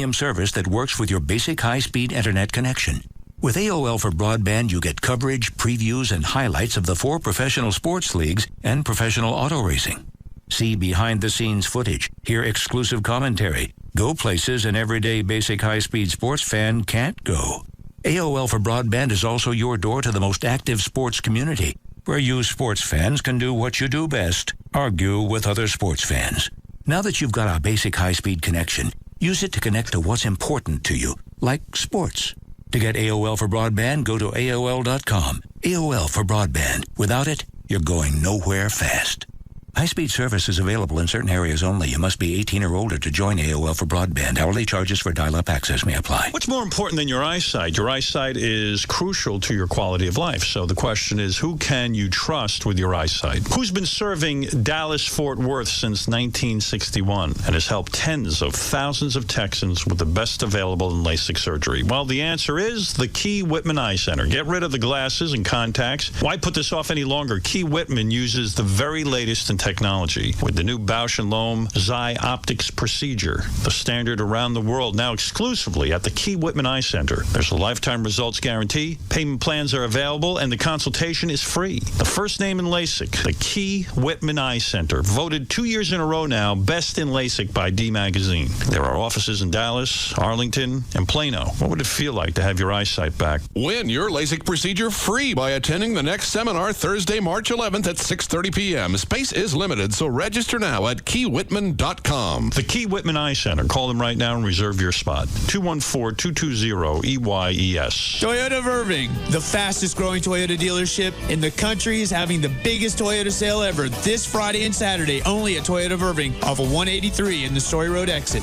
premium service that works with your basic high-speed internet connection. With AOL for Broadband, you get coverage, previews, and highlights of the 4 professional sports leagues and professional auto racing. See behind-the-scenes footage, hear exclusive commentary, go places an everyday basic high-speed sports fan can't go. AOL for Broadband is also your door to the most active sports community, where you sports fans can do what you do best, argue with other sports fans. Now that you've got a basic high-speed connection, use it to connect to what's important to you, like sports. To get AOL for Broadband, go to AOL.com. AOL for Broadband. Without it, you're going nowhere fast. High-speed service is available in certain areas only. You must be 18 or older to join AOL for Broadband. Hourly charges for dial-up access may apply. What's more important than your eyesight? Your eyesight is crucial to your quality of life. So the question is, who can you trust with your eyesight? Who's been serving Dallas-Fort Worth since 1961 and has helped tens of thousands of Texans with the best available in LASIK surgery? Well, the answer is the Key Whitman Eye Center. Get rid of the glasses and contacts. Why put this off any longer? Key Whitman uses the very latest in technology with the new Bausch & Lomb Xi Optics procedure, the standard around the world, now exclusively at the Key Whitman Eye Center. There's a lifetime results guarantee, payment plans are available, and the consultation is free. The first name in LASIK, the Key Whitman Eye Center, voted 2 years in a row now best in LASIK by D Magazine. There are offices in Dallas, Arlington, and Plano. What would it feel like to have your eyesight back? Win your LASIK procedure free by attending the next seminar Thursday, March 11th at 6:30 p.m. Space is limited, so register now at keywhitman.com. The Key Whitman Eye Center. Call them right now and reserve your spot. 214-220-EYES. Toyota of Irving, the fastest growing Toyota dealership in the country, is having the biggest Toyota sale ever this Friday and Saturday, only at Toyota of Irving, off of 183 in the Story Road exit.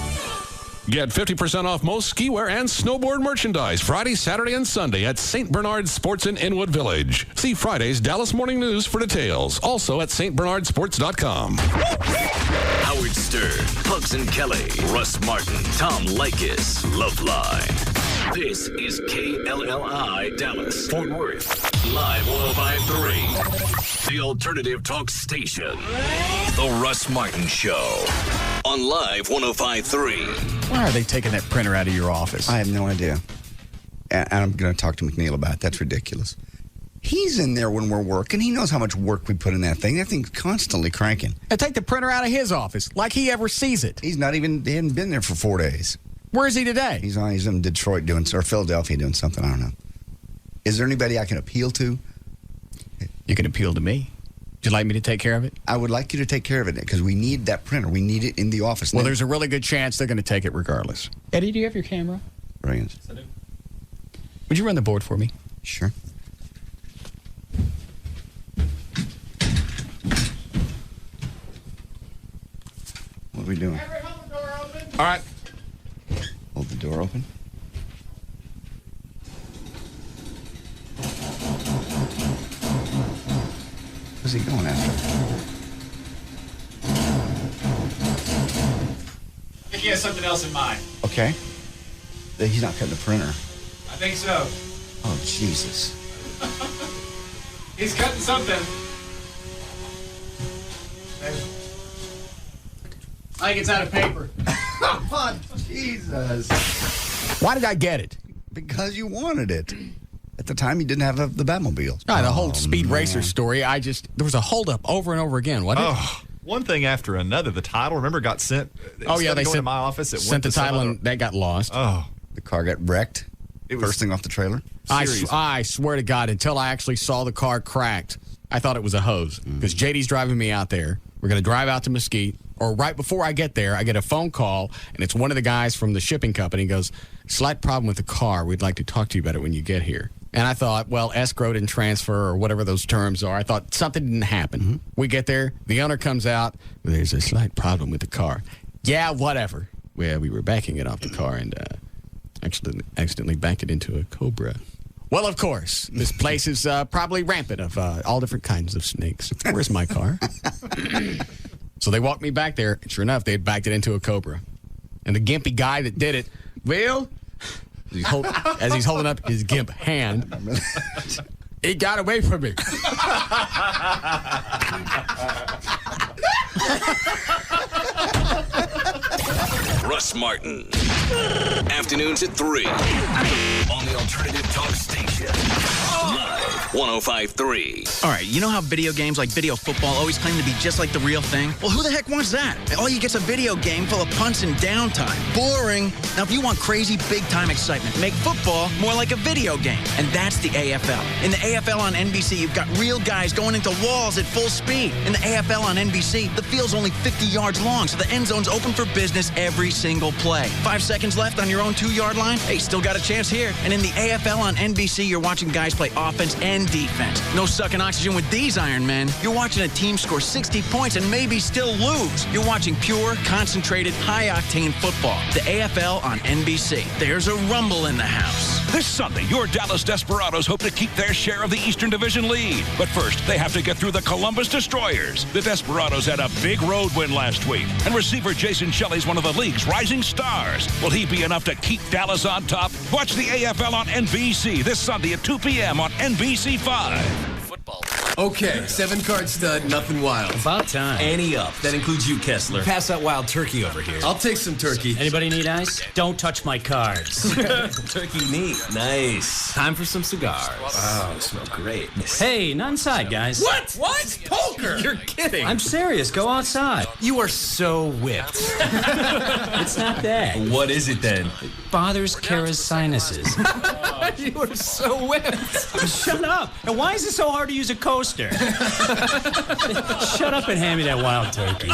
Get 50% off most ski wear and snowboard merchandise Friday, Saturday, and Sunday at St. Bernard Sports in Inwood Village. See Friday's Dallas Morning News for details. Also at stbernardsports.com. Howard Stern, Pugs and Kelly, Russ Martin, Tom Leykis, Loveline. This is KLLI Dallas, Fort Worth. Live 105.3. The alternative talk station. The Russ Martin Show. On Live 105.3. Why are they taking that printer out of your office? I have no idea. And I'm going to talk to McNeil about it. That's ridiculous. He's in there when we're working. He knows how much work we put in that thing. That thing's constantly cranking. And take the printer out of his office, like he ever sees it. He hadn't been there for 4 days. Where is he today? He's in Detroit or Philadelphia doing something. I don't know. Is there anybody I can appeal to? You can appeal to me. Would you like me to take care of it? I would like you to take care of it because we need that printer. We need it in the office. Well, there's a really good chance they're going to take it regardless. Eddie, do you have your camera? Brilliant. Yes, I do. Would you run the board for me? Sure. What are we doing? Hold the door open. All right. Hold the door open. Where's he going after? I think he has something else in mind. Okay. He's not cutting the printer. I think so. Oh, Jesus. He's cutting something. I think it's out of paper. Oh, Jesus. Why did I get it? Because you wanted it. At the time, you didn't have the Batmobile. No, the whole Speed Racer story, there was a holdup over and over again, wasn't it? One thing after another. The title, remember, got sent. Oh, yeah, they sent sent to my office. It sent went the to some title other- and that got lost. Oh, The car got wrecked. it was First thing off the trailer. I swear to God, until I actually saw the car cracked, I thought it was a hose. Because JD's driving me out there. We're going to drive out to Mesquite. Or right before I get there, I get a phone call, and it's one of the guys from the shipping company. He goes, slight problem with the car. We'd like to talk to you about it when you get here. And I thought, well, escrow didn't transfer or whatever those terms are. I thought something didn't happen. Mm-hmm. We get there. The owner comes out. There's a slight problem with the car. Yeah, whatever. Well, we were backing it off the car and accidentally backed it into a Cobra. Well, of course, this place is probably rampant of all different kinds of snakes. Where's my car? So they walked me back there, and sure enough, they had backed it into a Cobra. And the gimpy guy that did it, well, as he's holding up his gimp hand, he got away from me. Russ Martin. afternoons at 3 on the Alternative Talk Station. Live 105.3. All right, you know how video games like video football always claim to be just like the real thing? Well, who the heck wants that? All you get's a video game full of punts and downtime. Boring. Now, if you want crazy big-time excitement, make football more like a video game. And that's the AFL. In the AFL on NBC, you've got real guys going into walls at full speed. In the AFL on NBC, the field's only 50 yards long, so the end zone's open for business every single play. 5 seconds left on your own 2-yard line? Hey, still got a chance here. And in the AFL on NBC, you're watching guys play offense and defense. No sucking oxygen with these Iron Men. You're watching a team score 60 points and maybe still lose. You're watching pure, concentrated, high-octane football. The AFL on NBC. There's a rumble in the house. This Sunday, your Dallas Desperados hope to keep their share of the Eastern Division lead. But first, they have to get through the Columbus Destroyers. The Desperados had a big road win last week, and receiver Jason Shelley's one of the league's rising stars. Will he be enough to keep Dallas on top? Watch the AFL on NBC this Sunday at 2 p.m. on NBC5. Okay, 7-card stud, nothing wild. About time. Ante up. That includes you, Kessler. Pass that wild turkey over here. I'll take some turkey. Anybody need ice? Don't touch my cards. Turkey neat. Nice. Time for some cigars. Wow, they smell great. Hey, not inside, guys. What? What? Poker? You're kidding. I'm serious. Go outside. You are so whipped. It's not that. What is it then? It bothers Kara's sinuses. You are so whipped. Shut up. And why is it so hard to use a coaster? Shut up and hand me that wild turkey.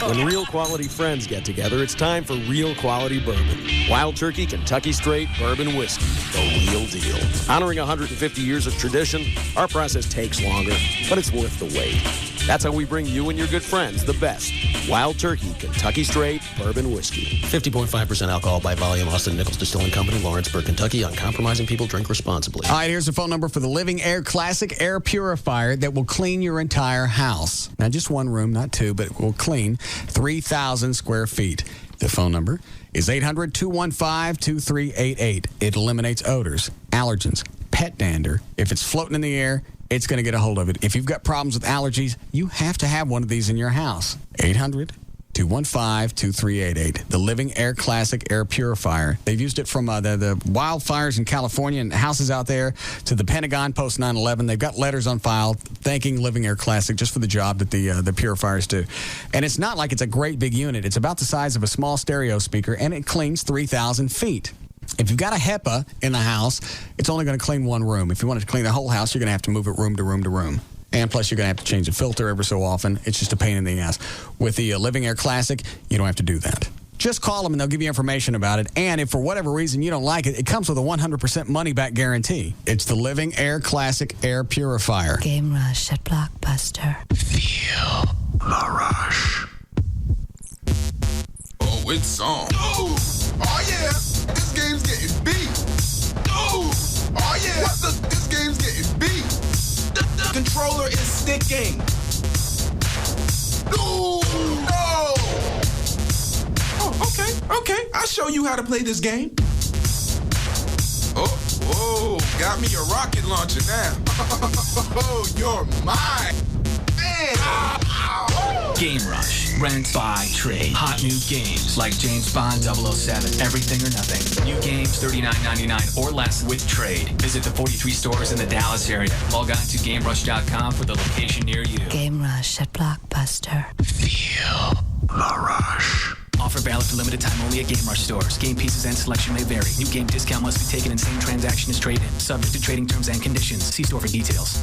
When real quality friends get together, it's time for real quality bourbon. Wild Turkey Kentucky Straight Bourbon Whiskey, the real deal. Honoring 150 years of tradition, our process takes longer, but it's worth the wait. That's how we bring you and your good friends the best. Wild Turkey Kentucky Straight Bourbon Whiskey. 50.5% alcohol by volume. Austin Nichols Distilling Company, Lawrenceburg, Kentucky. Uncompromising people drink responsibly. All right, here's the phone number for the Living Air Classic Air Purifier that will clean your entire house. Now, just one room, not two, but it will clean 3,000 square feet. The phone number is 800-215-2388. It eliminates odors, allergens, pet dander. If it's floating in the air, it's going to get a hold of it. If you've got problems with allergies, you have to have one of these in your house. 800-215-2388. The Living Air Classic Air Purifier. They've used it from the wildfires in California and houses out there to the Pentagon post 9/11. They've got letters on file thanking Living Air Classic just for the job that the purifiers do. And it's not like it's a great big unit. It's about the size of a small stereo speaker, and it cleans 3,000 feet. If you've got a HEPA in the house, it's only going to clean one room. If you want it to clean the whole house, you're going to have to move it room to room to room. And plus, you're going to have to change the filter every so often. It's just a pain in the ass. With the Living Air Classic, you don't have to do that. Just call them and they'll give you information about it. And if for whatever reason you don't like it, it comes with a 100% money-back guarantee. It's the Living Air Classic Air Purifier. Game Rush at Blockbuster. Feel the rush. Oh, it's on. Oh yeah. This game's getting beat. Oh yeah. This game's getting beat. The controller is sticking. No. Oh, okay. I'll show you how to play this game. Oh, got me a rocket launcher now. Oh, you're mine. Man. Game Rush. Rent, buy, trade. Hot new games like James Bond 007. Everything or nothing. New games $39.99 or less with trade. Visit the 43 stores in the Dallas area. Log on to GameRush.com for the location near you. Game Rush at Blockbuster. Feel the rush. Offer valid for limited time only at Game Rush stores. Game pieces and selection may vary. New game discount must be taken and same transaction is traded. Subject to trading terms and conditions. See store for details.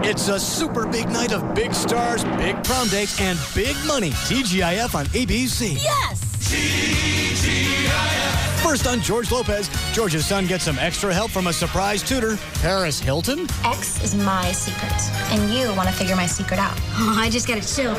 It's a super big night of big stars, big prom dates, and big money. TGIF on ABC. Yes! TGIF. First on George Lopez, George's son gets some extra help from a surprise tutor, Paris Hilton. X is my secret, and you want to figure my secret out. Oh, I just gotta chill.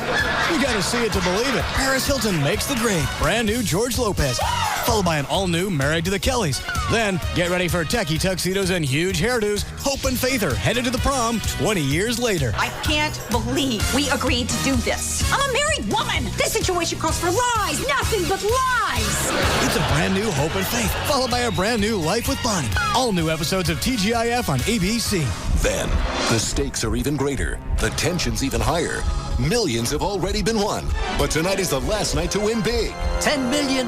You gotta see it to believe it. Paris Hilton makes the grade. Brand new George Lopez. Followed by an all-new Married to the Kellys. Then, get ready for techie tuxedos and huge hairdos. Hope and Faith are headed to the prom 20 years later. I can't believe we agreed to do this. I'm a married woman. This situation calls for lies. Nothing but lies. It's a brand new Hope and Faith, followed by a brand new Life with Bonnie. All new episodes of TGIF on ABC. Then, the stakes are even greater, the tension's even higher. Millions have already been won. But tonight is the last night to win big. $10 million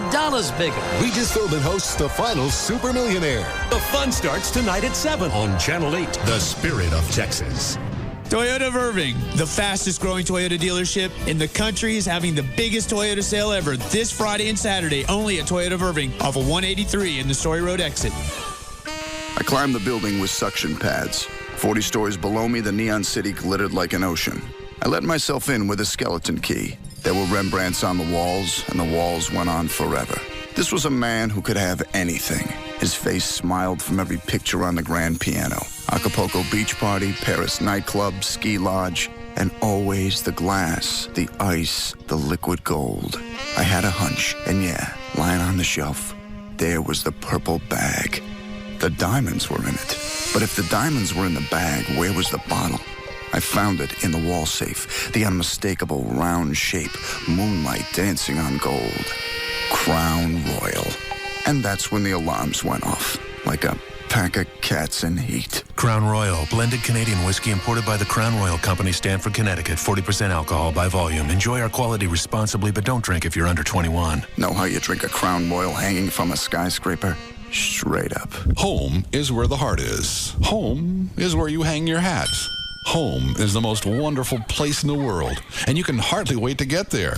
bigger. Regis Philbin hosts the final Super Millionaire. The fun starts tonight at 7 on Channel 8, the spirit of Texas. Toyota of Irving, the fastest growing Toyota dealership in the country, is having the biggest Toyota sale ever this Friday and Saturday, only at Toyota of Irving off of 183 in the Story Road exit. I climbed the building with suction pads. 40 stories below me, the neon city glittered like an ocean. I let myself in with a skeleton key. There were Rembrandts on the walls, and the walls went on forever. This was a man who could have anything. His face smiled from every picture on the grand piano. Acapulco beach party, Paris nightclub, ski lodge, and always the glass, the ice, the liquid gold. I had a hunch, and yeah, lying on the shelf, there was the purple bag. The diamonds were in it. But if the diamonds were in the bag, where was the bottle? I found it in the wall safe, the unmistakable round shape, moonlight dancing on gold. Crown Royal. And that's when the alarms went off, like a pack of cats in heat. Crown Royal, blended Canadian whiskey imported by the Crown Royal Company, Stamford, Connecticut. 40% alcohol by volume. Enjoy our quality responsibly, but don't drink if you're under 21. Know how you drink a Crown Royal hanging from a skyscraper? Straight up. Home is where the heart is. Home is where you hang your hat. Home is the most wonderful place in the world, and you can hardly wait to get there.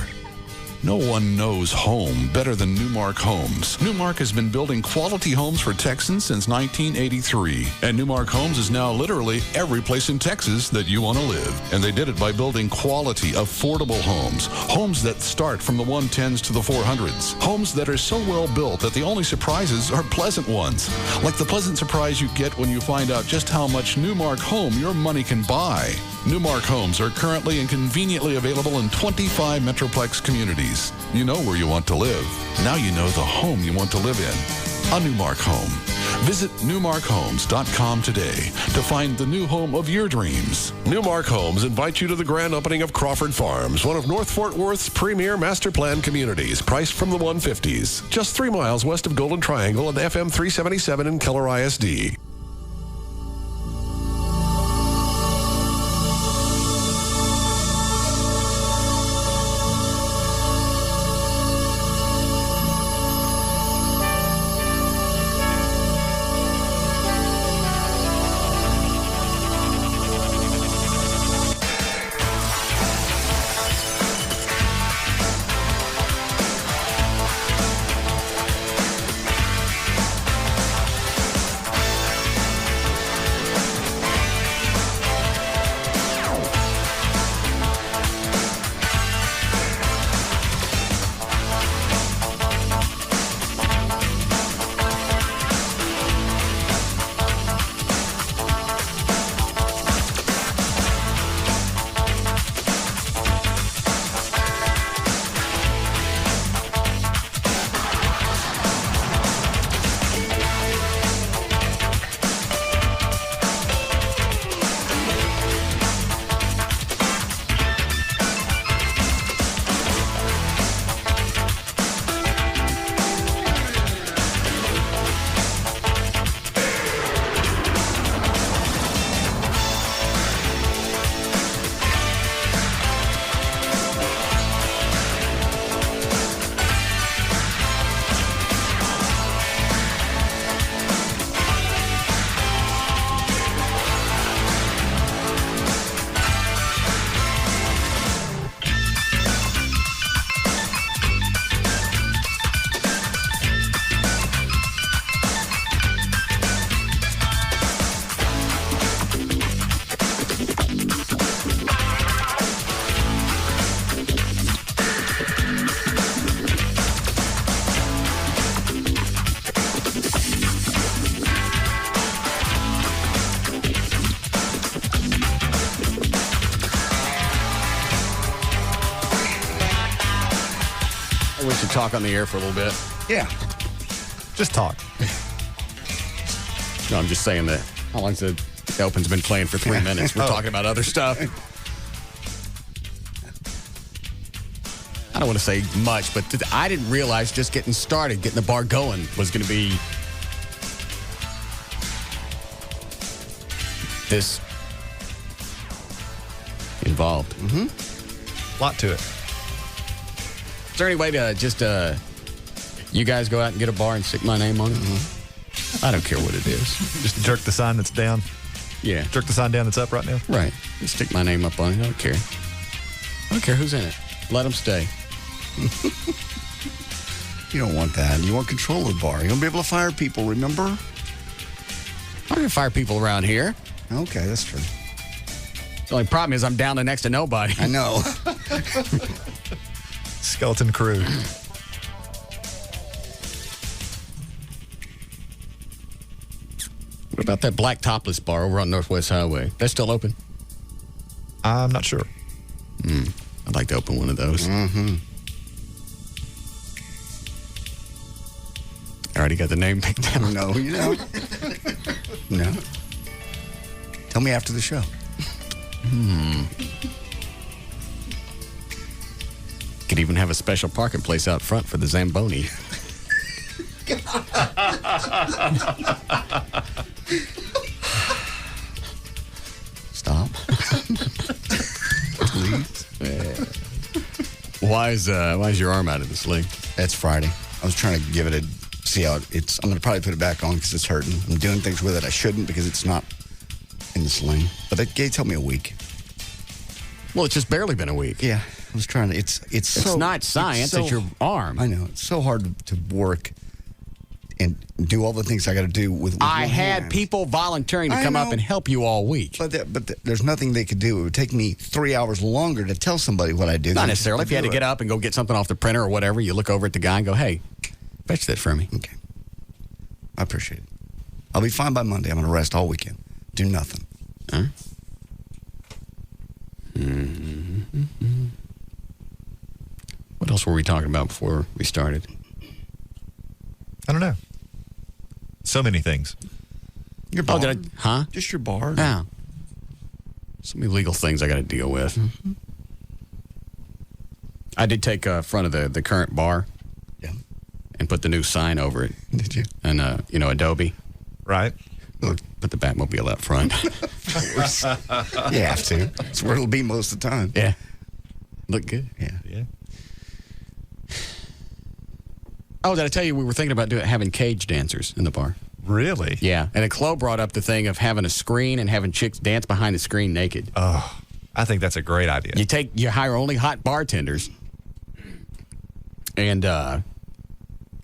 No one knows home better than Newmark Homes. Newmark has been building quality homes for Texans since 1983. And Newmark Homes is now literally every place in Texas that you want to live. And they did it by building quality, affordable homes. Homes that start from the 110s to the 400s. Homes that are so well built that the only surprises are pleasant ones. Like the pleasant surprise you get when you find out just how much Newmark home your money can buy. Newmark Homes are currently and conveniently available in 25 Metroplex communities. You know where you want to live. Now you know the home you want to live in. A Newmark home. Visit newmarkhomes.com today to find the new home of your dreams. Newmark Homes invites you to the grand opening of Crawford Farms, one of North Fort Worth's premier master plan communities, priced from the 150s. Just 3 miles west of Golden Triangle and FM 377 in Keller ISD. We should talk on the air for a little bit. Yeah. Just talk. No, I'm just saying that. How long's the Open's been playing for 3 minutes? We're talking about other stuff. I don't want to say much, but I didn't realize just getting started, getting the bar going, was going to be this involved. lot to it. Is there any way to just, you guys go out and get a bar and stick my name on it? I don't care what it is. Just jerk the sign that's down? Yeah. Jerk the sign down that's up right now? Right. Just stick my name up on it. I don't care. I don't care who's in it. Let them stay. You don't want that. You want control of the bar. You won't be able to fire people, remember? I can fire people around here. Okay, that's true. The only problem is I'm down to next to nobody. I know. Skeleton crew. What about that black topless bar over on Northwest Highway? That's still open? I'm not sure. I'd like to open one of those. Mm-hmm. I already got the name picked out. No, you don't. No. Tell me after the show. Could even have a special parking place out front for the Zamboni. Stop. Please. Why is your arm out of the sling? That's Friday. I was trying to give it a see how it's. I'm going to probably put it back on because it's hurting. I'm doing things with it I shouldn't because it's not in the sling. But it told me a week. Well, it's just barely been a week. Yeah, I was trying to. It's so, not science. It's your arm. I know. It's so hard to work and do all the things I got to do with I one had hand. people volunteering to I come up know. and help you all week. But there's nothing they could do. It would take me 3 hours longer to tell somebody what I do. Not necessarily. If you had to get up and go get something off the printer or whatever, you look over at the guy and go, "Hey, fetch that for me." Okay. I appreciate it. I'll be fine by Monday. I'm going to rest all weekend. Do nothing. Huh? What else were we talking about before we started? I don't know. So many things. Your bar. Huh? Just your bar. Yeah. So many legal things I got to deal with. I did take front of the current bar. Yeah. And put the new sign over it. Did you? And, Adobe. Right. Put the Batmobile out front. Of course. You have to. That's where it'll be most of the time. Yeah. Look good. Yeah. Oh, did I tell you we were thinking about having cage dancers in the bar? Really? Yeah. And Chloe brought up the thing of having a screen and having chicks dance behind the screen naked. Oh, I think that's a great idea. You hire only hot bartenders. And,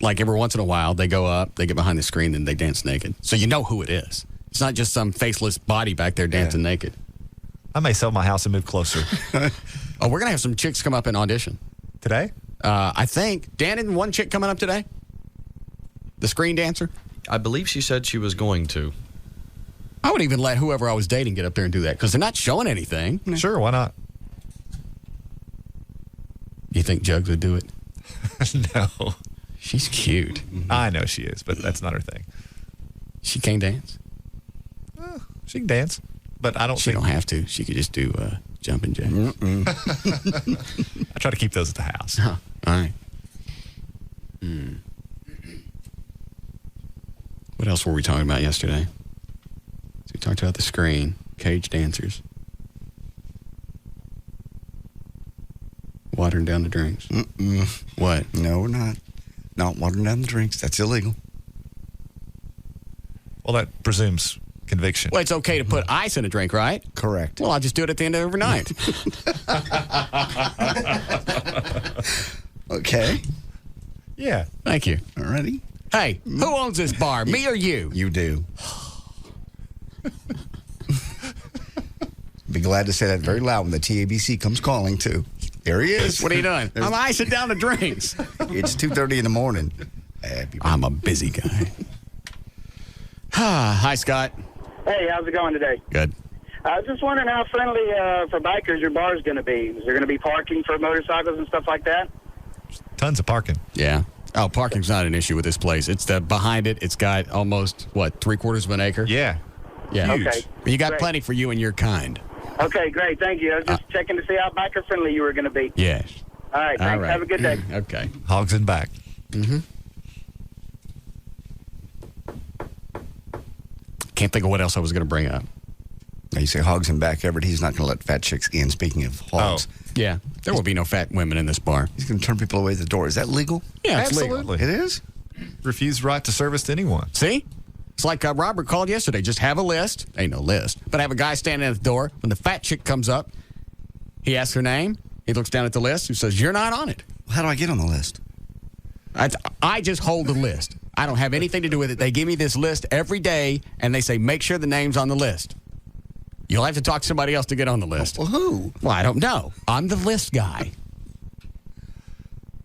like every once in a while, they go up, they get behind the screen, and they dance naked. So you know who it is. It's not just some faceless body back there dancing naked. I may sell my house and move closer. Oh, we're going to have some chicks come up and audition. Today? I think. Dan, isn't one chick coming up today? The screen dancer? I believe she said she was going to. I would even let whoever I was dating get up there and do that because they're not showing anything. Sure, why not? You think Jugs would do it? No. She's cute. I know she is, but that's not her thing. She can't dance? She can dance, but I don't She think... don't have to. She could just do jumping jacks. I try to keep those at the house. Huh. All right. What else were we talking about yesterday? So we talked about the screen, cage dancers. Watering down the drinks. What? No, we're not. Not watering down the drinks. That's illegal. Well, that presumes conviction. Well, it's okay to put ice in a drink, right? Correct. Well, I'll just do it at the end of every night. Okay. Yeah. Thank you. Alrighty. Hey, who owns this bar, me or you? You do. Be glad to say that very loud when the TABC comes calling, too. There he is. What are you doing? I'm icing down the drinks. It's 2:30 in the morning. I'm a busy guy. Hi, Scott. Hey, how's it going today? Good. I was just wondering how friendly for bikers your bar is going to be. Is there going to be parking for motorcycles and stuff like that? Tons of parking. Yeah. Oh, parking's not an issue with this place. It's behind it. It's got almost, 3/4 of an acre? Yeah. Yeah. Huge. Okay. You got Great. plenty for you and your kind. Okay, great. Thank you. I was just checking to see how biker friendly you were going to be. Yes. All right. Thanks. All right. Have a good day. Okay. Hogs and back. Mm-hmm. Can't think of what else I was going to bring up. Now you say hogs and back, Everett. He's not going to let fat chicks in. Speaking of hogs. Oh. Yeah, there will be no fat women in this bar. He's going to turn people away at the door. Is that legal? Yeah, it's legal. Absolutely. It is? Refuse right to service to anyone. See? It's like Robert called yesterday. Just have a list. Ain't no list. But have a guy standing at the door. When the fat chick comes up, he asks her name. He looks down at the list. He says, you're not on it. How do I get on the list? I just hold the list. I don't have anything to do with it. They give me this list every day, and they say, make sure the name's on the list. You'll have to talk to somebody else to get on the list. Well, who? Well, I don't know. I'm the list guy.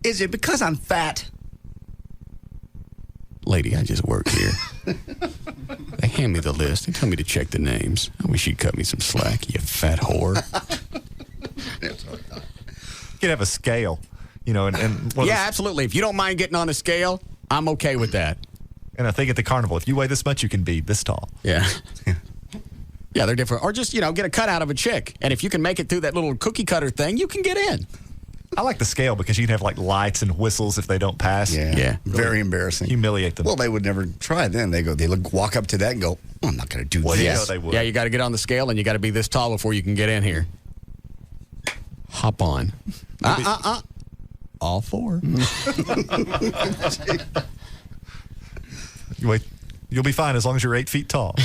Is it because I'm fat? Lady, I just work here. They hand me the list. They tell me to check the names. I wish you'd cut me some slack, you fat whore. You could have a scale, and yeah, absolutely. If you don't mind getting on a scale, I'm okay with that. And I think at the carnival, if you weigh this much, you can be this tall. Yeah. Yeah, they're different. Or just, get a cutout of a chick. And if you can make it through that little cookie cutter thing, you can get in. I like the scale because you can have lights and whistles if they don't pass. Yeah. Very embarrassing. Humiliate them. Well, they would never try then. They walk up to that and go, I'm not going to do Well, this. yeah, they would. Yeah, you got to get on the scale and you got to be this tall before you can get in here. Hop on. All four. You'll be fine as long as you're 8 feet tall.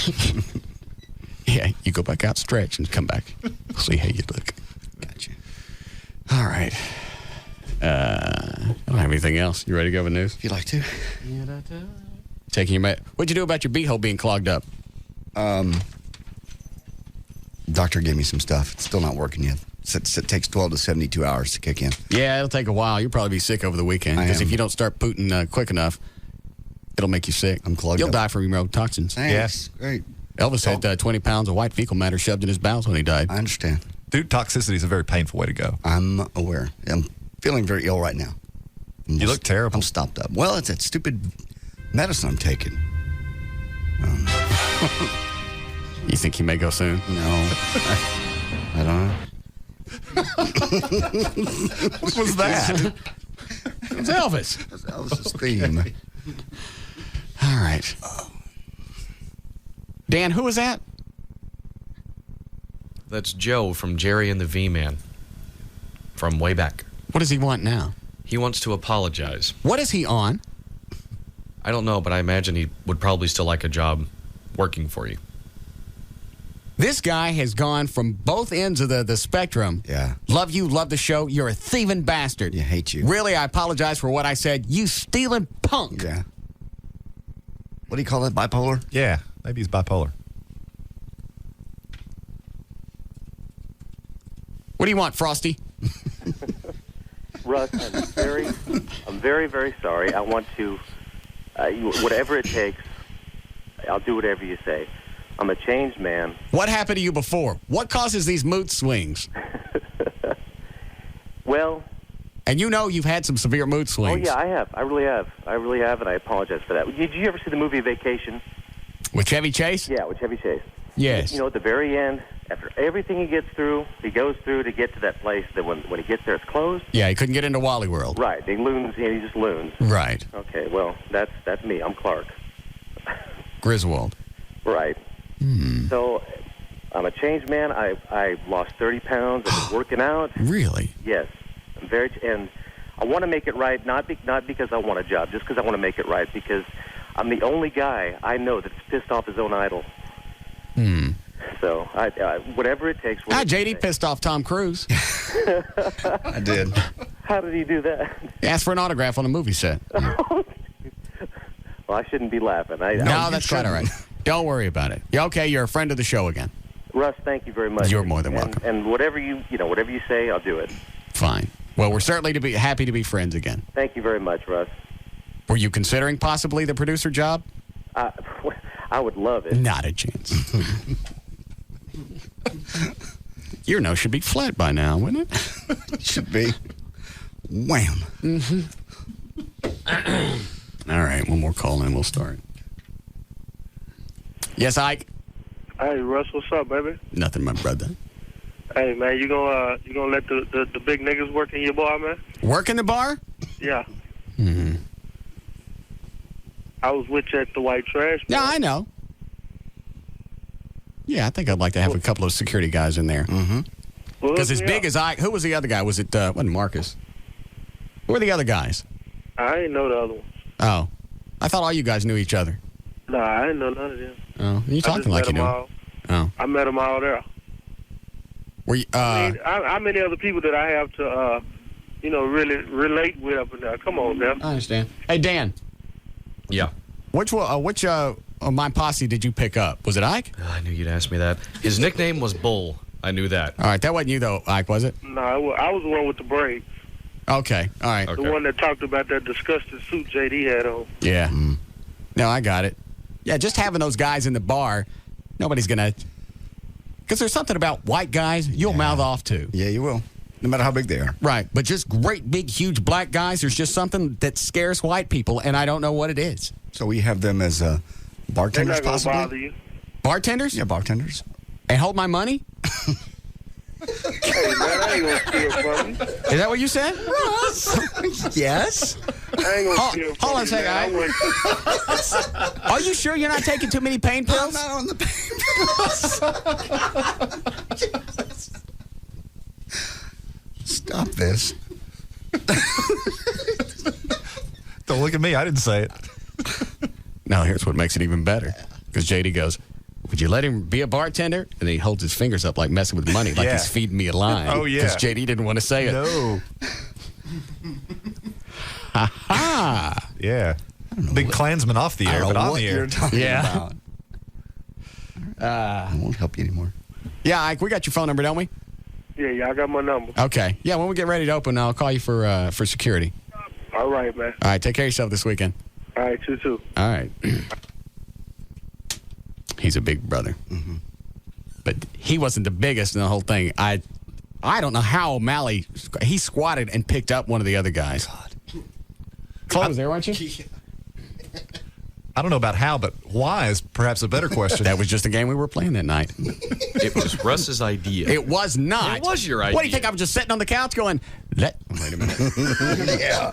Yeah, you go back out, stretch, and come back. See how you look. Gotcha. All right. I don't have anything else. You ready to go with news? If you'd like to. Taking your what'd you do about your beehole being clogged up? Doctor gave me some stuff. It's still not working yet. It takes 12 to 72 hours to kick in. Yeah, it'll take a while. You'll probably be sick over the weekend. Because if you don't start pooting quick enough, it'll make you sick. I'm clogged You'll up. die from your own toxins. Thanks. Yeah. Great. Elvis had 20 pounds of white fecal matter shoved in his bowels when he died. I understand. Dude, toxicity is a very painful way to go. I'm aware. I'm feeling very ill right now. You look terrible. I'm stopped up. Well, it's that stupid medicine I'm taking. You think he may go soon? No. I don't know. What was that? It's Elvis. That's Elvis's theme. All right. Dan, who is that? That's Joe from Jerry and the V-Man. From way back. What does he want now? He wants to apologize. What is he on? I don't know, but I imagine he would probably still like a job working for you. This guy has gone from both ends of the spectrum. Yeah. Love you, love the show. You're a thieving bastard. Yeah, hate you. Really, I apologize for what I said. You stealing punk. Yeah. What do you call that? Bipolar? Yeah, maybe he's bipolar. What do you want, Frosty? Russ, I'm very, very sorry. I want to, whatever it takes, I'll do whatever you say. I'm a changed man. What happened to you before? What causes these mood swings? Well... And you've had some severe mood swings. Oh, yeah, I have. I really have, and I apologize for that. Did you ever see the movie Vacation? With Chevy Chase? Yeah, with Chevy Chase. Yes. At the very end, after everything he goes through to get to that place, that when he gets there, it's closed. Yeah, he couldn't get into Wally World. Right. He just loons. Right. Okay, well, that's me. I'm Clark. Griswold. Right. So, I'm a changed man. I lost 30 pounds. I've been working out. Really? Yes. And I want to make it right, not because I want a job, just because I want to make it right, because I'm the only guy I know that's pissed off his own idol. So, whatever it takes. JD pissed off Tom Cruise. I did. How did he do that? He asked for an autograph on a movie set. Well, I shouldn't be laughing. No, that's quite all right. Don't worry about it. Okay, you're a friend of the show again. Russ, thank you very much. You're more than welcome. And whatever you say, I'll do it. Fine. Well, we're certainly happy to be friends again. Thank you very much, Russ. Were you considering possibly the producer job? I would love it. Not a chance. Your nose should be flat by now, wouldn't it? Should be. Wham. All right, one more call and we'll start. Yes, Ike? Hey, Russ, what's up, baby? Nothing, my brother. Hey, man, you gonna let the big niggas work in your bar, man? Work in the bar? Yeah. I was with you at the White Trash. Yeah, I know. Yeah, I think I'd like to have a couple of security guys in there. Because as big as Ike, who was the other guy? Was it, wasn't Marcus? Who were the other guys? I didn't know the other ones. Oh. I thought all you guys knew each other. Nah, I didn't know none of them. Oh, you talking like you knew. Oh. I met them all there. Were you, how many other people that I have to, really relate with up in there? Come on, now. I understand. Hey, Dan. Yeah. Which of my posse did you pick up? Was it Ike? I knew you'd ask me that. His nickname was Bull. I knew that. All right, that wasn't you, though, Ike, was it? No, I was the one with the braids. Okay, all right. The one that talked about that disgusting suit JD had on. Yeah. No, I got it. Yeah, just having those guys in the bar, nobody's going to... Because there's something about white guys you'll mouth off to. Yeah, you will. No matter how big they are. Right, but just great, big, huge black guys, there's just something that scares white people, and I don't know what it is. So we have them as bartenders, They're not possibly? gonna bother you. Bartenders? Yeah, bartenders. And hold my money? Hey, man, I ain't gonna steal from you. Is that what you said? Yes. I ain't gonna steal from Hold on a you, man. second. Are you sure you're not taking too many pain pills? I'm not on the pain pills. Stop this. Don't look at me. I didn't say it. Now, here's what makes it even better. Because JD goes, would you let him be a bartender? And he holds his fingers up like messing with money, like he's feeding me a line. Oh, yeah. Because JD didn't want to say it. No. Ha-ha. Yeah. Big Klansman off the air, but on the air. You're talking about. I won't help you anymore. Yeah, Ike, we got your phone number, don't we? Yeah, I got my number. Okay. Yeah, when we get ready to open, I'll call you for security. All right, man. All right, take care of yourself this weekend. All right, you too. All right. He's a big brother. Mm-hmm. But he wasn't the biggest in the whole thing. I don't know how O'Malley, he squatted and picked up one of the other guys. Chloe was there, weren't you? I don't know about how, but why is perhaps a better question. That was just a game we were playing that night. It was Russ's idea. It was not. It was your idea. What do you think? I was just sitting on the couch going, wait a minute. Yeah.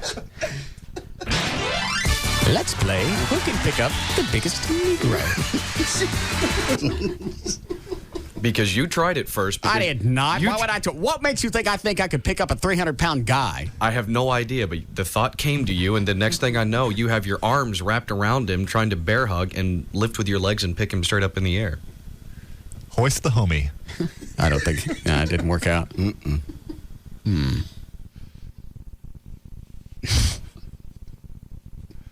Let's play who can pick up the biggest Negro. Because you tried it first. I did not. Why would I? What makes you think I could pick up a 300-pound guy? I have no idea, but the thought came to you, and the next thing I know, you have your arms wrapped around him, trying to bear hug and lift with your legs and pick him straight up in the air. Hoist the homie. I don't think. It didn't work out.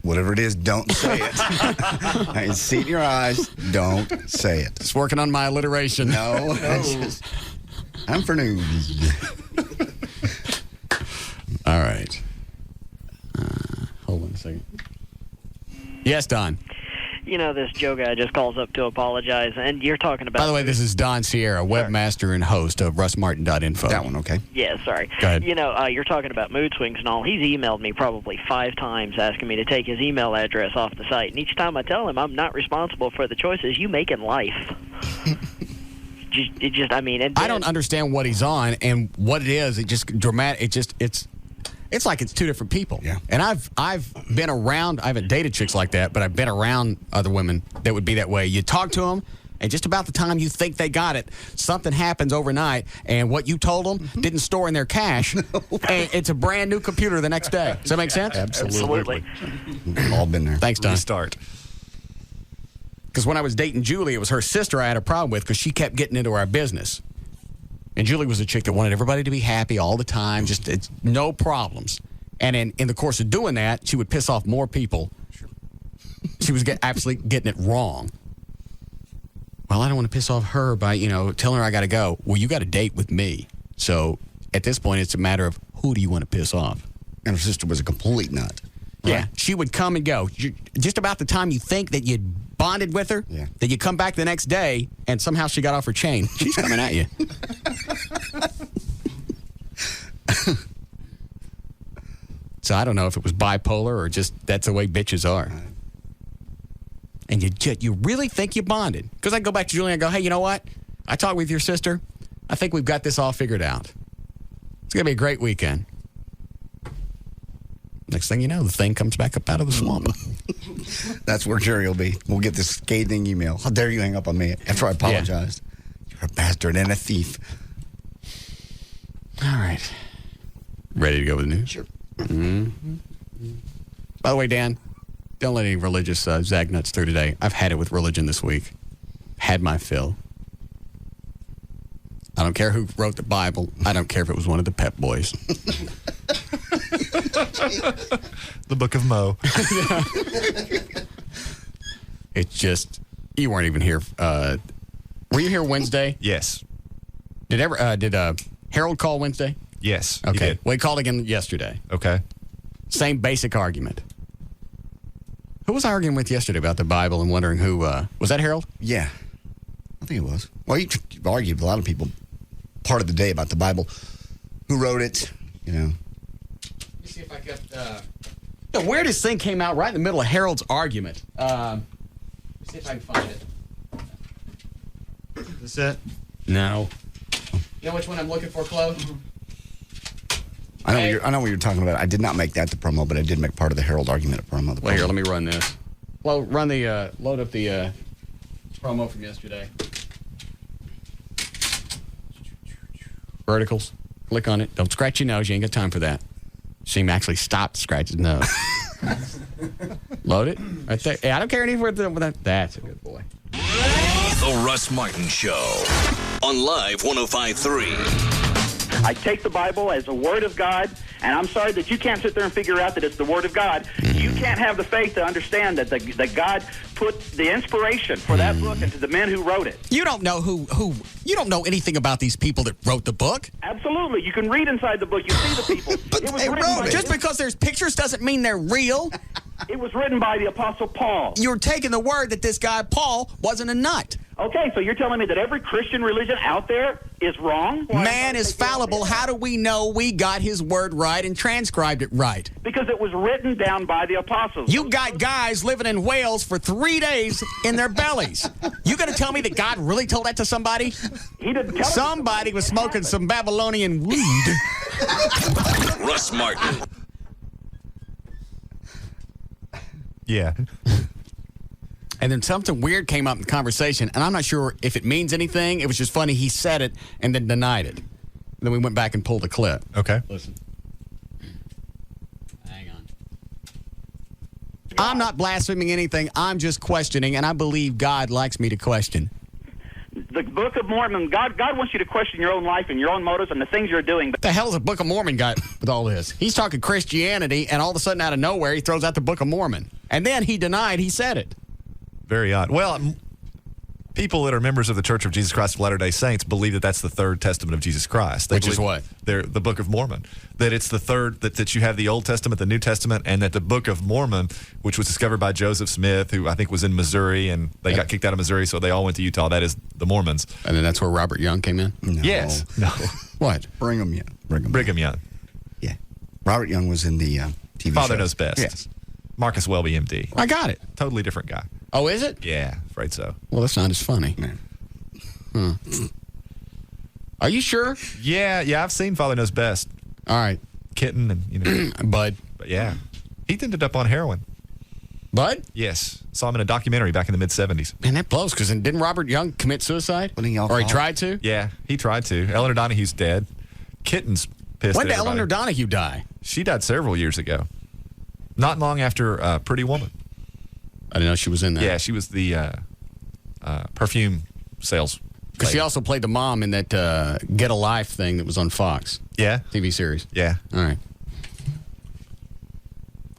Whatever it is, don't say it. I can see it in your eyes. Don't say it. Just working on my alliteration. No. I'm for news. All right. Hold on a second. Yes, Don. You know, this Joe guy just calls up to apologize, and you're talking about... By the way, this is Don Sierra, webmaster and host of RussMartin.info. That one, okay. Yeah, sorry. Go ahead. You know, you're talking about mood swings and all. He's emailed me probably 5 times asking me to take his email address off the site, and each time I tell him I'm not responsible for the choices you make in life. I don't understand what he's on and what it is. It just dramatic. It's like it's two different people. Yeah. And I've been around. I haven't dated chicks like that, but I've been around other women that would be that way. You talk to them, and just about the time you think they got it, something happens overnight, and what you told them didn't store in their cache, and it's a brand new computer the next day. Does that make sense? Absolutely. All been there. Thanks, Don. Start. Because when I was dating Julie, it was her sister I had a problem with because she kept getting into our business. And Julie was a chick that wanted everybody to be happy all the time, just it's no problems. And in the course of doing that, she would piss off more people. Sure. She was absolutely getting it wrong. Well, I don't want to piss off her by, telling her I got to go. Well, you got a date with me. So at this point, it's a matter of who do you want to piss off? And her sister was a complete nut. Yeah, right? She would come and go. Just about the time you think that you'd bonded with her, that you come back the next day, and somehow she got off her chain. She's coming at you. So I don't know if it was bipolar or just that's the way bitches are. And you really think you bonded? Because I go back to Julie and go, hey, you know what? I talked with your sister. I think we've got this all figured out. It's going to be a great weekend. Next thing you know, the thing comes back up out of the swamp. That's where Jerry will be. We'll get this scathing email. How dare you hang up on me after I apologized? You're a bastard and a thief. All right. Ready to go with the news? Sure. Mm-hmm. By the way, Dan, don't let any religious zag nuts through today. I've had it with religion this week. Had my fill. I don't care who wrote the Bible. I don't care if it was one of the Pep Boys. The Book of Mo. It's just, you weren't even here. Were you here Wednesday? Yes. Did Harold call Wednesday? Yes. Okay. He did. Well, he called again yesterday. Okay. Same basic argument. Who was I arguing with yesterday about the Bible and wondering who, was that Harold? Yeah. I think it was. Well, you've argued with a lot of people part of the day about the Bible. Who wrote it, you know. Let me see if I got, the weirdest thing came out right in the middle of Harold's argument. Let me see if I can find it. Is this it? No. You know which one I'm looking for, Chloe? I know what you're talking about. I did not make that the promo, but I did make part of the Harold argument a promo. Well, here, let me run this. Well, load up the promo from yesterday. Verticals. Click on it. Don't scratch your nose. You ain't got time for that. See him actually stop to scratch his nose. Load it. Right there. Yeah, I don't care anywhere. That's a good boy. The Russ Martin Show on Live 105.3. I take the Bible as a word of God, and I'm sorry that you can't sit there and figure out that it's the word of God. You can't have the faith to understand that God put the inspiration for that book into the men who wrote it. You don't know who you don't know anything about these people that wrote the book. Absolutely. You can read inside the book. You see the people. But it was they written wrote by it. Just because there's pictures doesn't mean they're real. It was written by the Apostle Paul. You're taking the word that this guy Paul wasn't a nut. Okay, so you're telling me that every Christian religion out there is wrong? Man is fallible. How do we know we got his word right and transcribed it right? Because it was written down by the apostles. You got guys living in Wales for 3 days in their bellies. You going to tell me that God really told that to somebody? He didn't tell somebody was smoking some Babylonian weed. Russ Martin. Yeah. And then something weird came up in the conversation, and I'm not sure if it means anything. It was just funny. He said it and then denied it. And then we went back and pulled a clip. Okay. Listen. Hang on. I'm not blaspheming anything. I'm just questioning, and I believe God likes me to question. The Book of Mormon, God wants you to question your own life and your own motives and the things you're doing. What the hell is the Book of Mormon got with all this? He's talking Christianity, and all of a sudden, out of nowhere, he throws out the Book of Mormon. And then he denied he said it. Very odd. Well, people that are members of the Church of Jesus Christ of Latter-day Saints believe that that's the third testament of Jesus Christ. Which is what? The Book of Mormon. That it's the third, that you have the Old Testament, the New Testament, and that the Book of Mormon, which was discovered by Joseph Smith, who I think was in Missouri, and they got kicked out of Missouri, so they all went to Utah. That is the Mormons. And then that's where Robert Young came in? No. Yes. No. What? Brigham Young. Brigham Young. Yeah. Robert Young was in the TV Father show. Knows Best. Yes. Marcus Welby, MD. I got it. Totally different guy. Oh, is it? Yeah, afraid so. Well, that's not as funny. Are you sure? Yeah, I've seen Father Knows Best. All right. Kitten and, Bud. But yeah. He ended up on heroin. Bud? Yes. Saw him in a documentary back in the mid-'70s. Man, that blows, because didn't Robert Young commit suicide? Or he tried to? Yeah, he tried to. Eleanor Donahue's dead. Kitten's pissed When at did everybody. Eleanor Donahue die? She died several years ago. Not long after Pretty Woman. I didn't know she was in that. Yeah, she was the perfume sales. Because she also played the mom in that Get a Life thing that was on Fox. Yeah. TV series. Yeah. All right.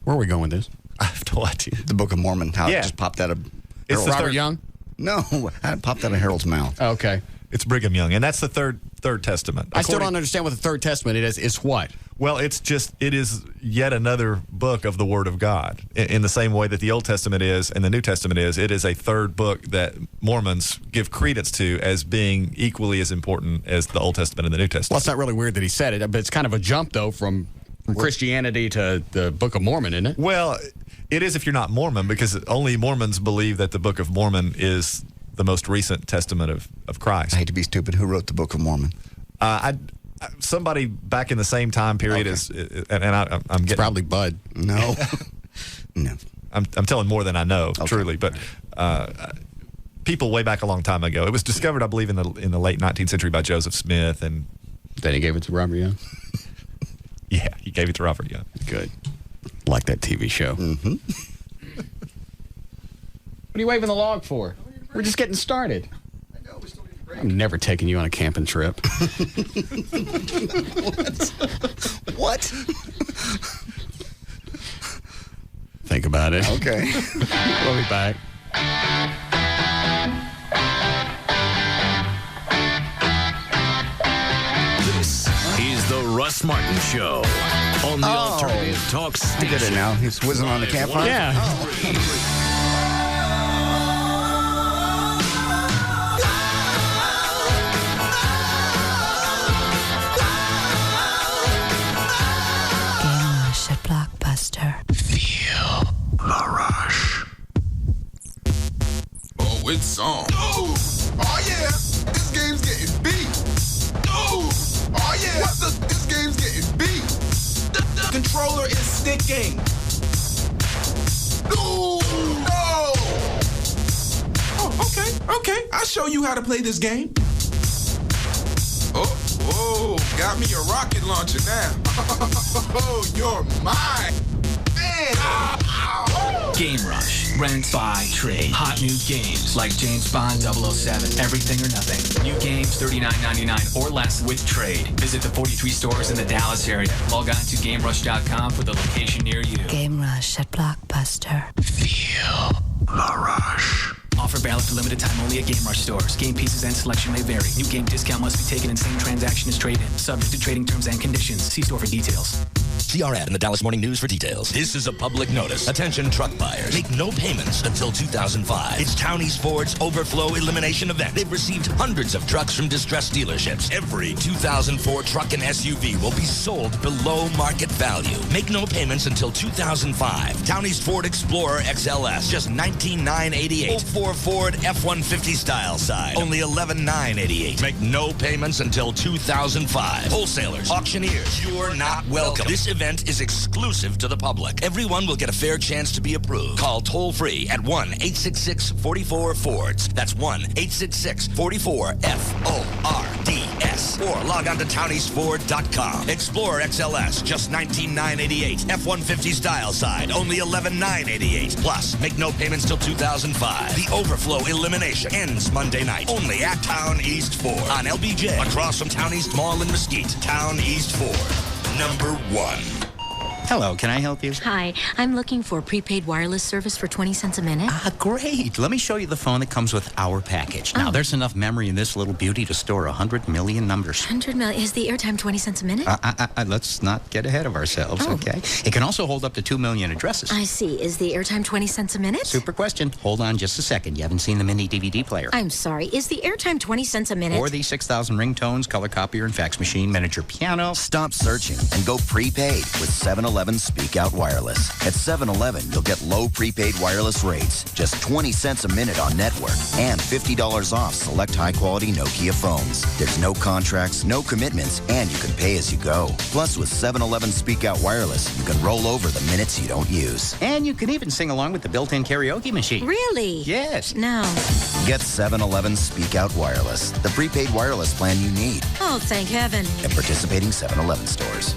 Where are we going with this? I have no idea. The Book of Mormon, how it just popped out of It's Robert Young? No, it popped out of Harold's mouth. Okay. It's Brigham Young, and that's the third Testament. I still don't understand what the Third Testament is. It's what? Well, it is yet another book of the Word of God. In the same way that the Old Testament is and the New Testament is, it is a third book that Mormons give credence to as being equally as important as the Old Testament and the New Testament. Well, it's not really weird that he said it, but it's kind of a jump, though, from Christianity to the Book of Mormon, isn't it? Well, it is if you're not Mormon, because only Mormons believe that the Book of Mormon is the most recent testament of Christ. I hate to be stupid. Who wrote the Book of Mormon? Somebody back in the same time period as, and I'm getting it's probably Bud. No, no. I'm telling more than I know, truly, but people way back a long time ago. It was discovered, I believe, in the late 19th century by Joseph Smith, and Then he gave it to Robert Young? Yeah, he gave it to Robert Young. Good. Like that TV show. Mm-hmm. What are you waving the log for? We're just getting started. I'm never taking you on a camping trip. What? Think about it. Okay. We'll be back. This is the Russ Martin Show on the Alternative Talk Station. I get it now. He's whizzing on the campfire? Yeah. Blockbuster. Feel the rush. Oh, it's on. Oh, yeah. This game's getting beat. Oh, yeah. This game's getting beat. The controller is sticking. No. Oh, okay. I'll show you how to play this game. Oh, got me a rocket launcher now. Oh, you're mine. Man. Game Rush. Rent, buy, trade. Hot new games like James Bond 007. Everything or nothing. New games $39.99 or less with trade. Visit the 43 stores in the Dallas area. Log on to GameRush.com for the location near you. Game Rush at Blockbuster. Feel the rush. Offer valid for limited time only at Game Rush stores. Game pieces and selection may vary. New game discount must be taken in same transaction as trade-in. Subject to trading terms and conditions. See store for details. See our ad in the Dallas Morning News for details. This is a public notice. Attention truck buyers. Make no payments until 2005. It's Townies Ford's Overflow Elimination Event. They've received hundreds of trucks from distressed dealerships. Every 2004 truck and SUV will be sold below market value. Make no payments until 2005. Townies Ford Explorer XLS, just $19,988. 04 Ford F-150 style side, only $11,988. Make no payments until 2005. Wholesalers, auctioneers, you're not welcome. This event is exclusive to the public. Everyone will get a fair chance to be approved. Call toll-free at 1-866-44-FORDS. That's 1-866-44-FORDS. Or log on to towniesford.com. Explorer XLS, just $19,988. F-150 style side, only $11,988. Plus, make no payments till 2005. The Overflow Elimination ends Monday night. Only at Town East Ford. On LBJ, across from Town East Mall in Mesquite. Town East Ford. Number 1. Hello, can I help you? Hi, I'm looking for prepaid wireless service for 20 cents a minute. Ah, great. Let me show you the phone that comes with our package. Now, there's enough memory in this little beauty to store 100 million numbers. 100 million? Is the airtime 20 cents a minute? Let's not get ahead of ourselves, okay? It can also hold up to 2 million addresses. I see. Is the airtime 20 cents a minute? Super question. Hold on just a second. You haven't seen the mini DVD player. I'm sorry. Is the airtime 20 cents a minute? Or the 6,000 ringtones, color copier, and fax machine, miniature piano. Stop searching and go prepaid with 7-Eleven Speak Out Wireless. At 7-Eleven, you'll get low prepaid wireless rates, just 20 cents a minute on network, and $50 off select high-quality Nokia phones. There's no contracts, no commitments, and you can pay as you go. Plus, with 7-Eleven Speak Out Wireless, you can roll over the minutes you don't use. And you can even sing along with the built-in karaoke machine. Really? Yes. No. Get 7-Eleven Speak Out Wireless, the prepaid wireless plan you need. Oh, thank heaven. At participating 7-Eleven stores.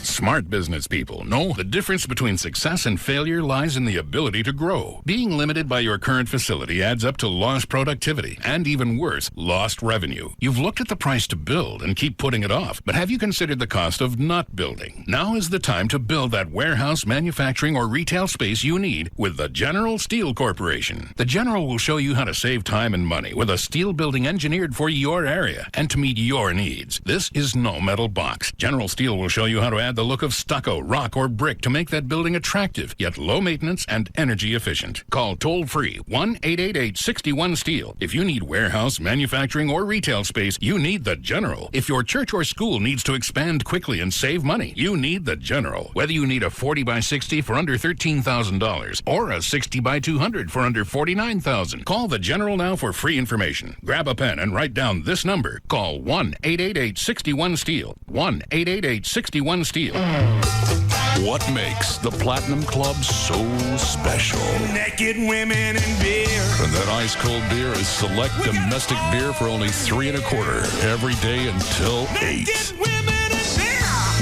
Smart business people know the difference between success and failure lies in the ability to grow. Being limited by your current facility adds up to lost productivity and, even worse, lost revenue. You've looked at the price to build and keep putting it off, but have you considered the cost of not building? Now is the time to build that warehouse, manufacturing, or retail space you need with the General Steel Corporation. The General will show you how to save time and money with a steel building engineered for your area and to meet your needs. This is no metal box. General Steel will show you how to add the look of stucco, rock, or brick to make that building attractive, yet low maintenance and energy efficient. Call toll-free 1-888-61-STEEL. If you need warehouse, manufacturing, or retail space, you need the General. If your church or school needs to expand quickly and save money, you need the General. Whether you need a 40x60 for under $13,000 or a 60x200 for under $49,000, call the General now for free information. Grab a pen and write down this number. Call 1-888-61-STEEL. 1-888-61-STEEL. What makes the Platinum Club so special? Naked women and beer. And that ice cold beer is Select Domestic Beer for only $3 1/4 every day until 8.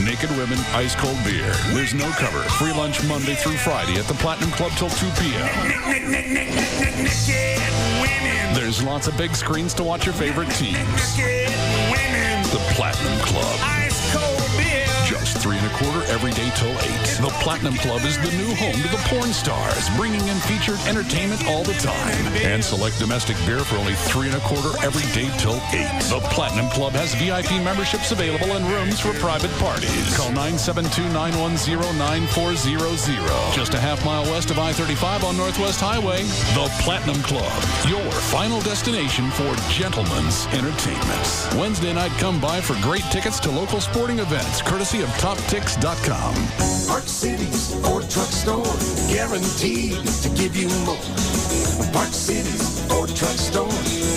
Naked Women Ice Cold Beer. There's no cover. Free lunch Monday through Friday at the Platinum Club till 2 p.m. There's lots of big screens to watch your favorite teams. The Platinum Club. Ice cold beer. Just $3 1/4 every day till 8. The Platinum Club is the new home to the porn stars, bringing in featured entertainment all the time. And Select Domestic Beer for only $3 1/4 every day till 8. The Platinum Club has VIP memberships available and rooms for private parties. Call 972-910-9400. Just a half mile west of I-35 on Northwest Highway. The Platinum Club, your final destination for gentlemen's entertainment. Wednesday night, come by for great tickets to local sporting events, courtesy of TopTix.com. Park City's Ford Truck Store, guaranteed to give you more. Park City's Ford Truck Store,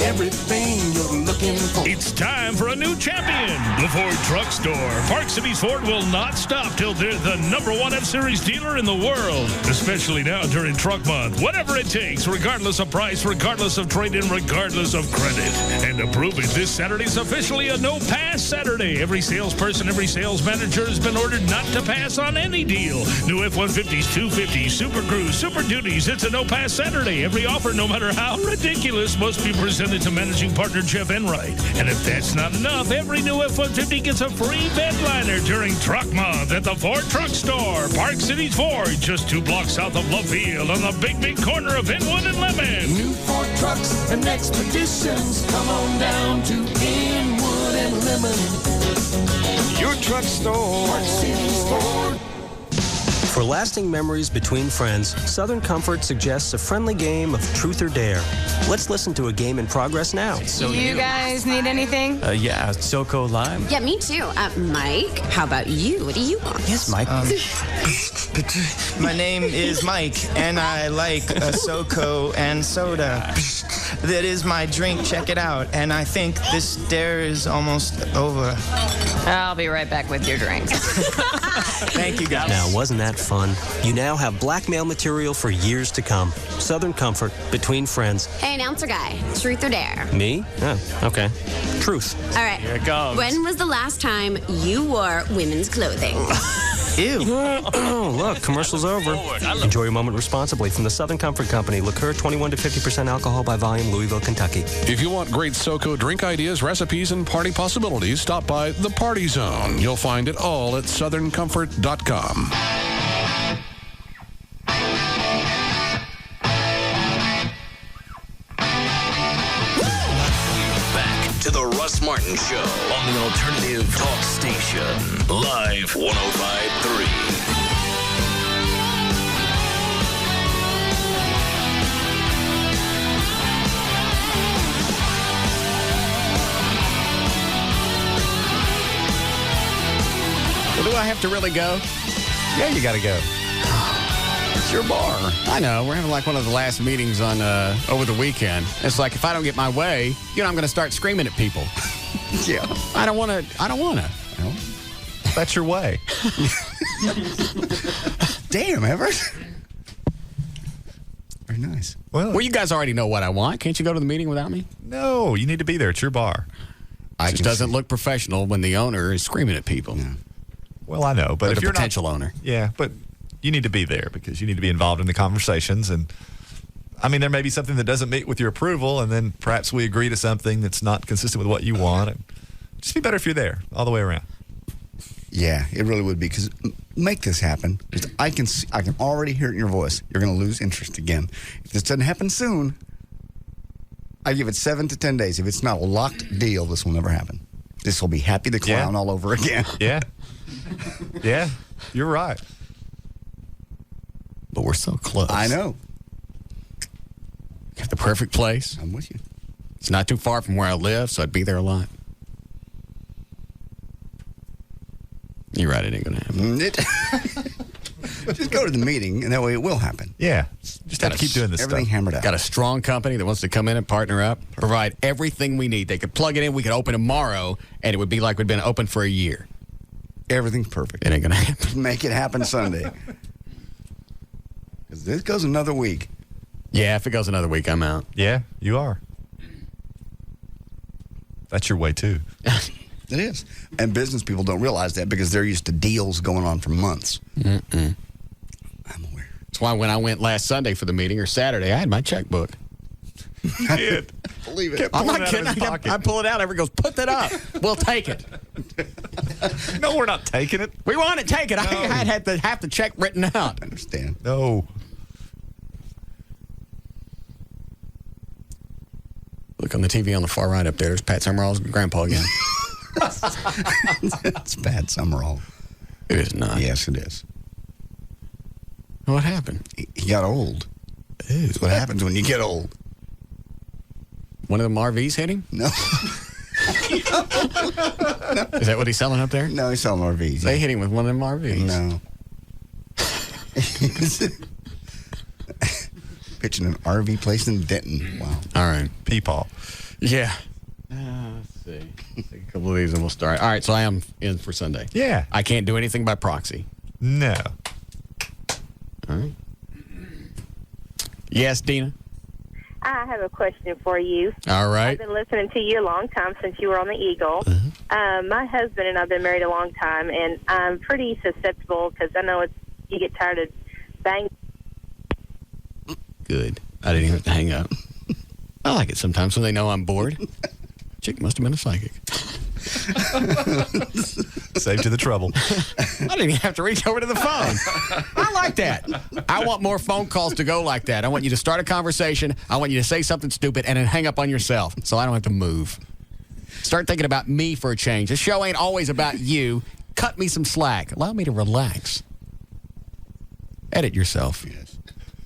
everything you're looking for. It's time for a new champion, the Ford Truck Store. Park City's Ford will not stop till they're the #1 F-Series dealer in the world, especially now during Truck Month. Whatever it takes, regardless of price, regardless of trade-in, regardless of credit. And to prove it, this Saturday's officially a no-pass Saturday. Every salesperson, every sales manager has been ordered not to pass on any deal. New F-150s, 250s, Super Cruise, Super Duties. It's a no-pass Saturday. Every offer, no matter how ridiculous, must be presented to managing partner Jeff Enright. And if that's not enough, every new F-150 gets a free bed liner during Truck Month at the Ford Truck Store. Park City's Ford, just 2 blocks south of Love Field on the big corner of Inwood and Lemon. New Ford trucks and expeditions, come on down to Inwood and Lemon. Your truck store, Park City's Ford. For lasting memories between friends, Southern Comfort suggests a friendly game of Truth or Dare. Let's listen to a game in progress now. So you guys need anything? Yeah, SoCo Lime. Yeah, me too. Mike, how about you? What do you want? Yes, Mike. My name is Mike, and I like a SoCo and soda. That is my drink. Check it out. And I think this dare is almost over. I'll be right back with your drinks. Thank you, guys. Now, wasn't that fun? You now have blackmail material for years to come. Southern Comfort, between friends. Hey, announcer guy, truth or dare? Me? Oh, okay. Truth. All right. Here it goes. When was the last time you wore women's clothing? Ew. Look, commercial's over. Enjoy your moment responsibly from the Southern Comfort Company. Liqueur 21 to 50% alcohol by volume, Louisville, Kentucky. If you want great SoCo drink ideas, recipes, and party possibilities, stop by the Party Zone. You'll find it all at southerncomfort.com. Back to the Russ Martin Show on the Alternative Talk Station. Live 105.3. Well, do I have to really go? Yeah, you got to go. It's your bar. I know. We're having like one of the last meetings on over the weekend. It's like if I don't get my way, I'm going to start screaming at people. Yeah. I don't want to. Well, that's your way. Damn, Everett. Very nice. Well, you guys already know what I want. Can't you go to the meeting without me? No, you need to be there. It's your bar. It just doesn't look professional when the owner is screaming at people. Yeah. Well, I know, but or if the you're potential owner. Yeah, but you need to be there because you need to be involved in the conversations. And I mean, there may be something that doesn't meet with your approval, and then perhaps we agree to something that's not consistent with what you want. And just be better if you're there all the way around. Yeah, it really would be, because make this happen. I can already hear it in your voice. You're going to lose interest again. If this doesn't happen soon, I give it 7 to 10 days. If it's not a locked deal, this will never happen. This will be Happy the Clown all over again. Yeah. Yeah, you're right. But we're so close. I know. Got the perfect place. I'm with you. It's not too far from where I live, so I'd be there a lot. You're right, it ain't going to happen. Just go to the meeting, and that way it will happen. Yeah. Just got to keep doing this everything stuff. hammered out. Got a strong company that wants to come in and partner up, provide everything we need. They could plug it in. We could open tomorrow, and it would be like we'd been open for a year. Everything's perfect. It ain't going to happen. Make it happen Sunday. Because this goes another week. Yeah, if it goes another week, I'm out. Yeah, you are. That's your way, too. It is. And business people don't realize that because they're used to deals going on for months. Mm-mm. I'm aware. That's why when I went last Sunday for the meeting, or Saturday, I had my checkbook. You did. Believe it. I'm not kidding. I pull it out. Everyone goes, put that up. We'll take it. No, we're not taking it. We want it. Take it. No. I had half the check written out. I understand. No. Look on the TV on the far right up there. There's Pat Summerall's grandpa again. It's Pat Summerall. It is not. Yes, it is. What happened? He got old. That's what happens when you get old. One of them RVs hit him? No. Is that what he's selling up there? No, he's selling RVs. They hit him with one of them RVs. No. Pitching an RV place in Denton. Wow. All right. Peepaw. Yeah. Let's see. Take a couple of these and we'll start. All right, so I am in for Sunday. Yeah. I can't do anything by proxy. No. All right. Yes, Dina? I have a question for you. All right. I've been listening to you a long time since you were on the Eagle. My husband and I have been married a long time, and I'm pretty susceptible because I know you get tired of banging. Good. I didn't even have to hang up. I like it sometimes when they know I'm bored. Chick must have been a psychic. Saved you the trouble. I didn't even have to reach over to the phone. I like that. I want more phone calls to go like that. I want you to start a conversation. I want you to say something stupid and then hang up on yourself so I don't have to move. Start thinking about me for a change. This show ain't always about you. Cut me some slack. Allow me to relax. Edit yourself. Yes.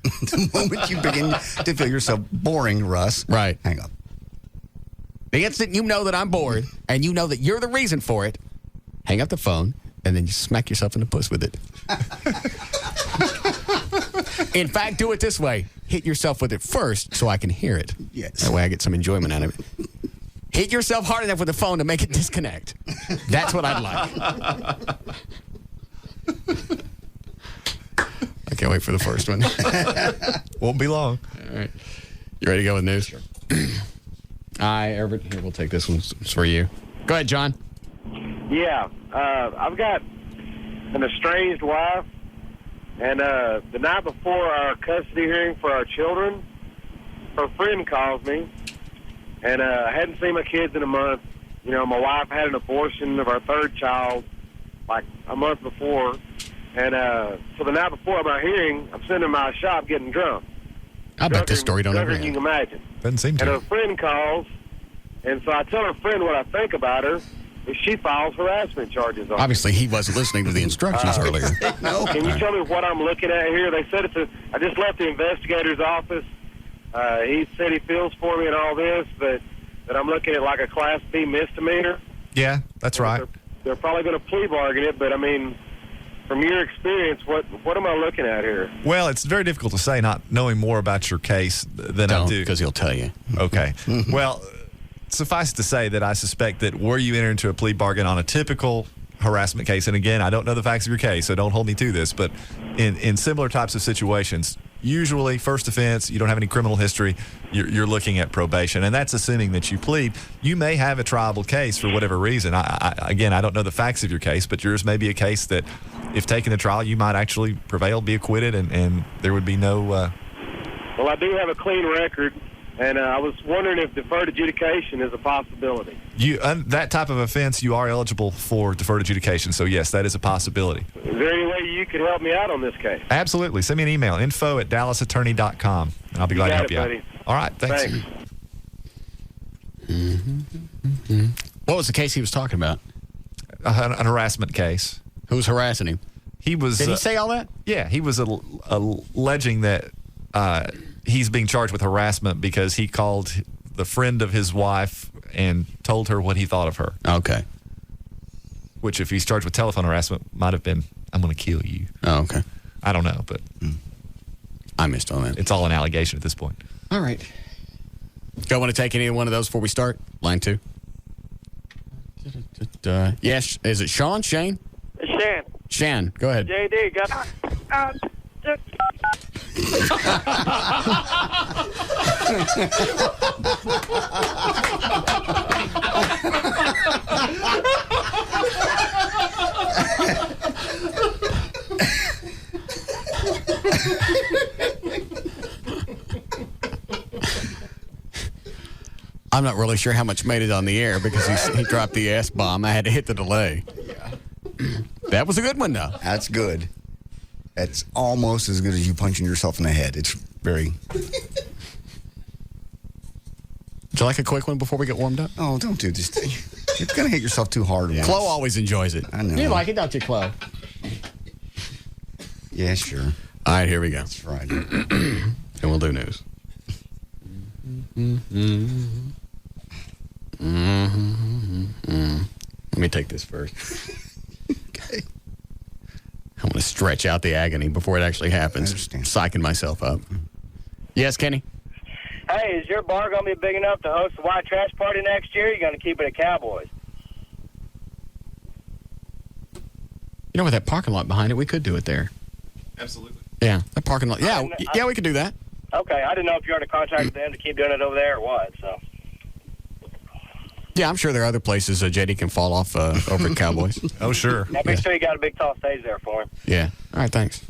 The moment you begin to feel yourself boring, Russ, right, hang up. The instant you know that I'm bored and you know that you're the reason for it, hang up the phone and then you smack yourself in the puss with it. In fact, do it this way. Hit yourself with it first so I can hear it. Yes. That way I get some enjoyment out of it. Hit yourself hard enough with the phone to make it disconnect. That's what I'd like. I can't wait for the first one. Won't be long. All right. You ready to go with news? Sure. Everett, here, we'll take this one. It's for you. Go ahead, John. Yeah. I've got an estranged wife, and the night before our custody hearing for our children, her friend calls me, and I hadn't seen my kids in a month. You know, my wife had an abortion of our third child like a month before. And so the night before my hearing, I'm sitting in my shop getting drunk. I bet this story don't ever You end. can imagine. Doesn't seem to. And her friend calls, and so I tell her friend what I think about her. Is she files harassment charges on her. Obviously, he wasn't listening to the instructions earlier. No. Can you tell me what I'm looking at here? They said I just left the investigator's office. He said he feels for me and all this, but that I'm looking at like a Class B misdemeanor. Yeah, that's right. They're probably going to plea bargain it, but I mean, from your experience, what am I looking at here? Well, it's very difficult to say, not knowing more about your case than I do. Because he'll tell you. Okay. Well, suffice it to say that I suspect that were you enter into a plea bargain on a typical harassment case, and again, I don't know the facts of your case, so don't hold me to this, but in similar types of situations, usually first offense, you don't have any criminal history, you're looking at probation, and that's assuming that you plead. You may have a triable case for whatever reason. Again, I don't know the facts of your case, but yours may be a case that if taken to trial, you might actually prevail, be acquitted, and there would be no... Well, I do have a clean record, and I was wondering if deferred adjudication is a possibility. That type of offense, you are eligible for deferred adjudication, so yes, that is a possibility. Is there any way you could help me out on this case? Absolutely. Send me an email, info@dallasattorney.com, and I'll be glad to help you out. All right, thanks. What was the case he was talking about? An harassment case. Who was harassing him? He was. Did he say all that? Yeah, he was alleging that he's being charged with harassment because he called the friend of his wife and told her what he thought of her. Okay. Which, if he's charged with telephone harassment, might have been, I'm going to kill you. Oh, okay. I don't know, but I missed all that. It's all an allegation at this point. All right. Go want to take any one of those before we start? Line 2. Yes. Is it Sean? Shane? Shan. Shan, go ahead. JD, got I'm not really sure how much made it on the air because he dropped the S-bomb. I had to hit the delay. Yeah. That was a good one, though. That's good. That's almost as good as you punching yourself in the head. It's very... Would you like a quick one before we get warmed up? Oh, don't do this thing. You're going to hit yourself too hard. Yeah. Chloe always enjoys it. I know. You like it, don't you, Chloe? Yeah, sure. All right, here we go. That's Friday. And we'll do news. Let me take this first. Okay. I want to stretch out the agony before it actually happens. Psyching myself up. Yes, Kenny? Hey, is your bar going to be big enough to host the white trash party next year? Or are you going to keep it at Cowboys? You know, with that parking lot behind it, we could do it there. Absolutely. Yeah, that parking lot. Yeah, we could do that. Okay, I didn't know if you already contacted them to keep doing it over there or what, so. Yeah, I'm sure there are other places JD can fall off over at Cowboys. Oh, sure. Now, make sure you got a big tall stage there for him. Yeah. All right, thanks.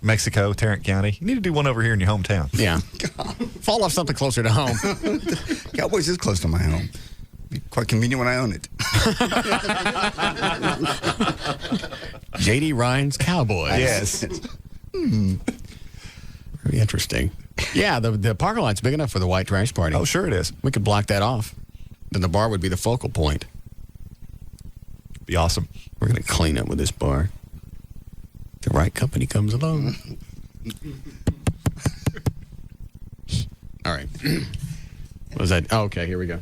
Mexico, Tarrant County. You need to do one over here in your hometown. Yeah. Fall off something closer to home. Cowboys is close to my home. Be quite convenient when I own it. JD Ryan's Cowboys. Yes. Very interesting. Yeah, the parking lot's big enough for the white trash party. Oh, sure it is. We could block that off. Then the bar would be the focal point. Be awesome. We're going to clean up with this bar. The right company comes along. All right. What was that? Oh, okay, here we go.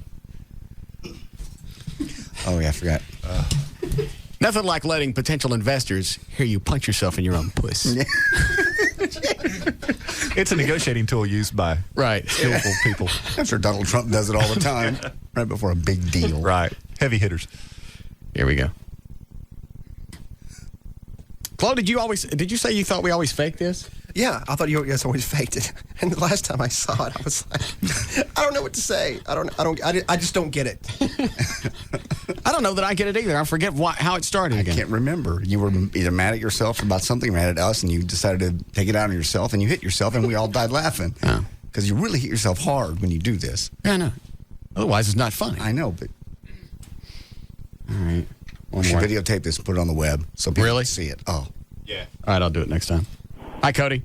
Oh, yeah, I forgot. Nothing like letting potential investors hear you punch yourself in your own puss. It's a negotiating tool used by skillful people. I'm sure Donald Trump does it all the time, right before a big deal. Right. Heavy hitters. Here we go. Chloe, did you say you thought we always fake this? Yeah, I thought you guys always faked it. And the last time I saw it, I was like, I don't know what to say. I just don't get it. I don't know that I get it either. I forget how it started again. I can't remember. You were either mad at yourself about something, mad at us, and you decided to take it out on yourself, and you hit yourself, and we all died laughing. Because you really hit yourself hard when you do this. Yeah, I know. Otherwise, it's not funny. I know, but... All right. We should videotape this and put it on the web so people can see it. Oh. Yeah. All right, I'll do it next time. Hi, Cody.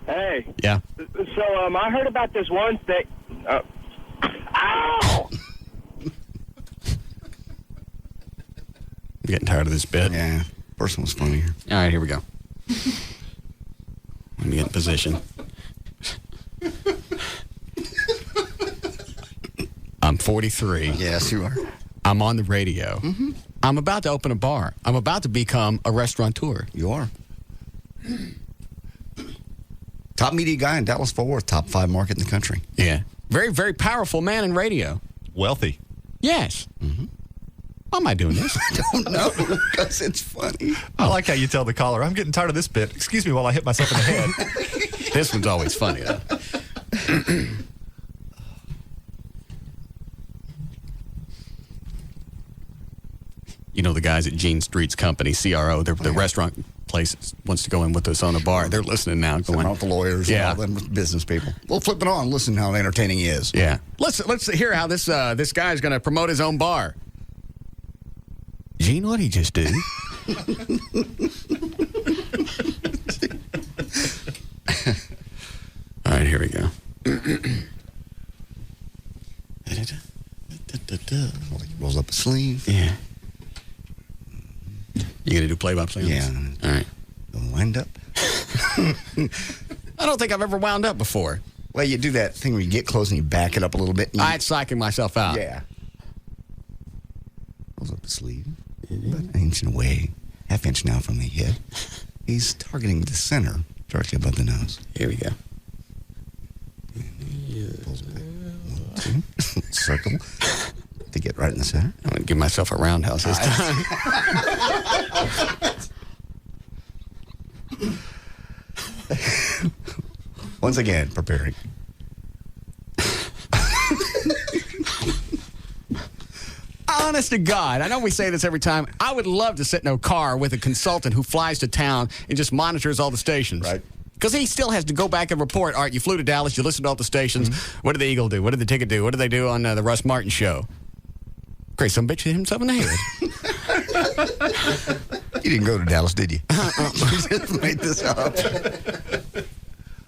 Hey. Yeah. So, I heard about this one thing. Ow! I'm getting tired of this bit. Yeah. First one was funnier. All right, here we go. Let me get in position. I'm 43. Yes, you are. I'm on the radio. Mm-hmm. I'm about to open a bar. I'm about to become a restaurateur. You are. Top media guy in Dallas-Fort Worth, top 5 market in the country. Yeah. Very, very powerful man in radio. Wealthy. Yes. Mm-hmm. Why am I doing this? I don't know, because it's funny. I like how you tell the caller, I'm getting tired of this bit. Excuse me while I hit myself in the head. This one's always funny, though. You know the guys at Gene Street's company, CRO, the restaurant place wants to go in with us on a bar. They're listening now. Going out the lawyers and all them business people. Well, flip it on. Listen how entertaining he is. Yeah. Let's hear how this guy's going to promote his own bar. Gene, what'd he just do? All right, here we go. Rolls up his sleeve. Yeah. You gonna do play-by-play? Yeah. All right. Wind up. I don't think I've ever wound up before. Well, you do that thing where you get close and you back it up a little bit. I'd psyching myself out. Yeah. Rolls up the sleeve. About an inch away. Half inch now from the head. He's targeting the center, directly above the nose. Here we go. Circle to get right in the center. I'm gonna give myself a roundhouse this time. Once again, preparing. Honest to God, I know we say this every time. I would love to sit in a car with a consultant who flies to town and just monitors all the stations. Right. Because he still has to go back and report, all right, you flew to Dallas, you listened to all the stations. What did the Eagle do? What did the Ticket do? What did they do on the Russ Martin Show? Crazy some bitch hit himself in the head. You didn't go to Dallas, did you? You just made this up.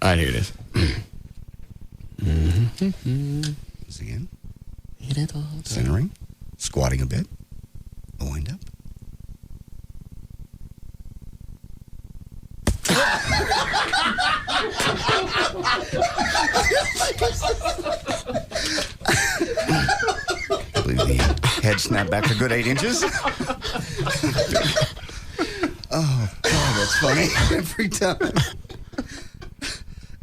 All right, here it is. Once again. Centering. Squatting a bit. A wind up. I believe the head snapped back a good 8 inches. Oh, God, that's funny. Every time.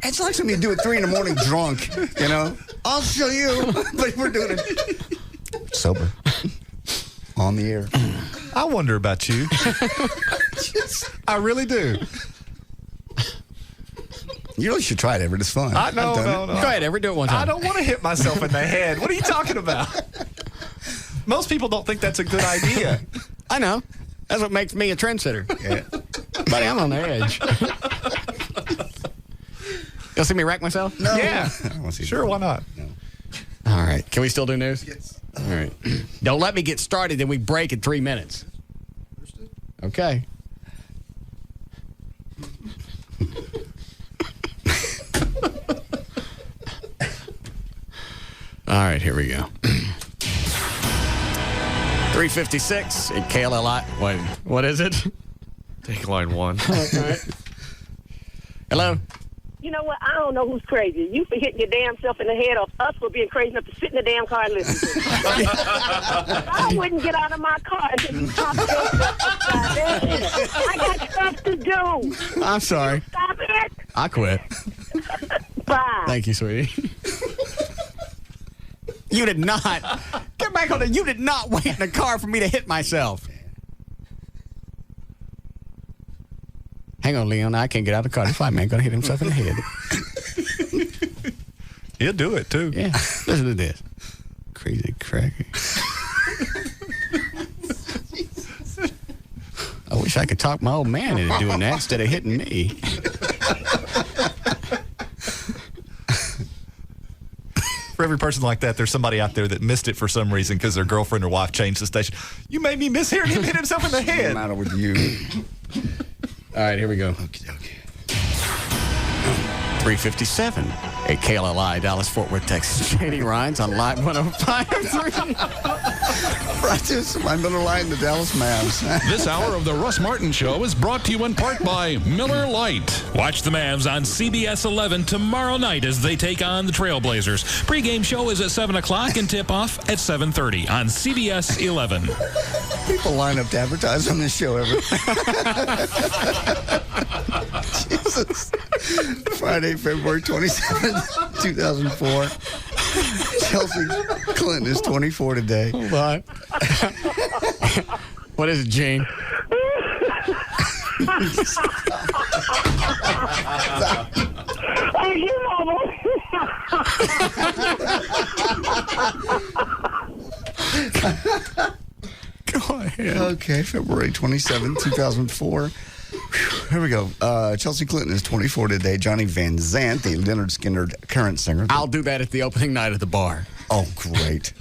It's like something you do at 3 in the morning drunk, you know? I'll show you. But we're doing it sober. On the air. I wonder about you. I really do. You really should try it, Everett. It's fun. No. Try it, Everett. Do it one time. I don't want to hit myself in the head. What are you talking about? Most people don't think that's a good idea. I know. That's what makes me a trendsetter. Yeah. Buddy, I'm on the edge. You'll see me wreck myself? No. Yeah. Sure, why not? No. All right. Can we still do news? Yes. All right. Don't let me get started, then we break in 3 minutes. Okay. All right, here we go. 356 at KLLI. What is it? Take line 1. All right. Hello? You know what? I don't know who's crazy. You for hitting your damn self in the head, or us for being crazy enough to sit in the damn car and listen to it. I wouldn't get out of my car and just stop it. I got stuff to do. I'm sorry. Stop it. I quit. Bye. Thank you, sweetie. You did not. Get back on it. You did not wait in the car for me to hit myself. Hang on, Leon. I can't get out of the car. This white man going to hit himself in the head. He'll do it, too. Yeah. Listen to this. Crazy cracker. I wish I could talk my old man into doing that instead of hitting me. For every person like that, there's somebody out there that missed it for some reason because their girlfriend or wife changed the station. You made me miss hearing him hit himself in the head. What's the matter with you? All right, here we go. Okay. 357 at KLLI, Dallas, Fort Worth, Texas. Shady Ryan's on Live 105.3. Brought to us by Miller Lite and the Dallas Mavs. This hour of the Russ Martin Show is brought to you in part by Miller Lite. Watch the Mavs on CBS 11 tomorrow night as they take on the Trailblazers. Pre-game show is at 7 o'clock and tip-off at 7:30 on CBS 11. People line up to advertise on this show, Everett. Jesus. Friday, February 27th, 2004. Chelsea Clinton is 24 today. Hold on. What is it, Gene? Thank you, Mama. Go ahead. Okay, February 27th, 2004. Here we go. Chelsea Clinton is 24 today. Johnny Van Zant, the Leonard Skinner current singer. I'll do that at the opening night of the bar. Oh, great.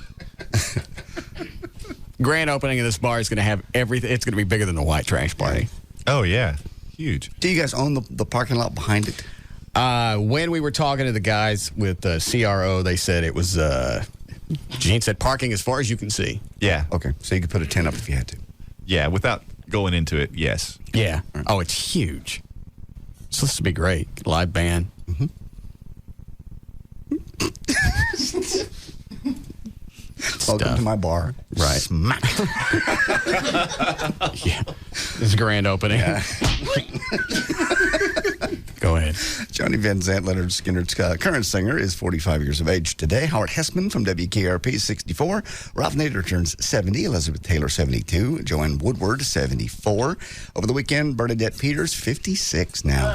Grand opening of this bar is going to have everything. It's going to be bigger than the white trash party. Oh, yeah. Huge. Do you guys own the parking lot behind it? When we were talking to the guys with CRO, they said it was, Gene said parking as far as you can see. Yeah. Okay, so you could put a tent up if you had to. Yeah, without going into it, yes. Yeah. Oh, it's huge. It's supposed to be great. Live band. Mm-hmm. Welcome to my bar. Right. Smack. Yeah. It's a grand opening. Yeah. Go Go ahead. Johnny Van Zant, Leonard Skinner's current singer, is 45 years of age today. Howard Hessman from WKRP is 64. Ralph Nader turns 70. Elizabeth Taylor, 72. Joanne Woodward, 74. Over the weekend, Bernadette Peters, 56 now.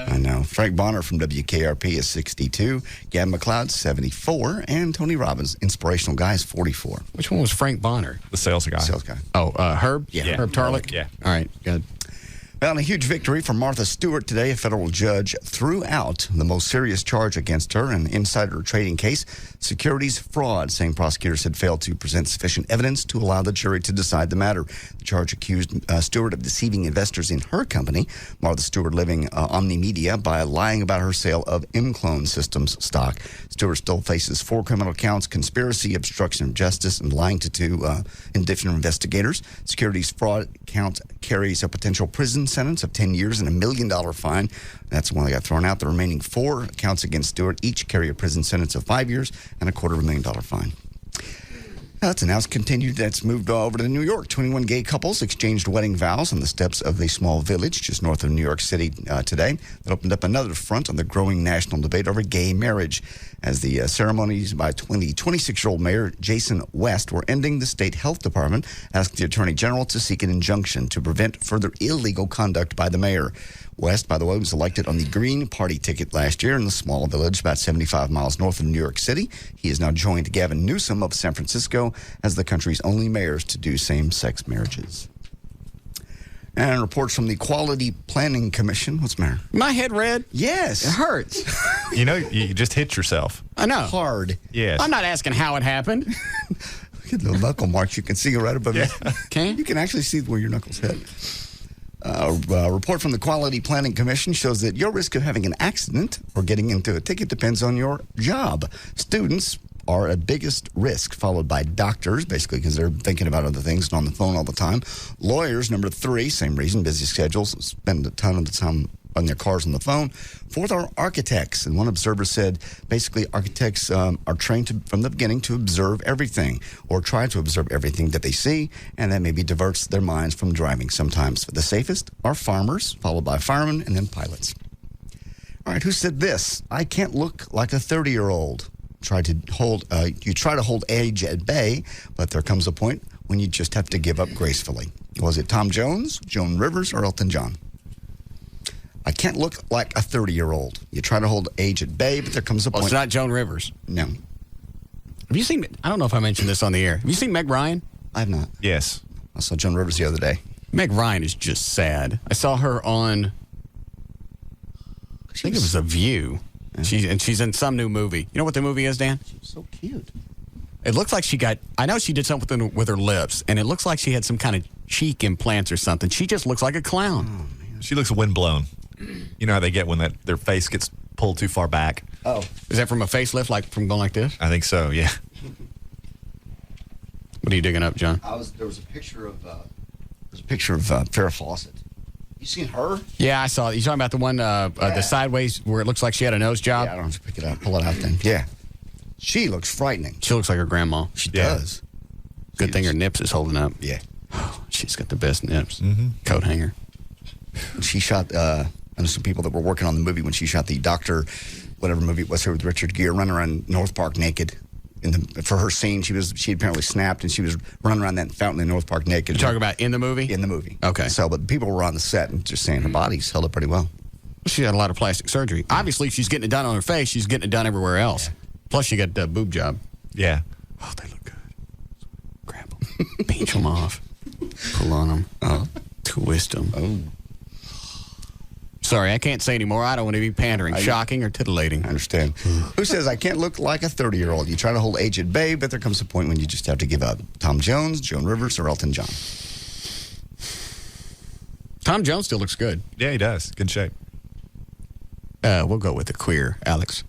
I know. Frank Bonner from WKRP is 62. Gavin McLeod, 74. And Tony Robbins, inspirational guy, is 44. Which one was Frank Bonner? The sales guy. Sales guy. Oh, Herb? Yeah. Herb Tarlick? Yeah. All right, good. Well, a huge victory for Martha Stewart today. A federal judge threw out the most serious charge against her, an insider trading case, securities fraud, saying prosecutors had failed to present sufficient evidence to allow the jury to decide the matter. The charge accused Stewart of deceiving investors in her company, Martha Stewart Living Omni Media, by lying about her sale of M-Clone Systems stock. Stewart still faces 4 criminal counts: conspiracy, obstruction of justice, and lying to 2 indifferent investigators. Securities fraud count carries a potential prison sentence of 10 years and $1 million fine. That's the one that got thrown out. The remaining 4 counts against Stewart each carry a prison sentence of 5 years and $250,000 fine. That's announced continued. That's moved over to New York. 21 gay couples exchanged wedding vows on the steps of a small village just north of New York City today. That opened up another front on the growing national debate over gay marriage. As the ceremonies by 26-year-old Mayor Jason West were ending, the state health department asked the attorney general to seek an injunction to prevent further illegal conduct by the mayor. West, by the way, was elected on the Green Party ticket last year in the small village about 75 miles north of New York City. He has now joined Gavin Newsom of San Francisco as the country's only mayors to do same-sex marriages. And reports from the Quality Planning Commission. What's the matter? My head red? Yes. It hurts. You know, you just hit yourself. I know. Hard. Yes. I'm not asking how it happened. Look at the knuckle marks. You can see right above you. Can you can actually see where your knuckles hit. A report from the Quality Planning Commission shows that your risk of having an accident or getting into a ticket depends on your job. Students are at biggest risk, followed by doctors, basically because they're thinking about other things and on the phone all the time. Lawyers, number 3, same reason, busy schedules, spend a ton of the time on their cars on the phone. 4th are architects, and one observer said basically architects are trained from the beginning to observe everything or try to observe everything that they see, and that maybe diverts their minds from driving sometimes. The safest are farmers, followed by firemen, and then pilots. All right, who said this? I can't look like a 30-year-old. You try to hold age at bay, but there comes a point when you just have to give up gracefully. Was it Tom Jones, Joan Rivers, or Elton John? I can't look like a 30-year-old. You try to hold age at bay, but there comes a point. It's not Joan Rivers. No. Have you seen, I don't know if I mentioned this on the air. Have you seen Meg Ryan? I have not. Yes. I saw Joan Rivers the other day. Meg Ryan is just sad. I saw her on, I think it was A View. Yeah. She's in some new movie. You know what the movie is, Dan? She's so cute. It looks like I know she did something with her lips, and it looks like she had some kind of cheek implants or something. She just looks like a clown. Oh, man. She looks windblown. You know how they get when their face gets pulled too far back? Oh. Is that from a facelift, like from going like this? I think so, yeah. What are you digging up, John? There was a picture of Farrah Fawcett. You seen her? Yeah, I saw it. You talking about the one, the sideways where it looks like she had a nose job? Yeah, I don't have to pick it up. Pull it out then. Yeah. She looks frightening. She looks like her grandma. She does. Good thing her nips is holding up. Yeah. She's got the best nips. Mm-hmm. Coat hanger. She shot, I know some people that were working on the movie when she shot the Doctor, whatever movie it was here with Richard Gere, running around North Park naked. For her scene, she apparently snapped and she was running around that fountain in North Park naked. You're talking about in the movie? In the movie. Okay. So, but people were on the set and just saying her body's held up pretty well. She had a lot of plastic surgery. Obviously, if she's getting it done on her face, she's getting it done everywhere else. Yeah. Plus, she got a boob job. Yeah. Oh, they look good. Grab them. Pinch them off. Pull on them. Twist them. Oh. Sorry, I can't say anymore. I don't want to be pandering, shocking, or titillating. I understand. Who says I can't look like a 30-year-old? You try to hold age at bay, but there comes a point when you just have to give up. Tom Jones, Joan Rivers, or Elton John? Tom Jones still looks good. Yeah, he does. Good shape. We'll go with the queer, Alex.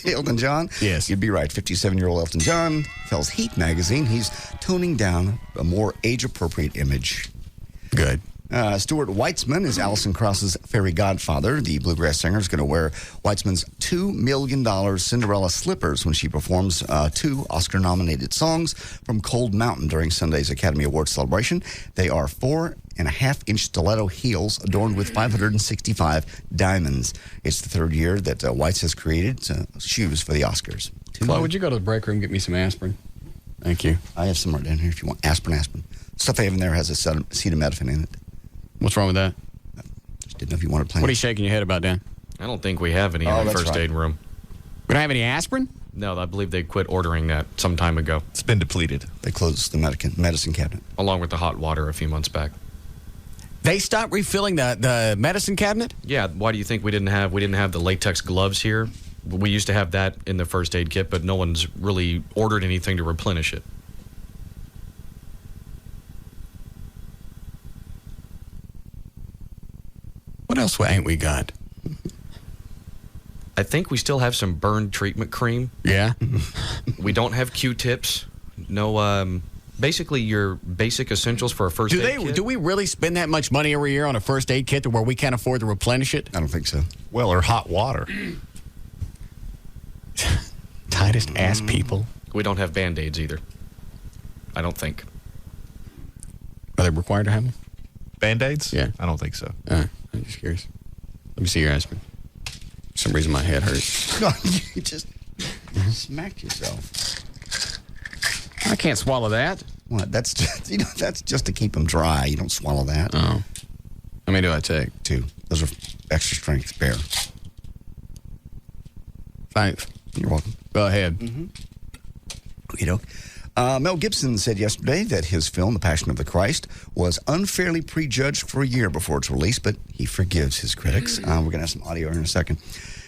Elton John? Yes. You'd be right. 57-year-old Elton John tells Heat magazine he's toning down a more age-appropriate image. Good. Stuart Weitzman is Alison Krauss's fairy godfather. The bluegrass singer is going to wear Weitzman's $2 million Cinderella slippers when she performs 2 Oscar-nominated songs from Cold Mountain during Sunday's Academy Awards celebration. They are 4.5-inch stiletto heels adorned with 565 diamonds. It's the third year that Weitz has created shoes for the Oscars. Flo, would you go to the break room and get me some aspirin? Thank you. I have some right down here if you want. Aspirin. Stuff they have in there has acetaminophen in it. What's wrong with that? Just didn't know if you wanted to play. What are you shaking your head about, Dan? I don't think we have any in the first aid room. We don't have any aspirin? No, I believe they quit ordering that some time ago. It's been depleted. They closed the medicine cabinet. Along with the hot water a few months back. They stopped refilling the medicine cabinet? Yeah, why do you think we didn't have the latex gloves here? We used to have that in the first aid kit, but no one's really ordered anything to replenish it. What else ain't we got? I think we still have some burn treatment cream. Yeah. We don't have Q-tips. No, basically your basic essentials for a first aid kit. Do we really spend that much money every year on a first aid kit to where we can't afford to replenish it? I don't think so. Well, or hot water. Tightest ass people. We don't have Band-Aids either. I don't think. Are they required to have them? Band-Aids? Yeah. I don't think so. I'm just curious. Let me see your aspirin. For some reason my head hurts. No, you just smacked yourself. I can't swallow that. What? That's just to keep them dry. You don't swallow that. Oh. How many do I take? 2. Those are extra strength bear. Thanks. You're welcome. Go ahead. Mel Gibson said yesterday that his film, The Passion of the Christ, was unfairly prejudged for a year before its release, but he forgives his critics. We're going to have some audio here in a second.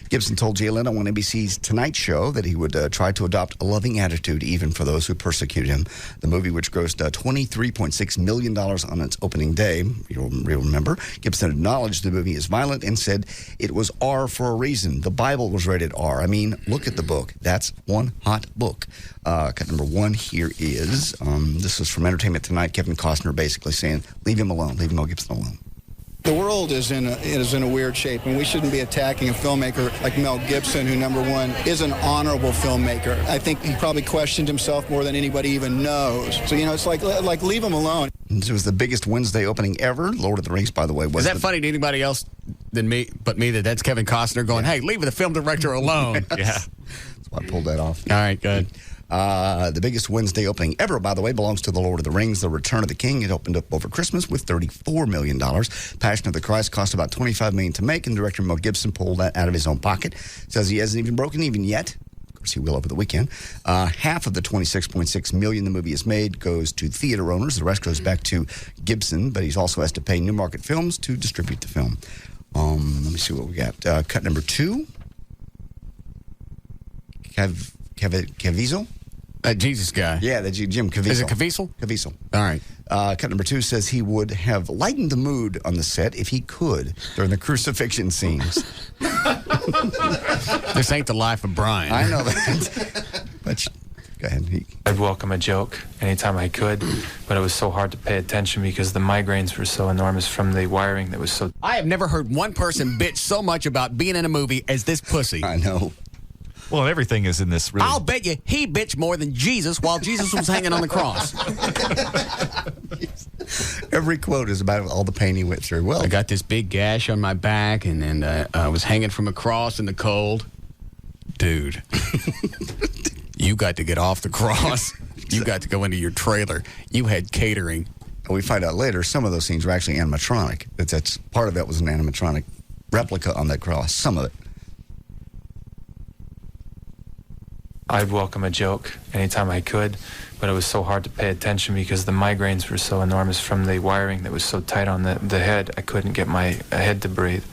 Gibson told Jay Leno on NBC's Tonight Show that he would try to adopt a loving attitude even for those who persecute him. The movie, which grossed $23.6 million on its opening day, you'll remember, Gibson acknowledged the movie is violent and said it was R for a reason. The Bible was rated R. I mean, look at the book. That's one hot book. Cut number 1 here is, this is from Entertainment Tonight, Kevin Costner basically saying, leave him alone, leave Mel Gibson alone. The world is in a weird shape, and we shouldn't be attacking a filmmaker like Mel Gibson, who, number one, is an honorable filmmaker. I think he probably questioned himself more than anybody even knows. So, it's like leave him alone. This was the biggest Wednesday opening ever. Lord of the Rings, by the way, was. Is that funny to anybody else than me, that's Kevin Costner going, hey, leave the film director alone. Yeah. That's why I pulled that off. All right, good. The biggest Wednesday opening ever, by the way, belongs to The Lord of the Rings, The Return of the King. It opened up over Christmas with $34 million. Passion of the Christ cost about $25 million to make, and director Mel Gibson pulled that out of his own pocket. Says he hasn't even broken even yet. Of course, he will over the weekend. Half of the $26.6 million the movie has made goes to theater owners. The rest goes back to Gibson, but he also has to pay Newmarket Films to distribute the film. Let me see what we got. Cut number 2. Caviezel? That Jesus guy. Yeah, that Jim Caviezel. Is it Caviezel? Caviezel. All right. Cut number 2 says he would have lightened the mood on the set if he could during the crucifixion scenes. This ain't the life of Brian. I know that. But go ahead. I'd welcome a joke anytime I could, but it was so hard to pay attention because the migraines were so enormous from the wiring that was so... I have never heard one person bitch so much about being in a movie as this pussy. I know. Well, everything is in this really... I'll bet you he bitched more than Jesus while Jesus was hanging on the cross. Every quote is about all the pain he went through. Well, I got this big gash on my back, and then I was hanging from a cross in the cold. Dude, you got to get off the cross. You got to go into your trailer. You had catering. We find out later some of those scenes were actually animatronic. That's part of that was an animatronic replica on that cross. Some of it. I'd welcome a joke anytime I could, but it was so hard to pay attention because the migraines were so enormous from the wiring that was so tight on the head. I couldn't get my head to breathe.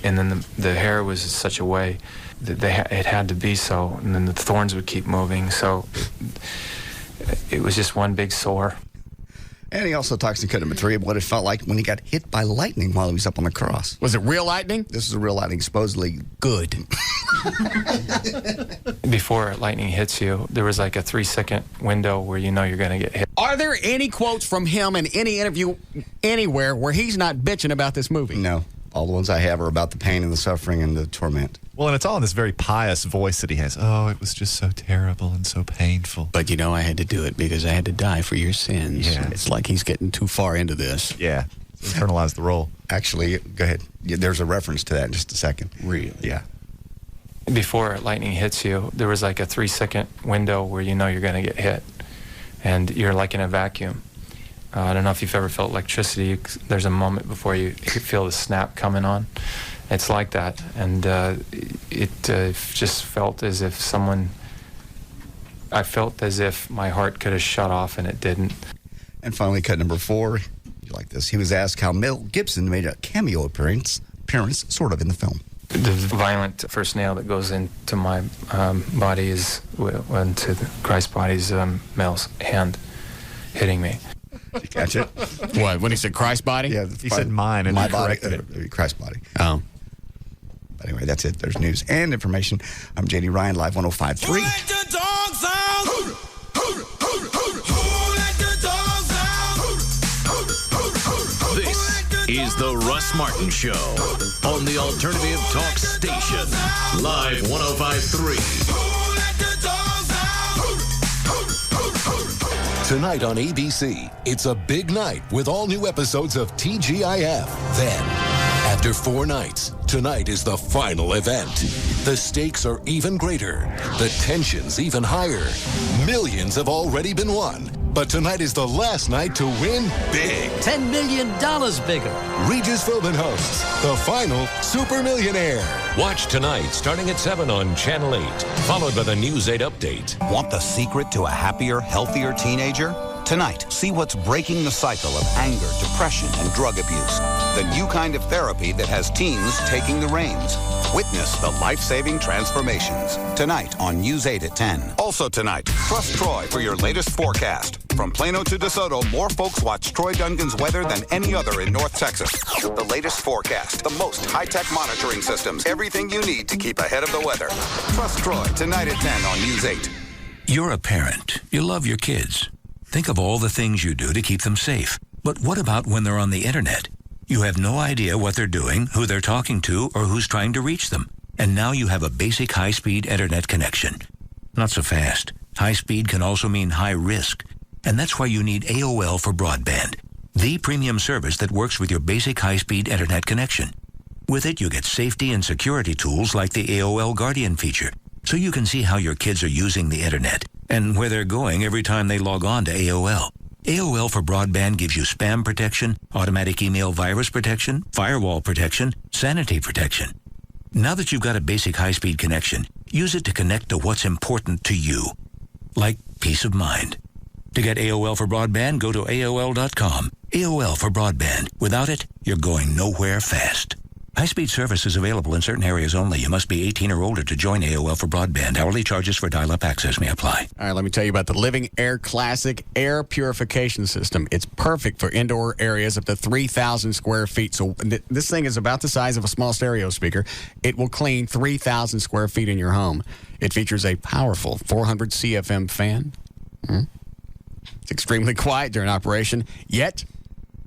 And then the hair was such a way that it had to be so, and then the thorns would keep moving, so it was just one big sore. And he also talks in cut number 3 of what it felt like when he got hit by lightning while he was up on the cross. Was it real lightning? This is a real lightning, supposedly good. Before lightning hits you, there was like a 3-second window where you know you're going to get hit. Are there any quotes from him in any interview anywhere where he's not bitching about this movie? No. All the ones I have are about the pain and the suffering and the torment. Well, and it's all in this very pious voice that he has. Oh, it was just so terrible and so painful. But, I had to do it because I had to die for your sins. Yeah. It's like he's getting too far into this. Yeah. Internalize the role. Actually, go ahead. Yeah, there's a reference to that in just a second. Really? Yeah. Before lightning hits you, there was like a 3-second window where you know you're going to get hit. And you're like in a vacuum. I don't know if you've ever felt electricity. There's a moment before you feel the snap coming on. It's like that. And it just felt as if I felt as if my heart could have shut off, and it didn't. And finally, cut number 4. You like this. He was asked how Mel Gibson made a cameo appearance sort of, in the film. The violent first nail that goes into my body is into Christ's body's Mel's hand hitting me. Did you catch it? What, when he said Christ's body? Yeah, he said mine, and my he body, corrected it. Christ's body. Oh. But anyway, that's it. There's news and information. I'm JD Ryan, Live 105.3. This is the Russ Martin Show on the Alternative Talk Station. Live 105.3. Tonight on ABC, it's a big night with all new episodes of TGIF. Then, after 4 nights, tonight is the final event. The stakes are even greater. The tension's even higher. Millions have already been won. But tonight is the last night to win big. $10 million bigger. Regis Philbin hosts the final Super Millionaire. Watch tonight starting at 7 on Channel 8, followed by the News 8 update. Want the secret to a happier, healthier teenager? Tonight, see what's breaking the cycle of anger, depression, and drug abuse. The new kind of therapy that has teens taking the reins. Witness the life-saving transformations. Tonight on News 8 at 10. Also tonight, trust Troy for your latest forecast. From Plano to DeSoto, more folks watch Troy Dungan's weather than any other in North Texas. The latest forecast, the most high-tech monitoring systems, everything you need to keep ahead of the weather. Trust Troy tonight at 10 on News 8. You're a parent. You love your kids. Think of all the things you do to keep them safe. But what about when they're on the internet? You have no idea what they're doing, who they're talking to, or who's trying to reach them. And now you have a basic high-speed internet connection. Not so fast. High speed can also mean high risk. And that's why you need AOL for broadband, the premium service that works with your basic high-speed internet connection. With it, you get safety and security tools like the AOL Guardian feature, so you can see how your kids are using the internet and where they're going every time they log on to AOL. AOL for broadband gives you spam protection, automatic email virus protection, firewall protection, sanity protection. Now that you've got a basic high-speed connection, use it to connect to what's important to you, like peace of mind. To get AOL for broadband, go to AOL.com. AOL for broadband. Without it, you're going nowhere fast. High-speed service is available in certain areas only. You must be 18 or older to join AOL for broadband. Hourly charges for dial-up access may apply. All right, let me tell you about the Living Air Classic Air Purification System. It's perfect for indoor areas up to 3,000 square feet. So this thing is about the size of a small stereo speaker. It will clean 3,000 square feet in your home. It features a powerful 400 CFM fan. It's extremely quiet during operation, yet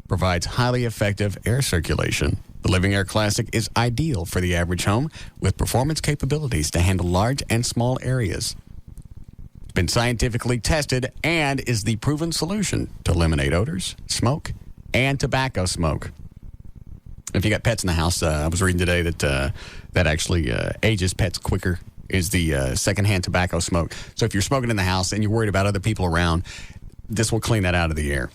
provides highly effective air circulation. The Living Air Classic is ideal for the average home with performance capabilities to handle large and small areas. It's been scientifically tested and is the proven solution to eliminate odors, smoke, and tobacco smoke. If you got pets in the house, I was reading today that that actually ages pets quicker is the secondhand tobacco smoke. So if you're smoking in the house and you're worried about other people around, this will clean that out of the air.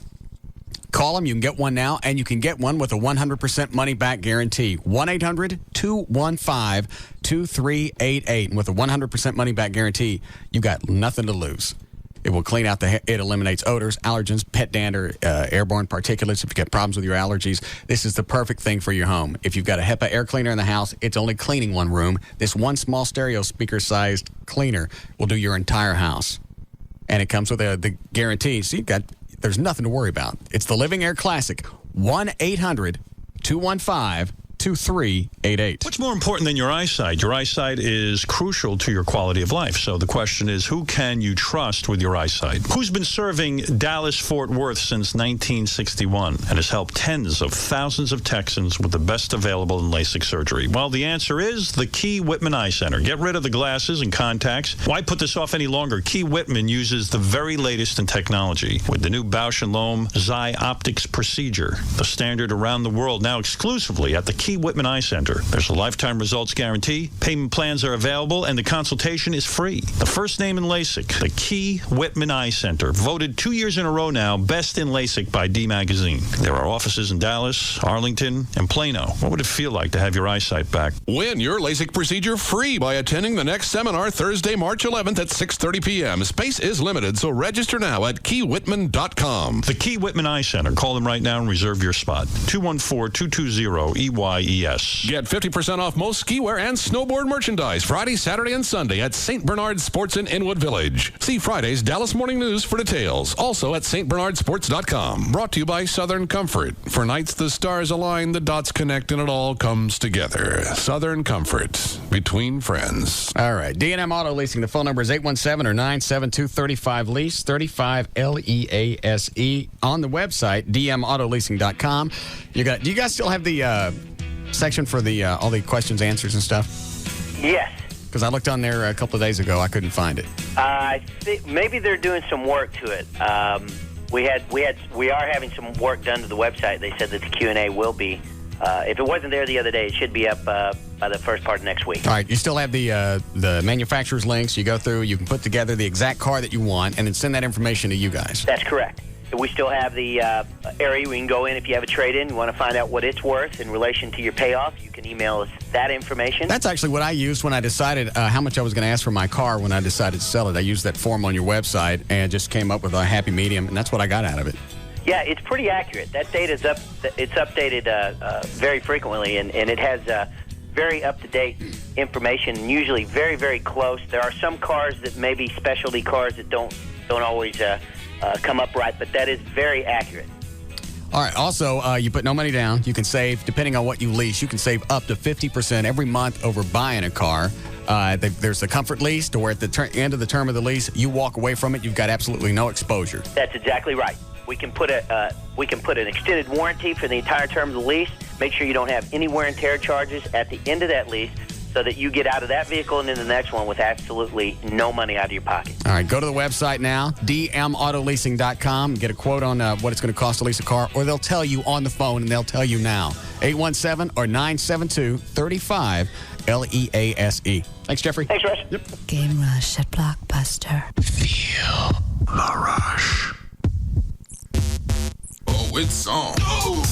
Call them. You can get one now, and you can get one with a 100% money-back guarantee. 1-800-215-2388. And with a 100% money-back guarantee, you've got nothing to lose. It will clean out it eliminates odors, allergens, pet dander, airborne particulates. If you get problems with your allergies, this is the perfect thing for your home. If you've got a HEPA air cleaner in the house, it's only cleaning one room. This one small stereo speaker-sized cleaner will do your entire house. And it comes with the guarantee. So there's nothing to worry about. It's the Living Air Classic. 1-800-215-2388. 972-2388. What's more important than your eyesight? Your eyesight is crucial to your quality of life. So the question is, who can you trust with your eyesight? Who's been serving Dallas-Fort Worth since 1961 and has helped tens of thousands of Texans with the best available in LASIK surgery? Well, the answer is the Key Whitman Eye Center. Get rid of the glasses and contacts. Why put this off any longer? Key Whitman uses the very latest in technology with the new Bausch & Lomb Xi Optics procedure, the standard around the world, now exclusively at the Key Whitman Eye Center. There's a lifetime results guarantee, payment plans are available, and the consultation is free. The first name in LASIK, the Key Whitman Eye Center, voted 2 years in a row now best in LASIK by D Magazine. There are offices in Dallas, Arlington, and Plano. What would it feel like to have your eyesight back? Win your LASIK procedure free by attending the next seminar Thursday, March 11th at 6:30 p.m. Space is limited, so register now at keywhitman.com. The Key Whitman Eye Center. Call them right now and reserve your spot. 214-220-EYES. Get 50% off most ski wear and snowboard merchandise Friday, Saturday, and Sunday at St. Bernard Sports in Inwood Village. See Friday's Dallas Morning News for details. Also at stbernardsports.com. Brought to you by Southern Comfort. For nights the stars align, the dots connect, and it all comes together. Southern Comfort. Between friends. All right. D&M Auto Leasing. The phone number is 817 or 972-35-LEASE, 35-LEASE. On the website, dmautoleasing.com. Do you guys still have the section for the all the questions, answers, and stuff? Yes. Because I looked on there a couple of days ago. I couldn't find it. I think maybe they're doing some work to it. We are having some work done to the website. They said that the Q&A will be. If it wasn't there the other day, it should be up by the first part of next week. All right. You still have the manufacturer's links. You go through, you can put together the exact car that you want, and then send that information to you guys. That's correct. We still have the area where you can go in if you have a trade-in. You want to find out what it's worth in relation to your payoff. You can email us that information. That's actually what I used when I decided how much I was going to ask for my car when I decided to sell it. I used that form on your website and just came up with a happy medium, and that's what I got out of it. Yeah, it's pretty accurate. That data's it's updated very frequently, and it has very up-to-date information, usually very, very close. There are some cars that may be specialty cars that don't always come up right, but that is very accurate. All right. Also, you put no money down. You can save, depending on what you lease, you can save up to 50% every month over buying a car. There's the comfort lease to where at the end of the term of the lease, you walk away from it, you've got absolutely no exposure. That's exactly right. We can put an extended warranty for the entire term of the lease. Make sure you don't have any wear and tear charges at the end of that lease, so that you get out of that vehicle and into the next one with absolutely no money out of your pocket. All right, go to the website now, dmautoleasing.com, get a quote on what it's going to cost to lease a car, or they'll tell you on the phone, and they'll tell you now. 817 or 972-35-LEASE. Thanks, Jeffrey. Thanks, Rush. Yep. Game Rush at Blockbuster. Feel the rush. Oh, it's on. Oh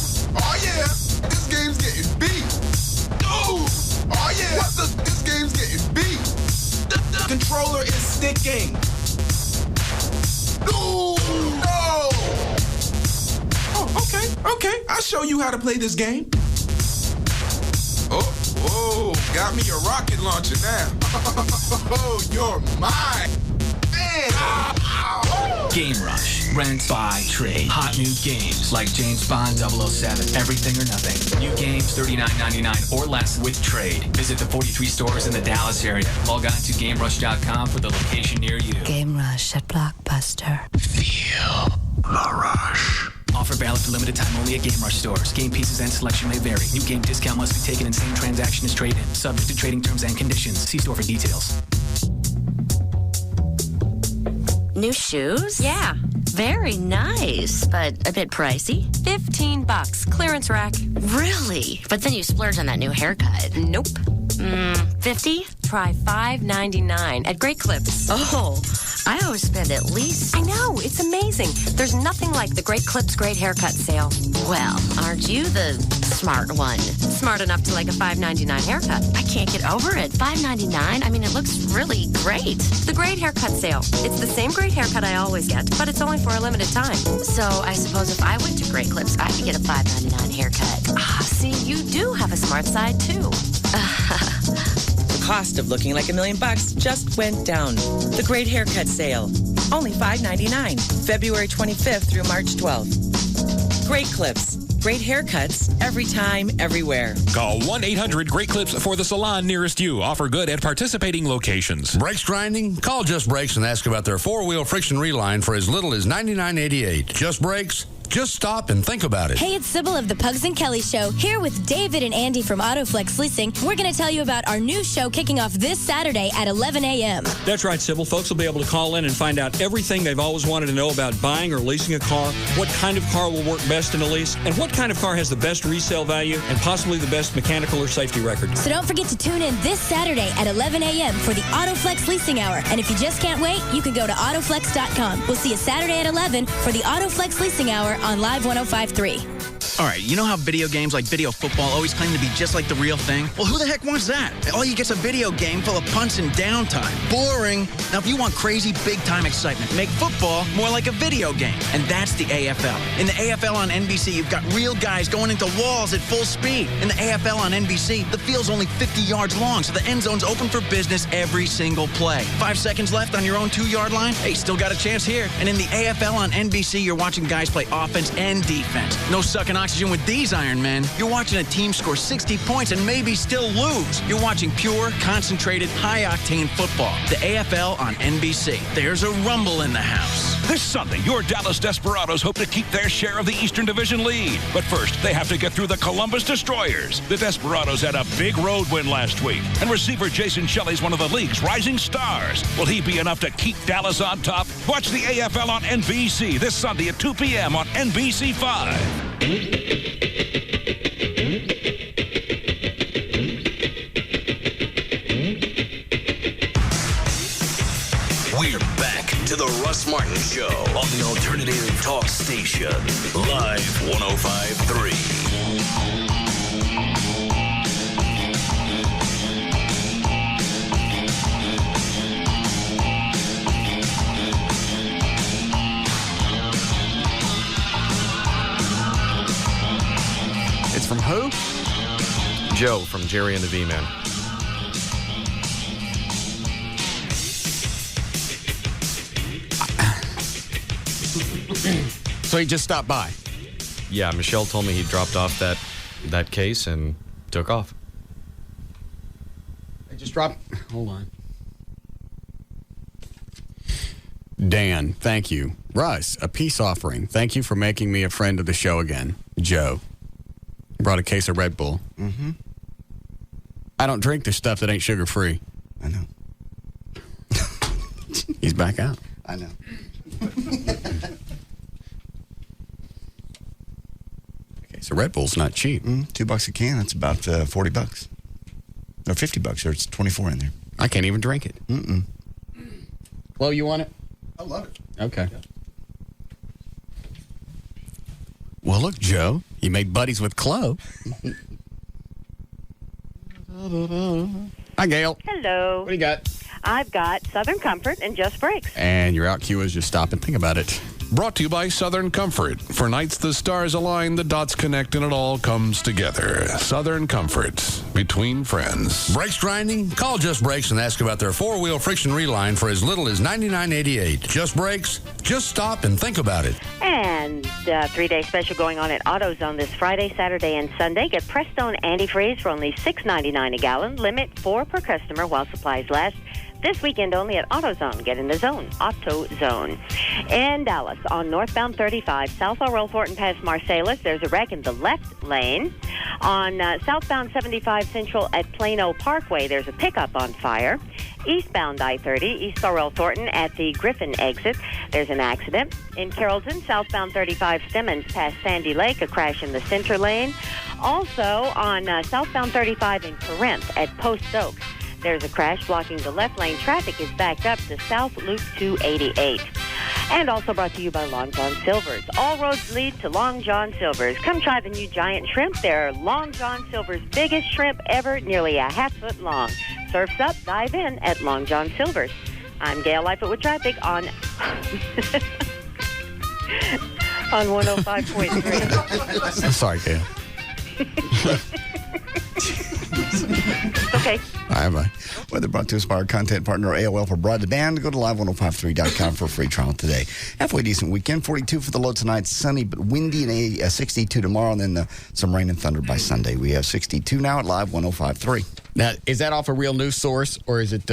yeah, this game's getting beat. Oh yeah, this game's getting beat. The controller is sticking. No. Oh, okay. I'll show you how to play this game. Oh, got me a rocket launcher now. Oh, you're mine. Man. Game Rush. Rent, buy, trade. Hot new games like James Bond 007. Everything or nothing. New games $39.99 or less with trade. Visit the 43 stores in the Dallas area. Log on to GameRush.com for the location near you. Game Rush at Blockbuster. Feel the rush. Offer valid for limited time only at Game Rush stores. Game pieces and selection may vary. New game discount must be taken in same transaction as trade-in. Subject to trading terms and conditions. See store for details. New shoes? Yeah. Very nice, but a bit pricey. $15. Clearance rack. Really? But then you splurge on that new haircut. Nope. $50? Try $5.99 at Great Clips. Oh, I always spend at least... I know, it's amazing. There's nothing like the Great Clips Great Haircut Sale. Well, aren't you the smart one? Smart enough to like a $5.99 haircut. I can't get over it. $5.99? I mean, it looks really great. The Great Haircut Sale. It's the same great haircut I always get, but it's only for a limited time. So I suppose if I went to Great Clips, I could get a $5.99 haircut. See, you do have a smart side, too. The cost of looking like $1 million just went down. The Great Haircut Sale. Only $5.99. February 25th through March 12th. Great Clips. Great haircuts every time, everywhere. Call 1-800-GREAT-CLIPS for the salon nearest you. Offer good at participating locations. Brakes grinding? Call Just Brakes and ask about their 4-wheel friction reline for as little as $99.88. Just Brakes? Just stop and think about it. Hey, it's Sybil of the Pugs and Kelly Show, here with David and Andy from AutoFlex Leasing. We're going to tell you about our new show kicking off this Saturday at 11 a.m. That's right, Sybil. Folks will be able to call in and find out everything they've always wanted to know about buying or leasing a car, what kind of car will work best in a lease, and what kind of car has the best resale value and possibly the best mechanical or safety record. So don't forget to tune in this Saturday at 11 a.m. for the AutoFlex Leasing Hour. And if you just can't wait, you can go to autoflex.com. We'll see you Saturday at 11 for the AutoFlex Leasing Hour on Live 105.3. All right, you know how video games like video football always claim to be just like the real thing? Well, who the heck wants that? All you get's a video game full of punts and downtime. Boring. Now, if you want crazy, big-time excitement, make football more like a video game. And that's the AFL. In the AFL on NBC, you've got real guys going into walls at full speed. In the AFL on NBC, the field's only 50 yards long, so the end zone's open for business every single play. 5 seconds left on your own 2-yard line? Hey, still got a chance here. And in the AFL on NBC, you're watching guys play offense and defense. No sucking oxygen with these Iron Men. You're watching a team score 60 points and maybe still lose. You're watching pure, concentrated, high-octane football. The AFL on NBC. There's a rumble in the house. This Sunday, your Dallas Desperados hope to keep their share of the Eastern Division lead. But first, they have to get through the Columbus Destroyers. The Desperados had a big road win last week, and receiver Jason Shelley's one of the league's rising stars. Will he be enough to keep Dallas on top? Watch the AFL on NBC this Sunday at 2 p.m. on NBC 5. We're back to the Russ Martin Show on the Alternative Talk Station, Live 105.3. It's from who? Joe from Jerry and the V-Man. So he just stopped by. Yeah, Michelle told me he dropped off that case and took off. I just dropped. Hold on. Dan, thank you. Russ, a peace offering. Thank you for making me a friend of the show again. Joe. Brought a case of Red Bull. Mm-hmm. I don't drink this stuff that ain't sugar-free. I know. He's back out. I know. Okay, so Red Bull's not cheap. $2 a can. That's about $40. Or $50, or it's 24 in there. I can't even drink it. Mm-mm. Chloe, you want it? I love it. Okay. Well, look, Joe, you made buddies with Chloe. Hi, Gail. Hello. What do you got? I've got Southern Comfort and Just Brakes. And your out cue is just stop and think about it. Brought to you by Southern Comfort. For nights the stars align, the dots connect, and it all comes together. Southern Comfort. Between friends. Brakes grinding? Call Just Brakes and ask about their 4-wheel friction reline for as little as $99.88. Just Brakes? Just stop and think about it. And 3-day special going on at AutoZone this Friday, Saturday, and Sunday. Get Prestone antifreeze for only $6.99 a gallon. Limit 4 per customer while supplies last. This weekend only at AutoZone. Get in the zone. AutoZone. In Dallas, on northbound 35, south Laurel Thornton past Marsalis, there's a wreck in the left lane. On southbound 75 Central at Plano Parkway, there's a pickup on fire. Eastbound I-30, East Laurel Thornton at the Griffin exit, there's an accident. In Carrollton, southbound 35 Stemmons past Sandy Lake, a crash in the center lane. Also on southbound 35 in Corinth at Post Oaks, there's a crash blocking the left lane. Traffic is backed up to South Loop 288. And also brought to you by Long John Silver's. All roads lead to Long John Silver's. Come try the new giant shrimp. They're Long John Silver's biggest shrimp ever, nearly a half-foot long. Surf's up, dive in at Long John Silver's. I'm Gail Lightfoot with traffic on 105.3. Sorry, Gail. Okay. All right, bye. Weather brought to us by our content partner, AOL for broadband. Go to live1053.com for a free trial today. Halfway decent weekend. 42 for the low tonight. Sunny but windy and a 62 tomorrow. And then some rain and thunder by Sunday. We have 62 now at Live 105.3. Now, is that off a real news source or is it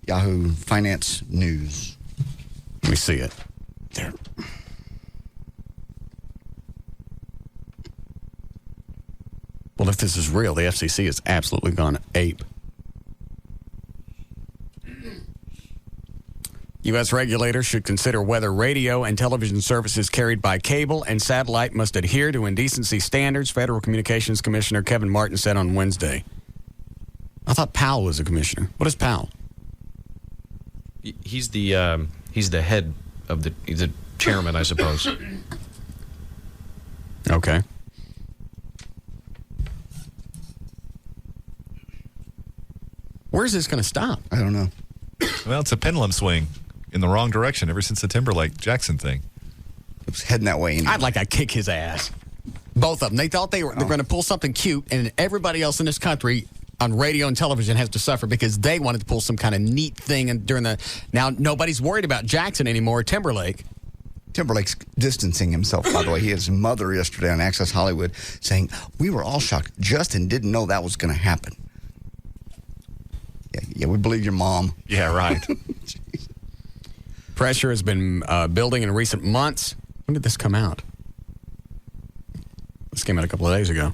Yahoo Finance News? Let me see it. There. Well, if this is real, the FCC has absolutely gone ape. U.S. regulators should consider whether radio and television services carried by cable and satellite must adhere to indecency standards, Federal Communications Commissioner Kevin Martin said on Wednesday. I thought Powell was a commissioner. What is Powell? He's the head of he's the chairman, I suppose. Okay. Where's this going to stop? I don't know. Well, it's a pendulum swing in the wrong direction ever since the Timberlake Jackson thing. It was heading that way. I'd like to kick his ass. Both of them. They thought they're going to pull something cute, and everybody else in this country on radio and television has to suffer because they wanted to pull some kind of neat thing. And now nobody's worried about Jackson anymore. Timberlake's distancing himself, by the way. He had his mother yesterday on Access Hollywood saying, we were all shocked. Justin didn't know that was going to happen. Yeah, we believe your mom. Yeah, right. Pressure has been building in recent months. When did this come out? This came out a couple of days ago.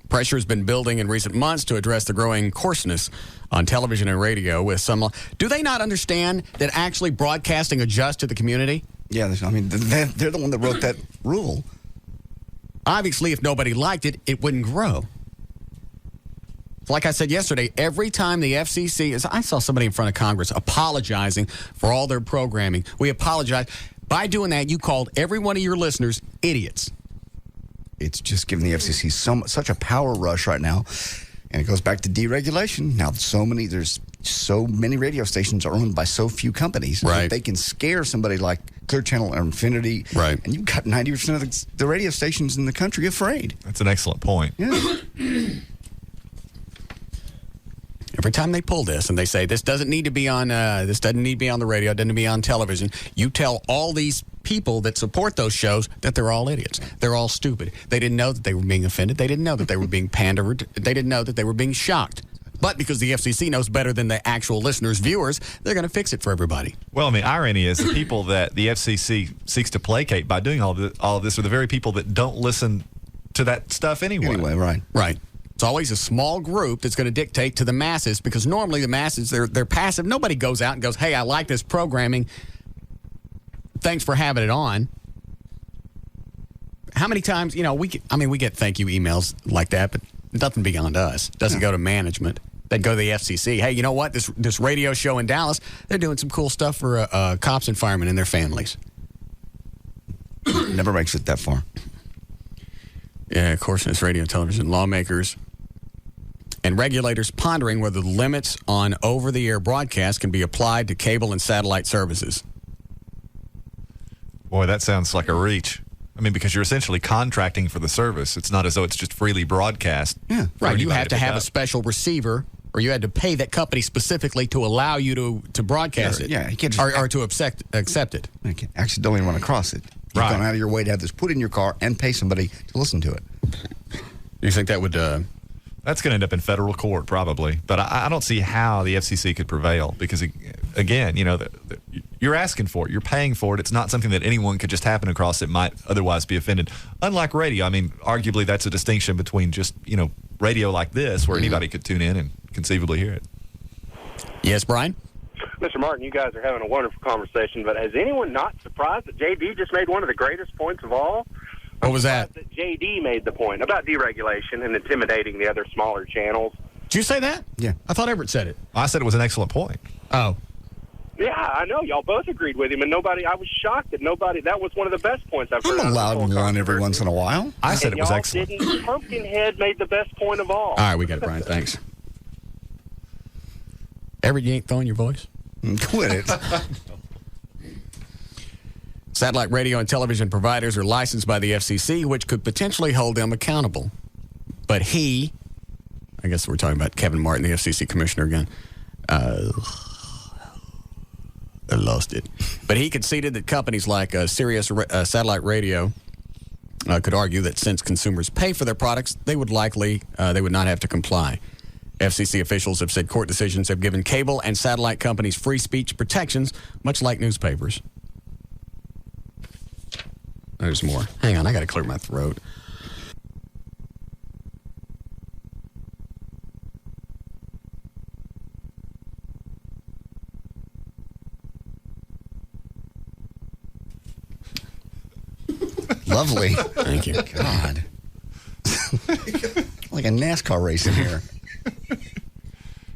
Pressure has been building in recent months to address the growing coarseness on television and radio with some... Do they not understand that actually broadcasting adjusts to the community? Yeah, I mean, they're the one that wrote that rule. Obviously, if nobody liked it, it wouldn't grow. Like I said yesterday, every time the FCC I saw somebody in front of Congress apologizing for all their programming. We apologize. By doing that, you called every one of your listeners idiots. It's just giving the FCC such a power rush right now. And it goes back to deregulation. Now, there's so many radio stations are owned by so few companies. Right. They can scare somebody like Clear Channel or Infinity. Right. And you've got 90% of the radio stations in the country afraid. That's an excellent point. Yeah. Every time they pull this and they say this doesn't need to be on the radio, doesn't need to be on television, you tell all these people that support those shows that they're all idiots. They're all stupid. They didn't know that they were being offended. They didn't know that they were being pandered. They didn't know that they were being shocked. But because the FCC knows better than the actual listeners, viewers, they're going to fix it for everybody. Well, I mean, irony is the people that the FCC seeks to placate by doing all of this are the very people that don't listen to that stuff anyway. Right. It's always a small group that's going to dictate to the masses because normally the masses, they're passive. Nobody goes out and goes, hey, I like this programming. Thanks for having it on. How many times, we get thank you emails like that, but nothing beyond us. It doesn't go to management. They go to the FCC. Hey, you know what? This radio show in Dallas, they're doing some cool stuff for cops and firemen and their families. Never makes it that far. Yeah, of course, it's radio and television. Lawmakers and regulators pondering whether the limits on over-the-air broadcast can be applied to cable and satellite services. Boy, that sounds like a reach. I mean, because you're essentially contracting for the service. It's not as though it's just freely broadcast. Yeah, right. You have to have a special receiver, or you had to pay that company specifically to allow you to broadcast it. Yeah, you can't or to accept it. You can't accidentally run across it. You've gone out of your way to have this put in your car and pay somebody to listen to it. You think that would... That's going to end up in federal court, probably. But I don't see how the FCC could prevail because, again, you're asking for it. You're paying for it. It's not something that anyone could just happen across that might otherwise be offended. Unlike radio, I mean, arguably that's a distinction between just, radio like this where anybody could tune in and conceivably hear it. Yes, Brian? Mr. Martin, you guys are having a wonderful conversation, but has anyone not surprised that JD just made one of the greatest points of all? What was that? JD made the point about deregulation and intimidating the other smaller channels. Did you say that? Yeah. I thought Everett said it. I said it was an excellent point. Oh. Yeah, I know. Y'all both agreed with him, and I was shocked that that was one of the best points I've heard. I'm allowed one every once in a while. I said it was excellent. Pumpkinhead made the best point of all. All right, we got it, Brian. Thanks. Everett, you ain't throwing your voice? Quit it. Satellite radio and television providers are licensed by the FCC, which could potentially hold them accountable. But he I guess we're talking about Kevin Martin, the FCC commissioner again. I lost it. But he conceded that companies like Sirius Satellite Radio could argue that since consumers pay for their products, they would not have to comply. FCC officials have said court decisions have given cable and satellite companies free speech protections, much like newspapers. There's more. Hang on, I got to clear my throat. Lovely. Thank you. God. Like a NASCAR race in here.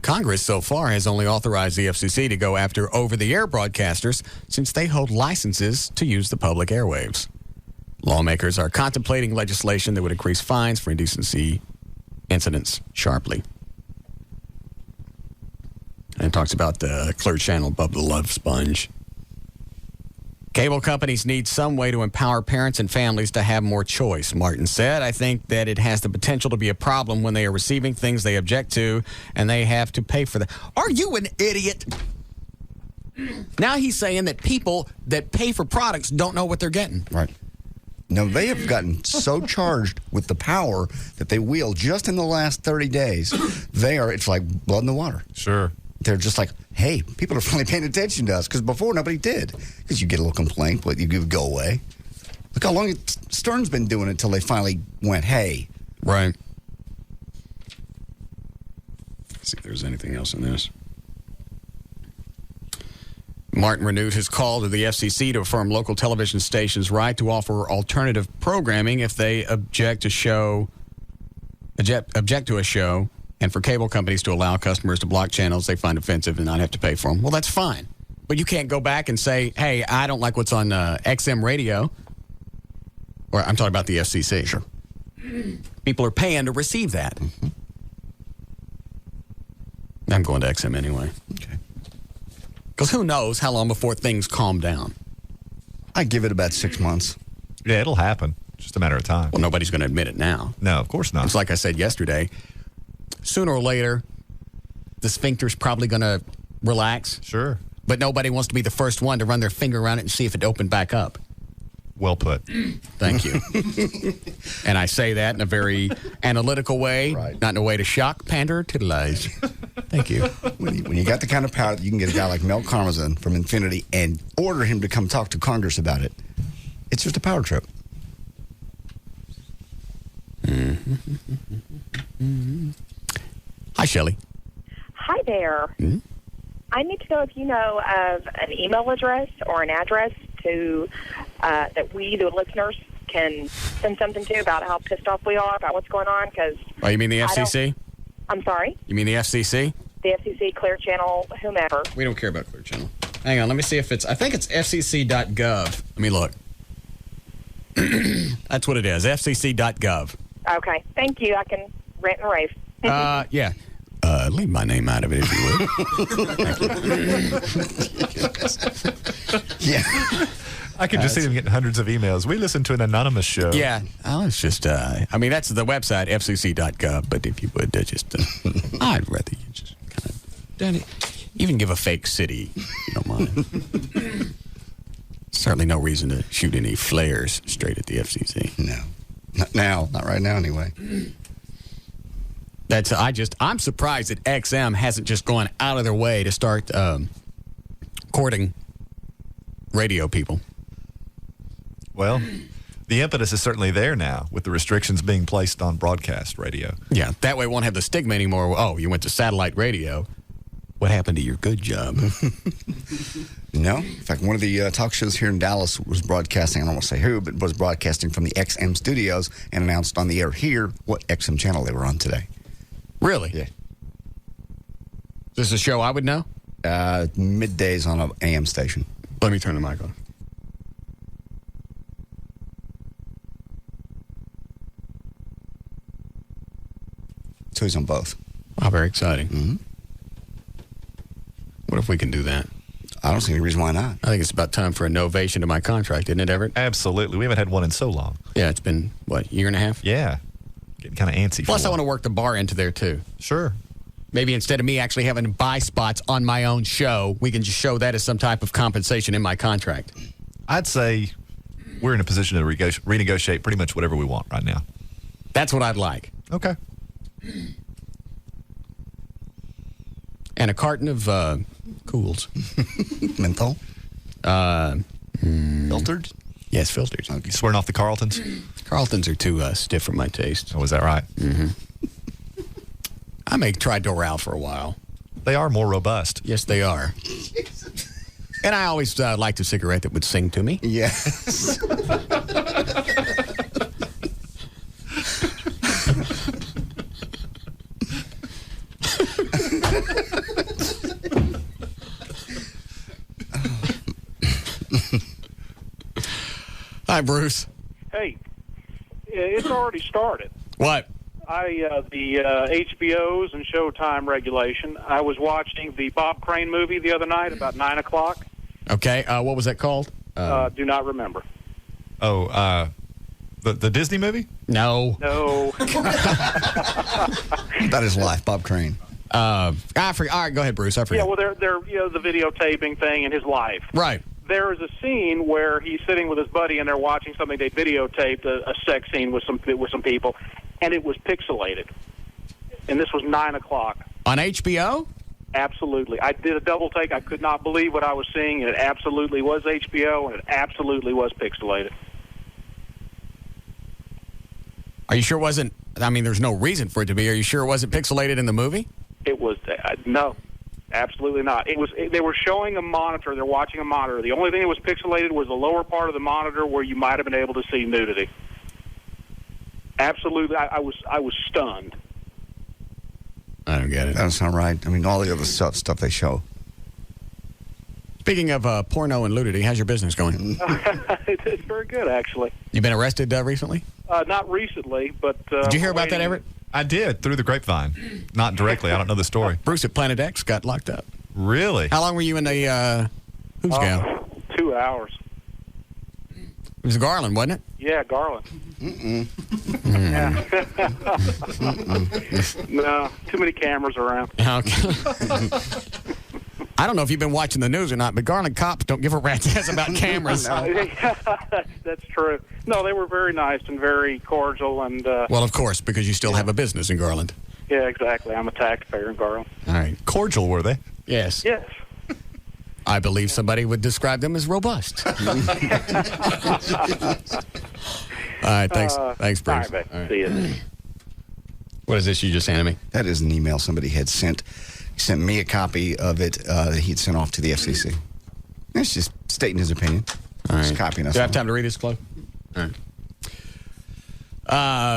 Congress so far has only authorized the FCC to go after over-the-air broadcasters since they hold licenses to use the public airwaves. Lawmakers are contemplating legislation that would increase fines for indecency incidents sharply. And it talks about the Clear Channel above the Love Sponge. Cable companies need some way to empower parents and families to have more choice, Martin said. I think that it has the potential to be a problem when they are receiving things they object to and they have to pay for them. Are you an idiot? Now he's saying that people that pay for products don't know what they're getting. Right. No, they have gotten so charged with the power that they wield just in the last 30 days. It's like blood in the water. Sure. They're just like, hey, people are finally paying attention to us, because before nobody did. Because you get a little complaint, but you would go away. Look how long Stern's been doing it until they finally went, hey. Right. Let's see if there's anything else in this. Martin renewed his call to the FCC to affirm local television stations' right to offer alternative programming if they object to a show, and for cable companies to allow customers to block channels they find offensive and not have to pay for them. Well, that's fine. But you can't go back and say, hey, I don't like what's on XM radio. Or I'm talking about the FCC. Sure. People are paying to receive that. Mm-hmm. I'm going to XM anyway. Okay. Because who knows how long before things calm down. I give it about 6 months. Yeah, it'll happen. Just a matter of time. Well, nobody's going to admit it now. No, of course not. It's like I said yesterday. Sooner or later, the sphincter's probably going to relax. Sure. But nobody wants to be the first one to run their finger around it and see if it opened back up. Well put. Thank you. And I say that in a very analytical way, right. Not in a way to shock, pander, or titilize. Thank you. When you got the kind of power that you can get a guy like Mel Karmazin from Infinity and order him to come talk to Congress about it, it's just a power trip. Mm-hmm. Hi, Shelley. Hi there. Mm-hmm. I need to know if you know of an email address or an address to that we, the listeners, can send something to about how pissed off we are about what's going on. Because oh, you mean the FCC? I'm sorry? You mean the FCC? The FCC, Clear Channel, whomever. We don't care about Clear Channel. Hang on, let me see if I think it's fcc.gov. Let me look. That's what it is, fcc.gov. Okay, thank you. I can rant and rave. Yeah. Leave my name out of it if you would. Yeah. I could just see them getting hundreds of emails. We listen to an anonymous show. Yeah. Oh, it's just, I mean, that's the website, fcc.gov, but if you would, just, I'd rather you just kind of, even give a fake city, if you don't mind. Certainly no reason to shoot any flares straight at the FCC. No. Not now. Not right now, anyway. I'm surprised that XM hasn't just gone out of their way to start courting radio people. Well, the impetus is certainly there now with the restrictions being placed on broadcast radio. Yeah, that way it won't have the stigma anymore. Oh, you went to satellite radio. What happened to your good job? No. In fact, one of the talk shows here in Dallas was broadcasting, I don't want to say who, but was broadcasting from the XM studios and announced on the air here what XM channel they were on today. Really? Yeah. Is this a show I would know? Middays on an AM station. Let me turn the mic on. So he's on both. Oh, very exciting. Mm-hmm. What if we can do that? I don't see any reason why not. I think it's about time for a novation to my contract, isn't it, Everett? Absolutely. We haven't had one in so long. Yeah, it's been, what, a year and a half? Yeah. getting kind of antsy. Plus, I want to work the bar into there, too. Sure. Maybe instead of me actually having to buy spots on my own show, we can just show that as some type of compensation in my contract. I'd say we're in a position to renegotiate pretty much whatever we want right now. That's what I'd like. Okay. And a carton of Cools. Menthol? Filtered? Yes, filtered. You swearing off the Carltons? Carltons are too stiff for my taste. Oh, is that right? Mm-hmm. I may try Doral for a while. They are more robust. Yes, they are. And I always liked a cigarette that would sing to me. Yes. Hi, Bruce. Hey, it's already started. What? The HBO's and Showtime regulation. I was watching the Bob Crane movie the other night about 9 o'clock. Okay, what was that called? Do not remember. Oh, the Disney movie? No. No. About his life, Bob Crane. All right, go ahead, Bruce. I forget. Yeah, well, they're the videotaping thing in his life. Right. There is a scene where he's sitting with his buddy and they're watching something they videotaped, a sex scene with some people, and it was pixelated. And this was 9 o'clock. On HBO? Absolutely. I did a double take. I could not believe what I was seeing, and it absolutely was HBO, and it absolutely was pixelated. Are you sure it wasn't? I mean, there's no reason for it to be. Are you sure it wasn't pixelated in the movie? It was no, absolutely not. It was. They were showing a monitor. They're watching a monitor. The only thing that was pixelated was the lower part of the monitor where you might have been able to see nudity. Absolutely, I was stunned. I don't get it. That doesn't sound right. I mean, all the other stuff they show. Speaking of porno and nudity, how's your business going? It's very good, actually. You been arrested recently? Not recently, but... Did you hear about that, Everett? I did, through the grapevine. Not directly. I don't know the story. Bruce at Planet X got locked up. Really? How long were you in the Who's Gal? 2 hours. It was Garland, wasn't it? Yeah, Garland. Mm-mm. No, too many cameras around. Okay. I don't know if you've been watching the news or not, but Garland cops don't give a rat's ass about cameras. That's true. No, they were very nice and very cordial. And well, of course, because you still have a business in Garland. Yeah, exactly. I'm a taxpayer in Garland. All right. Cordial, were they? Yes. Yes. I believe somebody would describe them as robust. All right, thanks. Thanks, Bruce. All right, see you. What is this you just handed me? That is an email somebody had sent. He sent me a copy of it that he'd sent off to the FCC. It's just stating his opinion. All right. Just copying us. Do I have time to read this, Chloe? All right.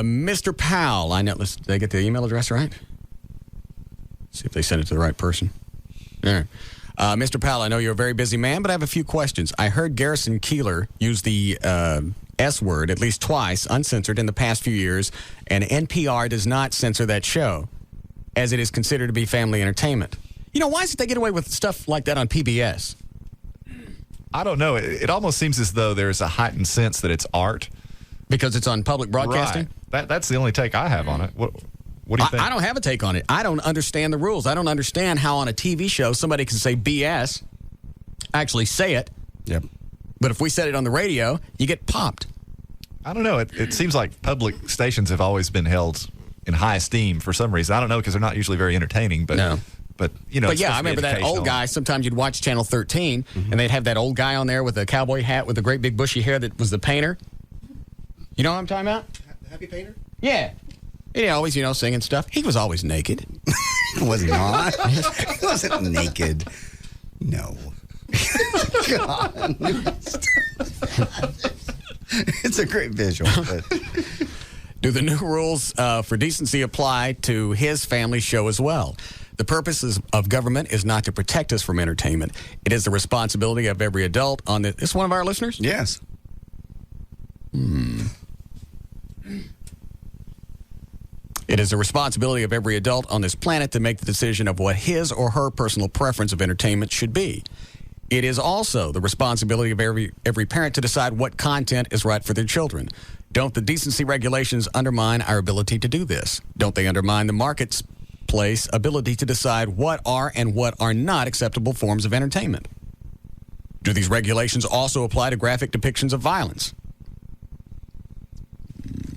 Mr. Powell. I know. Did I get the email address right? See if they sent it to the right person. All right. Mr. Powell, I know you're a very busy man, but I have a few questions. I heard Garrison Keillor use the S word at least twice, uncensored, in the past few years, and NPR does not censor that show, as it is considered to be family entertainment. You know, why is it they get away with stuff like that on PBS? I don't know. It almost seems as though there's a heightened sense that it's art. Because it's on public broadcasting? Right. That's the only take I have on it. What do you think? I don't have a take on it. I don't understand the rules. I don't understand how on a TV show somebody can say BS, actually say it. Yep. But if we said it on the radio, you get popped. I don't know. It seems like public stations have always been held in high esteem for some reason. I don't know, because they're not usually very entertaining. But no. But you know. But yeah, I remember that old guy. Sometimes you'd watch Channel 13, and they'd have that old guy on there with a cowboy hat with a great big bushy hair that was the painter. You know what I'm talking about? Happy Painter? Yeah. He always, singing stuff. He was always naked. He was not. He wasn't naked. No. God. It's a great visual. But. Do the new rules for decency apply to his family show as well? The purpose of government is not to protect us from entertainment. It is the responsibility of every adult on the... Is this one of our listeners? Yes. It is the responsibility of every adult on this planet to make the decision of what his or her personal preference of entertainment should be. It is also the responsibility of every parent to decide what content is right for their children. Don't the decency regulations undermine our ability to do this? Don't they undermine the market's place ability to decide what are and what are not acceptable forms of entertainment? Do these regulations also apply to graphic depictions of violence?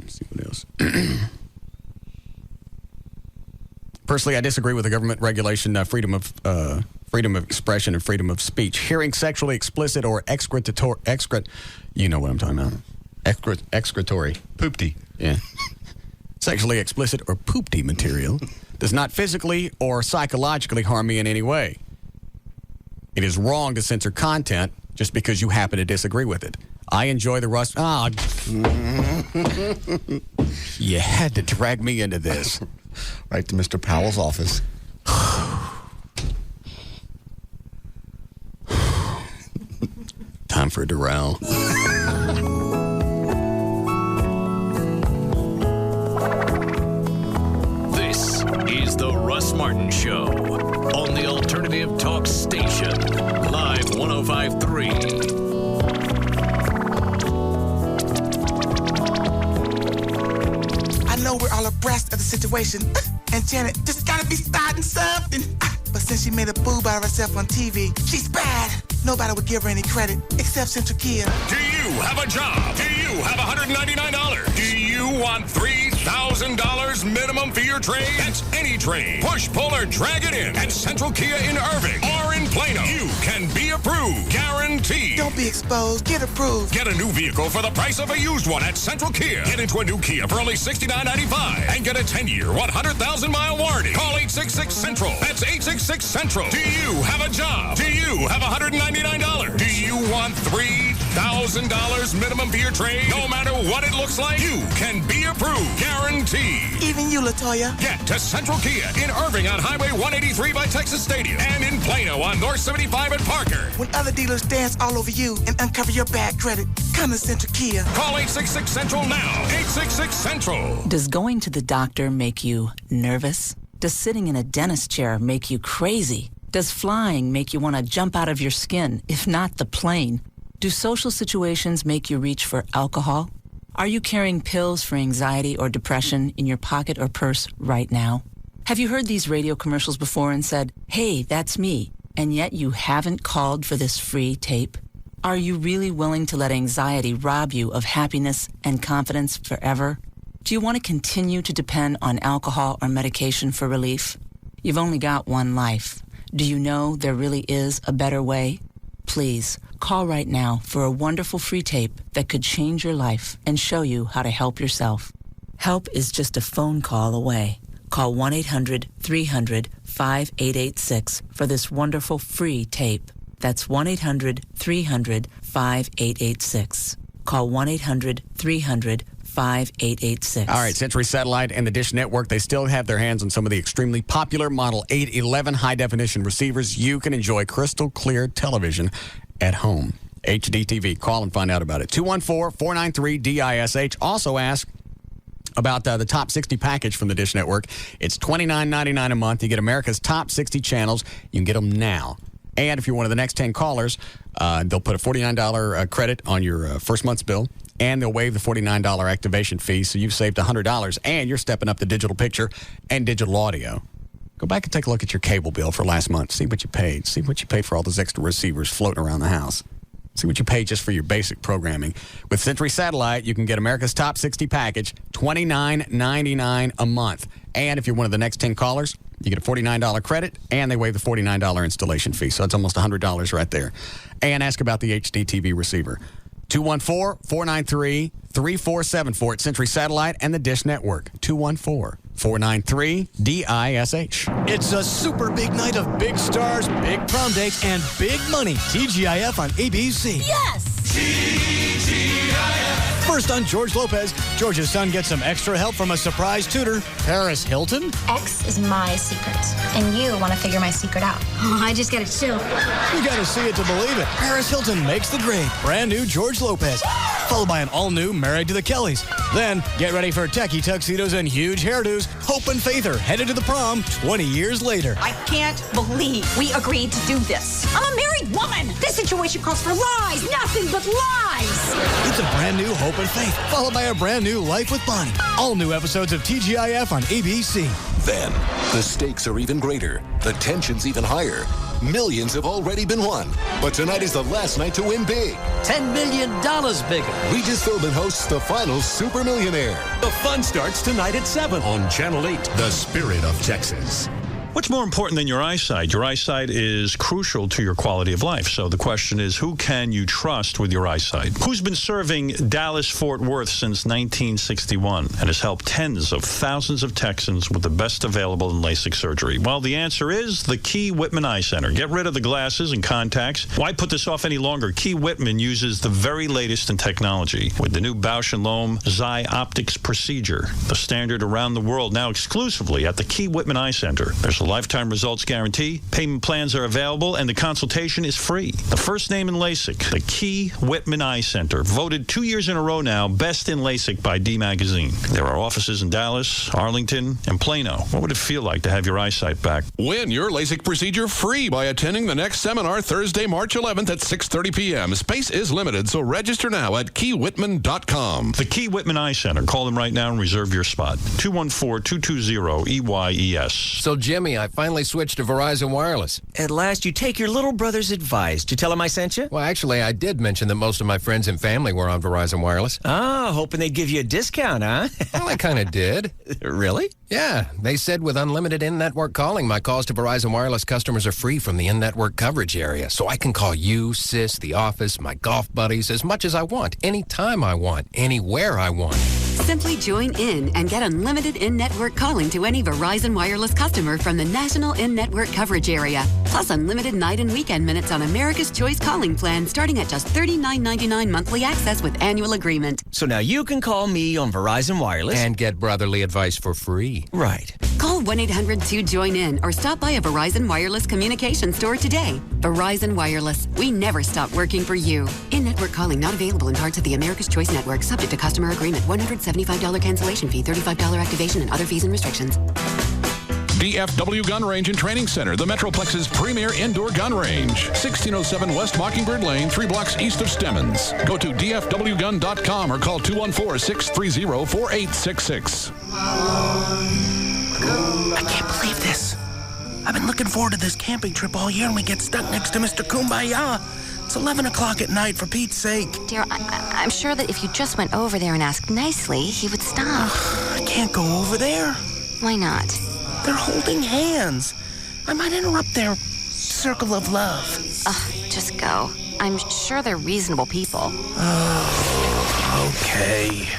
Let's see what else. Personally, I disagree with the government regulation, freedom of expression and freedom of speech. Hearing sexually explicit or you know what I'm talking about. Excretory. Poopty. Yeah. Sexually explicit or poopty material does not physically or psychologically harm me in any way. It is wrong to censor content just because you happen to disagree with it. I enjoy the Russ... You had to drag me into this. Right to Mr. Powell's office. Time for a Durrell. This is the Russ Martin Show on the Alternative Talk Station, Live 105.3. I know we're all abreast of the situation, and Janet just gotta be starting something. But since she made a boob out of herself on TV, she's bad. Nobody would give her any credit except Central Kia. Do you have a job? Do you have $199? Do you want $3,000 minimum for your trade? That's any trade. Push, pull, or drag it in at Central Kia in Irving or in Plano. You can be approved. Guaranteed. Don't be exposed. Get approved. Get a new vehicle for the price of a used one at Central Kia. Get into a new Kia for only $69.95 and get a 10-year, 100,000-mile warranty. Call 866-CENTRAL. That's 866-CENTRAL. Do you have a job? Do you have $199? Do you want $3,000 minimum for your trade? No matter what it looks like, you can be approved. Guaranteed. Even you, LaToya. Get to Central Kia in Irving on Highway 183 by Texas Stadium and in Plano on North 75 at Parker. When other dealers dance all over you and uncover your bad credit, come to Central Kia. Call 866-CENTRAL now. 866-CENTRAL. Does going to the doctor make you nervous? Does sitting in a dentist chair make you crazy? Does flying make you want to jump out of your skin, if not the plane? Do social situations make you reach for alcohol? Are you carrying pills for anxiety or depression in your pocket or purse right now? Have you heard these radio commercials before and said, "Hey, that's me," and yet you haven't called for this free tape? Are you really willing to let anxiety rob you of happiness and confidence forever? Do you want to continue to depend on alcohol or medication for relief? You've only got one life. Do you know there really is a better way? Please, call right now for a wonderful free tape that could change your life and show you how to help yourself. Help is just a phone call away. Call 1-800-300-5886 for this wonderful free tape. That's 1-800-300-5886. Call 1-800-300-5886. All right, Century Satellite and the Dish Network, they still have their hands on some of the extremely popular Model 811 high-definition receivers. You can enjoy crystal clear television at home. HD TV. Call and find out about it. 214-493-DISH. Also ask about the top 60 package from the Dish Network. It's $29.99 a month. You get America's top 60 channels. You can get them now. And if you're one of the next 10 callers, they'll put a $49 credit on your first month's bill. And they'll waive the $49 activation fee, so you've saved $100, and you're stepping up the digital picture and digital audio. Go back and take a look at your cable bill for last month. See what you paid. See what you paid for all those extra receivers floating around the house. See what you paid just for your basic programming. With Century Satellite, you can get America's top 60 package, $29.99 a month. And if you're one of the next 10 callers, you get a $49 credit, and they waive the $49 installation fee. So it's almost $100 right there. And ask about the HD TV receiver. 214-493-3474 at Century Satellite and the Dish Network. 214-493-DISH. It's a super big night of big stars, big prom dates, and big money. TGIF on ABC. Yes! TGIF. First on George Lopez, George's son gets some extra help from a surprise tutor, Paris Hilton. X is my secret, and you want to figure my secret out. Oh, I just gotta chill. You gotta see it to believe it. Paris Hilton makes the grade. Brand new George Lopez. Followed by an all-new Married to the Kellys. Then, get ready for techie tuxedos and huge hairdos. Hope and Faith are headed to the prom 20 years later. I can't believe we agreed to do this. I'm a married woman. This situation calls for lies, nothing but lies. It's a brand new Hope and Faith, followed by a brand new Life with Bonnie. All new episodes of TGIF on ABC. Then, the stakes are even greater. The tension's even higher. Millions have already been won. But tonight is the last night to win big. $10 million bigger. Regis Philbin hosts the final Super Millionaire. The fun starts tonight at 7 on Channel 8, The Spirit of Texas. What's more important than your eyesight? Your eyesight is crucial to your quality of life. So the question is, who can you trust with your eyesight? Who's been serving Dallas-Fort Worth since 1961 and has helped tens of thousands of Texans with the best available in LASIK surgery? Well, the answer is the Key Whitman Eye Center. Get rid of the glasses and contacts. Why put this off any longer? Key Whitman uses the very latest in technology with the new Bausch & Lomb Xi Optics procedure, the standard around the world, now exclusively at the Key Whitman Eye Center. There's a lifetime results guarantee, payment plans are available, and the consultation is free. The first name in LASIK, the Key Whitman Eye Center, voted 2 years in a row now best in LASIK by D Magazine. There are offices in Dallas, Arlington, and Plano. What would it feel like to have your eyesight back? Win your LASIK procedure free by attending the next seminar Thursday, March 11th at 6:30 p.m. Space is limited, so register now at keywhitman.com. The Key Whitman Eye Center. Call them right now and reserve your spot. 214-220-EYES. So, Jimmy, I finally switched to Verizon Wireless. At last, you take your little brother's advice. Did you tell him I sent you? Well, actually, I did mention that most of my friends and family were on Verizon Wireless. Ah, hoping they'd give you a discount, huh? Well, I kind of did. Really? Yeah. They said with unlimited in-network calling, my calls to Verizon Wireless customers are free from the in-network coverage area. So I can call you, Sis, the office, my golf buddies, as much as I want, anytime I want, anywhere I want. Simply join in and get unlimited in-network calling to any Verizon Wireless customer from the national in-network coverage area. Plus unlimited night and weekend minutes on America's Choice calling plan starting at just $39.99 monthly access with annual agreement. So now you can call me on Verizon Wireless. And get brotherly advice for free. Right. Call 1-800-2JOIN-IN or stop by a Verizon Wireless communication store today. Verizon Wireless. We never stop working for you. In-network calling not available in parts of the America's Choice network subject to customer agreement. $175 cancellation fee, $35 activation and other fees and restrictions. DFW Gun Range and Training Center, the Metroplex's premier indoor gun range. 1607 West Mockingbird Lane, 3 blocks east of Stemmons. Go to dfwgun.com or call 214-630-4866. I can't believe this. I've been looking forward to this camping trip all year and we get stuck next to Mr. Kumbaya. It's 11 o'clock at night, for Pete's sake. Dear, I'm sure that if you just went over there and asked nicely, he would stop. I can't go over there. Why not? They're holding hands. I might interrupt their circle of love. Just go. I'm sure they're reasonable people. Oh, okay.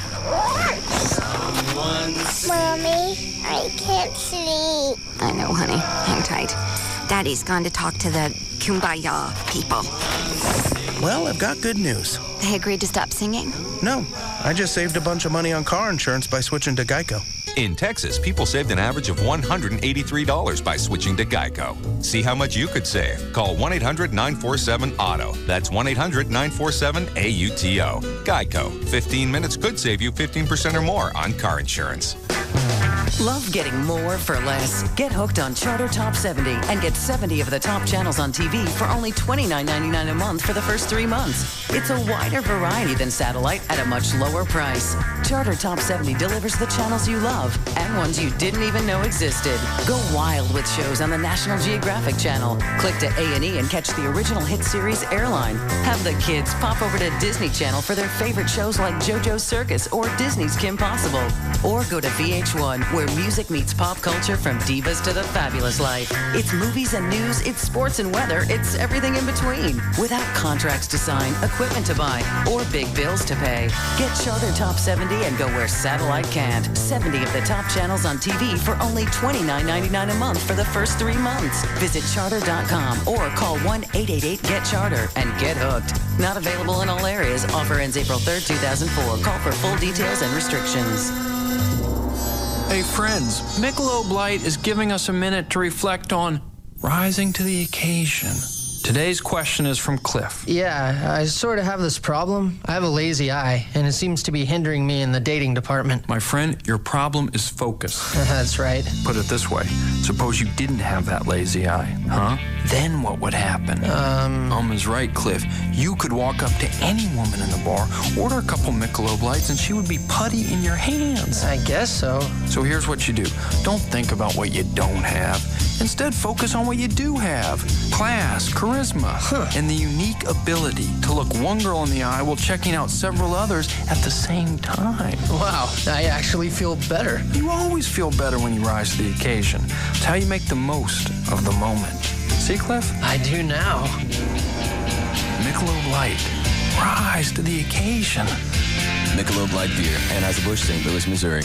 Mommy, I can't sleep. I know, honey. Hang tight. Daddy's gone to talk to the Kumbaya people. Well, I've got good news. They agreed to stop singing? No, I just saved a bunch of money on car insurance by switching to Geico. In Texas, people saved an average of $183 by switching to Geico. See how much you could save. Call 1-800-947-AUTO. That's 1-800-947-AUTO. Geico. 15 minutes could save you 15% or more on car insurance. Love getting more for less. Get hooked on Charter Top 70 and get 70 of the top channels on TV for only $29.99 a month for the first 3 months. It's a wider variety than satellite at a much lower price. Charter Top 70 delivers the channels you love and ones you didn't even know existed. Go wild with shows on the National Geographic Channel. Click to A&E and catch the original hit series Airline. Have the kids pop over to Disney Channel for their favorite shows like JoJo's Circus or Disney's Kim Possible. Or go to VH1 where music meets pop culture from divas to the fabulous life. It's movies and news, it's sports and weather, it's everything in between. Without contracts to sign, equipment to buy, or big bills to pay. Get Charter Top 70 and go where satellite can't. 70 of the top channels on TV for only $29.99 a month for the first 3 months. Visit charter.com or call 1-888-GET-CHARTER and get hooked. Not available in all areas. Offer ends April 3rd, 2004. Call for full details and restrictions. Hey friends, Michelob Light is giving us a minute to reflect on rising to the occasion. Today's question is from Cliff. Yeah, I sort of have this problem. I have a lazy eye, and it seems to be hindering me in the dating department. My friend, your problem is focus. That's right. Put it this way. Suppose you didn't have that lazy eye, huh? Then what would happen? is right, Cliff. You could walk up to any woman in the bar, order a couple Michelob Lights, and she would be putty in your hands. I guess so. So here's what you do. Don't think about what you don't have. Instead, focus on what you do have. Class, charisma, and the unique ability to look one girl in the eye while checking out several others at the same time. Wow, I actually feel better. You always feel better when you rise to the occasion. It's how you make the most of the moment. See, Cliff? I do now. Michelob Light. Rise to the occasion. Michelob Light Beer, Anheuser-Busch, St. Louis, Missouri.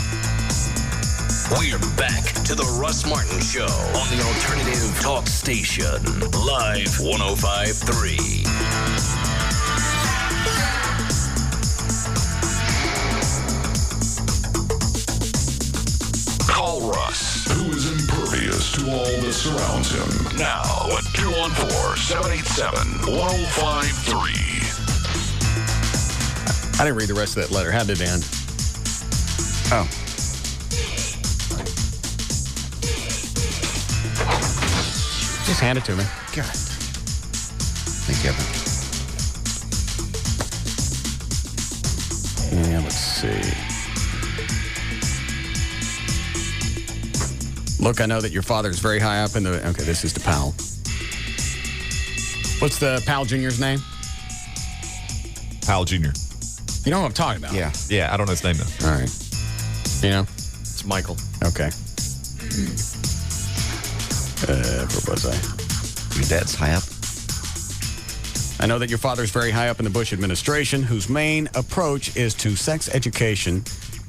We're back to the Russ Martin Show on the Alternative Talk Station, Live 105.3. Call Russ, who is impervious to all that surrounds him. Now at 214-787-1053. I didn't read the rest of that letter. How did it end? Oh. Just hand it to me. God. Thank you. Yeah, let's see. Look, I know that your father is very high up in the... Okay, this is to Powell. What's the Powell Jr.'s name? Powell Jr. You know what I'm talking about? Yeah. Yeah, I don't know his name, though. All right. You know? It's Michael. Okay. Where was I? Your dad's high up. I know that your father's very high up in the Bush administration, whose main approach is to sex education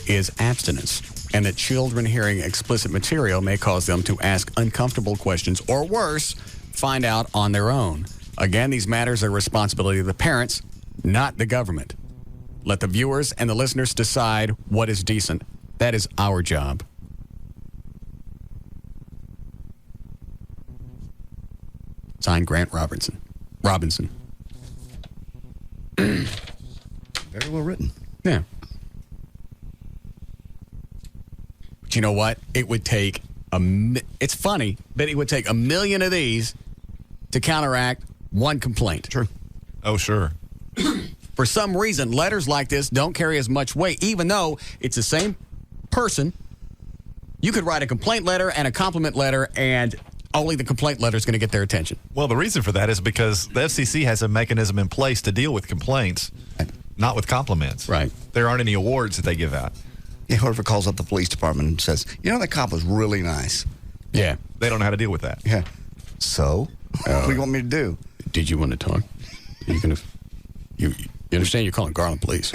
is abstinence, and that children hearing explicit material may cause them to ask uncomfortable questions, or worse, find out on their own. Again, these matters are the responsibility of the parents, not the government. Let the viewers and the listeners decide what is decent. That is our job. Signed, Grant Robinson. Very well written. Yeah. But you know what? It would take it's funny, but it would take 1 million of these to counteract one complaint. True. Oh, sure. For some reason, letters like this don't carry as much weight, even though it's the same person. You could write a complaint letter and a compliment letter, and only the complaint letter is going to get their attention. Well, the reason for that is because the FCC has a mechanism in place to deal with complaints, not with compliments. Right. There aren't any awards that they give out. Yeah, whoever calls up the police department and says, you know, that cop was really nice. Yeah. They don't know how to deal with that. Yeah. So, what do you want me to do? Did you want to talk? You gonna? You understand? You're calling Garland Police.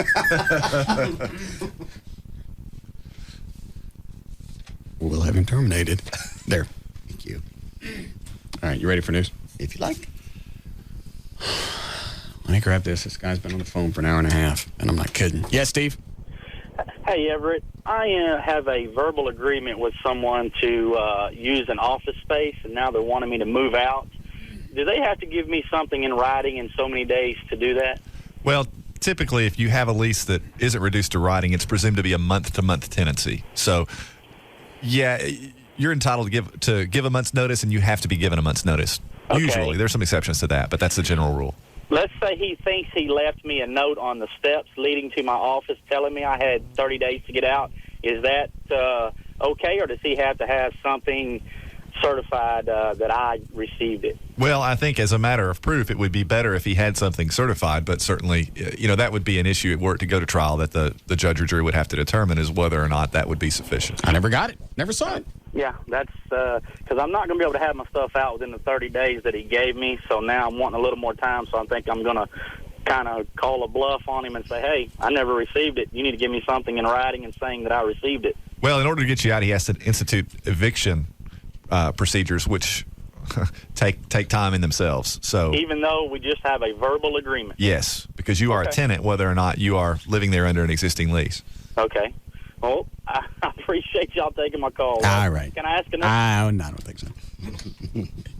We'll have him terminated. There. Thank you. All right, you ready for news? If you like. Let me grab this. This guy's been on the phone for an hour and a half, and I'm not kidding. Yes, Steve? Hey, Everett. I have a verbal agreement with someone to use an office space, and now they're wanting me to move out. Do they have to give me something in writing in so many days to do that? Well, typically, if you have a lease that isn't reduced to writing, it's presumed to be a month-to-month tenancy. So, yeah, you're entitled to give a month's notice, and you have to be given a month's notice. Okay. Usually. There's some exceptions to that, but that's the general rule. Let's say he thinks he left me a note on the steps leading to my office telling me I had 30 days to get out. Is that okay, or does he have to have something certified that I received it? Well, I think as a matter of proof, it would be better if he had something certified, but certainly, that would be an issue were it to go to trial that the judge or jury would have to determine is whether or not that would be sufficient. I never got it. Never saw it. Yeah, that's because I'm not going to be able to have my stuff out within the 30 days that he gave me, so now I'm wanting a little more time, so I think I'm going to kind of call a bluff on him and say, hey, I never received it. You need to give me something in writing and saying that I received it. Well, in order to get you out, he has to institute eviction procedures, which take time in themselves. So even though we just have a verbal agreement? Yes, because you are a tenant, whether or not you are living there under an existing lease. Okay. Well, I appreciate y'all taking my call. All right. Can I ask another? No, I don't think so.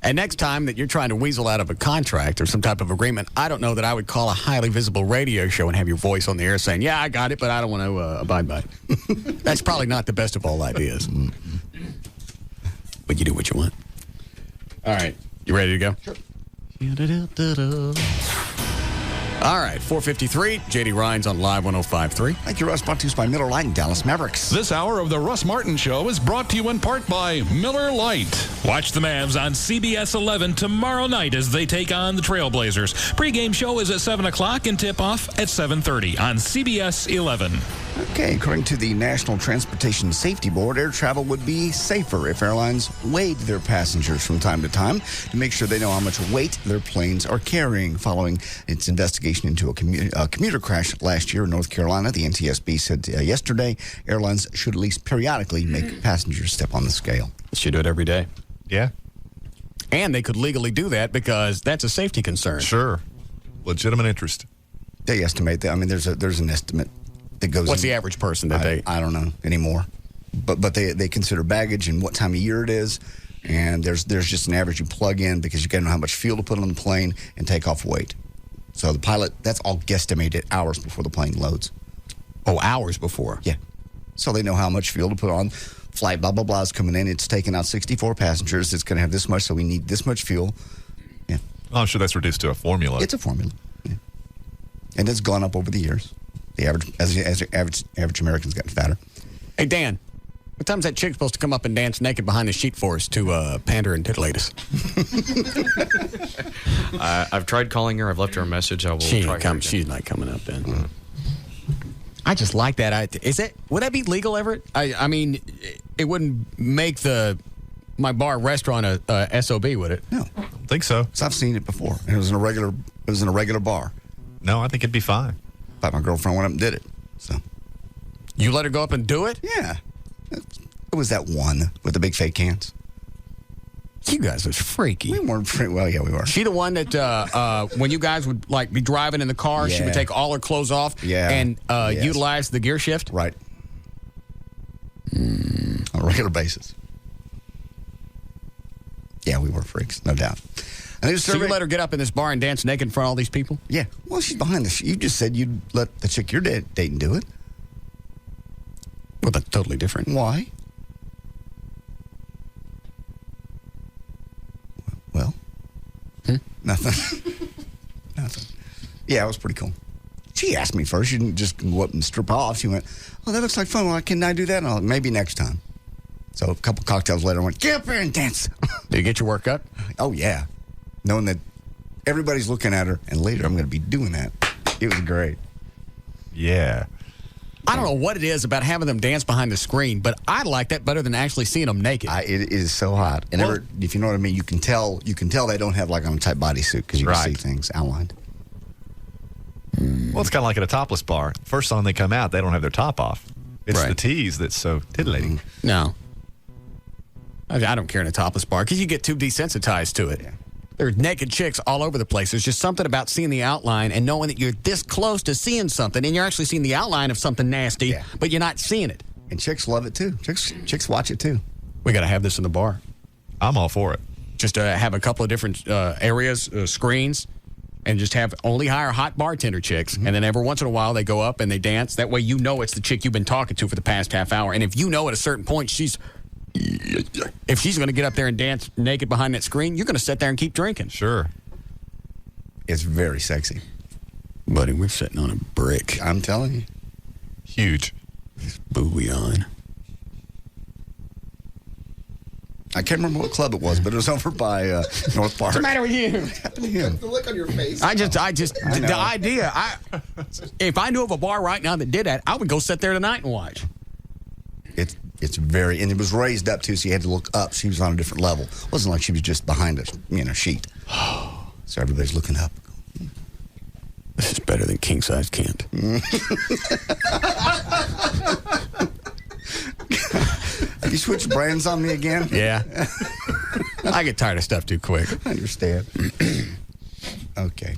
And next time that you're trying to weasel out of a contract or some type of agreement, I don't know that I would call a highly visible radio show and have your voice on the air saying, yeah, I got it, but I don't want to abide by it. That's probably not the best of all ideas. But you do what you want. All right. You ready to go? Sure. All right, 4:53. JD Ryan's on Live 105.3. Thank you, Russ. Brought to us by Miller Lite and Dallas Mavericks. This hour of the Russ Martin Show is brought to you in part by Miller Lite. Watch the Mavs on CBS 11 tomorrow night as they take on the Trailblazers. Pre-game show is at 7 o'clock and tip-off at 7:30 on CBS 11. Okay, according to the National Transportation Safety Board, air travel would be safer if airlines weighed their passengers from time to time to make sure they know how much weight their planes are carrying. Following its investigation into a commuter crash last year in North Carolina, the NTSB said yesterday airlines should at least periodically make passengers step on the scale. They should do it every day. Yeah. And they could legally do that because that's a safety concern. Sure. Legitimate interest. They estimate that. I mean, there's an estimate that goes. What's the average person that I don't know anymore. But they consider baggage and what time of year it is. And there's just an average you plug in because you got to know how much fuel to put on the plane and take off weight. So the pilot, that's all guesstimated hours before the plane loads. Oh, hours before? Yeah. So they know how much fuel to put on. Flight blah, blah, blah is coming in. It's taking out 64 passengers. It's going to have this much, so we need this much fuel. Yeah. Oh, I'm sure that's reduced to a formula. It's a formula. Yeah. And it's gone up over the years. The average American's gotten fatter. Hey, Dan, what time's that chick supposed to come up and dance naked behind the sheet for us to pander and titillate us? I've tried calling her. I've left her a message. I will try her again. She's not coming up then. I just like that. Would that be legal, Everett? I mean, it wouldn't make my bar restaurant a SOB, would it? No, I don't think so. I've seen it before. And it was in a regular bar. No, I think it'd be fine. In fact, my girlfriend went up and did it. So you let her go up and do it? Yeah. It was that one with the big fake cans. You guys are freaky. We weren't freaky. Well, yeah, we were. She the one that when you guys would like be driving in the car, she would take all her clothes off and utilize the gear shift? Right. On a regular basis. Yeah, we were freaks, no doubt. So you let her get up in this bar and dance naked in front of all these people? Yeah. Well, she's behind the You just said you'd let the chick you're dating do it. Well, that's totally different. Why? Well, nothing. Nothing. Yeah, it was pretty cool. She asked me first. She didn't just go up and strip off. She went, "Oh, that looks like fun. Well, can I do that?" And I went, maybe next time. So a couple cocktails later, I went, "Get up here and dance." Did you get your work cut? Oh, yeah. Knowing that everybody's looking at her, and later I'm going to be doing that. It was great. Yeah. I don't know what it is about having them dance behind the screen, but I like that better than actually seeing them naked. It is so hot. And if you know what I mean, you can tell they don't have like on a tight bodysuit because you can see things outlined. Well, it's kind of like at a topless bar. First song they come out, they don't have their top off. It's the tease that's so titillating. No. I don't care in a topless bar because you get too desensitized to it. Yeah. There's naked chicks all over the place. There's just something about seeing the outline and knowing that you're this close to seeing something, and you're actually seeing the outline of something nasty, but you're not seeing it. And chicks love it too. Chicks watch it too. We got to have this in the bar. I'm all for it. Just have a couple of different areas, screens, and just only hire hot bartender chicks. And then every once in a while they go up and they dance. That way you know it's the chick you've been talking to for the past half hour. And if you know at a certain point if she's going to get up there and dance naked behind that screen, you're going to sit there and keep drinking. Sure. It's very sexy. Buddy, we're sitting on a brick. I'm telling you. Huge. Buoy on. I can't remember what club it was, but it was over by North Park. What's the matter with you? What happened to him? The look on your face. The idea, if I knew of a bar right now that did that, I would go sit there tonight and watch. It's very, and it was raised up too, so you had to look up. She was on a different level. It wasn't like she was just behind a sheet. So everybody's looking up. This is better than king size Kent. Have you switched brands on me again? Yeah. I get tired of stuff too quick. I understand. Okay.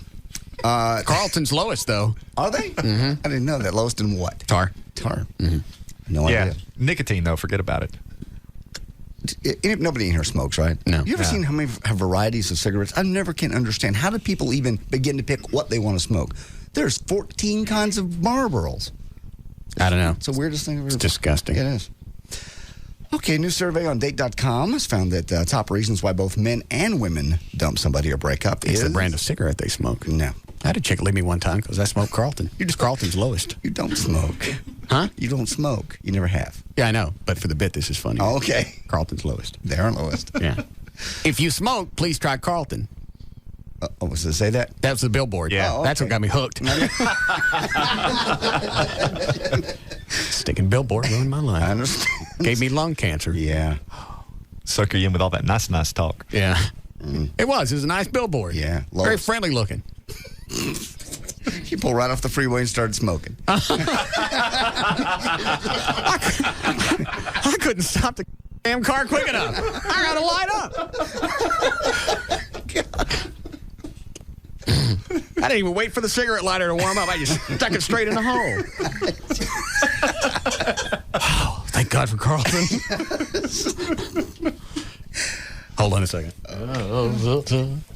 Carlton's lowest, though. Are they? Mm-hmm. I didn't know that. Lowest in what? Tar. Mm-hmm. No yeah. idea. Nicotine, though, forget about it. Nobody in here smokes, right? No. You ever seen how many varieties of cigarettes? I never can understand. How do people even begin to pick what they want to smoke? There's 14 kinds of Marlboros. I don't know. It's the weirdest thing I've ever. It's disgusting. It is. Okay, a new survey on Date.com has found that top reasons why both men and women dump somebody or break up It's is the brand of cigarette they smoke. No. I had a chick leave me one time because I smoked Carlton. Carlton's lowest. You don't smoke. Huh? You don't smoke. You never have. Yeah, I know. But for the bit, this is funny. Oh, okay. Carlton's lowest. They are lowest. Yeah. If you smoke, please try Carlton. Was it say that? That was the billboard. Yeah. That's what got me hooked. Stinking billboard ruined my life. I understand. Gave me lung cancer. Yeah. Sucker you in with all that nice talk. Yeah. It was a nice billboard. Yeah. Very friendly looking. You pulled right off the freeway and started smoking. I couldn't stop the damn car quick enough. I got to light up. I didn't even wait for the cigarette lighter to warm up. I just stuck it straight in the hole. Oh, thank God for Carlton. Hold on a second.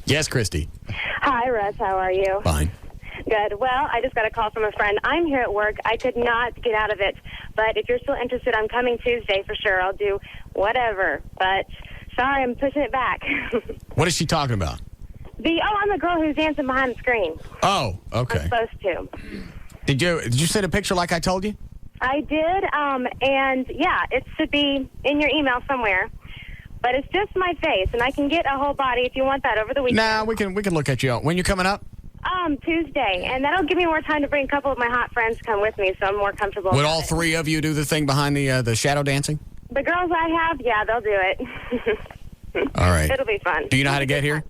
Yes, Christy. Hi, Russ. How are you? Fine. Good. Well, I just got a call from a friend. I'm here at work. I could not get out of it. But if you're still interested, I'm coming Tuesday for sure. I'll do whatever. But sorry, I'm pushing it back. What is she talking about? I'm the girl who's dancing behind the screen. Oh, okay. I'm supposed to. Did you send a picture like I told you? I did, and yeah, it should be in your email somewhere. But it's just my face, and I can get a whole body if you want that over the weekend. Nah, we can look at you. When you coming up? Tuesday, and that'll give me more time to bring a couple of my hot friends to come with me, so I'm more comfortable. Would all three of you do the thing behind the shadow dancing? The girls I have, yeah, they'll do it. All right. It'll be fun. Do you know how to get here?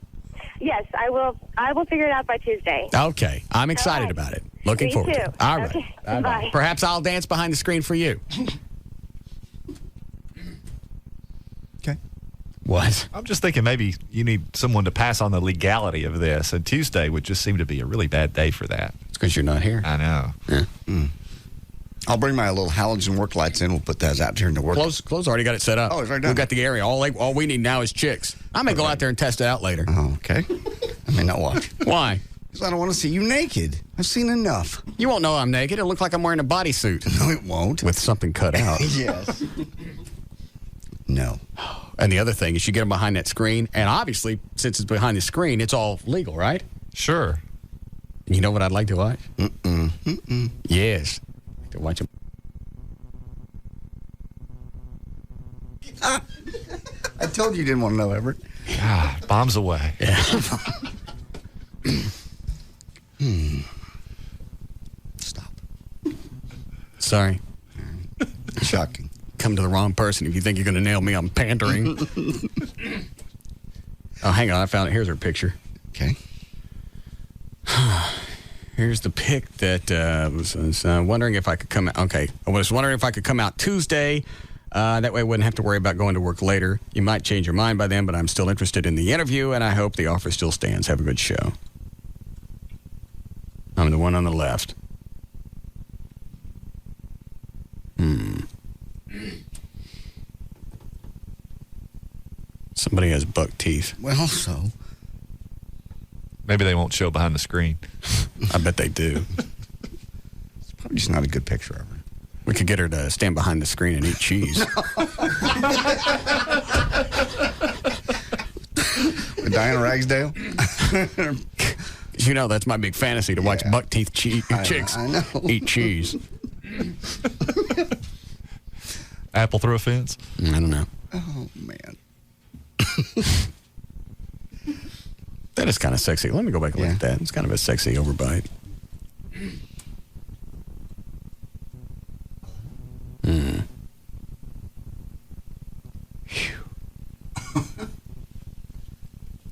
Yes, I will. I will figure it out by Tuesday. Okay. I'm excited about it. Looking Me forward too. to it. All right. Okay. Bye-bye. Bye. Perhaps I'll dance behind the screen for you. Okay. What? I'm just thinking maybe you need someone to pass on the legality of this, and Tuesday would just seem to be a really bad day for that. It's because you're not here. I know. Yeah. I'll bring my little halogen work lights in. We'll put those out here in the work. Close already got it set up. Oh, it's already done. We've got the area. All we need now is chicks. I may go out there and test it out later. Oh, okay. I may not watch. Why? Because I don't want to see you naked. I've seen enough. You won't know I'm naked. It'll look like I'm wearing a bodysuit. No, it won't. With something cut out. Yes. No. And the other thing is you get them behind that screen, and obviously, since it's behind the screen, it's all legal, right? Sure. And you know what I'd like to watch? Yes. I'd like to watch them. I told you didn't want to know, Everett. God, bombs away. Yeah. Stop. Sorry. Shocking. Come to the wrong person if you think you're going to nail me. I'm pandering. Oh, hang on. I found it. Here's her picture. Okay. Here's the pic that was wondering if I could come out. Okay. I was wondering if I could come out Tuesday. That way I wouldn't have to worry about going to work later. You might change your mind by then, but I'm still interested in the interview, and I hope the offer still stands. Have a good show. I'm the one on the left. Somebody has buck teeth. Well, so. Maybe they won't show behind the screen. I bet they do. It's probably just not a good picture of her. We could get her to stand behind the screen and eat cheese. With Diana Ragsdale? You know, that's my big fantasy, to watch buck teeth chicks eat cheese. Apple through a fence? I don't know. Oh, man. That is kind of sexy. Let me go back and look at that. It's kind of a sexy overbite.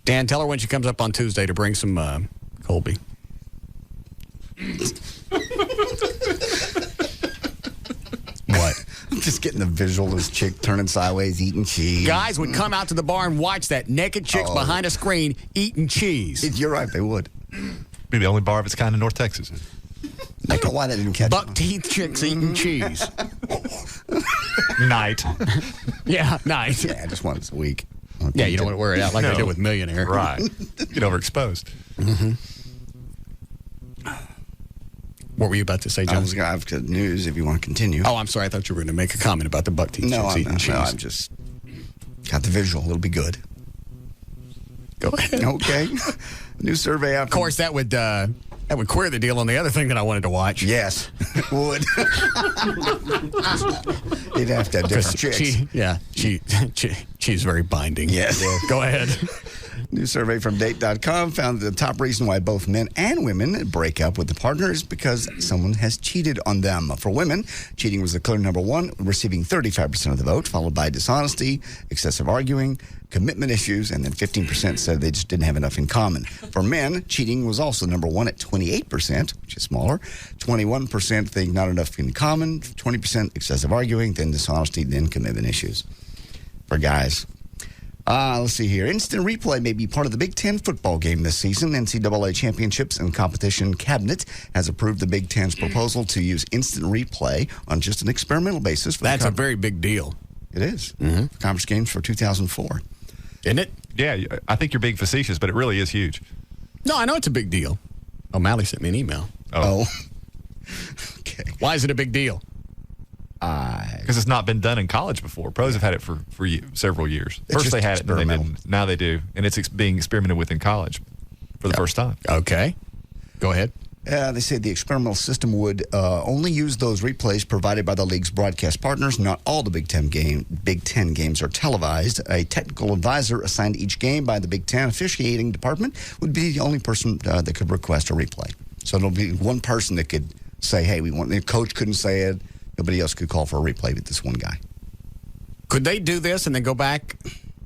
Dan, tell her when she comes up on Tuesday to bring some Colby. What? I'm just getting the visual of this chick turning sideways, eating cheese. Guys would come out to the bar and watch that naked chicks behind a screen eating cheese. You're right, they would. Be the only bar of its kind in North Texas. I don't know why that didn't catch Buck teeth chicks eating cheese. Night. Yeah, nice. Yeah, just once a week. Yeah, you don't want to wear it out like they did with Millionaire. Right. Get overexposed. Mm-hmm. What were you about to say, John? I have good news if you want to continue. Oh, I'm sorry. I thought you were going to make a comment about the buck teeth. No, I'm just got the visual. It'll be good. Go ahead. Okay. New survey out. Of course, that would queer the deal on the other thing that I wanted to watch. Yes, it would. You'd have to have different chicks. She's very binding. Yes. Go ahead. New survey from Date.com found the top reason why both men and women break up with the partner is because someone has cheated on them. For women, cheating was the clear number one, receiving 35% of the vote, followed by dishonesty, excessive arguing, commitment issues, and then 15% said they just didn't have enough in common. For men, cheating was also number one at 28%, which is smaller. 21% think not enough in common, 20% excessive arguing, then dishonesty, then commitment issues. For guys, let's see here. Instant replay may be part of the Big Ten football game this season. NCAA Championships and Competition Cabinet has approved the Big Ten's proposal to use instant replay on just an experimental basis. That's a very big deal. It is. Mm-hmm. Conference games for 2004. Isn't it? Yeah, I think you're being facetious, but it really is huge. No, I know it's a big deal. O'Malley sent me an email. Oh. Okay. Why is it a big deal? Because it's not been done in college before. Pros have had it for several years. First they had it, then they didn't. Now they do. And it's being experimented with in college for the first time. Okay. Go ahead. They say the experimental system would only use those replays provided by the league's broadcast partners. Not all the Big Ten games are televised. A technical advisor assigned to each game by the Big Ten officiating department would be the only person that could request a replay. So it'll be one person that could say, hey, we want. The coach couldn't say it. Nobody else could call for a replay but this one guy. Could they do this and then go back,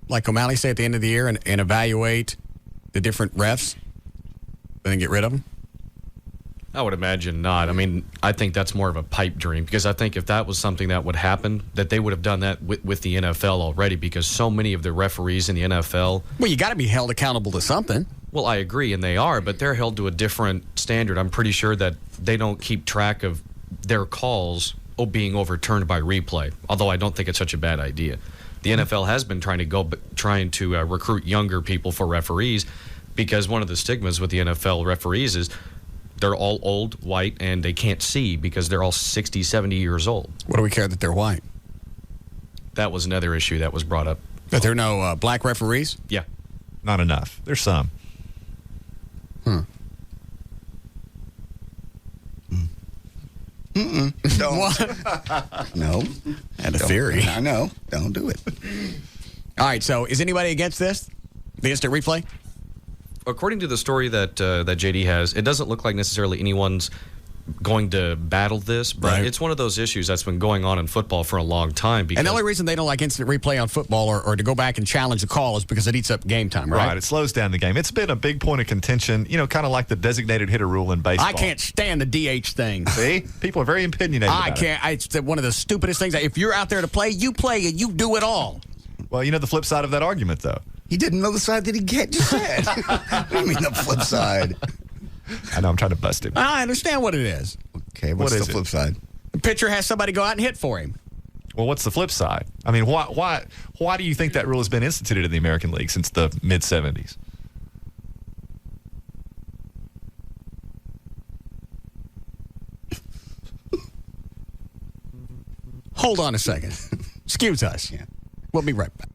like O'Malley said, at the end of the year and evaluate the different refs and then get rid of them? I would imagine not. I mean, I think that's more of a pipe dream because I think if that was something that would happen, that they would have done that with the NFL already because so many of the referees in the NFL... Well, you got to be held accountable to something. Well, I agree, and they are, but they're held to a different standard. I'm pretty sure that they don't keep track of their calls being overturned by replay, although I don't think it's such a bad idea. The NFL has been trying to recruit younger people for referees because one of the stigmas with the NFL referees is they're all old, white, and they can't see because they're all 60, 70 years old. What do we care that they're white? That was another issue that was brought up. That there are no black referees? Yeah. Not enough. There's some. Don't. No. I had a theory. I know. Don't do it. All right, so is anybody against this? The instant replay? According to the story that JD has, it doesn't look like necessarily anyone's going to battle this, but it's one of those issues that's been going on in football for a long time. And the only reason they don't like instant replay on football or to go back and challenge the call is because it eats up game time, right? Right, it slows down the game. It's been a big point of contention, kind of like the designated hitter rule in baseball. I can't stand the DH thing. See? People are very opinionated about it. It's one of the stupidest things. If you're out there to play, you play and you do it all. Well, you know the flip side of that argument, though. He didn't know the side that he just said. What do you mean the flip side? I know, I'm trying to bust him. I understand what it is. Okay, what's the flip side? The pitcher has somebody go out and hit for him. Well, what's the flip side? I mean, why do you think that rule has been instituted in the American League since the mid-'70s? Hold on a second. Excuse us. Yeah. We'll be right back.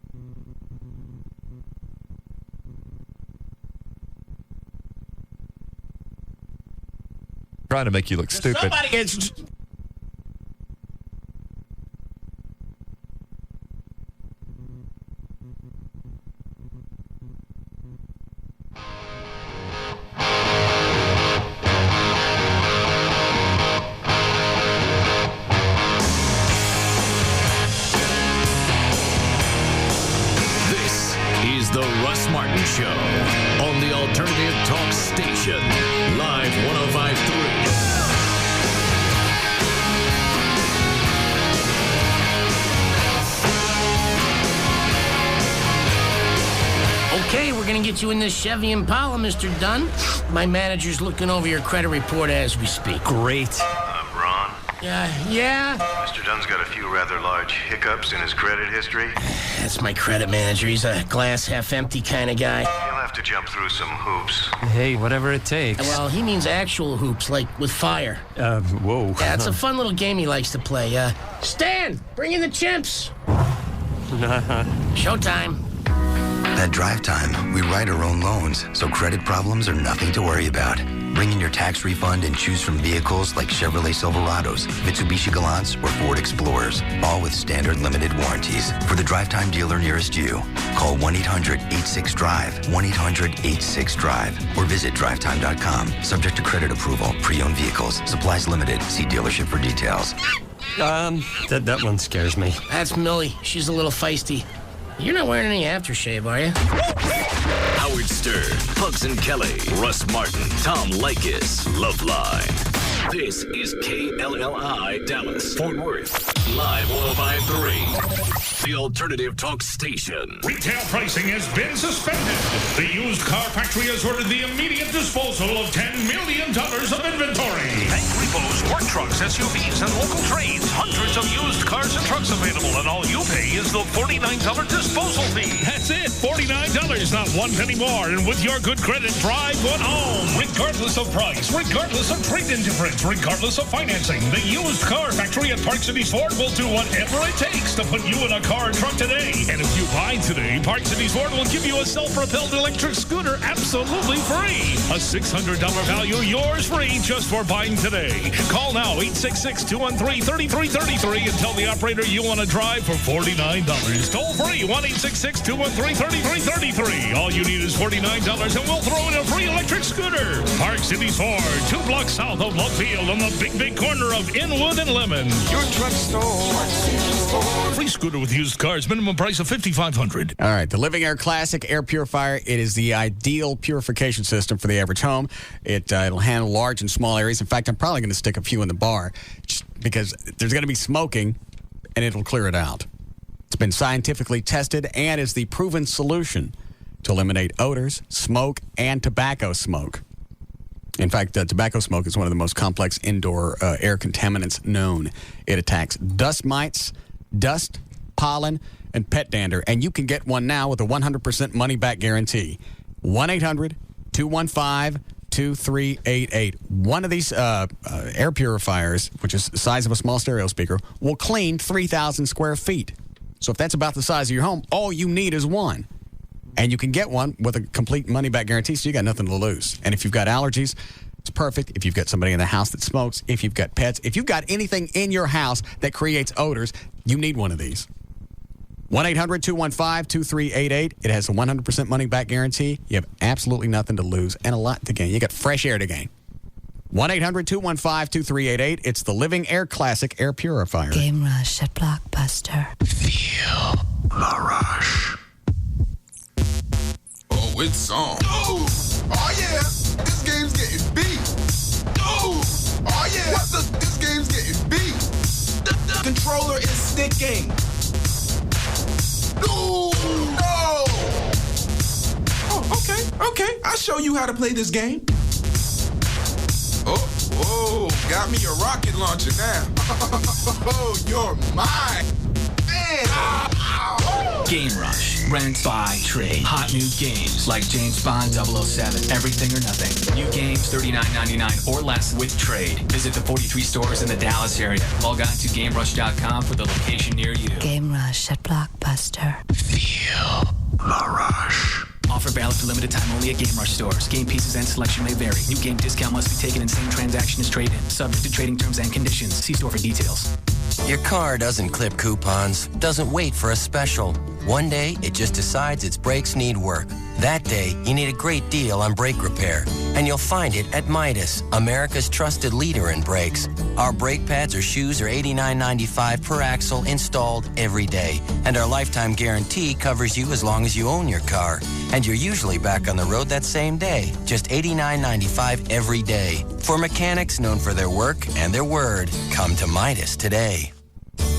Trying to make you look stupid. Somebody gets... This is the Russ Martin Show on the Alternative Talk Station, Live 105.3. Okay, we're gonna get you in this Chevy Impala, Mr. Dunn. My manager's looking over your credit report as we speak. Great. Ron, Yeah? Mr. Dunn's got a few rather large hiccups in his credit history. That's my credit manager. He's a glass half empty kind of guy. He'll have to jump through some hoops. Hey, whatever it takes. Well, he means actual hoops, like with fire. Whoa. Yeah, it's a fun little game he likes to play. Stan, bring in the chimps. Showtime. At Drive Time, we write our own loans, so credit problems are nothing to worry about. Bring in your tax refund and choose from vehicles like Chevrolet Silverados, Mitsubishi Galants, or Ford Explorers, all with standard limited warranties. For the Drive Time dealer nearest you, call 1-800-86-DRIVE, 1-800-86-DRIVE, or visit drivetime.com. Subject to credit approval, pre-owned vehicles, supplies limited. See dealership for details. That one scares me. That's Millie. She's a little feisty. You're not wearing any aftershave, are you? Howard Stern, Pugs and Kelly, Russ Martin, Tom Leykis, Loveline. This is KLLI Dallas, Fort Worth, Live 105.3, the alternative talk station. Retail pricing has been suspended. The used car factory has ordered the immediate disposal of $10 million of inventory. Bank repos, work trucks, SUVs, and local trades. Hundreds of used cars and trucks available, and all you pay is the $49 disposal fee. That's it, $49, not 1 penny more. And with your good credit, drive one home. Regardless of price, regardless of trade-in difference, regardless of financing, the used car factory at Park Cities Ford will do whatever it takes to put you in a car or truck today. And if you buy today, Park Cities Ford will give you a self-propelled electric scooter absolutely free. A $600 value, yours free just for buying today. Call now, 866-213-3333, and tell the operator you want to drive for $49. Toll free, 1-866-213-3333. All you need is $49, and we'll throw in a free electric scooter. Park Cities Ford, 2 blocks south of Love Field on the big corner of Inwood and Lemon. Your truck store. Free scooter with used cars. Minimum price of $5,500. All right, the Living Air Classic Air Purifier. It is the ideal purification system for the average home. It'll handle large and small areas. In fact, I'm probably going to stick a few in the bar just because there's going to be smoking, and it'll clear it out. It's been scientifically tested and is the proven solution to eliminate odors, smoke, and tobacco smoke. In fact, tobacco smoke is one of the most complex indoor air contaminants known. It attacks dust mites, dust, pollen, and pet dander. And you can get one now with a 100% money-back guarantee. 1-800-215-2388. One of these air purifiers, which is the size of a small stereo speaker, will clean 3,000 square feet. So if that's about the size of your home, all you need is one. And you can get one with a complete money-back guarantee, so you got nothing to lose. And if you've got allergies, it's perfect. If you've got somebody in the house that smokes, if you've got pets, if you've got anything in your house that creates odors, you need one of these. 1-800-215-2388. It has a 100% money-back guarantee. You have absolutely nothing to lose and a lot to gain. You got fresh air to gain. 1-800-215-2388. It's the Living Air Classic Air Purifier. Game Rush at Blockbuster. Feel the rush. Oh, it's on. Oh yeah, this game's getting beat. Oh yeah, this game's getting beat. The controller is sticking. No. Oh, okay. I'll show you how to play this game. Oh, got me a rocket launcher now. Oh, you're mine. Man. Game Rush. Rent, buy, trade. Hot new games like James Bond 007. Everything or nothing. New games $39.99 or less with trade. Visit the 43 stores in the Dallas area. Log on to GameRush.com for the location near you. Game Rush at Blockbuster. Feel the rush. Offer valid for limited time only at Game Rush stores. Game pieces and selection may vary. New game discount must be taken in same transaction as trade-in. Subject to trading terms and conditions. See store for details. Your car doesn't clip coupons, doesn't wait for a special. One day, it just decides its brakes need work. That day, you need a great deal on brake repair. And you'll find it at Midas, America's trusted leader in brakes. Our brake pads or shoes are $89.95 per axle installed every day. And our lifetime guarantee covers you as long as you own your car. And you're usually back on the road that same day. Just $89.95 every day. For mechanics known for their work and their word, come to Midas today.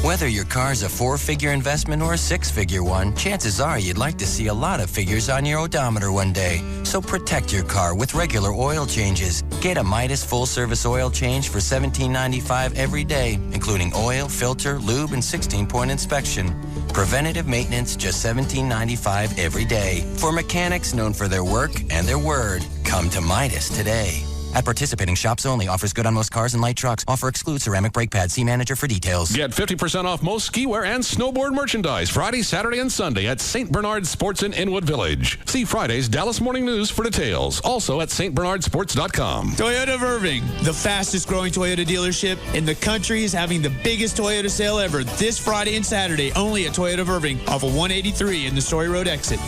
Whether your car's a 4-figure investment or a 6-figure one, chances are you'd like to see a lot of figures on your odometer one day. So protect your car with regular oil changes. Get a Midas full-service oil change for $17.95 every day, including oil, filter, lube, and 16-point inspection. Preventative maintenance, just $17.95 every day. For mechanics known for their work and their word, come to Midas today. At participating shops only. Offers good on most cars and light trucks. Offer excludes ceramic brake pads. See manager for details. Get 50% off most ski wear and snowboard merchandise Friday, Saturday, and Sunday at St. Bernard Sports in Inwood Village. See Friday's Dallas Morning News for details. Also at stbernardsports.com. Toyota of Irving, the fastest growing Toyota dealership in the country, is having the biggest Toyota sale ever this Friday and Saturday only at Toyota of Irving off of 183 in the Story Road exit.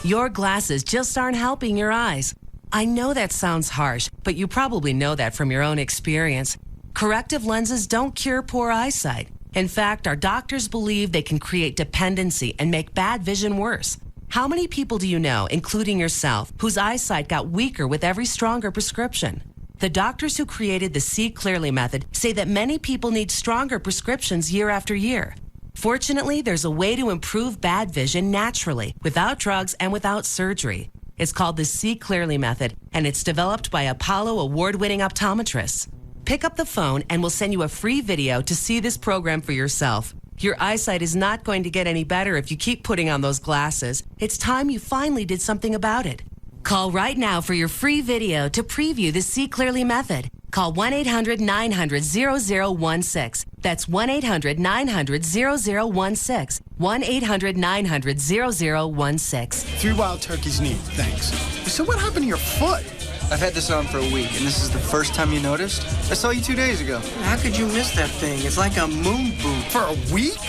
Your glasses just aren't helping your eyes. I know that sounds harsh, but you probably know that from your own experience. Corrective lenses don't cure poor eyesight. In fact, our doctors believe they can create dependency and make bad vision worse. How many people do you know, including yourself, whose eyesight got weaker with every stronger prescription? The doctors who created the See Clearly method say that many people need stronger prescriptions year after year. Fortunately, there's a way to improve bad vision naturally, without drugs and without surgery. It's called the See Clearly method, and it's developed by Apollo award-winning optometrists. Pick up the phone and we'll send you a free video to see this program for yourself. Your eyesight is not going to get any better if you keep putting on those glasses. It's time you finally did something about it. Call right now for your free video to preview the See Clearly method. Call 1-800-900-0016. That's 1-800-900-0016. 1-800-900-0016. 3 wild turkeys neat, thanks. So what happened to your foot? I've had this on for a week, and this is the first time you noticed? I saw you 2 days ago. How could you miss that thing? It's like a moon boot. For a week?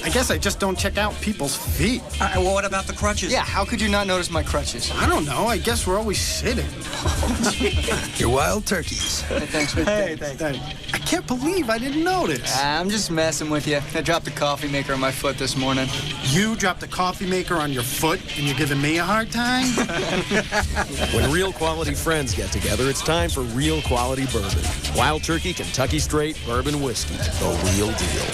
I guess I just don't check out people's feet. Well, what about the crutches? Yeah, how could you not notice my crutches? I don't know. I guess we're always sitting. Your wild turkeys. Hey, thanks, man. Hey, thanks. I can't believe I didn't notice. I'm just messing with you. I dropped the coffee maker on my foot this morning. You dropped a coffee maker on your foot and you're giving me a hard time? When real quality friends get together, it's time for real quality bourbon. Wild Turkey Kentucky Straight Bourbon Whiskey, the real deal.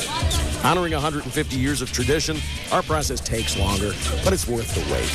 Honoring 150 years of tradition, our process takes longer, but it's worth the wait.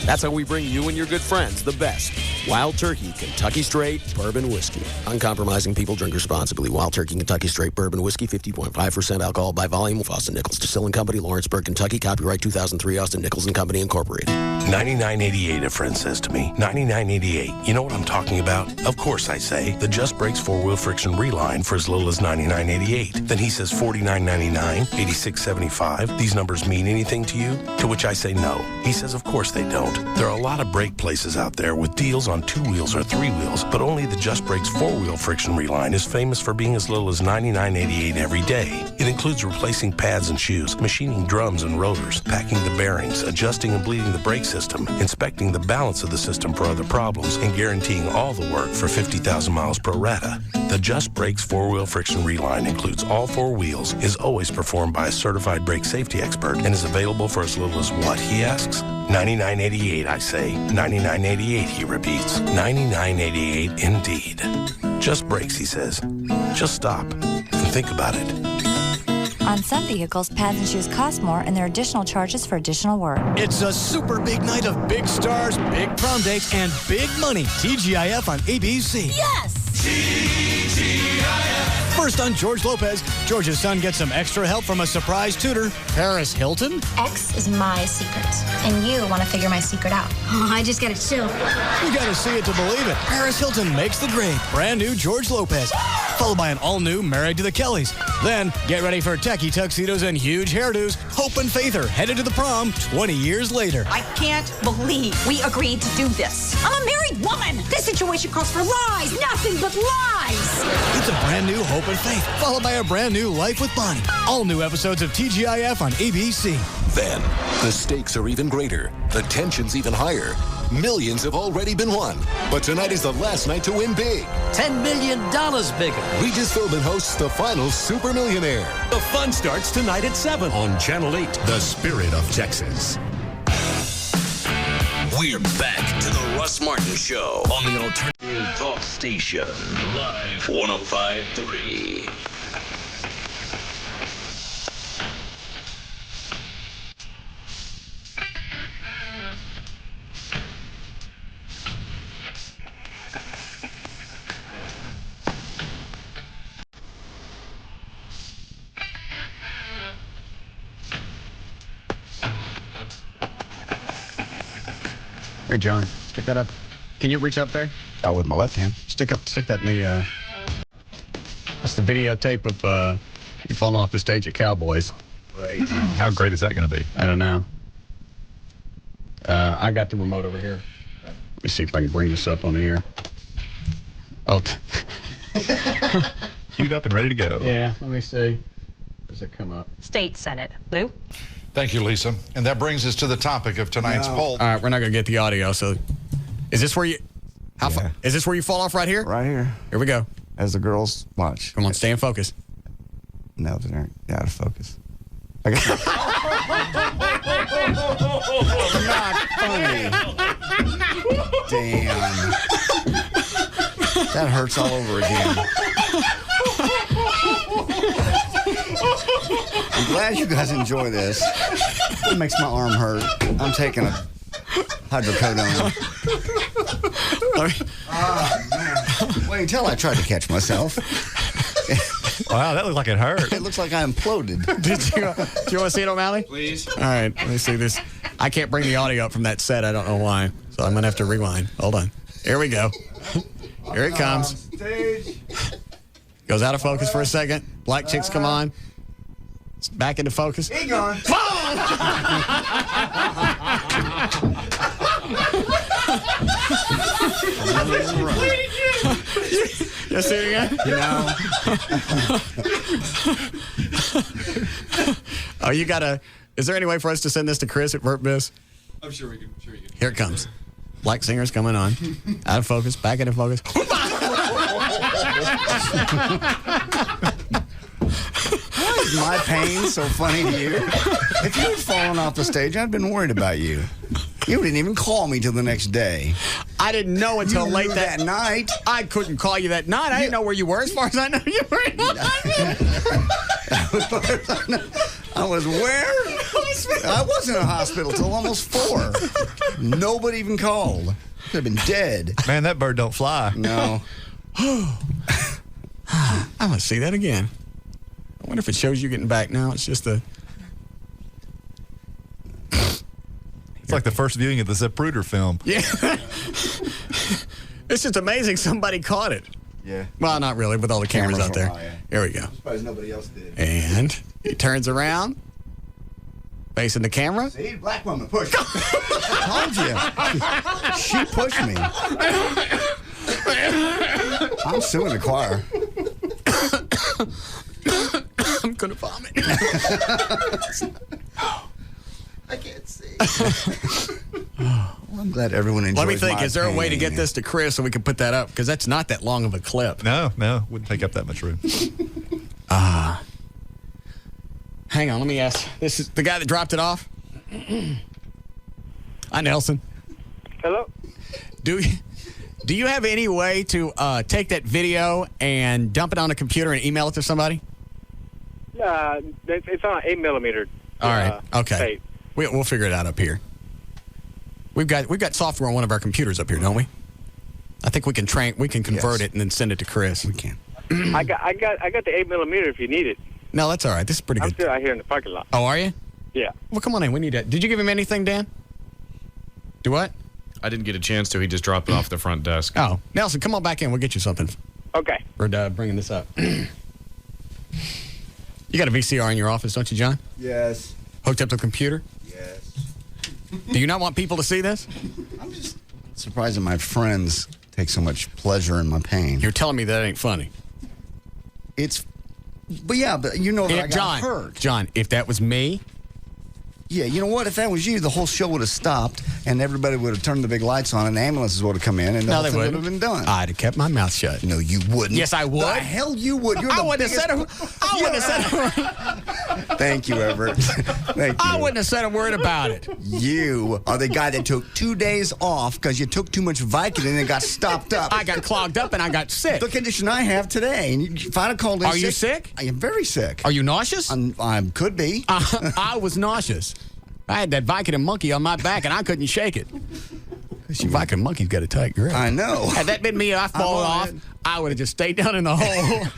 That's how we bring you and your good friends the best. Wild Turkey Kentucky Straight Bourbon Whiskey. Uncompromising people, drink responsibly. Wild Turkey Kentucky Straight Bourbon Whiskey, 50.5% alcohol by volume of Austin Nichols Distilling Company, Lawrenceburg, Kentucky. Copyright 2003, Austin Nichols and Company, Incorporated. 99.88, a friend says to me. 99.88. You know what I'm talking about? Of course I say. The Just Brakes 4-wheel friction reline for as little as 99.88. Then he says $49.99, $86.75. These numbers mean anything to you? To which I say no. He says of course they don't. There are a lot of brake places out there with deals on 2 wheels or 3 wheels, but only the Just Brakes 4-wheel friction reline is famous for being as little as $99.88 every day. It includes replacing pads and shoes, machining drums and rotors, packing the bearings, adjusting and bleeding the brake system, inspecting the balance of the system for other problems, and guaranteeing all the work for 50,000 miles pro rata. The Just Brakes 4-wheel friction reline includes all 4 wheels, is always performed by a certified brake safety expert, and is available for as little as what, he asks? $99.88, I say. $99.88, he repeats. $99.88 indeed. Just brakes, he says. Just stop and think about it. On some vehicles, pads and shoes cost more, and there are additional charges for additional work. It's a super big night of big stars, big prom dates, and big money. TGIF on ABC. Yes! TGIF. First on George Lopez. George's son gets some extra help from a surprise tutor, Paris Hilton. X is my secret, and you want to figure my secret out. Oh, I just gotta chill. You gotta see it to believe it. Paris Hilton makes the grade. Brand new George Lopez. Followed by an all-new Married to the Kellys. Then, get ready for techie tuxedos and huge hairdos. Hope and Faith are headed to the prom 20 years later. I can't believe we agreed to do this. I'm a married woman. This situation calls for lies, nothing but lies. It's a brand new Hope and Faith, followed by a brand new Life with Bonnie. All new episodes of TGIF on ABC. Then, the stakes are even greater, the tension's even higher. Millions have already been won, but tonight is the last night to win big. $10 million bigger. Regis Philbin hosts the final Super Millionaire. The fun starts tonight at 7 on Channel 8, The Spirit of Texas. We're back to the Russ Martin Show on the Alternative Talk Station. Live 105.3. Here, John, stick that up. Can you reach up there? Oh, with my left hand. Stick that in the, that's the videotape of, you falling off the stage at Cowboys. Great. How great is that going to be? I don't know. I got the remote over here. Let me see if I can bring this up on the air. Oh. Queued up and ready to go. Yeah, let me see. Does it come up? State Senate. Lou? Thank you, Lisa. And that brings us to the topic of tonight's poll. All right, we're not going to get the audio, so is this where you is this where you fall off right here? Right here. Here we go. As the girls watch. Come on, stay in focus. No, they're out of focus. I guess not funny. Damn. That hurts all over again. I'm glad you guys enjoy this. It makes my arm hurt. I'm taking a hydrocodone. Man. Wait until I try to catch myself. Wow, that looked like it hurt. It looks like I imploded. Do you want to see it, O'Malley? Please. All right, let me see this. I can't bring the audio up from that set. I don't know why. So I'm going to have to rewind. Hold on. Here we go. Here it comes. Goes out of focus for a second. Black chicks come on. It's back into focus. He gone. You see it again? No. Oh, you got to... Is there any way for us to send this to Chris at VertBiz? I'm sure we can. Here it comes. Black singer's coming on. Out of focus, back into focus. Why is my pain so funny to you? If you had fallen off the stage, I'd been worried about you. You didn't even call me till the next day. I didn't know until You late knew that night. I couldn't call you that night. I didn't know where you were. As far as I know, you were. I was where? I wasn't in a hospital till almost 4. Nobody even called. Could have been dead. Man, that bird don't fly. No. I want to see that again. I wonder if it shows you getting back now. It's just a... It's like the first viewing of the Zapruder film. Yeah. It's just amazing somebody caught it. Yeah. Well, not really, with all the cameras out there. Here we go. Surprised nobody else did. And he turns around, facing the camera. See, black woman, push. Told you. She pushed me. I'm suing the choir. I'm gonna vomit. I can't see. Well, I'm glad everyone enjoys. Let me think. my Is there a way to get pain. this to Chris so we can put that up? Because that's not that long of a clip. No, wouldn't take up that much room. Hang on. Let me ask. This is the guy that dropped it off. Hi, Nelson. Hello. Do you have any way to take that video and dump it on a computer and email it to somebody? It's on 8mm. All right. Okay. Tape. We'll figure it out up here. We've got software on one of our computers up here, don't we? I think we can convert it and then send it to Chris. We can. I got the 8mm if you need it. No, that's all right. This is pretty I'm good. still out here in the parking lot. Oh, are you? Yeah. Well, come on in. We need that. Did you give him anything, Dan? Do what? I didn't get a chance to. He just dropped it off the front desk. Oh, Nelson, come on back in. We'll get you something. Okay. For bringing this up. You got a VCR in your office, don't you, John? Yes. Hooked up to the computer? Yes. Do you not want people to see this? I'm just surprised that my friends take so much pleasure in my pain. You're telling me that ain't funny. But you know that I got John, hurt. John, if that was me... Yeah, you know what? If that was you, the whole show would have stopped, and everybody would have turned the big lights on, and the ambulances would have come in, and the whole thing would have been done. I'd have kept my mouth shut. No, you wouldn't. Yes, I would. The hell you would. You're I the wouldn't biggest... have said a... Thank you, Everett. Thank you. I wouldn't have said a word about it. You are the guy that took 2 days off because you took too much Vicodin and got stopped up. I got clogged up and I got sick. The condition I have today. And if I'd have called in Are you sick? I am very sick. Are you nauseous? I could be. I was nauseous. I had that Vicodin monkey on my back and I couldn't shake it. Vicodin monkey's got a tight grip. I know. Had that been me, I fall off, I would have just stayed down in the hole.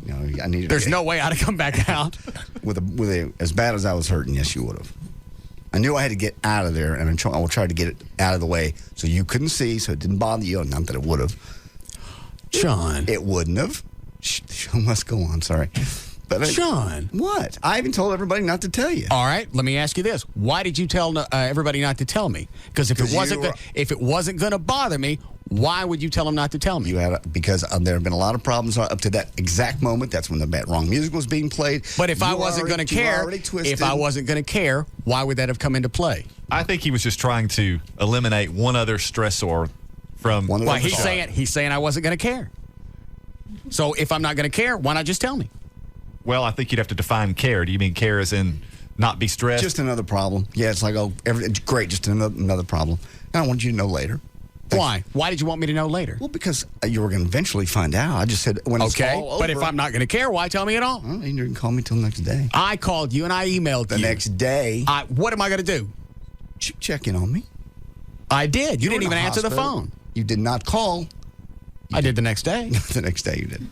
No, I needed. There's no way I'd have come back out. With as bad as I was hurting, yes, you would have. I knew I had to get out of there, and I will try to get it out of the way so you couldn't see, so it didn't bother you. Not that it would have. John. It wouldn't have. Shh, the show must go on, sorry. But John. What? I even told everybody not to tell you. All right, let me ask you this. Why did you tell everybody not to tell me? Because if it wasn't going to bother me, why would you tell them not to tell me? Because there have been a lot of problems up to that exact moment. That's when the wrong music was being played. But if I wasn't going to care, why would that have come into play? I think he was just trying to eliminate one other stressor from. Why he's saying I wasn't going to care. So if I'm not going to care, why not just tell me? Well, I think you'd have to define care. Do you mean care as in not be stressed? Just another problem. Yeah, it's like, great, just another problem. I want you to know later. Why? Why did you want me to know later? Well, because you were going to eventually find out. I just said when it's all over. But if I'm not going to care, why tell me at all? Well, you didn't call me till the next day. I called you and I emailed you. The next day. What am I going to do? Check in on me. I did. You didn't even answer the phone. You did not call. I did the next day. The next day you did.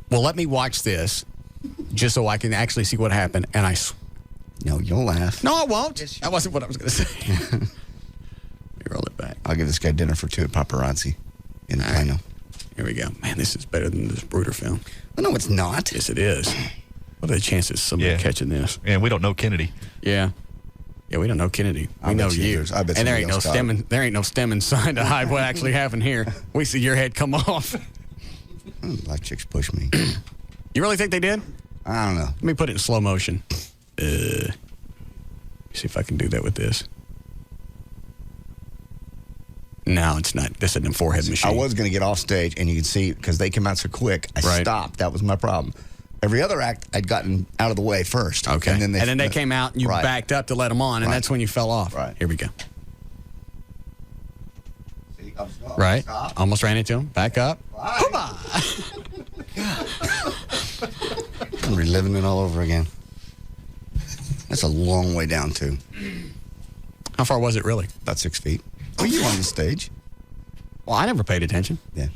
Well, let me watch this just so I can actually see what happened. And No, you'll laugh. No, I won't. That wasn't what I was going to say. Let me roll it back. I'll give this guy dinner for two at Paparazzi in Plano. Here we go. Man, this is better than this Bruder film. Well, no, it's not. Yes, it is. What are the chances of somebody catching this? And we don't know Kennedy. Yeah. Yeah, we don't know Kennedy. We know you. I bet and there ain't no stemming sign to hide what actually happened here. We see your head come off. Black chicks push me. You really think they did? I don't know. Let me put it in slow motion. See if I can do that with this. No, it's not. This isn't a forehead machine. I was going to get off stage, and you can see, because they came out so quick, I stopped. That was my problem. Every other act, I'd gotten out of the way first. Okay. And then they came out, and you backed up to let them on, and that's when you fell off. Right. Here we go. Right. Almost ran into him. Back up. I'm reliving it all over again. That's a long way down, too. How far was it, really? About 6 feet. Were you on the stage? Well, I never paid attention. Yeah.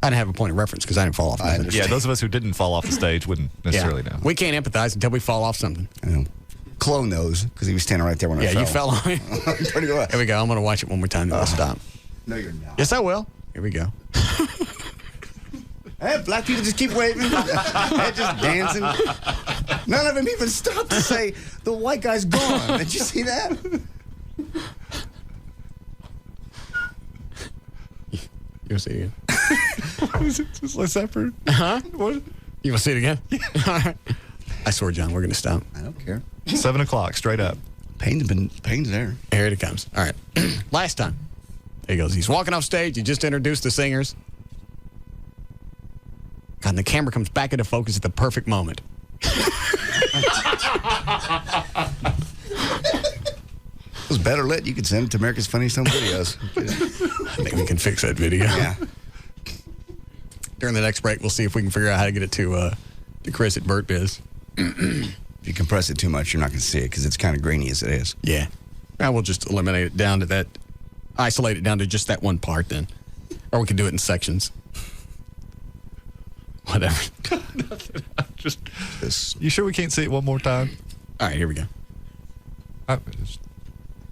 I didn't have a point of reference because I didn't fall off. Yeah, those of us who didn't fall off the stage wouldn't necessarily know. We can't empathize until we fall off something. I know. Chloe knows because he was standing right there when I fell. Yeah, you fell on me. Pretty good. Here we go. I'm going to watch it one more time, then we'll stop. No, you're not. Yes, I will. Here we go. Hey, black people just keep waving. They're just dancing. None of them even stopped to say, the white guy's gone. Did you see that? You'll see it again. What is it? Just Led Zeppelin? Huh? What? You want to see it again? All right. I swear, John, we're going to stop. I don't care. 7 o'clock, straight up. Pain's there. Here it comes. All right. Last time. There he goes. He's walking off stage. He just introduced the singers. God, and the camera comes back into focus at the perfect moment. It was better lit. You could send it to America's Funniest Home Videos. I think we can fix that video. Yeah. During the next break, we'll see if we can figure out how to get it to Chris at Burt Biz. If you compress it too much, you're not going to see it because it's kind of grainy as it is. Yeah. We'll just eliminate it down to that, isolate it down to just that one part then. Or we can do it in sections. Whatever. Nothing. You sure we can't see it one more time? All right, here we go.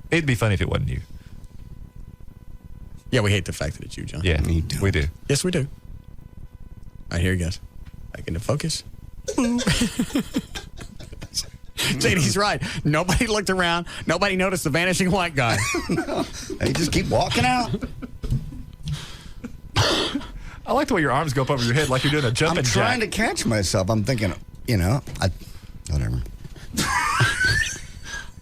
It'd be funny if it wasn't you. Yeah, we hate the fact that it's you, John. Yeah, we do. Yes, we do. All right, here he goes. Back into focus. JD's right. Nobody looked around. Nobody noticed the vanishing white guy. No, they just keep walking out. I like the way your arms go up over your head like you're doing a jumping jack. I'm trying to catch myself. I'm thinking, whatever.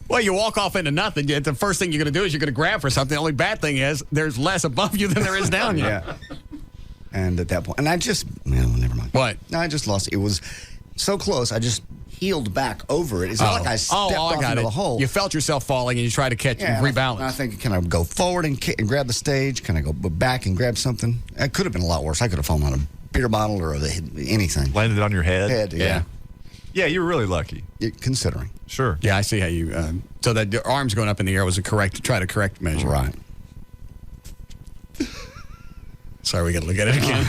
Well, you walk off into nothing. The first thing you're going to do is you're going to grab for something. The only bad thing is there's less above you than there is down you. Yeah. And at that point, and I just, never mind. What? No, I just lost it. It was so close. I just heeled back over it. It's not like I stepped off into the hole. You felt yourself falling and you tried to catch and rebalance. I think, can I go forward and grab the stage? Can I go back and grab something? It could have been a lot worse. I could have fallen on a beer bottle or anything. Landed it on your head? Yeah. Yeah, you were really lucky. Considering. Sure. Yeah, I see how you... so that your arms going up in the air was a correct measure. Right. Sorry, we got to look at it again.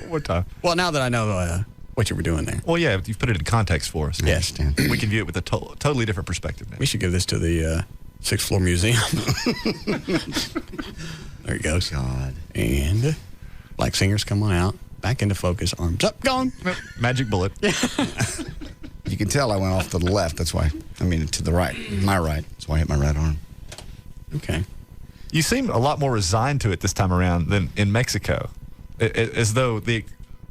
What time? Well, now that I know what you were doing there. Well, yeah, you've put it in context for us. Yes, Dan. We can view it with a totally different perspective now. We should give this to the Sixth Floor Museum. There he goes. God. And Black Singers come on out. Back into focus. Arms up. Gone. Magic bullet. You can tell I went off to the left. That's why. I mean, to the right. My right. That's why I hit my right arm. Okay. You seem a lot more resigned to it this time around than in Mexico. As though the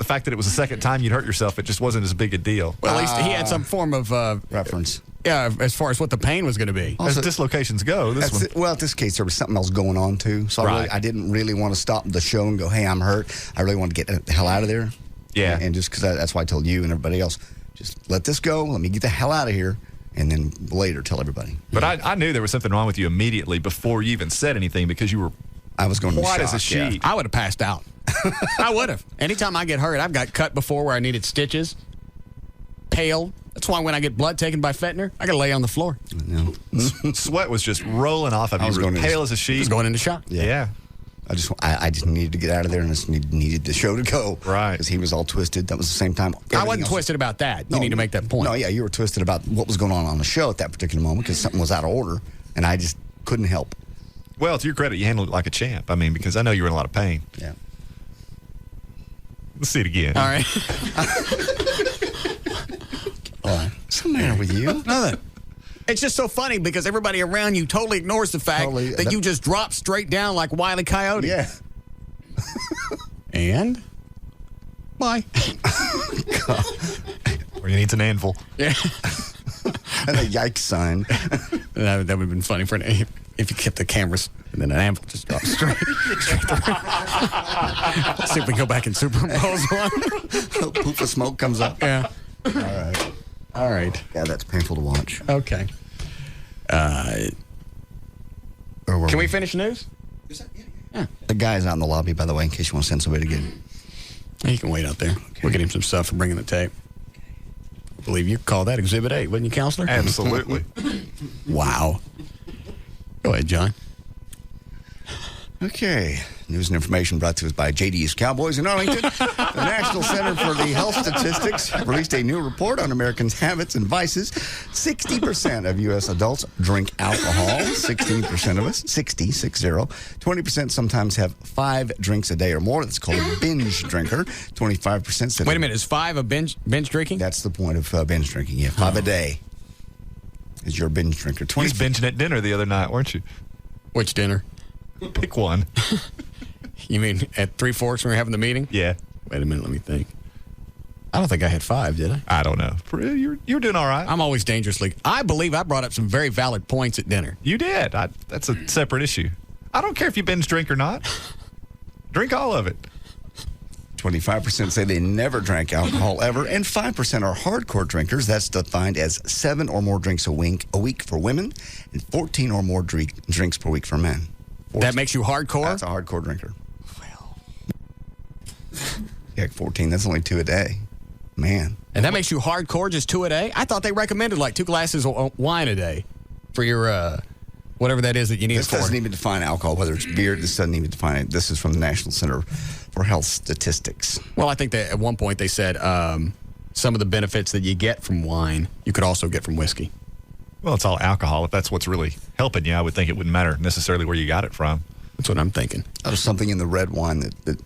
fact that it was the second time you'd hurt yourself, it just wasn't as big a deal. Well, at least he had some form of reference. Yeah, as far as what the pain was going to be. As dislocations go, in this case, there was something else going on, too. So I didn't really want to stop the show and go, hey, I'm hurt. I really want to get the hell out of there. Yeah. And just because that's why I told you and everybody else, just let this go. Let me get the hell out of here. And then later tell everybody. But I knew there was something wrong with you immediately before you even said anything because you were white as a sheet. I would have passed out. I would have. Anytime I get hurt, I've got cut before where I needed stitches. Pale. That's why when I get blood taken by Fentanyl, I got to lay on the floor. No. Sweat was just rolling off of you. You were pale as a sheet. I was going into shock. Yeah. I just needed to get out of there and I just needed the show to go. Right. Because he was all twisted. That was the same time. I wasn't twisted about that. You need to make that point. No, yeah, you were twisted about what was going on the show at that particular moment because something was out of order and I just couldn't help. Well, to your credit, you handled it like a champ. I mean, because I know you were in a lot of pain. Yeah. Let's see it again. All right. What's the matter with you? Nothing. It's just so funny because everybody around you totally ignores the fact that you just drop straight down like Wile E. Coyote. Yeah. And? Bye. Or you need an anvil. Yeah. And a yikes sign. That would have been funny for if you kept the cameras and then an anvil just dropped straight through. Let's see if we can go back and superimpose one. A poof of smoke comes up. Yeah. All right. Yeah, that's painful to watch. Okay. Can we finish news? Yeah. The guy's out in the lobby, by the way, in case you want to send somebody to get him. He can wait out there. Okay. We'll get him some stuff for bringing the tape. I believe you called that Exhibit 8, wouldn't you, Counselor? Absolutely. Wow. Go ahead, John. Okay. News and information brought to us by JD's Cowboys in Arlington. The National Center for the Health Statistics released a new report on Americans' habits and vices. 60% of U.S. adults drink alcohol. 16% of us, 60. 20% sometimes have 5 drinks a day or more. That's called a binge drinker. 25% said... Wait a minute, is 5 a binge drinking? That's the point of binge drinking, yeah. 5 a day is your binge drinker. You was binging at dinner the other night, weren't you? Which dinner? Pick one. You mean at Three Forks when we were having the meeting? Yeah. Wait a minute, let me think. I don't think I had 5, did I? I don't know. You're doing all right. I'm always dangerously. I believe I brought up some very valid points at dinner. You did. That's a separate issue. I don't care if you binge drink or not. Drink all of it. 25% say they never drank alcohol ever, and 5% are hardcore drinkers. That's defined as 7 or more drinks a week for women, and 14 or more drinks per week for men. That makes you hardcore? That's a hardcore drinker. Well, yeah, 14. That's only 2 a day. Man. And that makes you hardcore, just 2 a day? I thought they recommended like 2 glasses of wine a day for your whatever that is that you need this it for. This doesn't even define alcohol, whether it's beer. This doesn't even define it. This is from the National Center for Health Statistics. Well, I think that at one point they said some of the benefits that you get from wine, you could also get from whiskey. Well, it's all alcohol. If that's what's really helping you, I would think it wouldn't matter necessarily where you got it from. That's what I'm thinking. There's something in the red wine that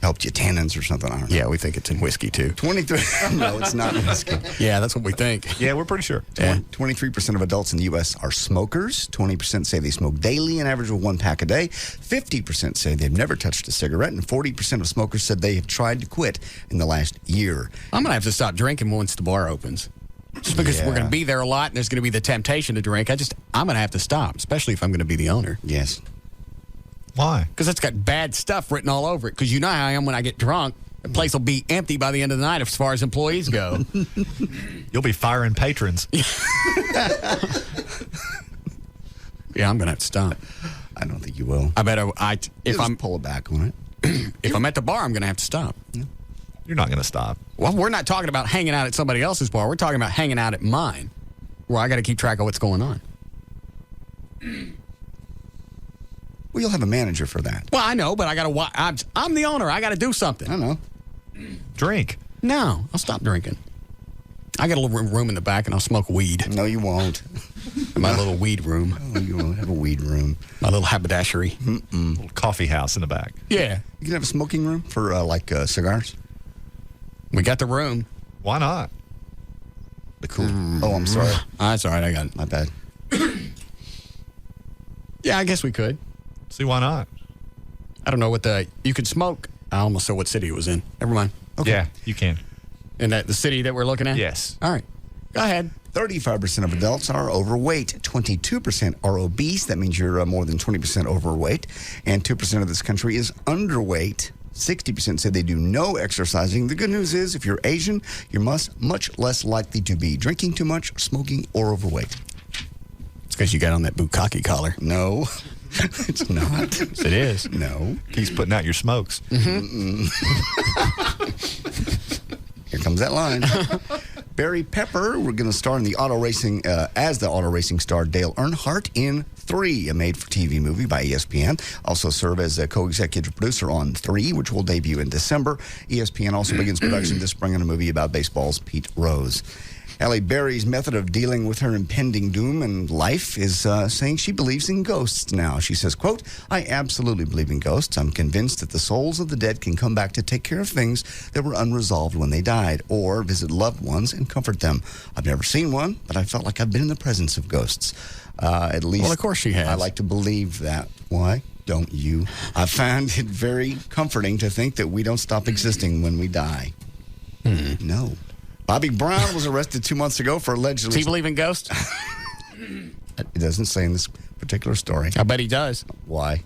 helped you, tannins or something. I don't know. Yeah, we think it's in whiskey, too. 23. No, it's not whiskey. Yeah, that's what we think. Yeah, we're pretty sure. 23% of adults in the U.S. are smokers. 20% say they smoke daily, an average of 1 pack a day. 50% say they've never touched a cigarette, and 40% of smokers said they have tried to quit in the last year. I'm going to have to stop drinking once the bar opens. Just because we're going to be there a lot and there's going to be the temptation to drink, I'm going to have to stop, especially if I'm going to be the owner. Yes. Why? Because it's got bad stuff written all over it. Because you know how I am when I get drunk. The place will be empty by the end of the night as far as employees go. You'll be firing patrons. Yeah, I'm going to have to stop. I don't think you will. I bet if I'm pull it back on it. If I'm at the bar, I'm going to have to stop. Yeah. You're not going to stop. Well, we're not talking about hanging out at somebody else's bar. We're talking about hanging out at mine, where I got to keep track of what's going on. Well, you'll have a manager for that. Well, I know, but I got to. I'm the owner. I got to do something. I know. Drink. No, I'll stop drinking. I got a little room in the back, and I'll smoke weed. No, you won't. My little weed room. Oh, you won't have a weed room. My little haberdashery. Little coffee house in the back. Yeah. You can have a smoking room for, cigars? We got the room. Why not? The cool. Oh, I'm sorry. That's all right. I got it. My bad. Yeah, I guess we could. See, why not? I don't know what you could smoke. I almost saw what city it was in. Never mind. Okay. Yeah, you can. In the city that we're looking at? Yes. All right. Go ahead. 35% of adults are overweight. 22% are obese. That means you're more than 20% overweight. And 2% of this country is underweight. 60% say they do no exercising. The good news is, if you're Asian, you're much less likely to be drinking too much, smoking, or overweight. It's because you got on that bukkake collar. No, it's not. Yes, it is. No. He's putting out your smokes. Mm-hmm. Here comes that line. Barry Pepper, we're going to star in the auto racing as the auto racing star Dale Earnhardt in 3, a made-for-TV movie by ESPN. Also serve as a co-executive producer on 3, which will debut in December. ESPN also begins production this spring on a movie about baseball's Pete Rose. Halle Berry's method of dealing with her impending doom in life is saying she believes in ghosts now. She says, quote, "I absolutely believe in ghosts. I'm convinced that the souls of the dead can come back to take care of things that were unresolved when they died, or visit loved ones and comfort them. I've never seen one, but I felt like I've been in the presence of ghosts." At least, well, of course she has. I like to believe that. Why don't you? I find it very comforting to think that we don't stop existing when we die. No. Bobby Brown was arrested 2 months ago for allegedly... Does he believe in ghosts? It doesn't say in this particular story. I bet he does. Why?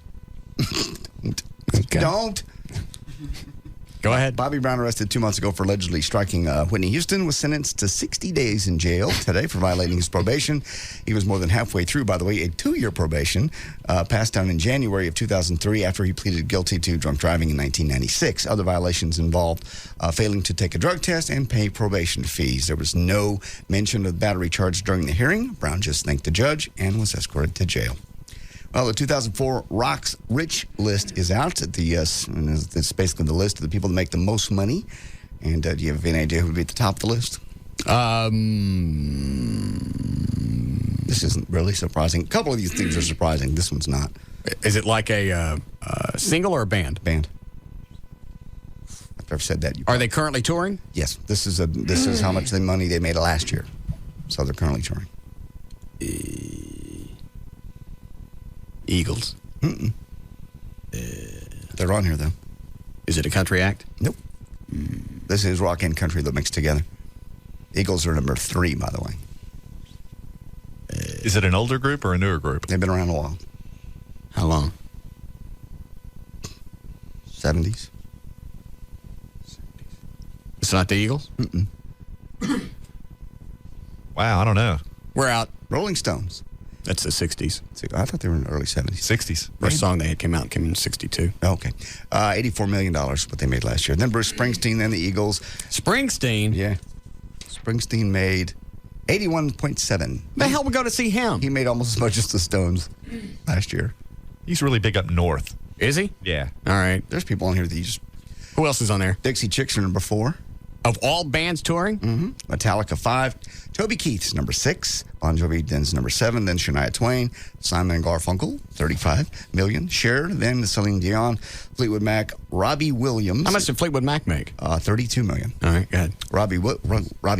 Okay. Don't. Go ahead. Bobby Brown, arrested 2 months ago for allegedly striking Whitney Houston, was sentenced to 60 days in jail today for violating his probation. He was more than halfway through, by the way, a 2-year probation passed down in January of 2003 after he pleaded guilty to drunk driving in 1996. Other violations involved failing to take a drug test and pay probation fees. There was no mention of the battery charge during the hearing. Brown just thanked the judge and was escorted to jail. Well, the 2004 Rock's Rich list is out. It's basically the list of the people that make the most money. And do you have any idea who would be at the top of the list? This isn't really surprising. A couple of these things are surprising. This one's not. Is it like a single or a band? Band. I've never said that. Are they currently touring? Yes. This is how much money they made last year. So they're currently touring. Eagles. They're on here, though. Is it a country act? Nope. This is rock and country that mixed together. Eagles are number 3, by the way. Is it an older group or a newer group? They've been around a while. How long? 70s. It's not the Eagles? Wow, I don't know. We're out. Rolling Stones. That's the 60s. I thought they were in the early 70s. 60s. First song they had came in 62. Okay. $84 million what they made last year. Then Bruce Springsteen, then the Eagles. Springsteen? Yeah. Springsteen made 81.7. The hell we go to see him? He made almost as much as the Stones last year. He's really big up north. Is he? Yeah. All right. There's people on here that you just... Who else is on there? Dixie Chicks are number 4. Of all bands touring? Mm-hmm. Metallica 5. Toby Keith's number 6. Bon Jovi then's number 7. Then Shania Twain. Simon and Garfunkel, 35 million. Cher, then Celine Dion. Fleetwood Mac. Robbie Williams. How much did Fleetwood Mac make? 32 million. All right, go ahead. Robbie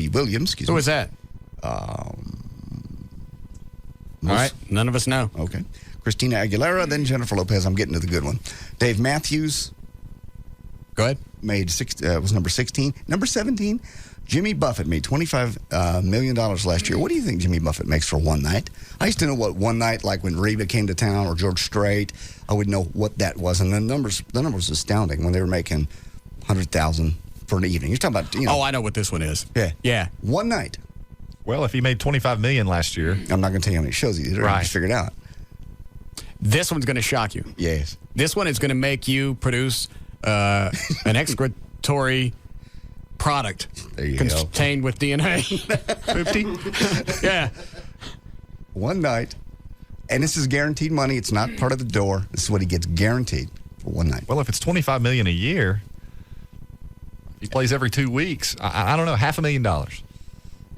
Williams, excuse me. Who was that? All right, none of us know. Okay. Christina Aguilera, then Jennifer Lopez. I'm getting to the good one. Dave Matthews. Go ahead. Was number 16. Number 17, Jimmy Buffett made $25 million last year. What do you think Jimmy Buffett makes for one night? I used to know what one night, like when Reba came to town or George Strait, I would know what that was. And the numbers astounding when they were making $100,000 for an evening. You're talking about, Oh, I know what this one is. Yeah. Yeah. One night. Well, if he made $25 million last year. I'm not going to tell you how many shows he did. Right. Just figure it out. This one's going to shock you. Yes. This one is going to make you produce an excretory product contained with DNA. 50? Yeah. One night. And this is guaranteed money. It's not part of the door. This is what he gets guaranteed for one night. Well, if it's $25 million a year, He plays every 2 weeks. I don't know, $500,000.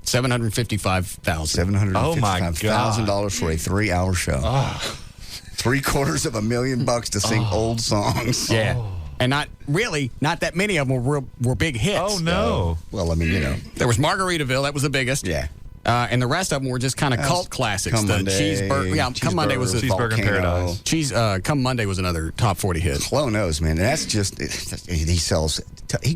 $755,000. $755,000 for a 3-hour show. Oh. $750,000 to sing old songs. Yeah. And not that many of them were big hits. Oh, no. Well, I mean, you know. There was Margaritaville. That was the biggest. Yeah. And the rest of them were just kind of cult classics. Come Monday. Cheeseburger. Yeah, Come Monday was a Cheeseburger in Paradise. Come Monday was another top 40 hit. Chloe knows, man. That's just, he sells.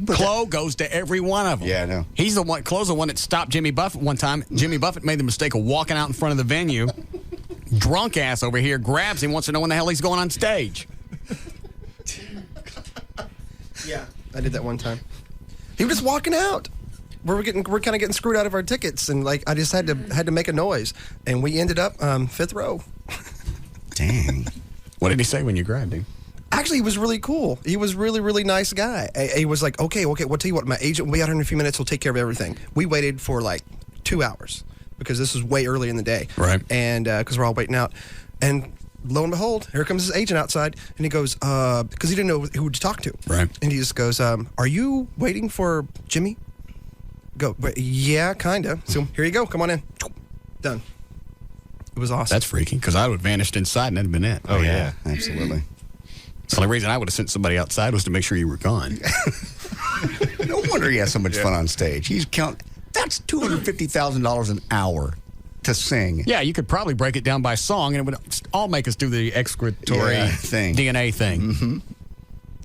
Chloe goes to every one of them. Yeah, I know. He's the one. Chloe's the one that stopped Jimmy Buffett one time. Jimmy Buffett made the mistake of walking out in front of the venue. Drunk ass over here grabs him, wants to know when the hell he's going on stage. Yeah, I did that one time. He was just walking out. We're kind of getting screwed out of our tickets, and like I just had to make a noise, and we ended up 5th row. Dang. What did he say when you grabbed him? Actually, he was really cool. He was really, really nice guy. He was like, okay, well, tell you what, my agent will be out here in a few minutes. He'll take care of everything. We waited for like 2 hours because this was way early in the day. Right. And because we're all waiting out. And lo and behold, here comes his agent outside. And he goes, because he didn't know who to talk to. Right. And he just goes, are you waiting for Jimmy? Go, yeah, kind of. So here you go. Come on in. Done. It was awesome. That's freaky because I would have vanished inside and that'd have been it. Oh, yeah. Absolutely. The only reason I would have sent somebody outside was to make sure you were gone. No wonder he has so much fun on stage. That's $250,000 an hour to sing. Yeah, you could probably break it down by song, and it would all make us do the excretory thing. DNA thing. Mm-hmm.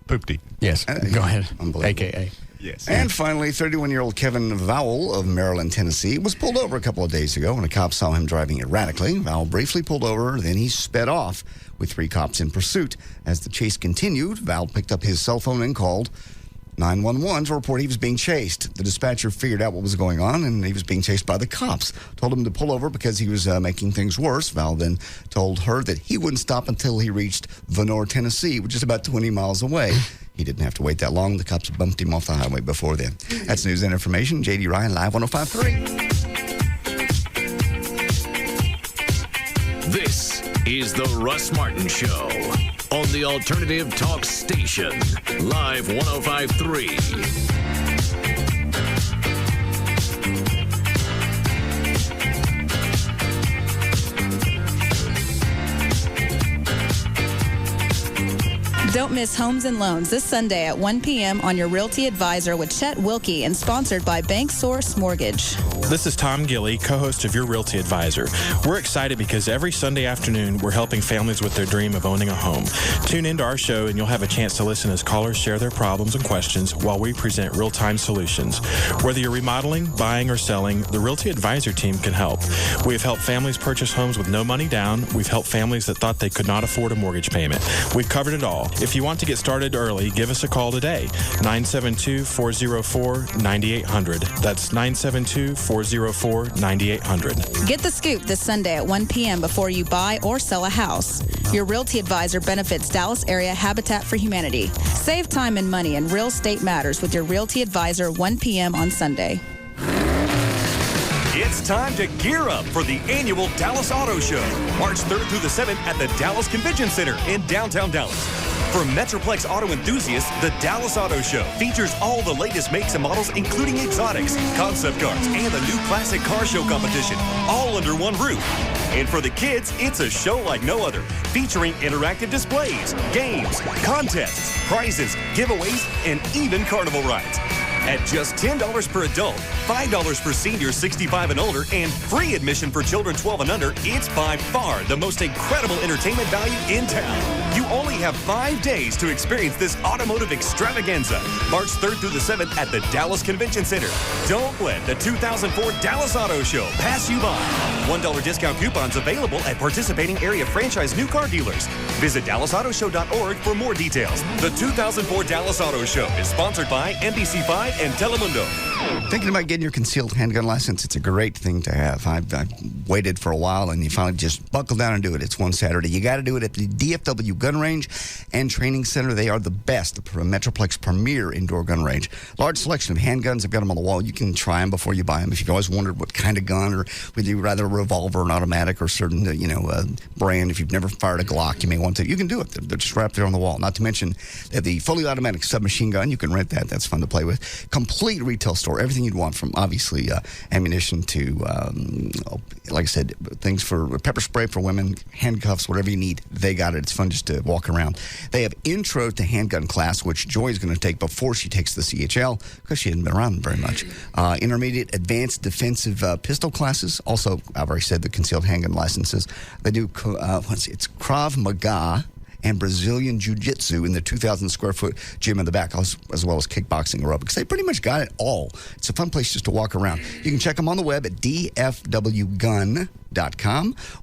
Poopty. Yes. Go ahead. Unbelievable. AKA. Yes. And finally, 31-year-old Kevin Vowell of Maryland, Tennessee, was pulled over a couple of days ago when a cop saw him driving erratically. Vowell briefly pulled over, then he sped off with 3 cops in pursuit. As the chase continued, Vowell picked up his cell phone and called 911 to report he was being chased. The dispatcher figured out what was going on, and he was being chased by the cops. Told him to pull over because he was making things worse. Vowell then told her that he wouldn't stop until he reached Vonore, Tennessee, which is about 20 miles away. He didn't have to wait that long. The cops bumped him off the highway before then. That's news and information. J.D. Ryan, Live 105.3. This is the Russ Martin Show on the Alternative Talk Station, Live 105.3. Don't miss Homes and Loans this Sunday at 1 p.m. on your Realty Advisor with Chet Wilkie and sponsored by Bank Source Mortgage. This is Tom Gilly, co-host of your Realty Advisor. We're excited because every Sunday afternoon we're helping families with their dream of owning a home. Tune into our show and you'll have a chance to listen as callers share their problems and questions while we present real-time solutions. Whether you're remodeling, buying, or selling, the Realty Advisor team can help. We have helped families purchase homes with no money down. We've helped families that thought they could not afford a mortgage payment. We've covered it all. If you want to get started early, give us a call today, 972-404-9800. That's 972-404-9800. Get the scoop this Sunday at 1 p.m. before you buy or sell a house. Your Realty Advisor benefits Dallas area Habitat for Humanity. Save time and money in real estate matters with your Realty Advisor 1 p.m. on Sunday. It's time to gear up for the annual Dallas Auto Show, March 3rd through the 7th at the Dallas Convention Center in downtown Dallas. For Metroplex auto enthusiasts, the Dallas Auto Show features all the latest makes and models, including exotics, concept cars, and the new classic car show competition, all under one roof. And for the kids, it's a show like no other, featuring interactive displays, games, contests, prizes, giveaways, and even carnival rides. At just $10 per adult, $5 for seniors 65 and older, and free admission for children 12 and under, it's by far the most incredible entertainment value in town. You only have 5 days to experience this automotive extravaganza. March 3rd through the 7th at the Dallas Convention Center. Don't let the 2004 Dallas Auto Show pass you by. $1 discount coupons available at participating area franchise new car dealers. Visit DallasAutoShow.org for more details. The 2004 Dallas Auto Show is sponsored by NBC5 and Telemundo. Thinking about getting your concealed handgun license? It's a great thing to have. I've waited for a while, and you finally just buckle down and do it. It's one Saturday. You got to do it at the DFW Gun Range and Training Center. They are the best, the Metroplex premier indoor gun range. Large selection of handguns. I've got them on the wall. You can try them before you buy them. If you've always wondered what kind of gun, or would you rather a revolver, an automatic, or certain brand. If you've never fired a Glock, you may want to. You can do it. They're just right there on the wall. Not to mention they have the fully automatic submachine gun. You can rent that. That's fun to play with. Complete retail store. Everything you'd want, from obviously ammunition to, like I said, things for pepper spray for women, handcuffs, whatever you need. They got it. It's fun just to walk around. They have intro to handgun class, which Joy is going to take before she takes the CHL because she hadn't been around very much. Intermediate advanced defensive pistol classes. Also, I've already said the concealed handgun licenses. They do, it's Krav Maga and Brazilian Jiu-Jitsu in the 2,000 square foot gym in the back, as well as kickboxing aerobics. They pretty much got it all. It's a fun place just to walk around. You can check them on the web at dfwgun.com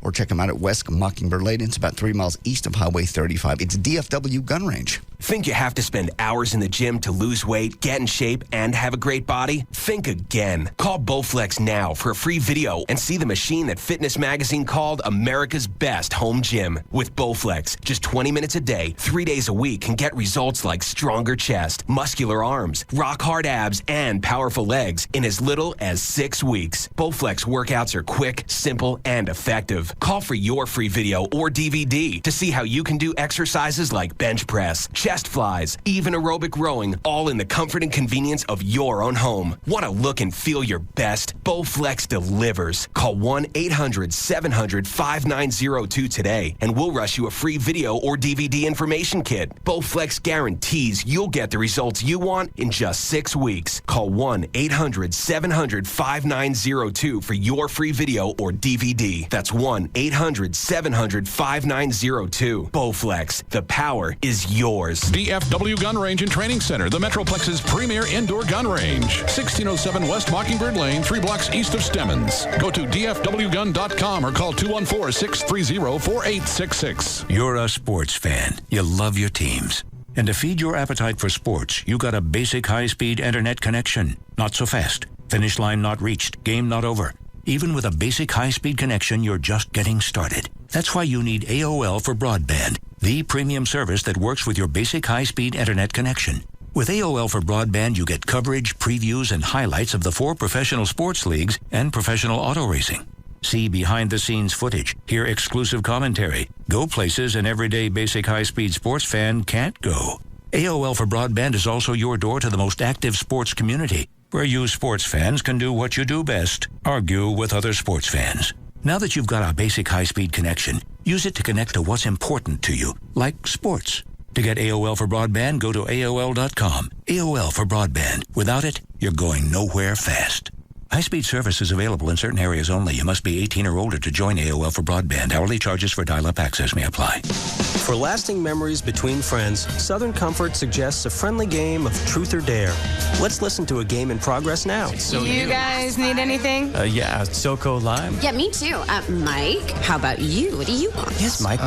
or check them out at West Mockingbird Lane. It's about 3 miles east of Highway 35. It's DFW Gun Range. Think you have to spend hours in the gym to lose weight, get in shape, and have a great body? Think again. Call Bowflex now for a free video and see the machine that Fitness Magazine called America's best home gym. With Bowflex, just 20 minutes a day, 3 days a week, can get results like stronger chest, muscular arms, rock-hard abs, and powerful legs in as little as 6 weeks. Bowflex workouts are quick, simple, and effective. Call for your free video or DVD to see how you can do exercises like bench press, chest flies, even aerobic rowing, all in the comfort and convenience of your own home. Want to look and feel your best? Bowflex delivers. Call 1-800-700-5902 today, and we'll rush you a free video or DVD information kit. Bowflex guarantees you'll get the results you want in just 6 weeks. Call 1-800-700-5902 for your free video or DVD. That's 1-800-700-5902. Bowflex. The power is yours. DFW Gun Range and Training Center, the Metroplex's premier indoor gun range. 1607 West Mockingbird Lane, 3 blocks east of Stemmons. Go to dfwgun.com or call 214-630-4866. You're a sports fan. You love your teams. And to feed your appetite for sports, you got a basic high-speed internet connection. Not so fast. Finish line not reached. Game not over. Even with a basic high-speed connection, you're just getting started. That's why you need AOL for broadband, the premium service that works with your basic high-speed internet connection. With AOL for broadband, you get coverage, previews, and highlights of the 4 professional sports leagues and professional auto racing. See behind-the-scenes footage, hear exclusive commentary, go places an everyday basic high-speed sports fan can't go. AOL for broadband is also your door to the most active sports community, where you sports fans can do what you do best, argue with other sports fans. Now that you've got a basic high-speed connection, use it to connect to what's important to you, like sports. To get AOL for broadband, go to AOL.com. AOL for broadband. Without it, you're going nowhere fast. High-speed service is available in certain areas only. You must be 18 or older to join AOL for broadband. Hourly charges for dial-up access may apply. For lasting memories between friends, Southern Comfort suggests a friendly game of truth or dare. Let's listen to a game in progress now. You guys need anything? Yeah, SoCo Lime. Yeah, me too. Mike, how about you? What do you want? Yes, Mike.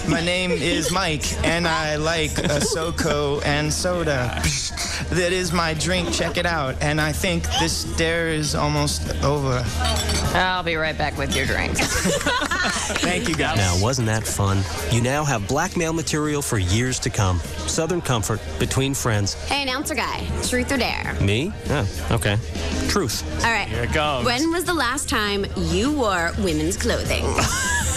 My name is Mike, and I like a SoCo and soda. That is my drink. Check it out. And I think this dare is almost over. I'll be right back with your drinks. Thank you, guys. Now, wasn't that fun? You now have blackmail material for years to come. Southern Comfort, between friends. Hey, announcer guy, truth or dare? Me? Oh, okay. Truth. All right. Here it comes. When was the last time you wore women's clothing?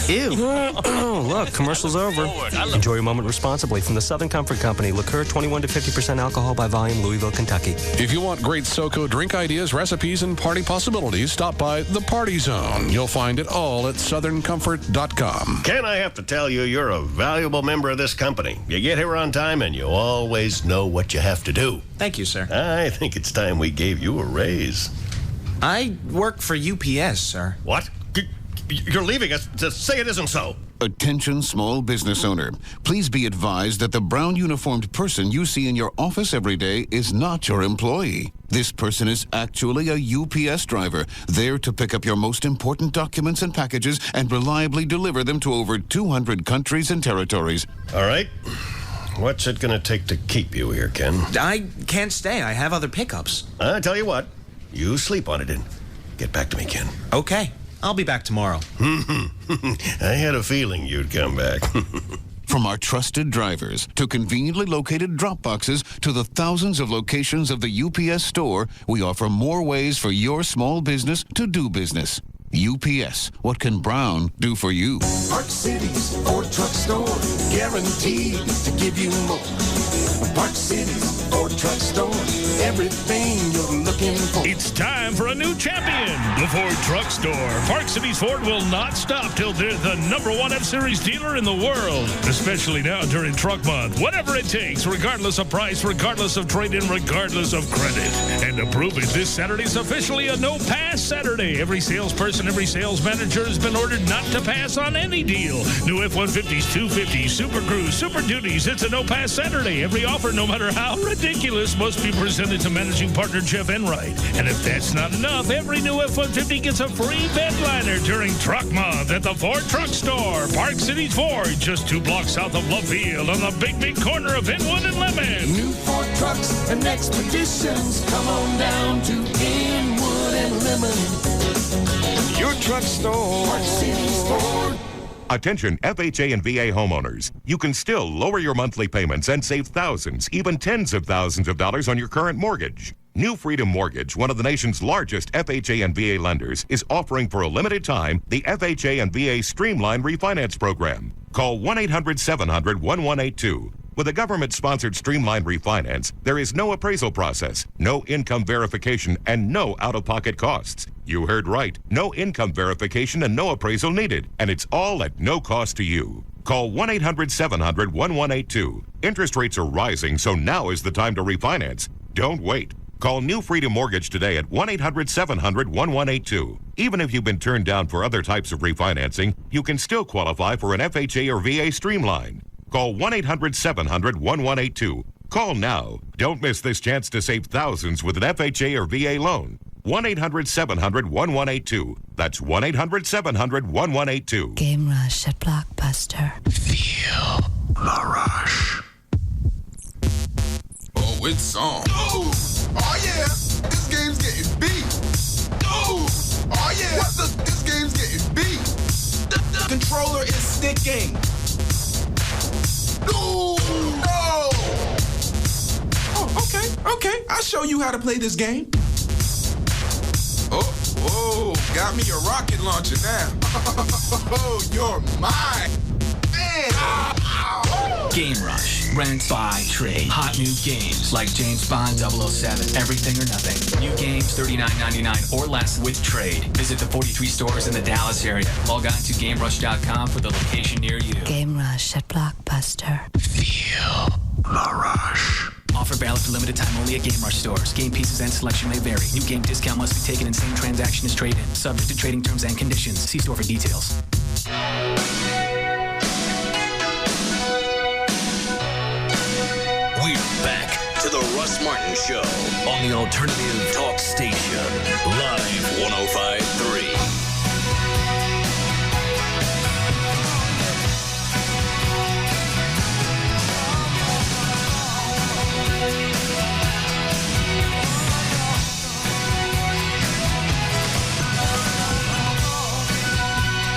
Ew. Look, commercial's over. Enjoy your moment responsibly from the Southern Comfort Company. Liqueur 21 to 50% alcohol by volume, Louisville, Kentucky. If you want great SoCo drink ideas, recipes, and party possibilities, stop by the Party Zone. You'll find it all at southerncomfort.com. Ken, I have to tell you, you're a valuable member of this company. You get here on time and you always know what you have to do. Thank you, sir. I think it's time we gave you a raise. I work for UPS, sir. What? You're leaving us? Just say it isn't so. Attention small business owner. Please be advised that the brown uniformed person you see in your office every day is not your employee. This person is actually a UPS driver, there to pick up your most important documents and packages and reliably deliver them to over 200 countries and territories. All right. What's it going to take to keep you here, Ken? I can't stay. I have other pickups. I tell you what, you sleep on it and get back to me, Ken. Okay. I'll be back tomorrow. I had a feeling you'd come back. From our trusted drivers to conveniently located drop boxes to the thousands of locations of the UPS store, we offer more ways for your small business to do business. UPS, what can Brown do for you? Park City's Ford Truck Store, guaranteed to give you more. Park City's Ford Truck Store, everything you're looking for. It's time for a new champion, the Ford Truck Store. Park City's Ford will not stop till they're the #1 F-Series dealer in the world, especially now during Truck Month. Whatever it takes, regardless of price, regardless of trade-in, regardless of credit. And to prove it, this Saturday's officially a no-pass Saturday. Every salesperson, every sales manager has been ordered not to pass on any deal. New F-150s, 250s, Super Cruise, Super Duties. It's a no-pass Saturday. Every offer, no matter how ridiculous, must be presented to managing partner Jeff Enright. And if that's not enough, every new F-150 gets a free bed liner during Truck Month at the Ford Truck Store. Park City's Ford, just 2 blocks south of Love Field on the big corner of Inwood and Lemon. New Ford trucks and expeditions, come on down to Inwood and Lemon. Your truck store, Park City's Ford. Attention FHA and VA homeowners. You can still lower your monthly payments and save thousands, even tens of thousands of dollars on your current mortgage. New Freedom Mortgage, one of the nation's largest FHA and VA lenders, is offering for a limited time the FHA and VA Streamline Refinance Program. Call 1-800-700-1182. With a government-sponsored Streamline Refinance, there is no appraisal process, no income verification, and no out-of-pocket costs. You heard right. No income verification and no appraisal needed. And it's all at no cost to you. Call 1-800-700-1182. Interest rates are rising, so now is the time to refinance. Don't wait. Call New Freedom Mortgage today at 1-800-700-1182. Even if you've been turned down for other types of refinancing, you can still qualify for an FHA or VA Streamline. Call 1-800-700-1182. Call now. Don't miss this chance to save thousands with an FHA or VA loan. 1-800-700-1182. That's 1-800-700-1182. Game Rush at Blockbuster. Feel the rush. Oh, it's on. Oh yeah, this game's getting beat. Oh yeah, this game's getting beat. The controller is sticking. No. Oh, okay. I'll show you how to play this game. Oh, whoa, got me a rocket launcher now. Oh, you're mine. Man. Game Rush. Rent, buy, trade. Hot new games like James Bond 007. Everything or nothing. New games $39.99 or less with trade. Visit the 43 stores in the Dallas area. Log on to GameRush.com for the location near you. Game Rush at Blockbuster. Feel the rush. Offer valid for limited time only at Game Rush stores. Game pieces and selection may vary. New game discount must be taken in same transaction as trade-in. Subject to trading terms and conditions. See store for details. We're back to the Russ Martin Show on the Alternative Talk Station. Live 105.3.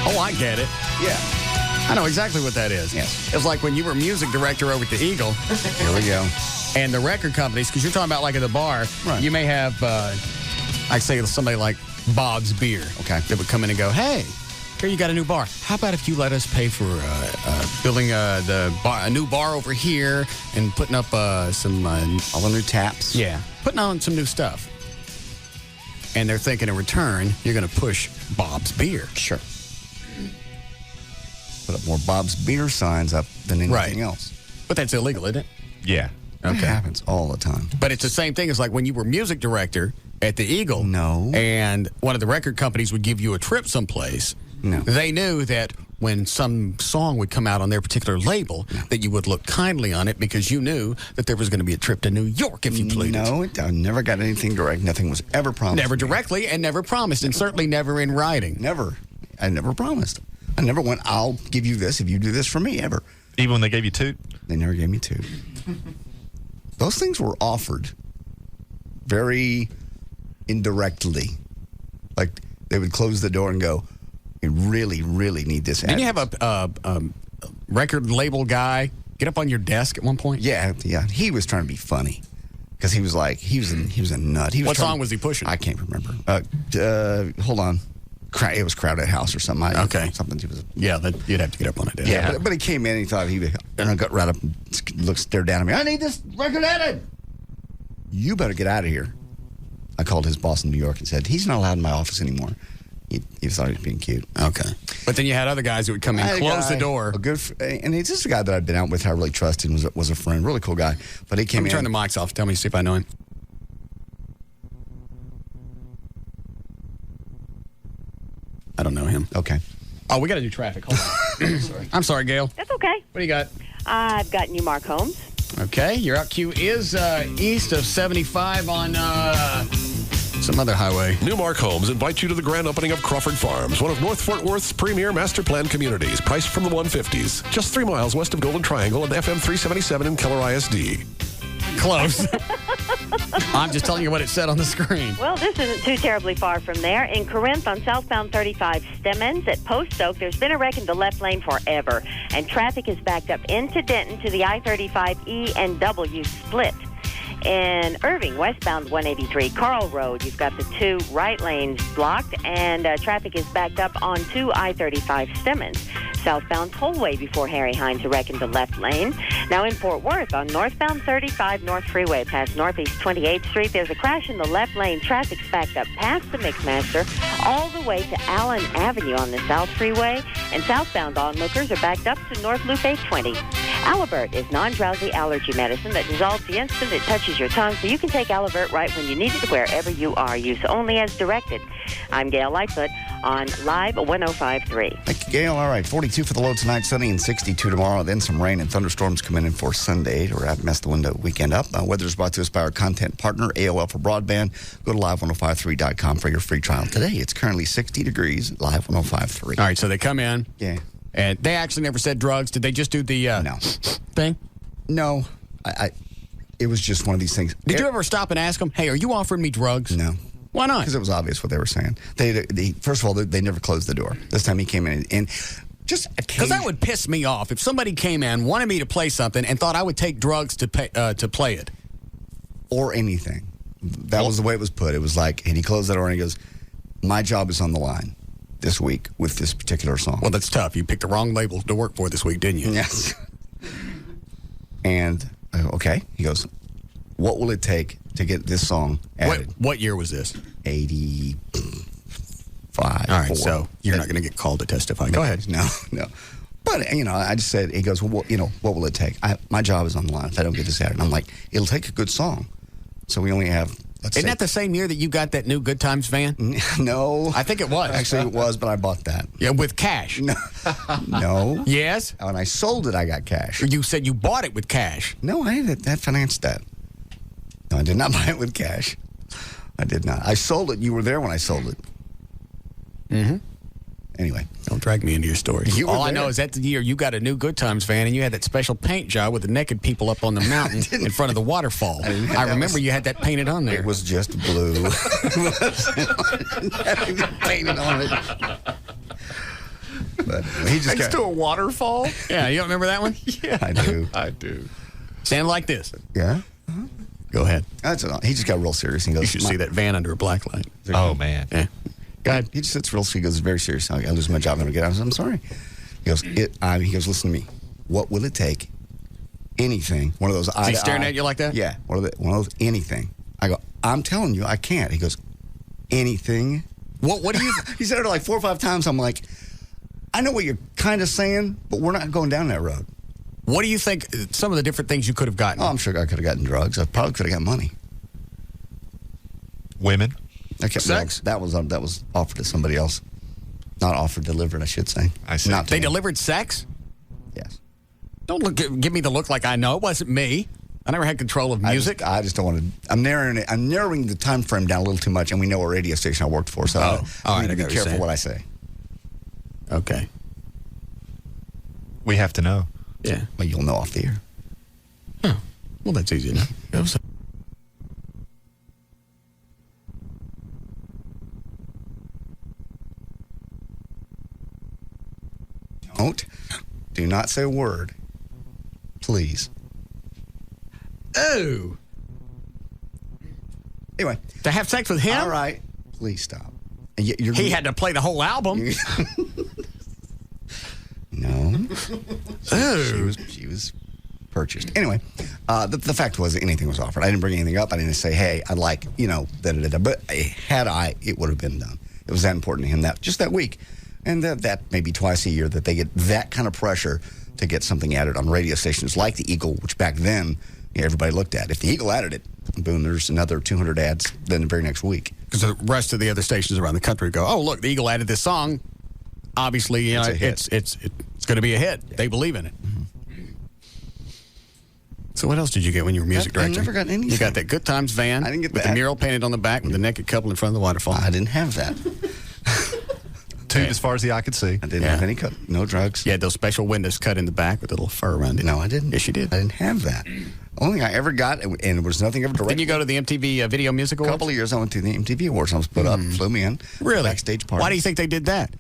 Oh, I get it. Yeah. I know exactly what that is. Yes. It's like when you were music director over at the Eagle. Here we go. And the record companies, because you're talking about like at the bar, Right. you may have, I say somebody like Bob's Beer. Okay. That would come in and go, hey, here you got a new bar. How about if you let us pay for building a new bar over here and putting up some... all the new taps. Yeah. Putting on some new stuff. And they're thinking in return, you're going to push Bob's Beer. Sure. Put up more Bob's Beer signs up than anything else. But that's illegal, isn't it? Yeah. Okay. It happens all the time. But it's the same thing as like when you were music director at the Eagle. No. And one of the record companies would give you a trip someplace. No. They knew that when some song would come out on their particular label, that you would look kindly on it because you knew that there was going to be a trip to New York if you pleaded. No, I never got anything direct. Nothing was ever promised. Never directly and never promised, and certainly never in writing. Never. I never promised. I never went, I'll give you this if you do this for me, ever. Even when they gave you toot? They never gave me toot. Those things were offered very indirectly. Like, they would close the door and go, "We really, really need this." Didn't you have a record label guy get up on your desk at one point? Yeah. He was trying to be funny because he was like, he was a nut. What song was he pushing? I can't remember. Hold on. It was Crowded House or something. Something. Yeah, you'd have to get up on a desk. Yeah, but he came in and he thought and I got right up and stared down at me. "I need this record added." "You better get out of here." I called his boss in New York and said, "He's not allowed in my office anymore." He thought he was being cute. Okay. But then you had other guys that would come in, close the door. And he's just a guy that I'd been out with, I really trusted, and was a friend, really cool guy. But he came in. Turn the mics off. Tell me, see if I know him. I don't know him. Okay. Oh, we got to do traffic. Hold on. Sorry. I'm sorry, Gail. That's okay. What do you got? I've got Newmark Homes. Okay. Your out queue is east of 75 on some other highway. Newmark Homes invites you to the grand opening of Crawford Farms, one of North Fort Worth's premier master plan communities, priced from the 150s. Just 3 miles west of Golden Triangle and FM 377 in Keller ISD. Close. I'm just telling you what it said on the screen. Well, this isn't too terribly far from there. In Corinth on southbound 35 Stemmons at Post Oak, there's been a wreck in the left lane forever, and traffic is backed up into Denton to the I-35E and W split. In Irving, westbound 183 Carl Road, you've got the 2 right lanes blocked, and traffic is backed up on 2 I-35 Stemmons. Southbound tollway before Harry Hines, a wreck in the left lane. Now in Fort Worth, on northbound 35 North Freeway past Northeast 28th Street, there's a crash in the left lane. Traffic's backed up past the Mixmaster all the way to Allen Avenue on the South Freeway, and southbound onlookers are backed up to North Loop 820. Alivert is non-drowsy allergy medicine that dissolves the instant it touches your tongue, so you can take Alivert right when you need it wherever you are. Use only as directed. I'm Gail Lightfoot on Live 105.3. Thank you, Gail. All right, 42 for the low tonight, sunny and 62 tomorrow. Then some rain and thunderstorms coming in for Sunday to mess the weekend up. Weather is brought to us by our content partner, AOL for Broadband. Go to live1053.com for your free trial today. It's currently 60 degrees, Live 105.3. All right, so they come in. Yeah. And they actually never said drugs. Did they just do the thing? No. It was just one of these things. Did you ever stop and ask them, "Hey, are you offering me drugs?" No. Why not? Because it was obvious what they were saying. First of all, they never closed the door. This time he came in and just because that would piss me off if somebody came in, wanted me to play something, and thought I would take drugs to play it or anything. That was the way it was put. It was like, and he closed the door and he goes, "My job is on the line this week with this particular song." Well, that's tough. You picked the wrong label to work for this week, didn't you? Yes. And okay, he goes, "What will it take to get this song added?" What year was this? 85. All right, so you're not going to get called to testify. Go ahead. No. But, I just said, he goes, "Well, what will it take? My job is on the line if I don't get this added." And I'm like, it'll take a good song. So we only have, Isn't that the same year that you got that new Good Times van? No. I think it was. Actually, it was, but I bought that. Yeah, with cash. No. Yes? When I sold it, I got cash. You said you bought it with cash. No, I financed that. No, I did not buy it with cash. I did not. I sold it. You were there when I sold it. Mm-hmm. Anyway. Don't drag me into your story. All I know is that's the year you got a new Good Times van and you had that special paint job with the naked people up on the mountain in front of the waterfall. I remember you had that painted on there. It was just blue. Painted on it. But he just Next to a waterfall? Yeah, you don't remember that one? Yeah, I do. I do. Stand like this. Yeah? Go ahead. He just got real serious. He goes, "You should see that van under a black light." Oh, man. Yeah. Go ahead. He just sits real. He goes, very serious. I lose my job. I'm going to get out. I said, "I'm sorry." He goes, he goes, "Listen to me. What will it take? Anything." One of those. Is he staring at you like that? Yeah. One of those. Anything. I go, "I'm telling you, I can't." He goes, "Anything." What do you? He said it like 4 or 5 times. I'm like, I know what you're kind of saying, but we're not going down that road. What do you think? Some of the different things you could have gotten. Oh, I'm sure I could have gotten drugs. I probably could have got money. Women. Sex. That was offered to somebody else. Not offered, delivered, I should say. I see. They delivered sex? Yes. Don't give me the look like I know. It wasn't me. I never had control of music. I just don't want to. I'm narrowing the time frame down a little too much, and we know what radio station I worked for, so I need to be careful what I say. Okay. We have to know. Yeah. Well, you'll know off the air. Oh, well, that's easy enough. Do not say a word. Please. Oh. Anyway. To have sex with him? All right. Please stop. He had to play the whole album. No. She was purchased. Anyway, the fact was anything was offered. I didn't bring anything up. I didn't say, hey, I'd like, da-da-da-da. But had I, it would have been done. It was that important to him just that week. And that maybe twice a year that they get that kind of pressure to get something added on radio stations like the Eagle, which back then everybody looked at. If the Eagle added it, boom, there's another 200 ads then the very next week. Because the rest of the other stations around the country go, oh, look, the Eagle added this song. Obviously, it's going to be a hit. They believe in it. Mm-hmm. So what else did you get when you were music director? I never got anything. You got that Good Times van. I didn't get with that. the mural painted on the back with the naked couple in front of the waterfall. I didn't have that. Toot as far as the eye could see. I didn't have any no drugs. You had those special windows cut in the back with a little fur around it. No, I didn't. Yes, you did. I didn't have that. Only thing I ever got, and it was nothing ever direct. Didn't you go to the MTV Video Music Awards? A couple of years I went to the MTV Awards. I was put up, flew me in. Really? Backstage party. Why do you think they did that?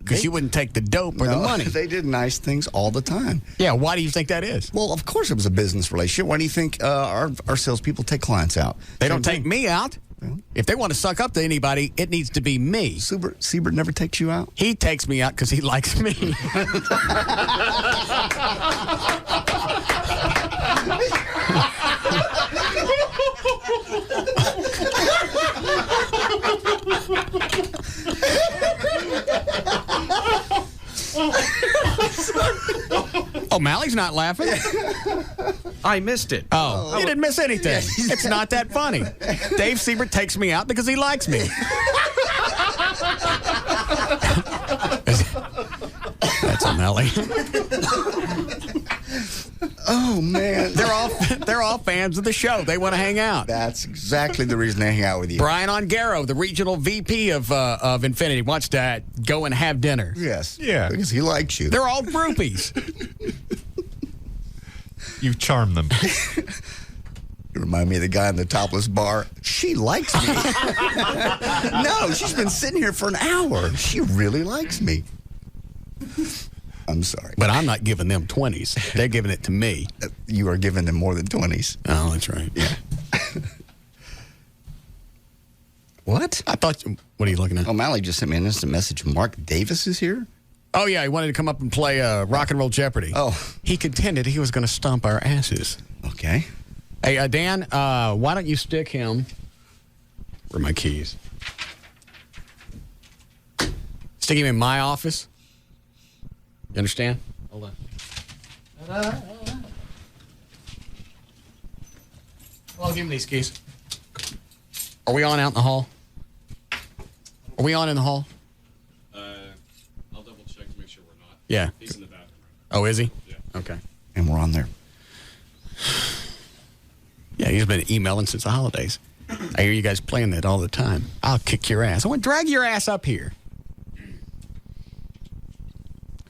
Because you wouldn't take the dope or the money. They did nice things all the time. Yeah, why do you think that is? Well, of course it was a business relationship. Why do you think our salespeople take clients out? They don't take me out. If they want to suck up to anybody, it needs to be me. Siebert never takes you out? He takes me out because he likes me. Oh, Mally's not laughing. I missed it. Oh, you didn't miss anything. It's not that funny. Dave Siebert takes me out because he likes me. That's O'Malley. Oh man, they're all fans of the show. They want to hang out. That's exactly the reason they hang out with you. Brian Ongaro, the regional VP of Infinity, wants to go and have dinner. Yes, yeah, because he likes you. They're all groupies. You charm them. You remind me of the guy in the topless bar. She likes me. No, she's been sitting here for an hour. She really likes me. I'm sorry. But I'm not giving them 20s. They're giving it to me. You are giving them more than 20s. Oh, that's right. Yeah. What? I thought... What are you looking at? O'Malley just sent me an instant message. Mark Davis is here? Oh, yeah. He wanted to come up and play Rock and Roll Jeopardy. Oh. He contended he was going to stomp our asses. Okay. Hey, Dan, why don't you stick him... Where are my keys? Stick him in my office. You understand? Hold on. Well, give him these keys. Are we on out in the hall? Are we on in the hall? I'll double check to make sure we're not. Yeah. He's in the bathroom. Oh, is he? Yeah. Okay. And we're on there. Yeah, he's been emailing since the holidays. I hear you guys playing that all the time. I'll kick your ass. I want to drag your ass up here.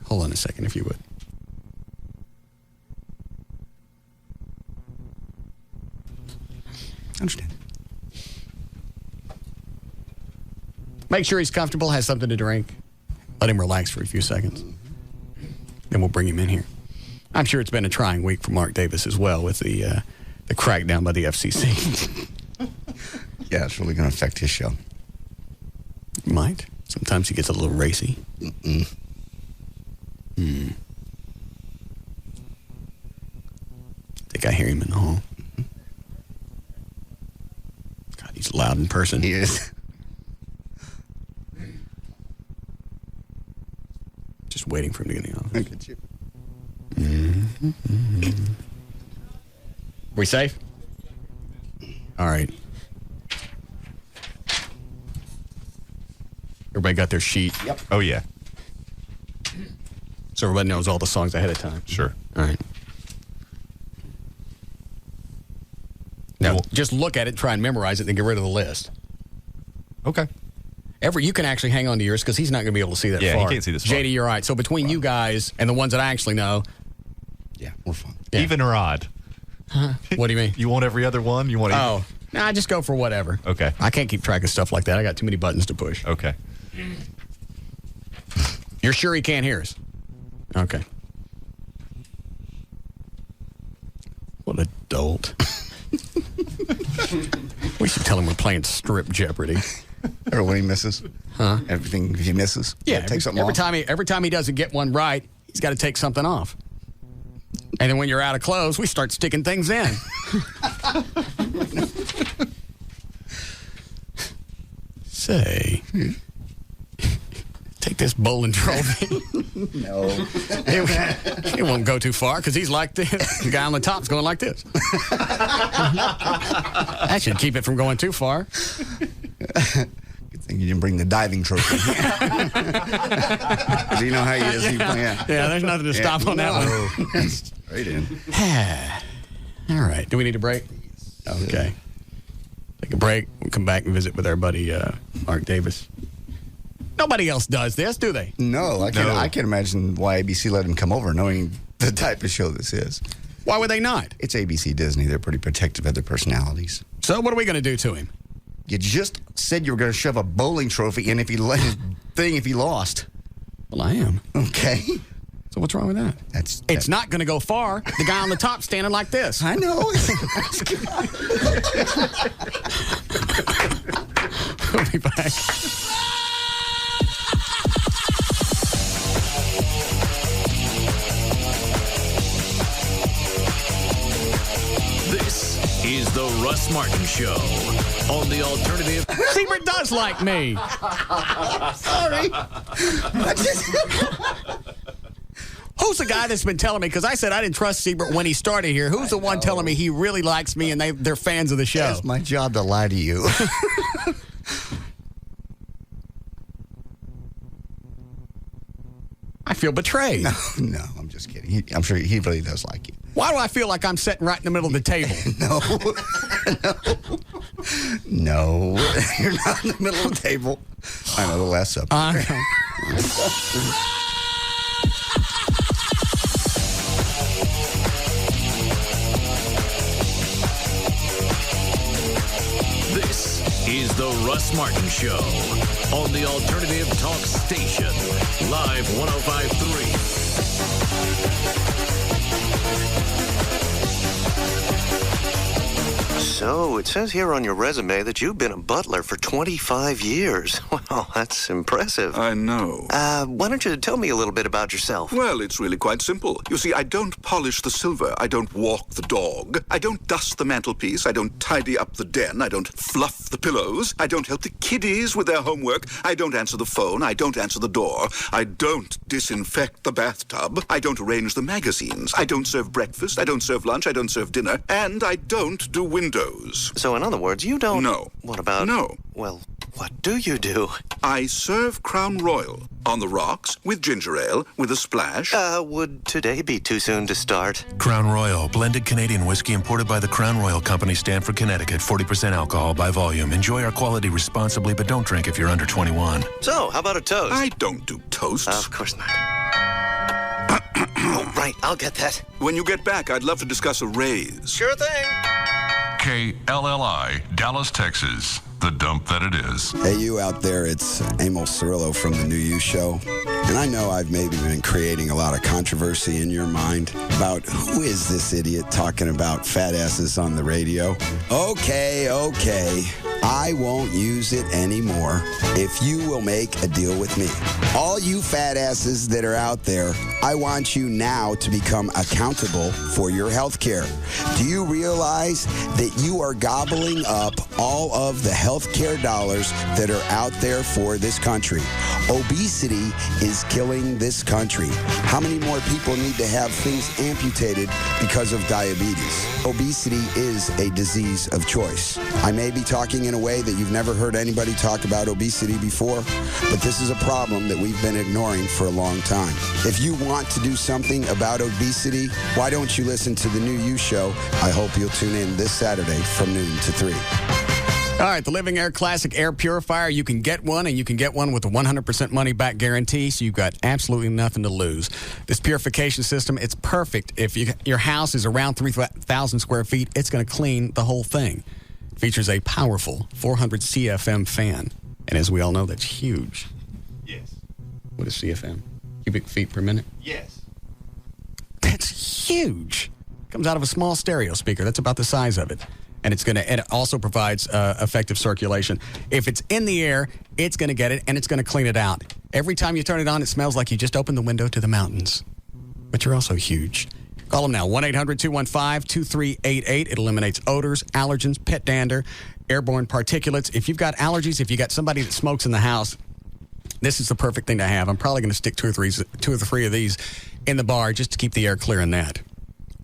Hold on a second, if you would. I understand. Make sure he's comfortable, has something to drink. Let him relax for a few seconds. Then we'll bring him in here. I'm sure it's been a trying week for Mark Davis as well with the crackdown by the FCC. Yeah, it's really going to affect his show. Might. Sometimes he gets a little racy. Mm-mm. I think I hear him in the hall. God, he's loud in person. He is. Just waiting for him to get in the office. Look at you. We safe? All right. Everybody got their sheet? Yep. Oh, yeah. So everybody knows all the songs ahead of time? Sure. All right. Now, just look at it, try and memorize it, then get rid of the list. Okay. You can actually hang on to yours because he's not going to be able to see that far. Yeah, he can't see this far. JD, you're right. So between you guys and the ones that I actually know, Yeah, we're fine. Yeah. Even or odd? Huh? What do you mean? You want every other one? You want? Oh, I just go for whatever. Okay. I can't keep track of stuff like that. I got too many buttons to push. Okay. You're sure he can't hear us? Okay. What an adult. We should tell him we're playing strip Jeopardy. Or when he misses. Huh? Everything he misses. Yeah, take something off. every time he doesn't get one right, he's got to take something off. And then when you're out of clothes, we start sticking things in. Say, take this bowling trophy. No. It won't go too far because he's like this. The guy on the top's going like this. That should keep it from going too far. Good thing you didn't bring the diving trophy. Because you know how he is. Yeah, there's nothing to stop on that one. Straight in. All right. Do we need a break? Okay. Take a break. We'll come back and visit with our buddy Mark Davis. Nobody else does this, do they? No, I can't imagine why ABC let him come over knowing the type of show this is. Why would they not? It's ABC Disney. They're pretty protective of their personalities. So what are we going to do to him? You just said you were going to shove a bowling trophy in if he lost. Well, I am. Okay. So what's wrong with that? It's not going to go far. The guy on the top standing like this. I know. We'll be back. This is the Russ Martin Show on the alternative. Siebert does like me. Sorry. Who's the guy that's been telling me? Because I said I didn't trust Siebert when he started here. Who's the one telling me he really likes me and they're fans of the show? It's my job to lie to you. I feel betrayed. No, I'm just kidding. I'm sure he really does like you. Why do I feel like I'm sitting right in the middle of the table? No, you're not in the middle of the table. I know the last supper. Okay. This is the Russ Martin Show on the alternative talk station, Live 105.3. So, it says here on your resume that you've been a butler for 25 years. Well, that's impressive. I know. Why don't you tell me a little bit about yourself? Well, it's really quite simple. You see, I don't polish the silver. I don't walk the dog. I don't dust the mantelpiece. I don't tidy up the den. I don't fluff the pillows. I don't help the kiddies with their homework. I don't answer the phone. I don't answer the door. I don't disinfect the bathtub. I don't arrange the magazines. I don't serve breakfast. I don't serve lunch. I don't serve dinner. And I don't do windows. So, in other words, you don't... No. What about... No. Well, what do you do? I serve Crown Royal on the rocks with ginger ale with a splash. Would today be too soon to start? Crown Royal, blended Canadian whiskey imported by the Crown Royal Company, Stamford, Connecticut. 40% alcohol by volume. Enjoy our quality responsibly, but don't drink if you're under 21. So, how about a toast? I don't do toasts. Of course not. Oh, right, I'll get that. When you get back, I'd love to discuss a raise. Sure thing. KLLI, Dallas, Texas. The dump that it is. Hey, you out there, it's Amos Cirillo from The New You Show. And I know I've maybe been creating a lot of controversy in your mind about who is this idiot talking about fat asses on the radio. Okay. I won't use it anymore if you will make a deal with me. All you fat asses that are out there, I want you now to become accountable for your health care. Do you realize that you are gobbling up all of the health care dollars that are out there for this country? Obesity is killing this country. How many more people need to have things amputated because of diabetes? Obesity is a disease of choice. I may be talking in a way that you've never heard anybody talk about obesity before, but this is a problem that we've been ignoring for a long time. If you want to do something about obesity, why don't you listen to The New You Show? I hope you'll tune in this Saturday from noon to 3. All right, the Living Air Classic Air Purifier. You can get one, and you can get one with a 100% money-back guarantee, so you've got absolutely nothing to lose. This purification system, it's perfect. If your house is around 3,000 square feet, it's going to clean the whole thing. It features a powerful 400 CFM fan, and as we all know, that's huge. Yes. What is CFM? Cubic feet per minute? Yes. That's huge. Comes out of a small stereo speaker. That's about the size of it. And it also provides effective circulation. If it's in the air, it's going to get it, and it's going to clean it out. Every time you turn it on, it smells like you just opened the window to the mountains. But you're also huge. Call them now, 1-800-215-2388. It eliminates odors, allergens, pet dander, airborne particulates. If you've got allergies, if you got somebody that smokes in the house, this is the perfect thing to have. I'm probably going to stick two or three of these in the bar just to keep the air clear in that.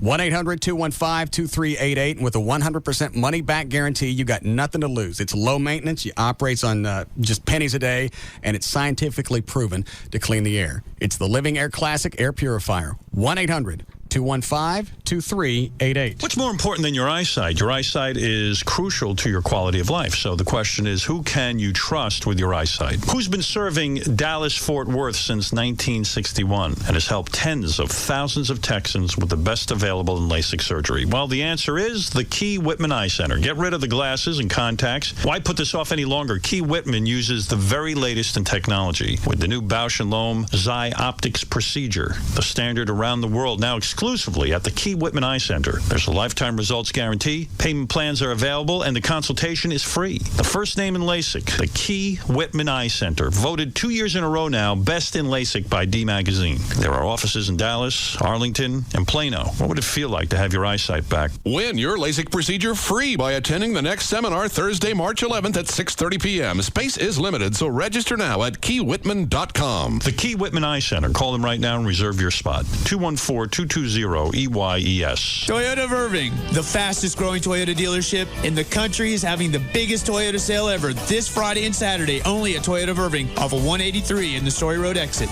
1-800-215-2388. And with a 100% money-back guarantee, you got nothing to lose. It's low maintenance. It operates on just pennies a day, and it's scientifically proven to clean the air. It's the Living Air Classic Air Purifier. 1-800-215-2388. What's more important than your eyesight? Your eyesight is crucial to your quality of life. So the question is, who can you trust with your eyesight? Who's been serving Dallas-Fort Worth since 1961 and has helped tens of thousands of Texans with the best available in LASIK surgery? Well, the answer is the Key Whitman Eye Center. Get rid of the glasses and contacts. Why put this off any longer? Key Whitman uses the very latest in technology with the new Bausch & Lomb Xi Optics procedure, the standard around the world, now exclusively at the Key Whitman Eye Center. There's a lifetime results guarantee, payment plans are available, and the consultation is free. The first name in LASIK, the Key Whitman Eye Center, voted 2 years in a row now best in LASIK by D Magazine. There are offices in Dallas, Arlington, and Plano. What would it feel like to have your eyesight back? Win your LASIK procedure free by attending the next seminar Thursday, March 11th at 6:30 p.m. Space is limited, so register now at keywhitman.com. The Key Whitman Eye Center. Call them right now and reserve your spot. 214-220-EYES. Toyota of Irving, the fastest growing Toyota dealership in the country, is having the biggest Toyota sale ever this Friday and Saturday, only at Toyota of Irving off of 183 in the Story Road exit.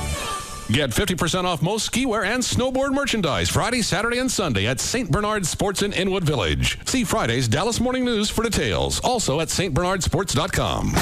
Get 50% off most ski wear and snowboard merchandise Friday, Saturday, and Sunday at St. Bernard Sports in Inwood Village. See Friday's Dallas Morning News for details. Also at stbernardsports.com.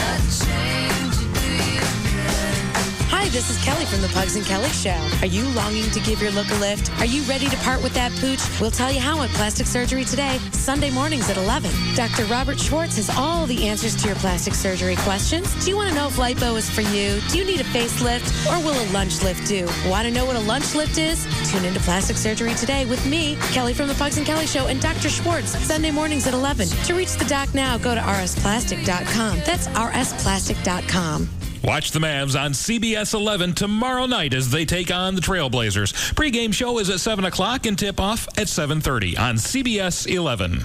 Hi, this is Kelly from the Pugs and Kelly Show. Are you longing to give your look a lift? Are you ready to part with that pooch? We'll tell you how at Plastic Surgery Today, Sunday mornings at 11. Dr. Robert Schwartz has all the answers to your plastic surgery questions. Do you want to know if lipo is for you? Do you need a facelift? Or will a lunch lift do? Want to know what a lunch lift is? Tune into Plastic Surgery Today with me, Kelly from the Pugs and Kelly Show, and Dr. Schwartz, Sunday mornings at 11. To reach the doc now, go to rsplastic.com. That's rsplastic.com. Watch the Mavs on CBS 11 tomorrow night as they take on the Trailblazers. Pre-game show is at 7 o'clock and tip-off at 7:30 on CBS 11.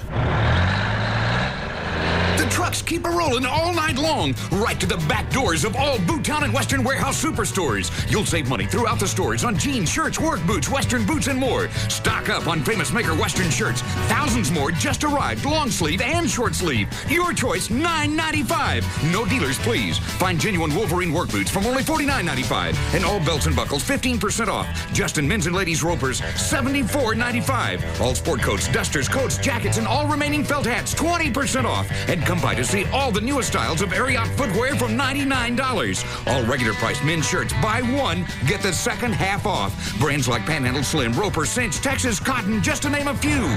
The trucks keep a-rolling all night long, right to the back doors of all Boottown and Western Warehouse superstores. You'll save money throughout the stores on jeans, shirts, work boots, Western boots, and more. Stock up on Famous Maker Western shirts. Thousands more just arrived, long sleeve and short sleeve. Your choice, $9.95. No dealers, please. Find genuine Wolverine work boots from only $49.95. And all belts and buckles, 15% off. Just in men's and ladies' ropers, $74.95. All sport coats, dusters, coats, jackets, and all remaining felt hats, 20% off. And come by to see all the newest styles of Ariat footwear from $99. All regular price men's shirts, buy one, get the second half off. Brands like Panhandle Slim, Roper, Cinch, Texas Cotton, just to name a few.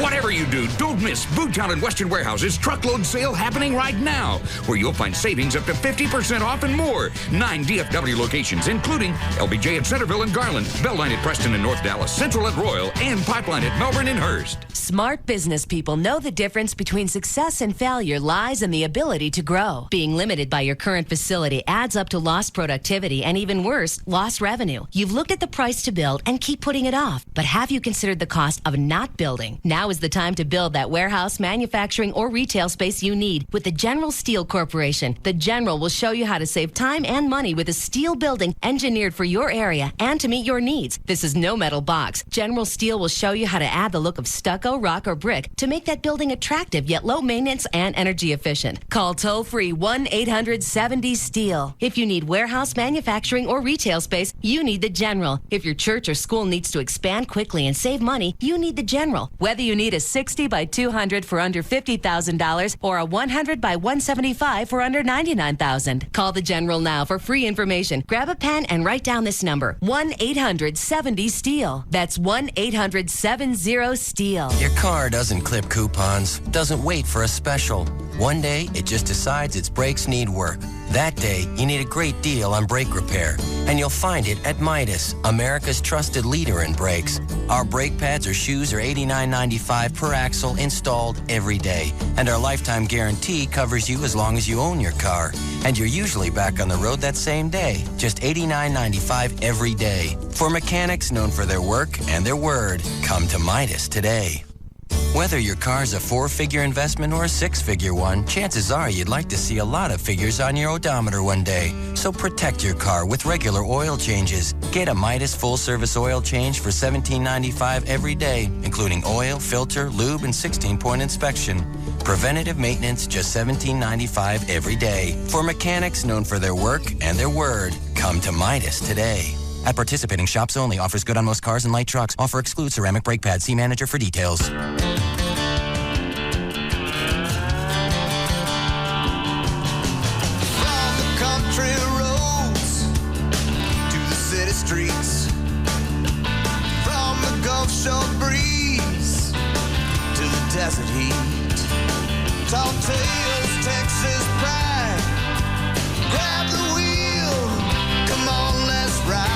Whatever you do, don't miss Boottown and Western Warehouse's truckload sale happening right now, where you'll find savings up to 50% off and more. 9 DFW locations, including LBJ at Centerville and Garland, Belline at Preston and North Dallas, Central at Royal, and Pipeline at Melbourne and Hearst. Smart business people know the difference between success and failure lies in the ability to grow. Being limited by your current facility adds up to lost productivity and, even worse, lost revenue. You've looked at the price to build and keep putting it off. But have you considered the cost of not building? Now is the time to build that warehouse, manufacturing, or retail space you need with the General Steel Corporation. The General will show you how to save time and money with a steel building engineered for your area and to meet your needs. This is no metal box. General Steel will show you how to add the look of stucco, rock, or brick to make that building attractive yet low maintenance and energy efficient. Call toll-free 1-800-70-STEEL. If you need warehouse, manufacturing, or retail space, you need the General. If your church or school needs to expand quickly and save money, you need the General. Whether you you need a 60 by 200 for under $50,000 or a 100 by 175 for under $99,000. Call the General now for free information. Grab a pen and write down this number, 1-800-70-STEEL. That's 1-800-70-STEEL. Your car doesn't clip coupons, doesn't wait for a special. One day, it just decides its brakes need work. That day, you need a great deal on brake repair. And you'll find it at Midas, America's trusted leader in brakes. Our brake pads or shoes are $89.95 per axle installed every day. And our lifetime guarantee covers you as long as you own your car. And you're usually back on the road that same day. Just $89.95 every day. For mechanics known for their work and their word, come to Midas today. Whether your car's a 4-figure investment or a 6-figure one, chances are you'd like to see a lot of figures on your odometer one day. So protect your car with regular oil changes. Get a Midas full-service oil change for $17.95 every day, including oil, filter, lube, and 16-point inspection. Preventative maintenance, just $17.95 every day. For mechanics known for their work and their word, come to Midas today. At participating shops only. Offers good on most cars and light trucks. Offer excludes ceramic brake pads. See manager for details. From the country roads to the city streets, from the Gulf Shore breeze to the desert heat, tall tales, Texas pride. Grab the wheel, come on, let's ride.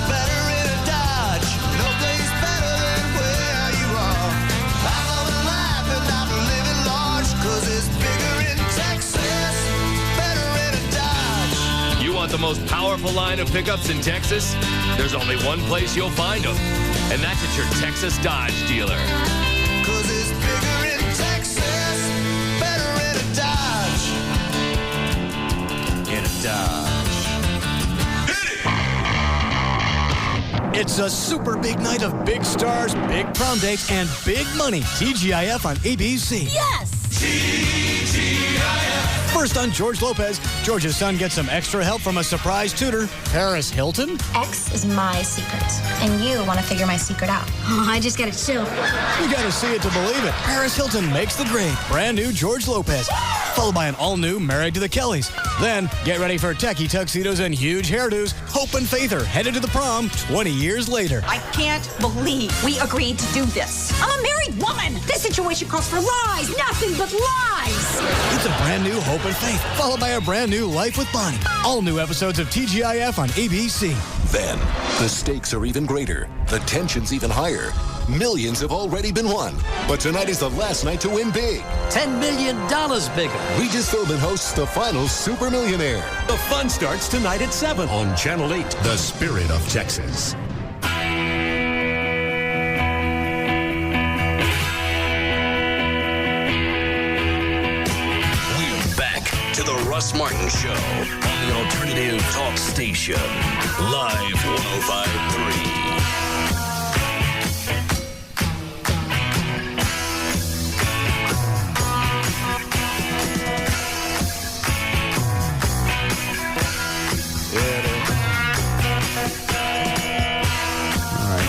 Better in a Dodge, no place better than where you are. I'm loving life and I'm living large, 'cause it's bigger in Texas, better in a Dodge. You want the most powerful line of pickups in Texas? There's only one place you'll find them, and that's at your Texas Dodge dealer. 'Cause it's bigger in Texas, better in a Dodge. In a Dodge. It's a super big night of big stars, big prom dates, and big money. TGIF on ABC. Yes! TGIF. First on George Lopez. George's son gets some extra help from a surprise tutor, Paris Hilton. X is my secret, and you want to figure my secret out. Oh, I just gotta chill. You gotta see it to believe it. Paris Hilton makes the grade. Brand new George Lopez. Followed by an all-new Married to the Kellys. Then, get ready for tacky tuxedos and huge hairdos. Hope and Faith are headed to the prom 20 years later. I can't believe we agreed to do this. I'm a married woman. This situation calls for lies, nothing but lies. It's a brand new Hope and Faith, followed by a brand new Life with Bonnie. All new episodes of TGIF on ABC. Then, the stakes are even greater. The tension's even higher. Millions have already been won. But tonight is the last night to win big. $10 million bigger. Regis Philbin hosts the final Super Millionaire. The fun starts tonight at 7 on Channel 8, The Spirit of Texas. We're back to the Russ Martin Show on the Alternative Talk Station. Live 105.3.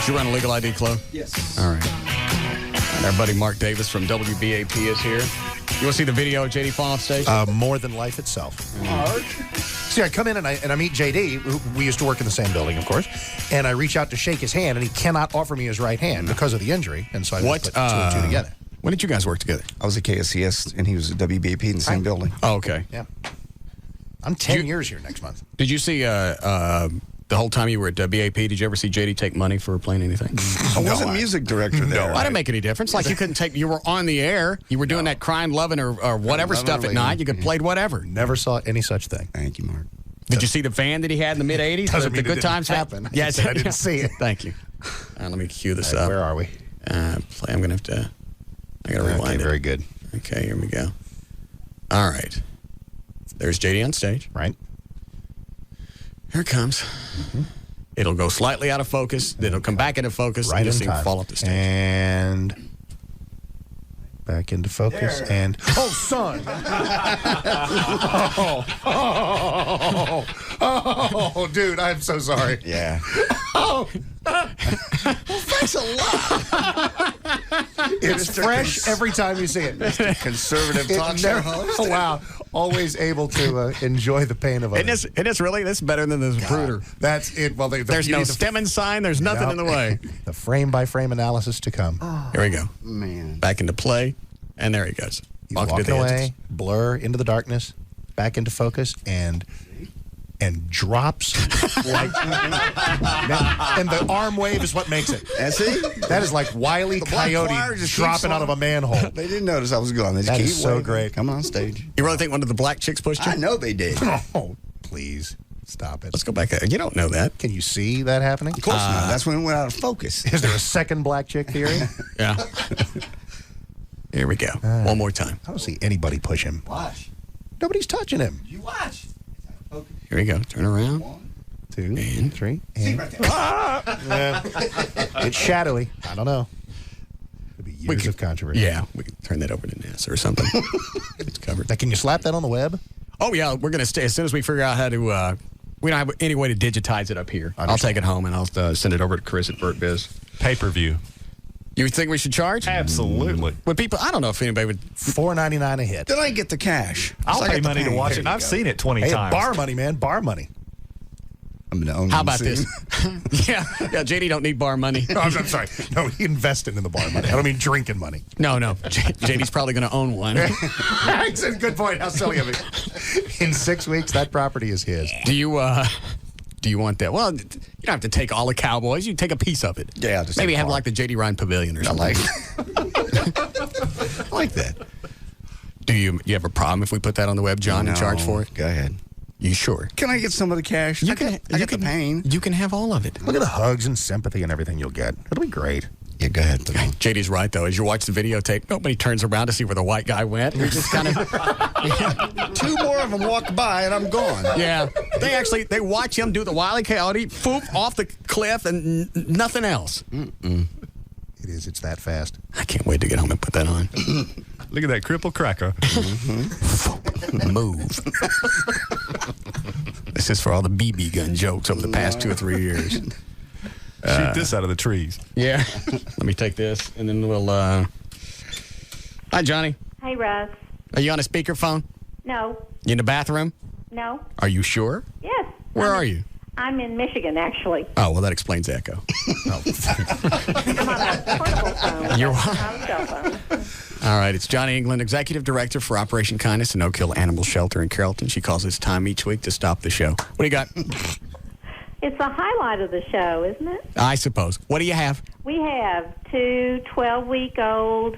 Did you run a legal ID, Chloe? Yes. All right. And our buddy Mark Davis from WBAP is here. You want to see the video of JD falling off stage? More than life itself. See, I come in and I meet JD. We used to work in the same building, of course. And I reach out to shake his hand, and he cannot offer me his right hand because of the injury. And so I put two and two together. When did you guys work together? I was at KSCS, and he was at WBAP in the same building. Oh, okay. Yeah. I'm 10 years here next month. Did you see the whole time you were at WAP, did you ever see JD take money for playing anything? I wasn't music director there. I didn't make any difference. Like you couldn't take, you were on the air, you were doing that crime, loving, or whatever stuff at night. You could play whatever. Never saw any such thing. Thank you, Mark. Did you see the van that he had in the mid 80s? Doesn't mean the good times happen. Yes, I didn't see it. Thank you. Let me cue this up. Where are we? I'm gonna have to. I gotta rewind it. Very good. Okay, here we go. All right. There's JD on stage. Right. Here it comes. Mm-hmm. It'll go slightly out of focus. Then it'll come back into focus. Right and you'll in see him time. fall off the stage. And Back into focus and oh, son! oh, dude, I'm so sorry. Yeah. Oh, Thanks a lot. it's fresh every time you see it. Conservative talk show host. Oh, wow, always able to enjoy the pain of it. This is better than this Zapruder. That's it. Well, there's no stemming sign. There's nothing in the way. The frame by frame analysis to come. Here we go. Man. Back into play, and there he goes. Walking away, blur into the darkness, back into focus, and drops like and the arm wave is what makes it. And see? That is like Wile E. Coyote dropping out of a manhole. They didn't notice I was gone. They just That keep is so waving. great. Come on stage. You really think one of the black chicks pushed you? I know they did. Oh, please stop it. Let's go back. You don't know that. Can you see that happening? Of course not. That's when it went out of focus. Is there a second black chick theory? Yeah. Here we go. One more time. I don't see anybody push him. Watch. Nobody's touching him. You watch. Here we go. Turn around. 2, 3, and it's shadowy. I don't know. Could be years of controversy. Yeah, we can turn that over to NASA or something. It's covered. Now, can you slap that on the web? Oh yeah, we're gonna stay as soon as we figure out how to. We don't have any way to digitize it up here. I'll take it home and I'll send it over to Chris at VertBiz. Pay-per-view. You think we should charge? Absolutely. Would people? I don't know if anybody would. $4.99 a hit. Then I get the cash. I'll So I pay get the money to pain. watch There it, and you I've go. seen it 20 Hey, times. bar money, man. Bar money. I'm gonna own How them about soon. this? yeah, JD don't need bar money. No, I'm sorry. No, he invested in the bar money. I don't mean drinking money. No. JD's probably going to own one. That's a good point. How silly of me. In 6 weeks, that property is his. Do you want that? Well, you don't have to take all the Cowboys. You can take a piece of it. Yeah, I'll just maybe take have part. like the JD Ryan Pavilion or something. I like that. Do you have a problem if we put that on the web, John, and charge for it? Go ahead. You sure? Can I get some of the cash? I get the pain. You can have all of it. Look at the hugs and sympathy and everything you'll get. It'll be great. Yeah, go ahead. JD's right, though. As you watch the videotape, nobody turns around to see where the white guy went. You're just kind of... 2 more of them walk by and I'm gone. Yeah. They watch him do the Wile E. Coyote, poof, off the cliff, and nothing else. It is. It's that fast. I can't wait to get home and put that on. Look at that cripple cracker. Move. This is for all the BB gun jokes over the past 2 or 3 years. Shoot this out of the trees. Yeah. Let me take this, and then we'll... Hi, Johnny. Hey, Russ. Are you on a speakerphone? No. You in the bathroom? No. Are you sure? Yes. Where are you? I'm in Michigan, actually. Oh, well, that explains Echo. I'm on a portable phone. You're not a cell phone. All right, it's Johnny England, Executive Director for Operation Kindness, a no-kill animal shelter in Carrollton. She calls this time each week to stop the show. What do you got? It's the highlight of the show, isn't it? I suppose. What do you have? We have 2 12-week-old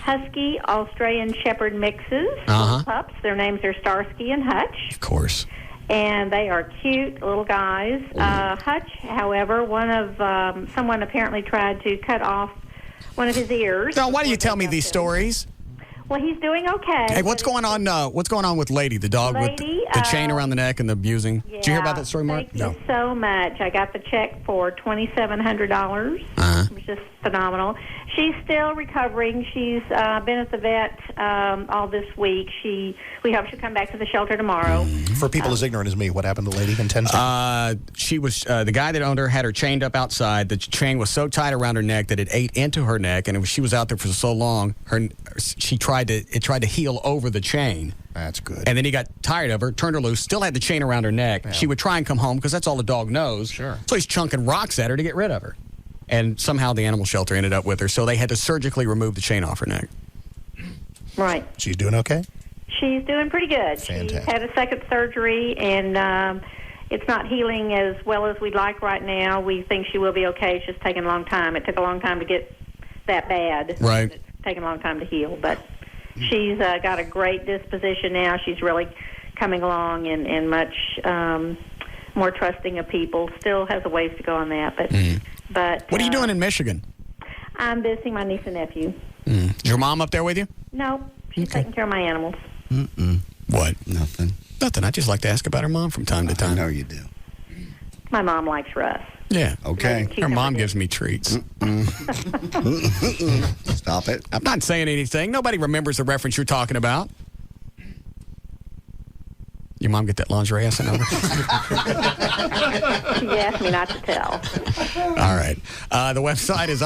Husky Australian Shepherd mixes, little pups. Their names are Starsky and Hutch. Of course. And they are cute little guys. Hutch, however, someone apparently tried to cut off one of his ears. Now, why do you tell me these stories? Well, he's doing okay. Hey, what's going on? What's going on with Lady, the dog with Lady, the chain around the neck and the abusing? Did you hear about that story, Mark? Thank you so much. I got the check for $2,700. It was just phenomenal. She's still recovering. She's been at the vet all this week. We hope she'll come back to the shelter tomorrow. For people as ignorant as me, what happened to the lady in Tennessee? She was the guy that owned her had her chained up outside. The chain was so tight around her neck that it ate into her neck, and she was out there for so long. It tried to heal over the chain. That's good. And then he got tired of her, turned her loose, still had the chain around her neck. Yeah. She would try and come home because that's all the dog knows. Sure. So he's chunking rocks at her to get rid of her. And somehow the animal shelter ended up with her, so they had to surgically remove the chain off her neck. Right. She's doing okay? She's doing pretty good. Fantastic. She's had a second surgery, and it's not healing as well as we'd like right now. We think she will be okay. It's just taking a long time. It took a long time to get that bad. Right. It's taken a long time to heal, but she's got a great disposition now. She's really coming along and much more trusting of people. Still has a ways to go on that, but... But what are you doing in Michigan? I'm visiting my niece and nephew. Is your mom up there with you? No, she's taking care of my animals. What? Nothing. Nothing. I just like to ask about her mom from time to time. I know you do. My mom likes Russ. Yeah. Okay. Her mom gives me treats. Stop it. I'm not saying anything. Nobody remembers the reference you're talking about. Your mom get that lingerie ass over? She asked me not to tell. All right. The website is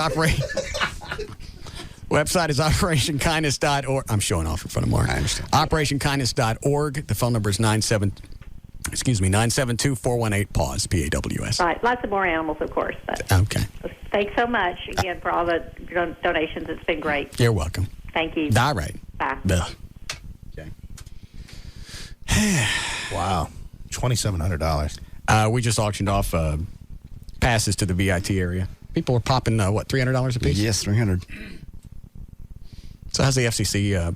OperationKindness.org. I'm showing off in front of Mark. I understand. OperationKindness.org. The phone number is 972-418-PAWS, P-A-W-S. Right. Lots of more animals, of course. But Okay. thanks so much again for all the donations. It's been great. You're welcome. Thank you. All right. Bye. Okay. Wow. $2,700. We just auctioned off passes to the VIT area. People are popping, $300 a piece? Yes, $300. So how's the FCC?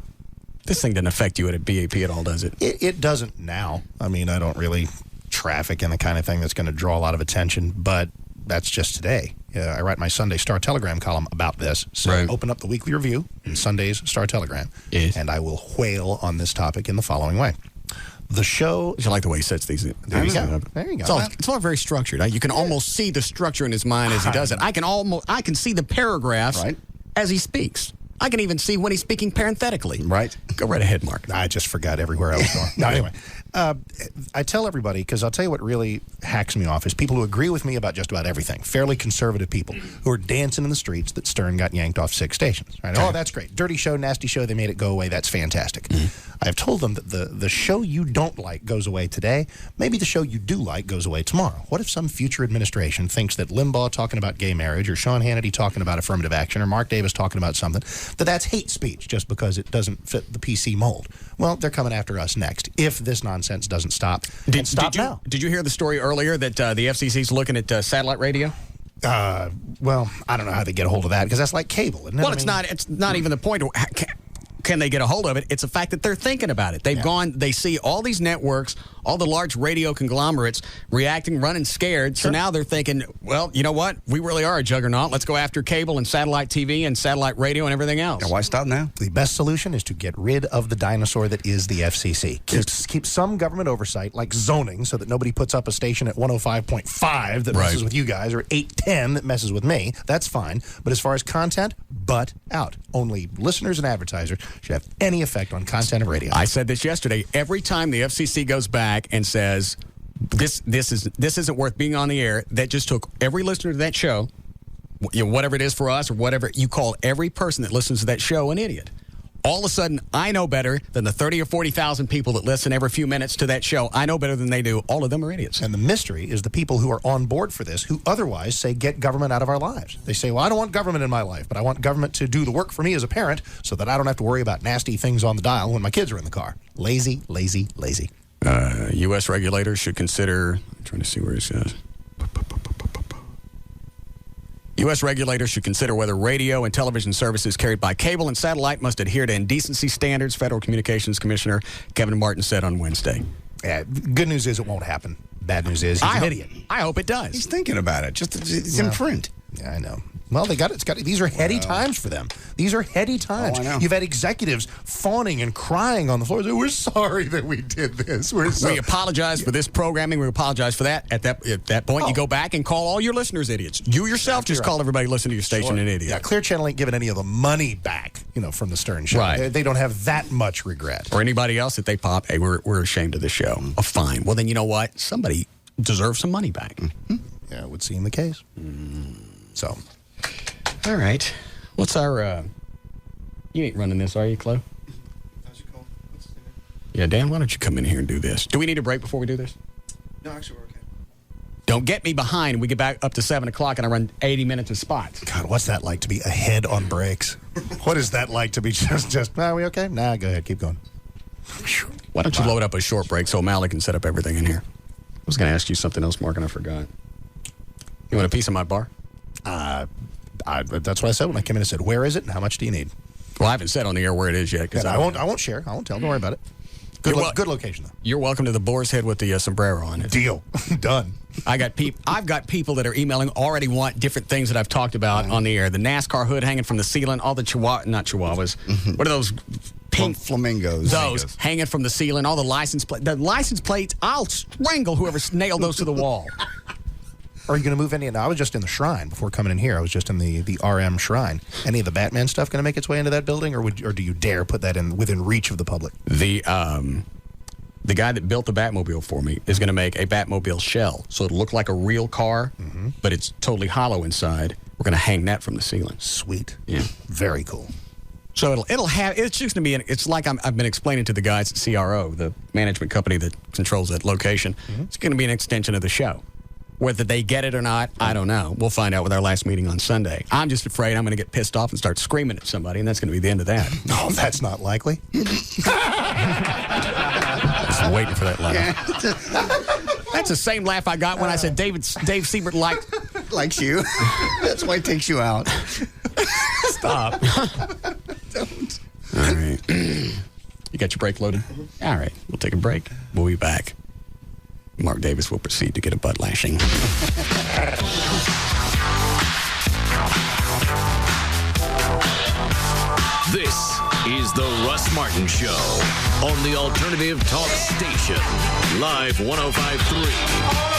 This thing doesn't affect you at BAP at all, does it? It doesn't now. I mean, I don't really traffic in the kind of thing that's going to draw a lot of attention, but that's just today. I write my Sunday Star Telegram column about this. So open up the weekly review in Sunday's Star Telegram, and I will whale on this topic in the following way. The show... I like the way he sets these. There you go. There you go. It's all very structured. You can almost see the structure in his mind as he does it. I can see the paragraphs as he speaks. I can even see when he's speaking parenthetically. Right. Go right ahead, Mark. I just forgot everywhere I was going. No, anyway, I tell everybody, because I'll tell you what really hacks me off is people who agree with me about just about everything. Fairly conservative people who are dancing in the streets that Stern got yanked off 6 stations. Right? Oh, that's great. Dirty show, nasty show, they made it go away. That's fantastic. I've told them that the show you don't like goes away today. Maybe the show you do like goes away tomorrow. What if some future administration thinks that Limbaugh talking about gay marriage, or Sean Hannity talking about affirmative action, or Mark Davis talking about something, that's hate speech just because it doesn't fit the PC mold? Well, they're coming after us next if this nonsense doesn't stop. Now. Did you hear the story earlier that the FCC's looking at satellite radio? Well, I don't know how they get a hold of that, because that's like cable, isn't it? Well, it's not even the point. Can they get a hold of it? It's the fact that they're thinking about it. They've gone, they see all these networks, all the large radio conglomerates reacting, running scared. So now they're thinking, well, you know what? We really are a juggernaut. Let's go after cable and satellite TV and satellite radio and everything else. And why stop now? The best solution is to get rid of the dinosaur that is the FCC. Keep some government oversight, like zoning, so that nobody puts up a station at 105.5 that messes with you guys, or 810 that messes with me. That's fine. But as far as content, butt out. Only listeners and advertisers should have any effect on content of radio. I said this yesterday. Every time the FCC goes back and says this isn't worth being on the air, that just took every listener to that show, whatever it is for us, or whatever, you call every person that listens to that show an idiot. All of a sudden, I know better than the 30 or 40,000 people that listen every few minutes to that show. I know better than they do. All of them are idiots. And the mystery is the people who are on board for this, who otherwise say, get government out of our lives. They say, well, I don't want government in my life, but I want government to do the work for me as a parent so that I don't have to worry about nasty things on the dial when my kids are in the car. Lazy, lazy, lazy. U.S. regulators should consider... I'm trying to see where it says... U.S. regulators should consider whether radio and television services carried by cable and satellite must adhere to indecency standards, Federal Communications Commissioner Kevin Martin said on Wednesday. Good news is it won't happen. Bad news is he's an idiot. I hope it does. He's thinking about it. It's in print. Yeah, I know. Well, these are heady times for them. These are heady times. Oh, I know. You've had executives fawning and crying on the floor. We're sorry that we did this. We apologize for this programming. We apologize for that. At that point, you go back and call all your listeners idiots. You yourself just call everybody listening to your station an idiot. Yeah, Clear Channel ain't giving any of the money back, from the Stern Show. Right. They don't have that much regret. Or anybody else that they pop, hey, we're ashamed of the show. Oh, fine. Well, then you know what? Somebody deserves some money back. Mm-hmm. Yeah, it would seem the case. So... All right. What's our, you ain't running this, are you, Chloe? Yeah, Dan, why don't you come in here and do this? Do we need a break before we do this? No, actually, we're okay. Don't get me behind. We get back up to 7 o'clock and I run 80 minutes of spots. God, what's that like to be ahead on breaks? What is that like to be just are we okay? Nah, go ahead. Keep going. Why don't you load up a short break so O'Malley can set up everything in here? I was going to ask you something else, Mark, and I forgot. You want a piece of my bar? That's what I said when I came in and said, where is it and how much do you need? Well, I haven't said on the air where it is yet. I won't share. I won't tell. Don't worry about it. Good location, though. You're welcome to the Boar's Head with the sombrero on it. Deal. Done. I've got people that are emailing, already want different things that I've talked about on the air. The NASCAR hood hanging from the ceiling, all the not chihuahuas. What are those? Pink flamingos. Those hanging from the ceiling, all the license plates. The license plates, I'll strangle whoever nailed those to the wall. Are you going to move any? I was just in the Shrine before coming in here. I was just in the RM Shrine. Any of the Batman stuff going to make its way into that building, or do you dare put that in within reach of the public? The guy that built the Batmobile for me is going to make a Batmobile shell, so it'll look like a real car, but it's totally hollow inside. We're going to hang that from the ceiling. Sweet. Yeah. Very cool. So it's just going to be, it's like I've been explaining to the guys at CRO, the management company that controls that location. It's going to be an extension of the show. Whether they get it or not, I don't know. We'll find out with our last meeting on Sunday. I'm just afraid I'm going to get pissed off and start screaming at somebody, and that's going to be the end of that. No, that's not likely. Just waiting for that laugh. That's the same laugh I got when I said Dave Siebert likes you. That's why he takes you out. Stop. Don't. All right. You got your brake loaded? All right. We'll take a break. We'll be back. Mark Davis will proceed to get a butt lashing. This is the Russ Martin Show on the Alternative Talk Station. Live 105.3.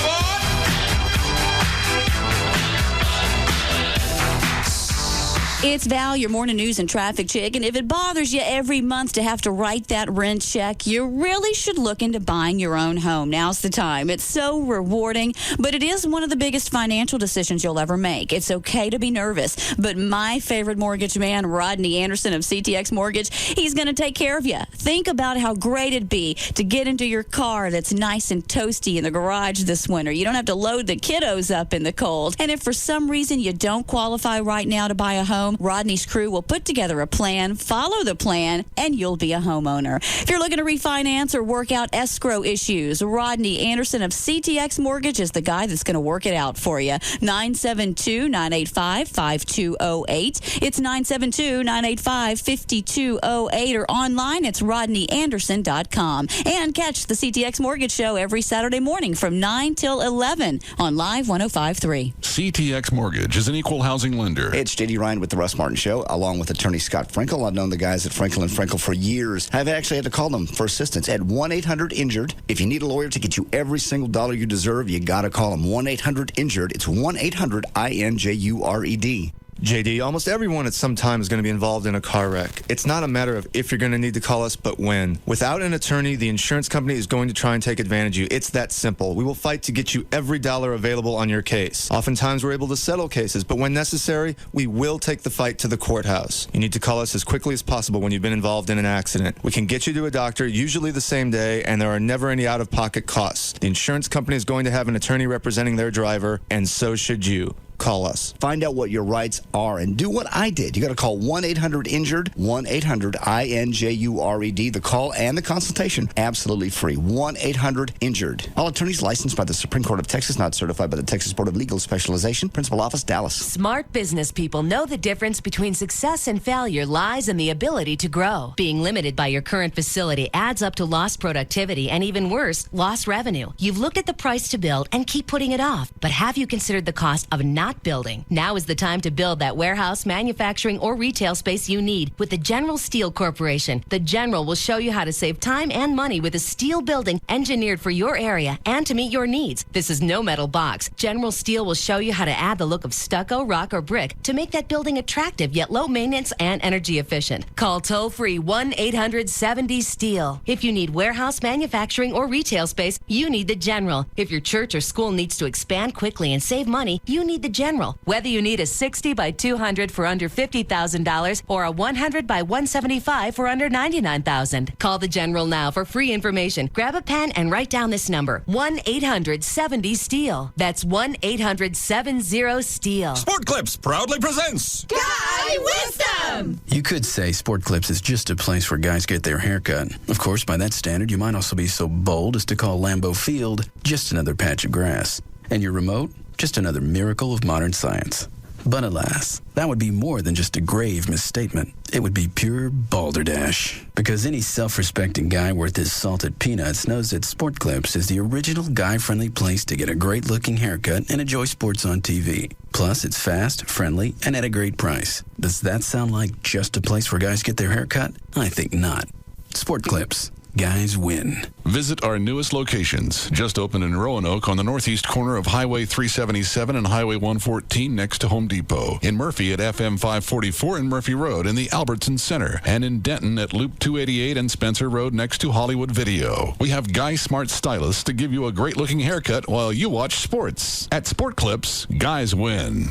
It's Val, your morning news and traffic chick, and if it bothers you every month to have to write that rent check, you really should look into buying your own home. Now's the time. It's so rewarding, but it is one of the biggest financial decisions you'll ever make. It's okay to be nervous, but my favorite mortgage man, Rodney Anderson of CTX Mortgage, he's going to take care of you. Think about how great it'd be to get into your car that's nice and toasty in the garage this winter. You don't have to load the kiddos up in the cold. And if for some reason you don't qualify right now to buy a home, Rodney's crew will put together a plan, follow the plan, and you'll be a homeowner. If you're looking to refinance or work out escrow issues, Rodney Anderson of CTX Mortgage is the guy that's going to work it out for you. 972-985-5208. It's 972-985-5208, or online, it's rodneyanderson.com. And catch the CTX Mortgage Show every Saturday morning from 9 till 11 on Live 105.3. CTX Mortgage is an equal housing lender. It's J.D. Ryan with the Russ Martin Show, along with attorney Scott Frankel. I've known the guys at Frankel & Frankel for years. I've actually had to call them for assistance at 1-800-INJURED. If you need a lawyer to get you every single dollar you deserve, you got to call them. 1-800-INJURED. It's 1-800-INJURED. JD, almost everyone at some time is going to be involved in a car wreck. It's not a matter of if you're going to need to call us, but when. Without an attorney, the insurance company is going to try and take advantage of you. It's that simple. We will fight to get you every dollar available on your case. Oftentimes, we're able to settle cases, but when necessary, we will take the fight to the courthouse. You need to call us as quickly as possible when you've been involved in an accident. We can get you to a doctor, usually the same day, and there are never any out-of-pocket costs. The insurance company is going to have an attorney representing their driver, and so should you. Call us. Find out what your rights are and do what I did. You got to call 1-800-INJURED, 1-800-INJURED. The call and the consultation, absolutely free. 1-800-INJURED. All attorneys licensed by the Supreme Court of Texas, not certified by the Texas Board of Legal Specialization. Principal office, Dallas. Smart business people know the difference between success and failure lies in the ability to grow. Being limited by your current facility adds up to lost productivity and, even worse, lost revenue. You've looked at the price to build and keep putting it off. But have you considered the cost of not building? Now is the time to build that warehouse, manufacturing, or retail space you need with the General Steel Corporation. The General will show you how to save time and money with a steel building engineered for your area and to meet your needs. This is no metal box. General Steel will show you how to add the look of stucco, rock, or brick to make that building attractive yet low maintenance and energy efficient. Call toll-free 1-800-70-STEEL. If you need warehouse, manufacturing, or retail space, you need the General. If your church or school needs to expand quickly and save money, you need the General. Whether you need a 60 by 200 for under $50,000 or a 100 by 175 for under $99,000. Call the General now for free information. Grab a pen and write down this number: 1-800-70-STEEL. That's 1-800-70-STEEL. Sport Clips proudly presents Guy Wisdom! You could say Sport Clips is just a place where guys get their haircut. Of course, by that standard, you might also be so bold as to call Lambeau Field just another patch of grass. And your remote, just another miracle of modern science. But alas, that would be more than just a grave misstatement. It would be pure balderdash. Because any self-respecting guy worth his salted peanuts knows that Sport Clips is the original guy-friendly place to get a great-looking haircut and enjoy sports on TV. Plus, it's fast, friendly, and at a great price. Does that sound like just a place where guys get their haircut? I think not. Sport Clips. Guys win. Visit our newest locations. Just opened in Roanoke on the northeast corner of Highway 377 and Highway 114 next to Home Depot. In Murphy at FM 544 and Murphy Road in the Albertson Center. And in Denton at Loop 288 and Spencer Road next to Hollywood Video. We have Guy Smart Stylists to give you a great-looking haircut while you watch sports. At Sport Clips, guys win.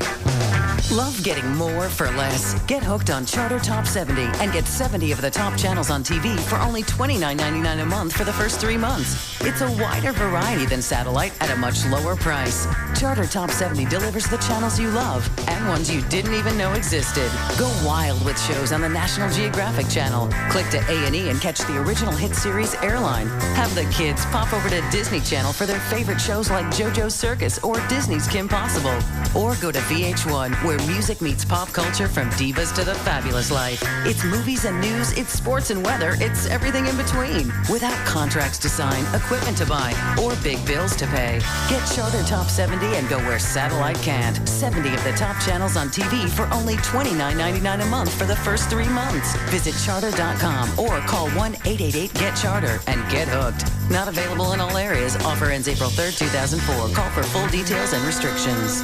Love getting more for less. Get hooked on Charter Top 70 and get 70 of the top channels on TV for only $29.99 a month for the first 3 months. It's a wider variety than satellite at a much lower price. Charter Top 70 delivers the channels you love and ones you didn't even know existed. Go wild with shows on the National Geographic Channel. Click to A&E and catch the original hit series Airline. Have the kids pop over to Disney Channel for their favorite shows like JoJo's Circus or Disney's Kim Possible. Or go to VH1, where music meets pop culture from divas to the fabulous life. It's movies and news, it's sports and weather, it's everything in between. Without contracts to sign, equipment to buy, or big bills to pay. Get Charter Top 70 and go where satellite can't. 70 of the top channels on TV for only $29.99 a month for the first 3 months. Visit charter.com or call 1-888-GET-CHARTER and get hooked. Not available in all areas. Offer ends April 3rd, 2004. Call for full details and restrictions.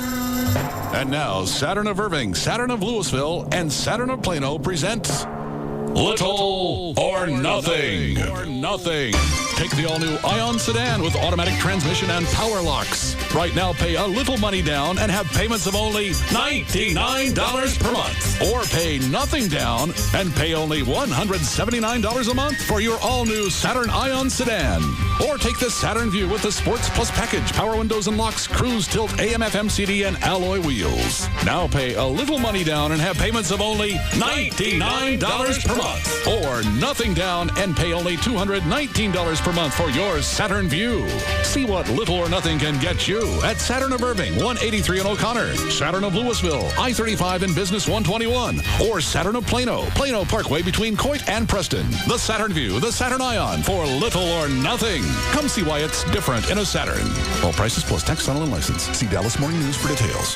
And now, Saturn of Irving, Saturn of Louisville, and Saturn of Plano present Little or Nothing. Take the all-new Ion sedan with automatic transmission and power locks. Right now, pay a little money down and have payments of only $99 per month. Or pay nothing down and pay only $179 a month for your all-new Saturn Ion sedan. Or take the Saturn View with the Sports Plus package, power windows and locks, cruise, tilt, AM/FM CD, and alloy wheels. Now pay a little money down and have payments of only $99 per month. Or nothing down and pay only $219 per month for your Saturn View. See what little or nothing can get you at Saturn of Irving, 183 in O'Connor, Saturn of Louisville, I-35 in Business 121, or Saturn of Plano, Plano Parkway between Coit and Preston. The Saturn View, the Saturn Ion for little or nothing. Come see why it's different in a Saturn. All prices plus tax, title, and license. See Dallas Morning News for details.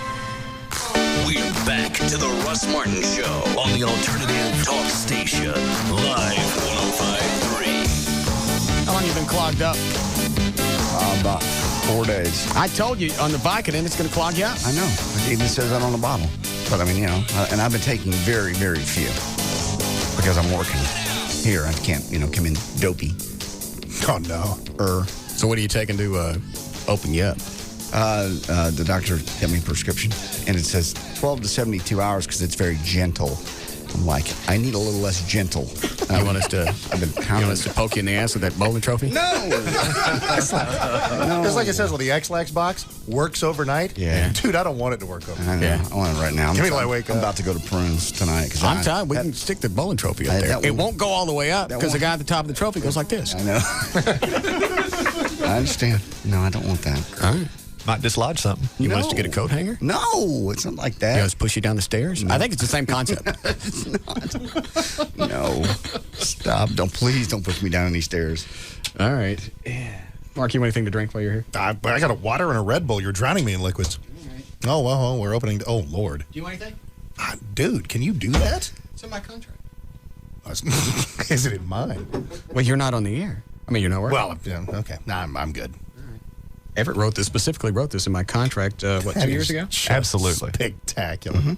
We're back to the Russ Martin Show on the Alternative Talk Station. Live 105.3. How long you been clogged up? About 4 days. I told you on the Vicodin it's going to clog you up. I know. It even says that on the bottle. But I mean, you know, and I've been taking very, very few because I'm working here. I can't, come in dopey. Oh, no. So what are you taking to open you up? The doctor gave me a prescription, and it says 12 to 72 hours because it's very gentle. I'm like, I need a little less gentle. You want us to poke you in the ass with that bowling trophy? No! It's like it says on the X-Lax box, works overnight. Yeah. Dude, I don't want it to work overnight. I know. Yeah. I want it right now. Give me till I wake I'm up. about to go to Prunes tonight. I'm tired. We can stick the bowling trophy up there. It won't go all the way up because the guy at the top of the trophy goes like this. I know. I understand. No, I don't want that. All right. Might dislodge something. You want us to get a coat hanger? No, it's not like that. You want us to push you down the stairs? No. I think it's the same concept. It's not. No. Stop. Please don't push me down any stairs. All right. Yeah. Mark, you want anything to drink while you're here? I got a water and a Red Bull. You're drowning me in liquids. Right. Oh, well, we're opening. Oh, Lord. Do you want anything? Dude, can you do that? It's in my contract. Is it in mine? Well, you're not on the air. I mean, you're not working. Well, yeah, okay. Nah, I'm good. Everett specifically wrote this in my contract, 2 years ago? Absolutely. Spectacular. Mm-hmm.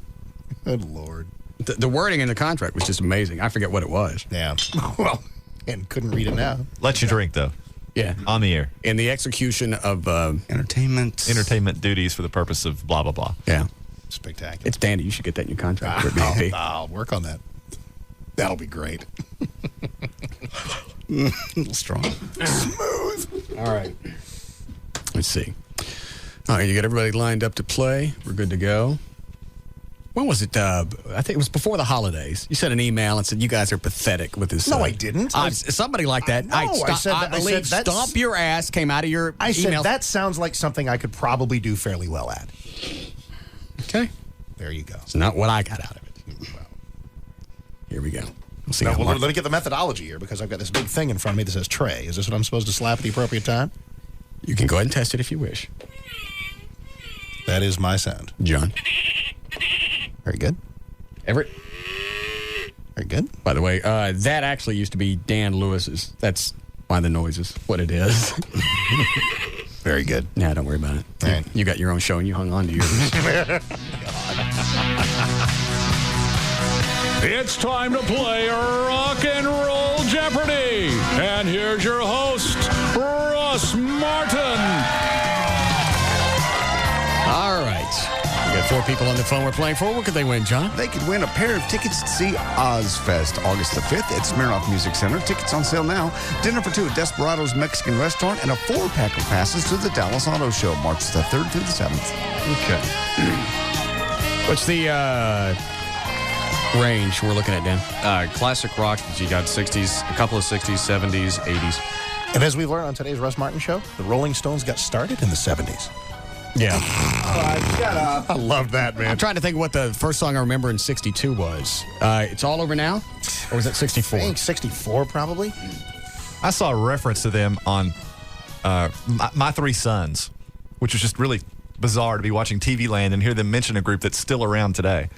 Good Lord. The wording in the contract was just amazing. I forget what it was. Yeah. Well, and couldn't read it now. Let you drink, though. Yeah. On the air. In the execution of... Entertainment duties for the purpose of blah, blah, blah. Yeah. Spectacular. It's dandy. You should get that in your contract. I'll work on that. That'll be great. A little strong. Smooth. All right. Let's see. All right, you got everybody lined up to play. We're good to go. When was it? I think it was before the holidays. You sent an email and said you guys are pathetic with this. No, I didn't. Somebody like that. I believe stomp your ass came out of your I email. said that sounds like something I could probably do fairly well at. Okay. There you go. It's not what I got out of it. Well, here we go. We'll see. Let me get the methodology here because I've got this big thing in front of me that says tray. Is this what I'm supposed to slap at the appropriate time? You can go ahead and test it if you wish. That is my sound. John. Very good. Everett. Very good. By the way, that actually used to be Dan Lewis's. That's why the noise is what it is. Very good. Yeah, don't worry about it. All right. You got your own show and you hung on to yours. It's time to play Rock and Roll Jeopardy! And here's your host, Russ Martin. All right. We got 4 people on the phone we're playing for. What could they win, John? They could win a pair of tickets to see Ozfest August the 5th at Smirnoff Music Center. Tickets on sale now. Dinner for 2 at Desperado's Mexican Restaurant and a 4-pack of passes to the Dallas Auto Show, March the 3rd through the 7th. Okay. What's the range we're looking at, Dan? Classic rock, you got 60s, a couple of 60s, 70s, 80s. And as we've learned on today's Russ Martin Show, the Rolling Stones got started in the 70s. Yeah. Shut up. I love that, man. I'm trying to think what the first song I remember in 62 was. It's All Over Now? Or was it 64? I think 64, probably. I saw a reference to them on My Three Sons, which was just really bizarre to be watching TV Land and hear them mention a group that's still around today.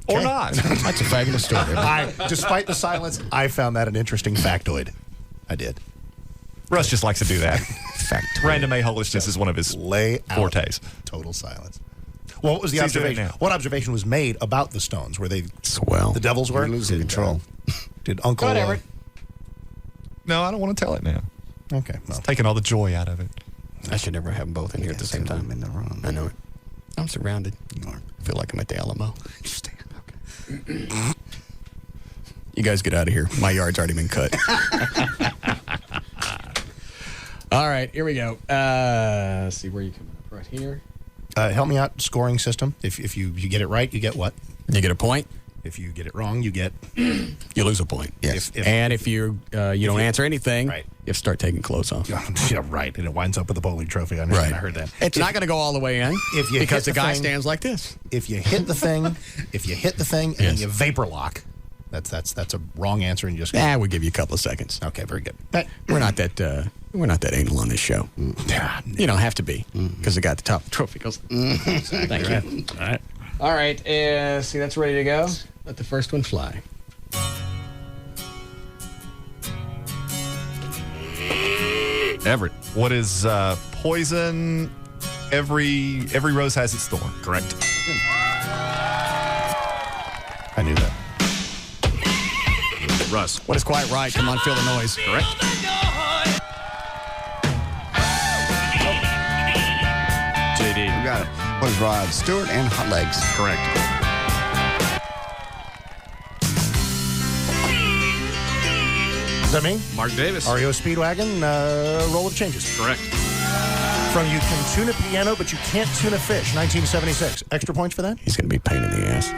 Or not. That's a fabulous story. Despite the silence, I found that an interesting factoid. I did. Russ just likes to do that. Factoid. Random a-holishness is one of his fortes. Total silence. Well, what was the Seems to be observation? now. What observation was made about the Stones? Were they swell? The Devils were? You're losing control. Did Uncle... Whatever. No, I don't want to tell it now. Okay. It's taking all the joy out of it. I should never have them both in here at the same time. In the room. I know it. I'm surrounded. You are. I feel like I'm at the Alamo. Interesting. Okay. You guys get out of here. My yard's already been cut. All right, here we go. Let's see where you coming up right here. Help me out. Scoring system. If you get it right, you get what? You get a point. If you get it wrong, you get... You lose a point. Yes. And if you don't answer anything, right. you have to start taking clothes off. Yeah, right. And it winds up with a bowling trophy. I heard that. It's not going to go all the way in because the guy thing, stands like this. If you hit the thing, and then you vapor lock, that's a wrong answer, and you just... we'll give you a couple of seconds. Okay, very good. We're not that anal on this show. You don't have to be because the guy at the top of the trophy goes. Thank you. All right. See, that's ready to go. Let the first one fly. Everett, what is poison? Every rose has its thorn. Correct. I knew that. Russ. What is quite right? Come on, feel the noise. Correct. JD. You got it. What is Rod Stewart and Hot Legs? Correct. Is that me? Mark Davis. REO Speedwagon, roll of changes. Correct. From You Can Tune a Piano, but You Can't Tune a Fish, 1976. Extra points for that? He's going to be a pain in the ass.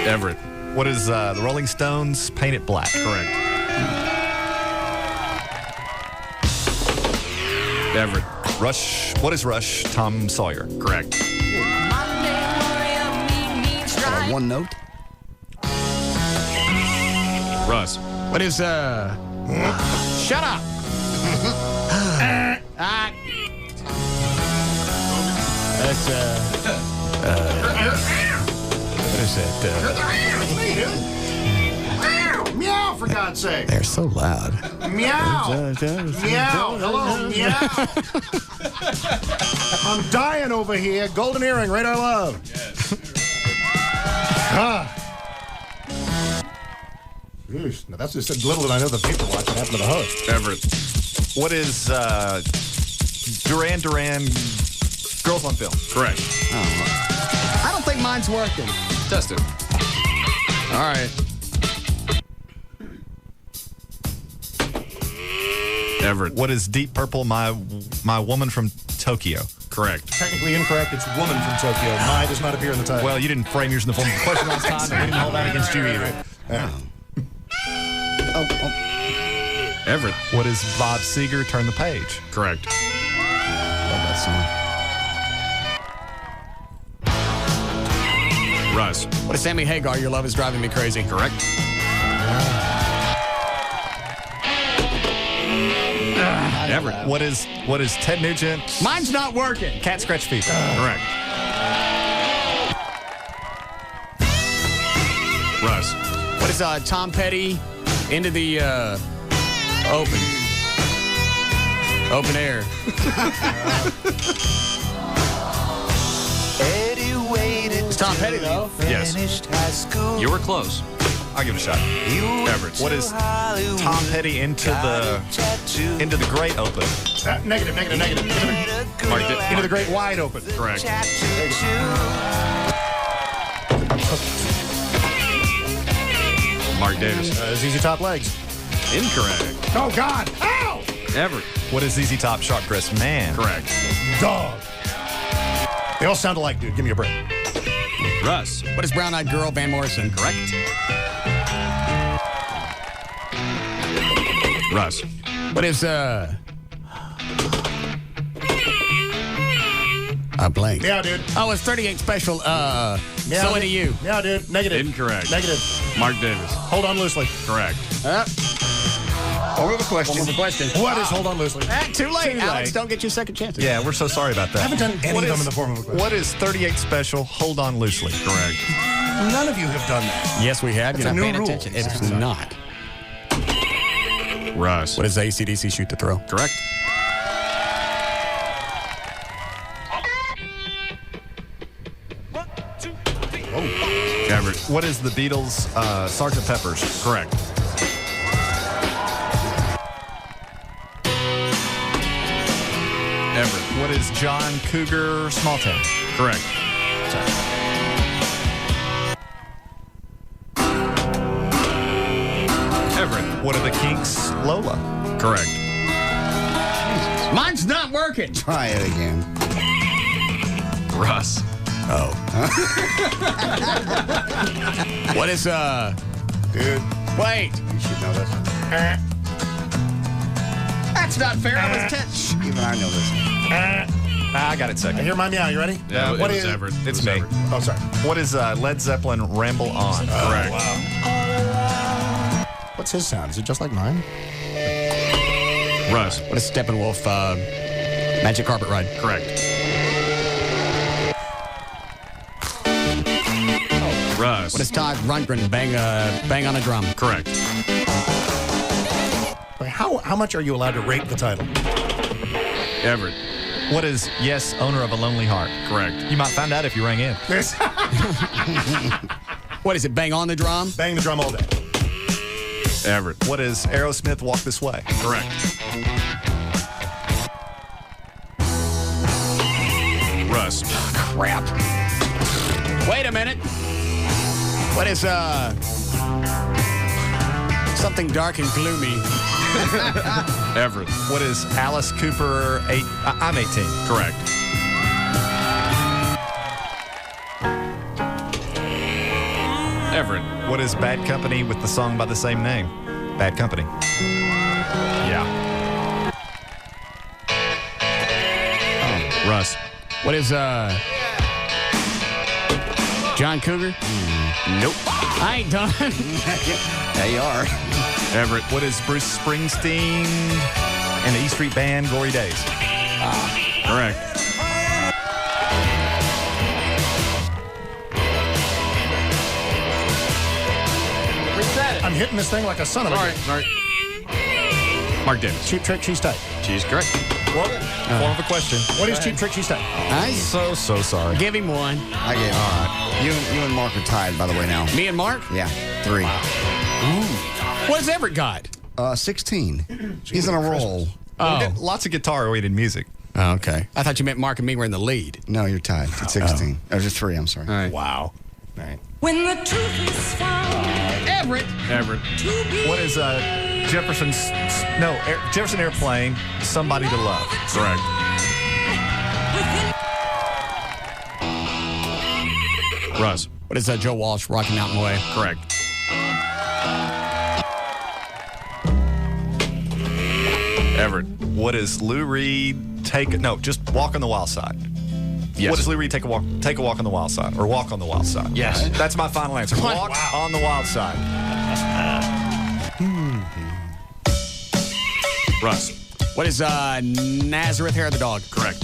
Everett, what is the Rolling Stones? Paint It Black. Correct. Everett. Rush. What is Rush? Tom Sawyer. Correct. One note. Russ. What is shut up. That's what is that? Meow, for God's sake. They're so loud. Meow. Meow. Hello, meow. I'm dying over here. Golden earring, radar love. Yes. Now that's just little that I know the paper watch that happened to the host. Everett. What is Duran Duran Girls on Film? Correct. I don't think mine's working. Test it. All right. Everett. What is Deep Purple? My Woman from Tokyo. Correct. Technically incorrect. It's Woman from Tokyo. My does not appear in the title. Well, you didn't frame yours in the form of a question last time, and we didn't hold that against you either. Everett. What is Bob Seger? Turn the Page. Correct. Love that song. Russ. What is Sammy Hagar? Your love is driving me crazy. Correct. Everett. What is Ted Nugent? Mine's not working. Cat Scratch Fever. Correct. Russ. What is Tom Petty? into the open air. It's Tom Petty, though. Yes. You were close. I'll give it a shot. Everett. What is Tom Petty into the great open? Negative. Into the great wide open. Correct. Mark Davis. ZZ Top legs. Incorrect. Oh, God. Ow! Everett. What is ZZ Top Shark Dress Man? Correct. Dog. They all sound alike, dude. Give me a break. Russ. What is Brown Eyed Girl, Van Morrison? Correct. Russ. What is a blank? Yeah, dude. Oh, it's 38 special. Yeah, So into you. Yeah, dude. Negative. Incorrect. Negative. Mark Davis. Hold on loosely. Correct. Over the question. What is hold on loosely? Too late, Too Alex. late. Don't get your second chance. Yeah, we're so sorry about that. I haven't done any of them in the form of a question. What is 38 special? Hold on loosely. Correct. None of you have done that. Yes, we have. It's You're a not new paying rule. attention. It's not. Russ. What is AC/DC Shoot to Throw? Correct. Everett. What is the Beatles' Sgt. Pepper's? Correct. Everett. What is John Cougar Small Town? Correct. Everett. What are the Kinks' Lola? Correct. Mine's not working. Try it again. Russ. Oh. What is Dude, Wait. you should know this. That's not fair. I was touched. Even I know this. I got it second. I hear my meow. You ready? Yeah, What it was is- Everett. It's It was me. Everett. Oh, sorry. What is Led Zeppelin Ramble On? Correct. What's his sound? Is it just like mine? Russ. What is Steppenwolf Magic Carpet Ride? Correct. Russ. What is Todd Rundgren bang on a drum? Correct. Wait, how much are you allowed to rate the title? Everett. What is Yes, Owner of a Lonely Heart? Correct. You might find out if you rang in. What is it? Bang on the drum? Bang the drum all day. Everett. What is Aerosmith Walk This Way? Correct. Russ. Crap. Wait a minute. What is something dark and gloomy? Everett. What is Alice Cooper? I'm 18. Correct. Everett. What is Bad Company with the song by the same name? Bad Company. Yeah. Russ. What is John Cougar? Nope. I ain't done. There you are. Everett. What is Bruce Springsteen and the E Street Band Glory Days? Correct. I'm hitting this thing like a son of a... Sorry. Mark Davis. Cheap Trick, Cheese Tight. She's correct. Form of a question. What is Cheap Trick, Cheese Tight? I'm so sorry. Give him one. I gave all right. You and Mark are tied, by the way, now. Me and Mark? Yeah, 3. What has Everett got? 16. He's on a roll. Oh. Lots of guitar-weighted music. Oh, okay. I thought you meant Mark and me were in the lead. No, you're tied at 16. Or just 3, I'm sorry. All right. Wow. All right. When the truth is found Everett. Everett. to be What is Jefferson Airplane, Somebody to Love? Correct. Russ. What is Joe Walsh, Rocky Mountain Way? Correct. Everett. What is Lou Reed just Walk on the Wild Side? Yes. What does Lou Reed take a walk on the wild side or walk on the wild side? Yes. That's my final answer. Walk on the wild side. Russ. What is Nazareth Hair of the Dog? Correct.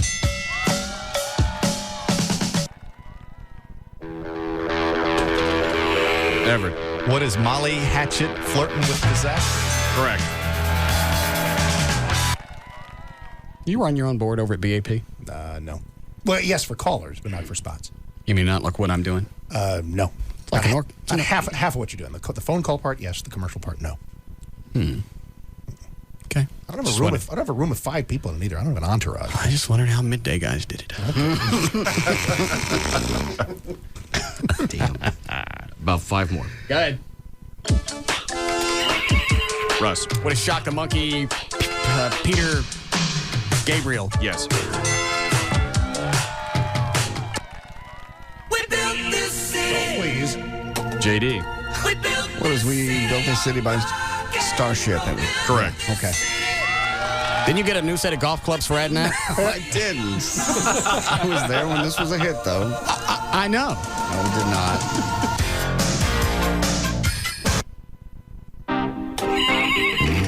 Everett. What is Molly Hatchet flirting with disaster? Correct. You run your own board over at BAP? No. Well, yes, for callers, but not for spots. You mean not like what I'm doing? No. Like half of what you're doing. The phone call part, yes. The commercial part, no. Okay. I don't have a room with 5 people in it either. I don't have an entourage. I just wondered how midday guys did it. About 5 more. Go ahead. Russ. What is Shock the Monkey, Peter Gabriel? Yes. Please. JD. What is We Built This City by Starship? Correct. Okay. Didn't you get a new set of golf clubs for adding that? No, I didn't. I was there when this was a hit, though. I know. No, did not.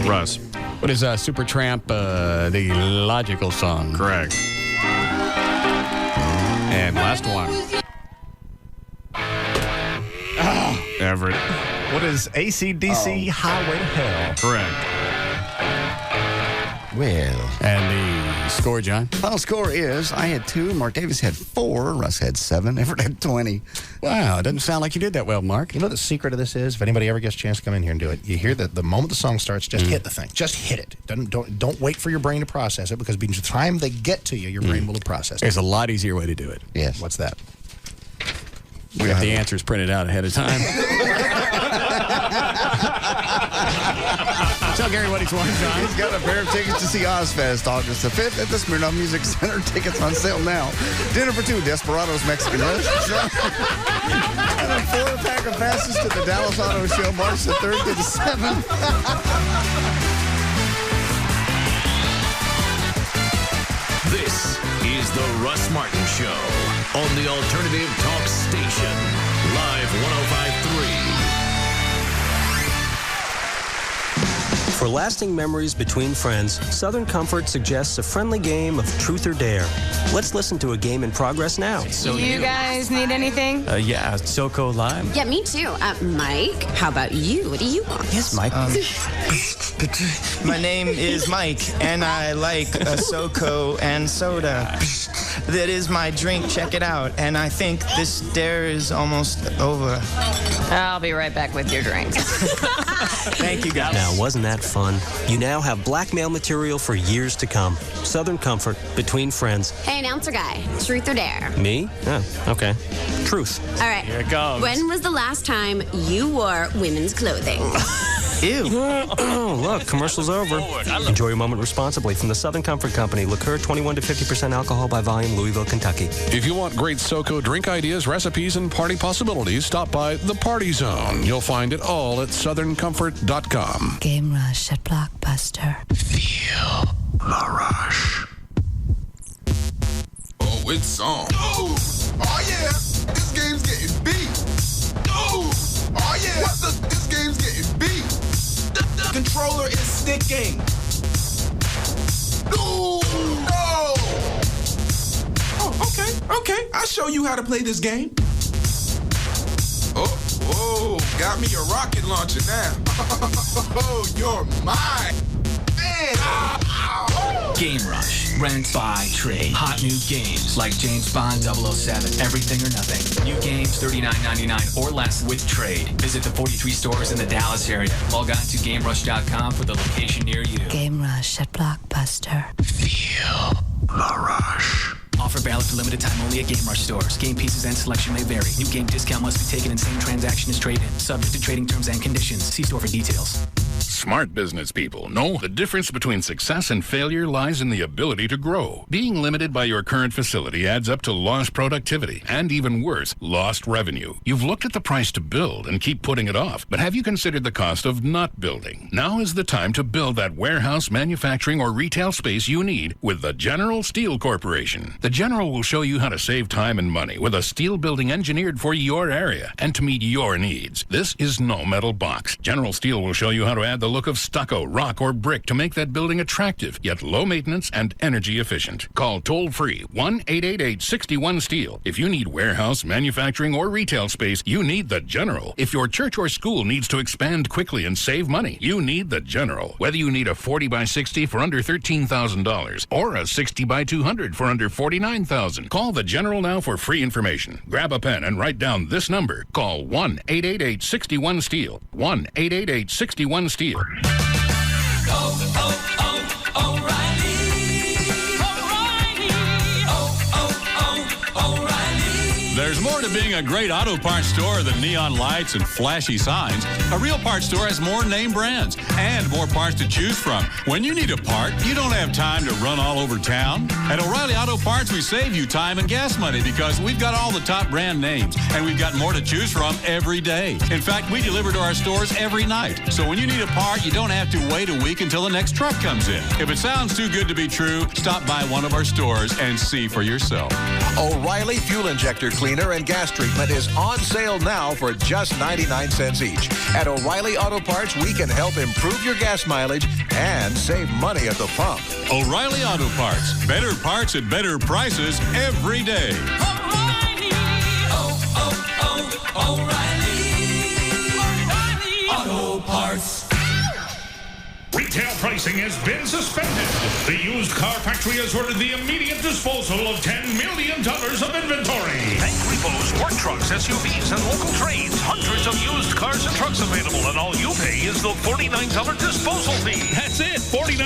Russ. What is Supertramp, the logical song? Correct. And last one. Everett. What is AC/DC Highway to Hell? Correct. Well. And the score, John? Final score is I had 2, Mark Davis had 4, Russ had 7, Everett had 20. Wow, it doesn't sound like you did that well, Mark. You know the secret of this is, if anybody ever gets a chance to come in here and do it, you hear that the moment the song starts, just hit the thing. Just hit it. Don't wait for your brain to process it, because by the time they get to you, your brain will have processed it. There's a lot easier way to do it. Yes. What's that? We have the answers printed out ahead of time. Tell Gary what he's won, John. He's got a pair of tickets to see Ozfest August the 5th at the Smirnoff Music Center. Tickets on sale now. Dinner for 2, Desperados Mexican Restaurant. And a 4-pack of passes to the Dallas Auto Show, March the 3rd to the 7th. This is the Russ Martin Show on the Alternative Talk Station. Live 105.3. For lasting memories between friends, Southern Comfort suggests a friendly game of Truth or Dare. Let's listen to a game in progress now. So you guys need anything? Yeah, SoCo Lime. Yeah, me too. Mike, how about you? What do you want? Yes, Mike. My name is Mike, and I like a SoCo and soda. That is my drink. Check it out. And I think this dare is almost over. I'll be right back with your drink. Thank you, guys. Now, wasn't that fun? You now have blackmail material for years to come. Southern Comfort, between friends. Hey, announcer guy, truth or dare? Me? Oh, okay. Truth. All right. Here it goes. When was the last time you wore women's clothing? Ew. Look, commercial's over. Enjoy your moment responsibly from the Southern Comfort Company. Liqueur 21 to 50% alcohol by volume, Louisville, Kentucky. If you want great SoCo drink ideas, recipes, and party possibilities, stop by the Party Zone. You'll find it all at southerncomfort.com. Game Rush at Blockbuster. Feel the rush. Oh, it's on. Oh yeah, this game's getting beat. Oh yeah, this game's getting beat. The controller is sticking. No. Oh, okay. I'll show you how to play this game. Oh, got me a rocket launcher now. Oh, you're mine. Man. Game Rush. Rent, buy, trade. Hot new games like James Bond 007. Everything or nothing. New games $39.99 or less with trade. Visit the 43 stores in the Dallas area. Log on to GameRush.com for the location near you. Game Rush at Blockbuster. Feel the rush. Offer valid for limited time only at Game Rush stores. Game pieces and selection may vary. New game discount must be taken in same transaction as trade-in. Subject to trading terms and conditions. See store for details. Smart business people know the difference between success and failure lies in the ability to grow. Being limited by your current facility adds up to lost productivity and, even worse, lost revenue. You've looked at the price to build and keep putting it off, but have you considered the cost of not building? Now is the time to build that warehouse, manufacturing, or retail space you need with the General Steel Corporation. The General will show you how to save time and money with a steel building engineered for your area and to meet your needs. This is no metal box. General Steel will show you how to add the the look of stucco, rock, or brick to make that building attractive, yet low maintenance and energy efficient. Call toll-free 1-888-61-STEEL. If you need warehouse, manufacturing, or retail space, you need the General. If your church or school needs to expand quickly and save money, you need the General. Whether you need a 40 by 60 for under $13,000 or a 60 by 200 for under $49,000, call the General now for free information. Grab a pen and write down this number. Call 1-888-61-STEEL. 1-888-61-STEEL. There's more to being a great auto parts store than neon lights and flashy signs. A real parts store has more name brands and more parts to choose from. When you need a part, you don't have time to run all over town. At O'Reilly Auto Parts, we save you time and gas money because we've got all the top brand names and we've got more to choose from every day. In fact, we deliver to our stores every night. So when you need a part, you don't have to wait a week until the next truck comes in. If it sounds too good to be true, stop by one of our stores and see for yourself. O'Reilly Fuel Injector Cleaner and Gas Treatment is on sale now for just 99 cents each. At O'Reilly Auto Parts, we can help improve your gas mileage and save money at the pump. O'Reilly Auto Parts. Better parts at better prices every day. O'Reilly. Auto Parts. Retail pricing has been suspended. The used car factory has ordered the immediate disposal of $10 million of inventory. Bank repos, work trucks, SUVs, and local trades. Hundreds of used cars and trucks available, and all you pay is the $49 disposal fee. That's it, $49,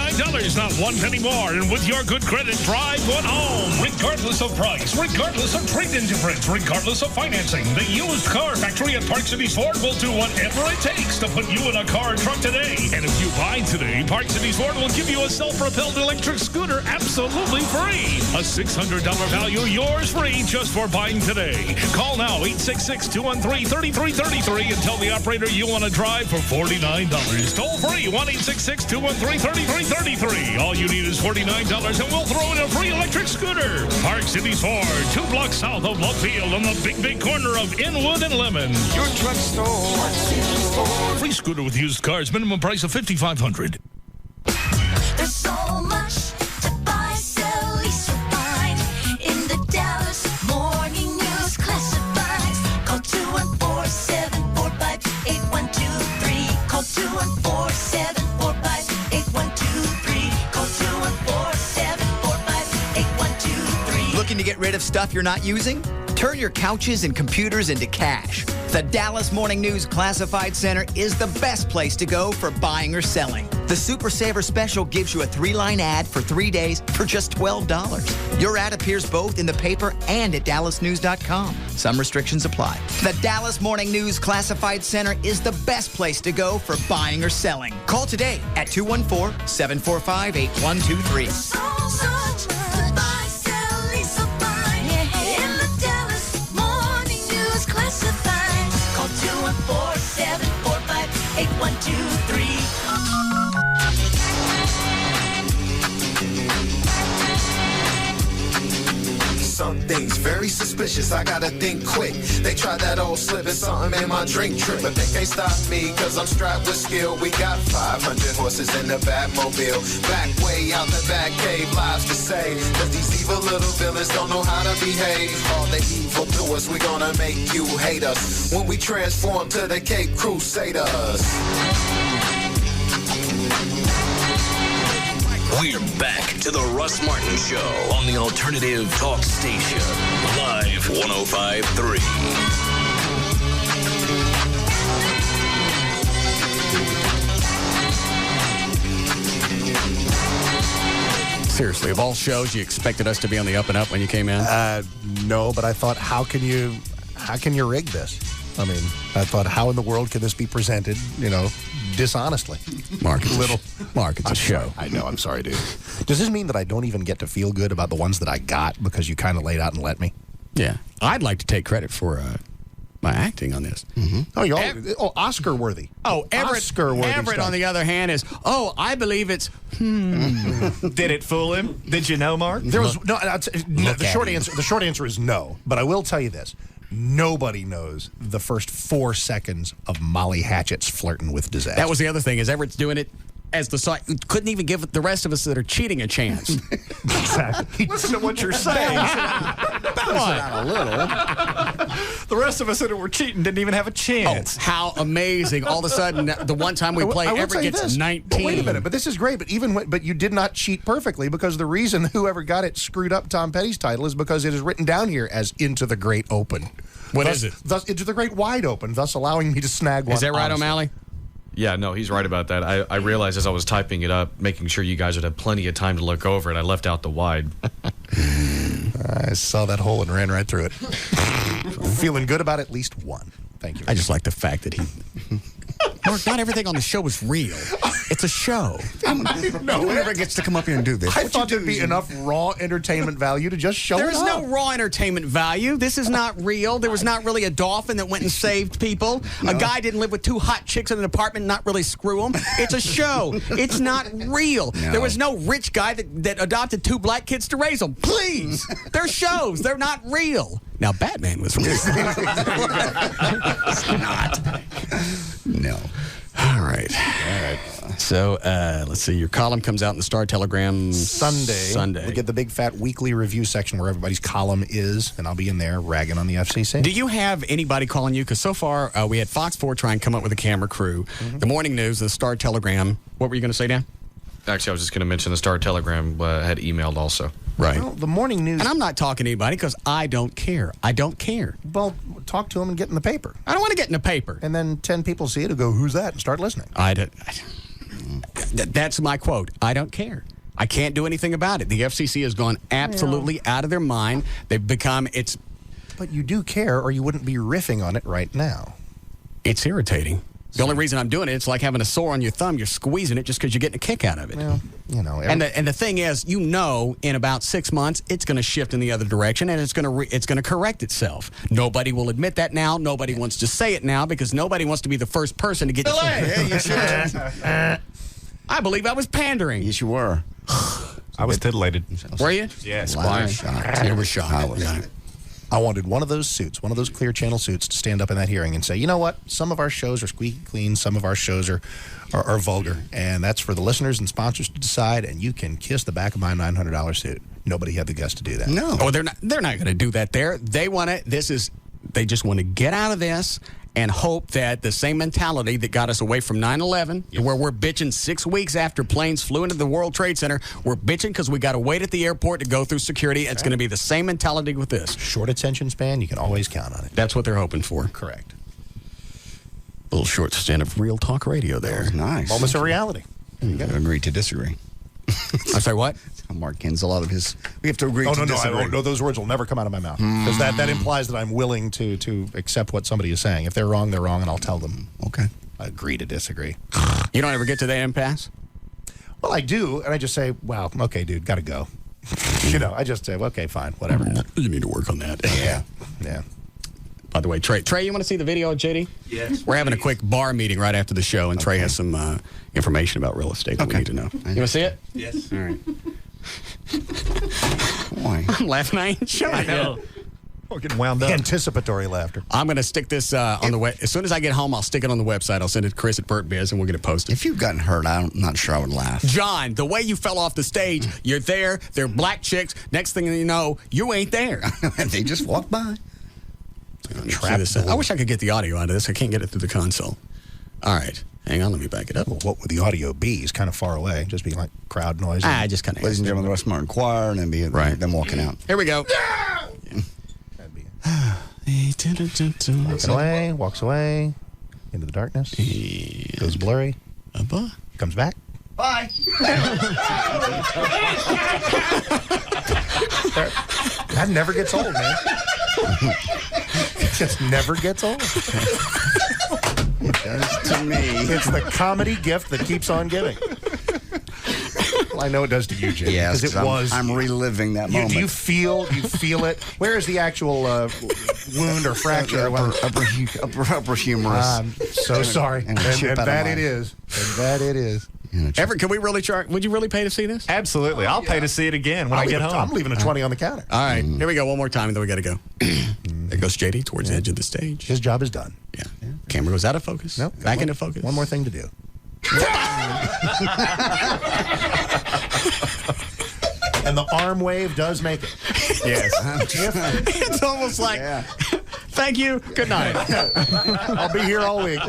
not one penny more. And with your good credit, drive one home. Regardless of price, regardless of trade-in difference, regardless of financing, the used car factory at Park Cities Ford will do whatever it takes to put you in a car or truck today. And if you buy today, Park Cities Ford will give you a self-propelled electric scooter absolutely free. A $600 value, yours free just for buying today. Call now, 866-213-3333 and tell the operator you want to drive for $49. Toll free, 1-866-213-3333. All you need is $49 and we'll throw in a free electric scooter. Park Cities Ford, 2 blocks south of Lovefield on the big corner of Inwood and Lemon. Your truck store. Free scooter with used cars, minimum price of $5,500. There's so much to buy, sell, lease, or find in the Dallas Morning News Classifieds. Call 214-745-8123. Call 214-745-8123. Call 214-745-8123. Looking to get rid of stuff you're not using? Turn your couches and computers into cash. The Dallas Morning News Classified Center is the best place to go for buying or selling. The Super Saver Special gives you a 3-line ad for 3 days for just $12. Your ad appears both in the paper and at dallasnews.com. Some restrictions apply. The Dallas Morning News Classified Center is the best place to go for buying or selling. Call today at 214-745-8123. Call 214-745-8123. Something's very suspicious, I gotta think quick. They tried that old slip and something in my drink trip, but they can't stop me, cause I'm strapped with skill. We got 500 horses in the Batmobile, back way out the back cave, lives to say, cause these evil little villains don't know how to behave. All the evil to us, we gonna make you hate us, when we transform to the Cape Crusaders. We're back to the Russ Martin Show on the Alternative Talk Station. Live 105.3. Seriously, of all shows, you expected us to be on the up and up when you came in? No, but I thought, how can you rig this? I mean, I thought, how in the world can this be presented, dishonestly? Mark, it's a show. I know, I'm sorry, dude. Does this mean that I don't even get to feel good about the ones that I got because you kind of laid out and let me? Yeah. I'd like to take credit for my acting on this. Mm-hmm. Oh, Oscar-worthy. Oh, Everett, Oscar-worthy Everett stuff. on the other hand, is, I believe it's, Did it fool him? Did you know, Mark? There was no. The short answer is no. But I will tell you this: Nobody knows the first 4 seconds of Molly Hatchett's flirting with disaster. That was the other thing, is Everett's doing it as the site. Couldn't even give the rest of us that are cheating a chance. Exactly. Listen to what you're saying. Out a little. The rest of us that were cheating didn't even have a chance. Oh, how amazing. All of a sudden, the one time we play, I will Everett say gets this, 19. But wait a minute, but this is great. But you did not cheat perfectly, because the reason whoever got it screwed up Tom Petty's title is because it is written down here as Into the Great Open. What is it? Thus, Into the Great Wide Open, thus allowing me to snag one. Is that right, honestly. O'Malley? Yeah, no, he's right about that. I realized as I was typing it up, making sure you guys would have plenty of time to look over it, I left out the wide. I saw that hole and ran right through it. Feeling good about at least one. Thank you. I just like the fact that he... Mark, not everything on the show is real. It's a show. Whoever gets to come up here and do this. I thought there'd be enough raw entertainment value to just show it There's up. no raw entertainment value. This is not real. There was not really a dolphin that went and saved people. A guy didn't live with 2 hot chicks in an apartment and not really screw them. It's a show. It's not real. No. There was no rich guy that adopted 2 black kids to raise them. Please. They're shows. They're not real. Now, Batman was real. It's not. No. All right. So, let's see. Your column comes out in the Star-Telegram Sunday. We get the big fat weekly review section where everybody's column is, and I'll be in there ragging on the FCC. Do you have anybody calling you? Because so far, we had Fox 4 try and come up with a camera crew. The Morning News, the Star-Telegram. What were you going to say, Dan? Actually, I was just going to mention the Star-Telegram had emailed also. Right. Well, the Morning News... And I'm not talking to anybody because I don't care. I don't care. Well, talk to them and get in the paper. I don't want to get in the paper. And then 10 people see it and go, who's that? And start listening. That's my quote. I don't care. I can't do anything about it. The FCC has gone absolutely out of their mind. They've become... But you do care, or you wouldn't be riffing on it right now. It's irritating. The only reason I'm doing it, it's like having a sore on your thumb. You're squeezing it just because you're getting a kick out of it. Well, you know. And the thing is, in about 6 months, it's going to shift in the other direction, and it's going to correct itself. Nobody will admit that now. Nobody wants to say it now because nobody wants to be the first person to get. Hey, you should. I believe I was pandering. Yes, you were. I was titillated. Were you? Yes. Wow. You were shocked. I wanted one of those suits, one of those Clear Channel suits, to stand up in that hearing and say, you know what? Some of our shows are squeaky clean. Some of our shows are vulgar. And that's for the listeners and sponsors to decide. And you can kiss the back of my $900 suit. Nobody had the guts to do that. No. Oh, they're not going to do that there. They just want to get out of this and hope that the same mentality that got us away from 9/11, where we're bitching 6 weeks after planes flew into the World Trade Center, we're bitching because we got to wait at the airport to go through security. It's going to be the same mentality with this. Short attention span, you can always count on it. That's what they're hoping for. Correct. A little short stand of real talk radio there. That was nice. Moments of reality. Agree to disagree. I'm sorry, what? Mark ends a lot of his... We have to agree to disagree. No, those words will never come out of my mouth. Because that implies that I'm willing to accept what somebody is saying. If they're wrong, they're wrong, and I'll tell them. Okay. I agree to disagree. You don't ever get to that impasse? Well, I do, and I just say, wow, okay, dude, got to go. I just say, okay, fine, whatever. You need to work on that. Yeah. By the way, Trey, you want to see the video of JD? Yes. We're having a quick bar meeting right after the show, and Trey has some information about real estate that we need to know. You want to see it? Yes. All right. Why? I'm laughing. I ain't showing I know. We're getting wound up. Anticipatory laughter. I'm going to stick this on the web. As soon as I get home, I'll stick it on the website. I'll send it to Chris at Burt Biz, and we'll get it posted. If you've gotten hurt, I'm not sure I would laugh. John, the way you fell off the stage, you're there, they're black chicks. Next thing you know, you ain't there. They just walked by. I wish I could get the audio out of this. I can't get it through the console. All right. Hang on, let me back it up. Well, what would the audio be? It's kind of far away. Just be like crowd noise. Just kind of. Ladies and gentlemen, the Russ Martin Choir, and then be them walking out. Here we go. Walks away into the darkness. Goes blurry. Comes back. Bye. That never gets old, man. It just never gets old. It does to me. It's the comedy gift that keeps on giving. Well, I know it does to you, Jim. Yes, because I'm reliving that moment. Do you feel it? Where is the actual wound or fracture? Upper humerus. I'm so sorry. And that it is. Everett, can we really charge? Would you really pay to see this? Absolutely. I'll pay to see it again when I get home. I'm leaving a 20 on the counter. All right. Here we go. One more time, and then we got to go. There goes JD towards the edge of the stage. His job is done. Yeah. Camera goes out of focus. Nope. Back into focus. One more thing to do. And the arm wave does make it. Yes. It's almost like, thank you, good night. I'll be here all week.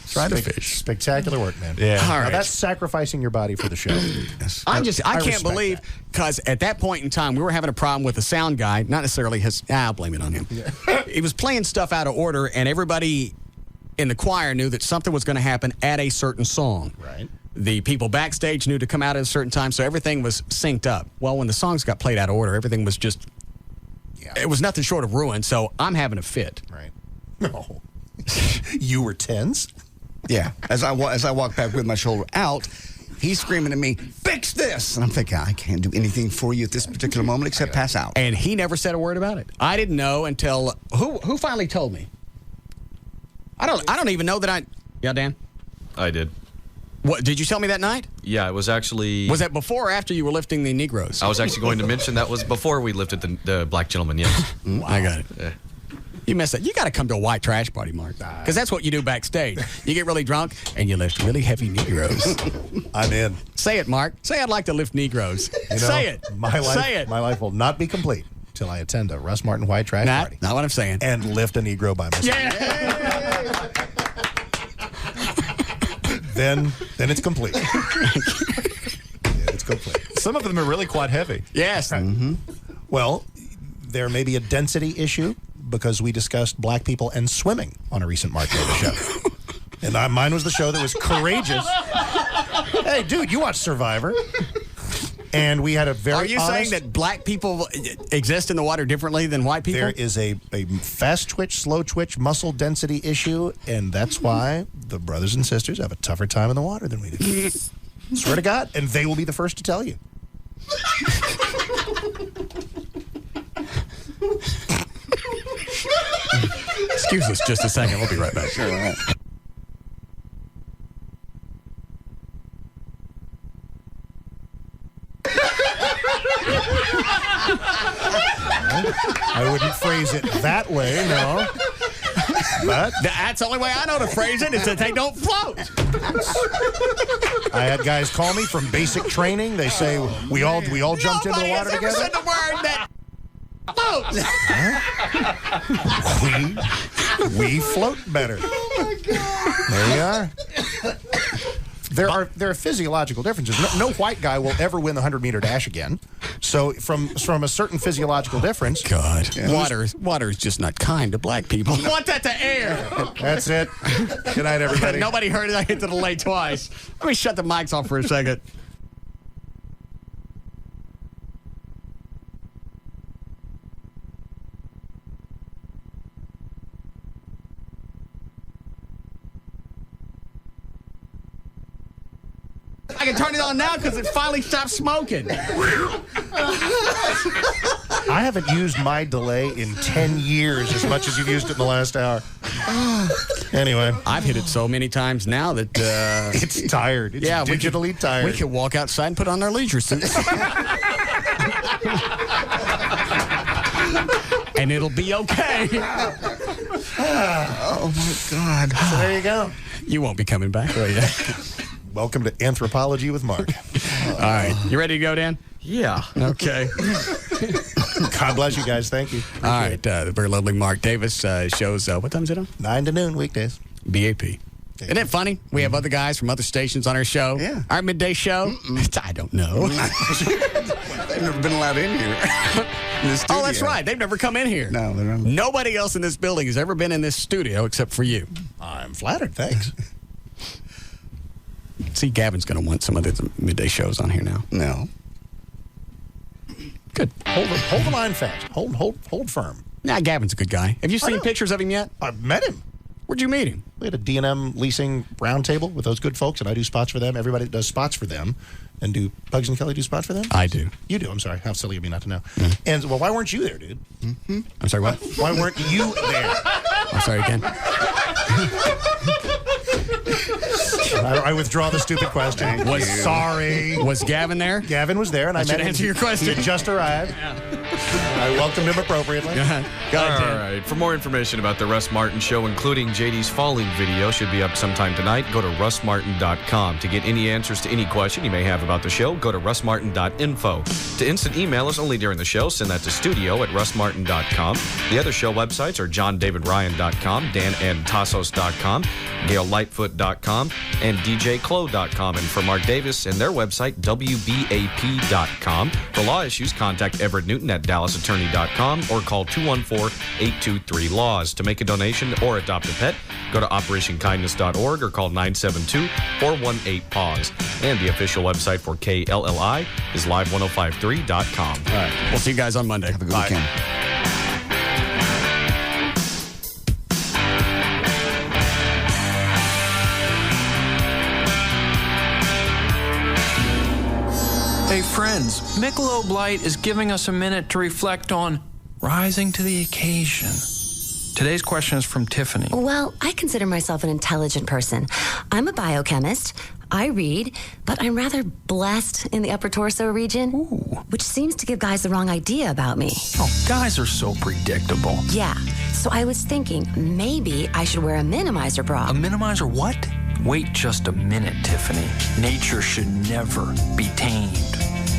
Try to fish. Spectacular work, man. Yeah. All right. Now, that's sacrificing your body for the show. Yes. I can't respect believe, that. because at that point in time, we were having a problem with the sound guy, not necessarily I'll blame it on him. He was playing stuff out of order, and everybody in the choir knew that something was going to happen at a certain song. Right. The people backstage knew to come out at a certain time, so everything was synced up. Well, when the songs got played out of order, everything was just, it was nothing short of ruined, so I'm having a fit. Right. No. You were tense? Yeah. As I walk back with my shoulder out, he's screaming at me, "Fix this!" And I'm thinking, I can't do anything for you at this particular moment except pass out. And he never said a word about it. I didn't know until who finally told me. I don't even know that Yeah, Dan. I did. What did you tell me that night? Yeah, it was actually. Was that before or after you were lifting the Negroes? I was actually going to mention that was before we lifted the black gentleman. Yes. Wow. I got it. Yeah. You missed that. You got to come to a white trash party, Mark, because that's what you do backstage. You get really drunk and you lift really heavy Negroes. I'm in. Say it, Mark. Say I'd like to lift Negroes. Say it. Say it. My life will not be complete till I attend a Russ Martin white trash party. Not what I'm saying. And lift a Negro by myself. Yeah. Then it's complete. It's complete. Some of them are really quite heavy. Yes. Mm-hmm. Well, there may be a density issue because we discussed black people and swimming on a recent Mark Davis show. And mine was the show that was courageous. Hey, dude, you watch Survivor. And we had a very Are you saying that black people exist in the water differently than white people? There is a fast twitch, slow twitch, muscle density issue, and that's why the brothers and sisters have a tougher time in the water than we do. Swear to God, and they will be the first to tell you. Excuse us just a second. We'll be right back. Sure, all right. I wouldn't phrase it that way, no. But that's the only way I know to phrase it is that they don't float. I had guys call me from basic training. They say we all jumped into the water together. Nobody has ever said the word that floats. We float better. Oh my God. There you are. There are physiological differences. No white guy will ever win the 100-meter dash again. So from a certain physiological difference, God, water is just not kind to black people. I want that to air. That's it. Good night, everybody. Nobody heard it. I hit the delay twice. Let me shut the mics off for a second. I can turn it on now because it finally stopped smoking. I haven't used my delay in 10 years as much as you've used it in the last hour. Anyway. I've hit it so many times now that... it's tired. It's digitally tired. We could walk outside and put on our leisure suits. And it'll be okay. Oh, my God. So there you go. You won't be coming back, will you? Welcome to Anthropology with Mark. All right. You ready to go, Dan? Yeah. Okay. God bless you guys. Thank you. All right. The very lovely Mark Davis shows, what time is it on? 9 to noon, weekdays. BAP. Isn't it funny? We have other guys from other stations on our show. Yeah. Our midday show. I don't know. They've never been allowed in here. Oh, that's right. They've never come in here. No, they're not. Nobody else in this building has ever been in this studio except for you. I'm flattered. Thanks. See, Gavin's going to want some of the midday shows on here now. No. Good. Hold the line fast. Hold firm. Nah, Gavin's a good guy. Have you seen pictures of him yet? I've met him. Where'd you meet him? We had a D&M leasing roundtable with those good folks, and I do spots for them. Everybody does spots for them. And do Pugs and Kelly do spots for them? I do. You do. I'm sorry. How silly of me not to know. Mm-hmm. And, well, why weren't you there, dude? Mm-hmm. I'm sorry, what? Why weren't you there? I'm sorry, again. I withdraw the stupid question. Sorry. Was Gavin there? Gavin was there, and I met him. Answer your question. He had just arrived. Yeah. I welcomed him appropriately. All right. For more information about the Russ Martin Show, including JD's falling video, should be up sometime tonight, go to russmartin.com. To get any answers to any question you may have about the show, go to russmartin.info. To instant email us only during the show, send that to studio@russmartin.com. The other show websites are johndavidryan.com, danandtassos.com, gaillightfoot.com, and djclo.com. And for Mark Davis and their website, wbap.com. For law issues, contact Everett Newton at dallasattorney.com or call 214-823-LAWS. To make a donation or adopt a pet, go to operationkindness.org or call 972-418-PAWS. And the official website for KLLI is live1053.com. All right. We'll see you guys on Monday. Have a good weekend. Hey friends, Michelob Light is giving us a minute to reflect on rising to the occasion. Today's question is from Tiffany. Well, I consider myself an intelligent person. I'm a biochemist. I read, but I'm rather blessed in the upper torso region, which seems to give guys the wrong idea about me. Oh, guys are so predictable. Yeah, so I was thinking maybe I should wear a minimizer bra. A minimizer what? Wait just a minute, Tiffany. Nature should never be tamed.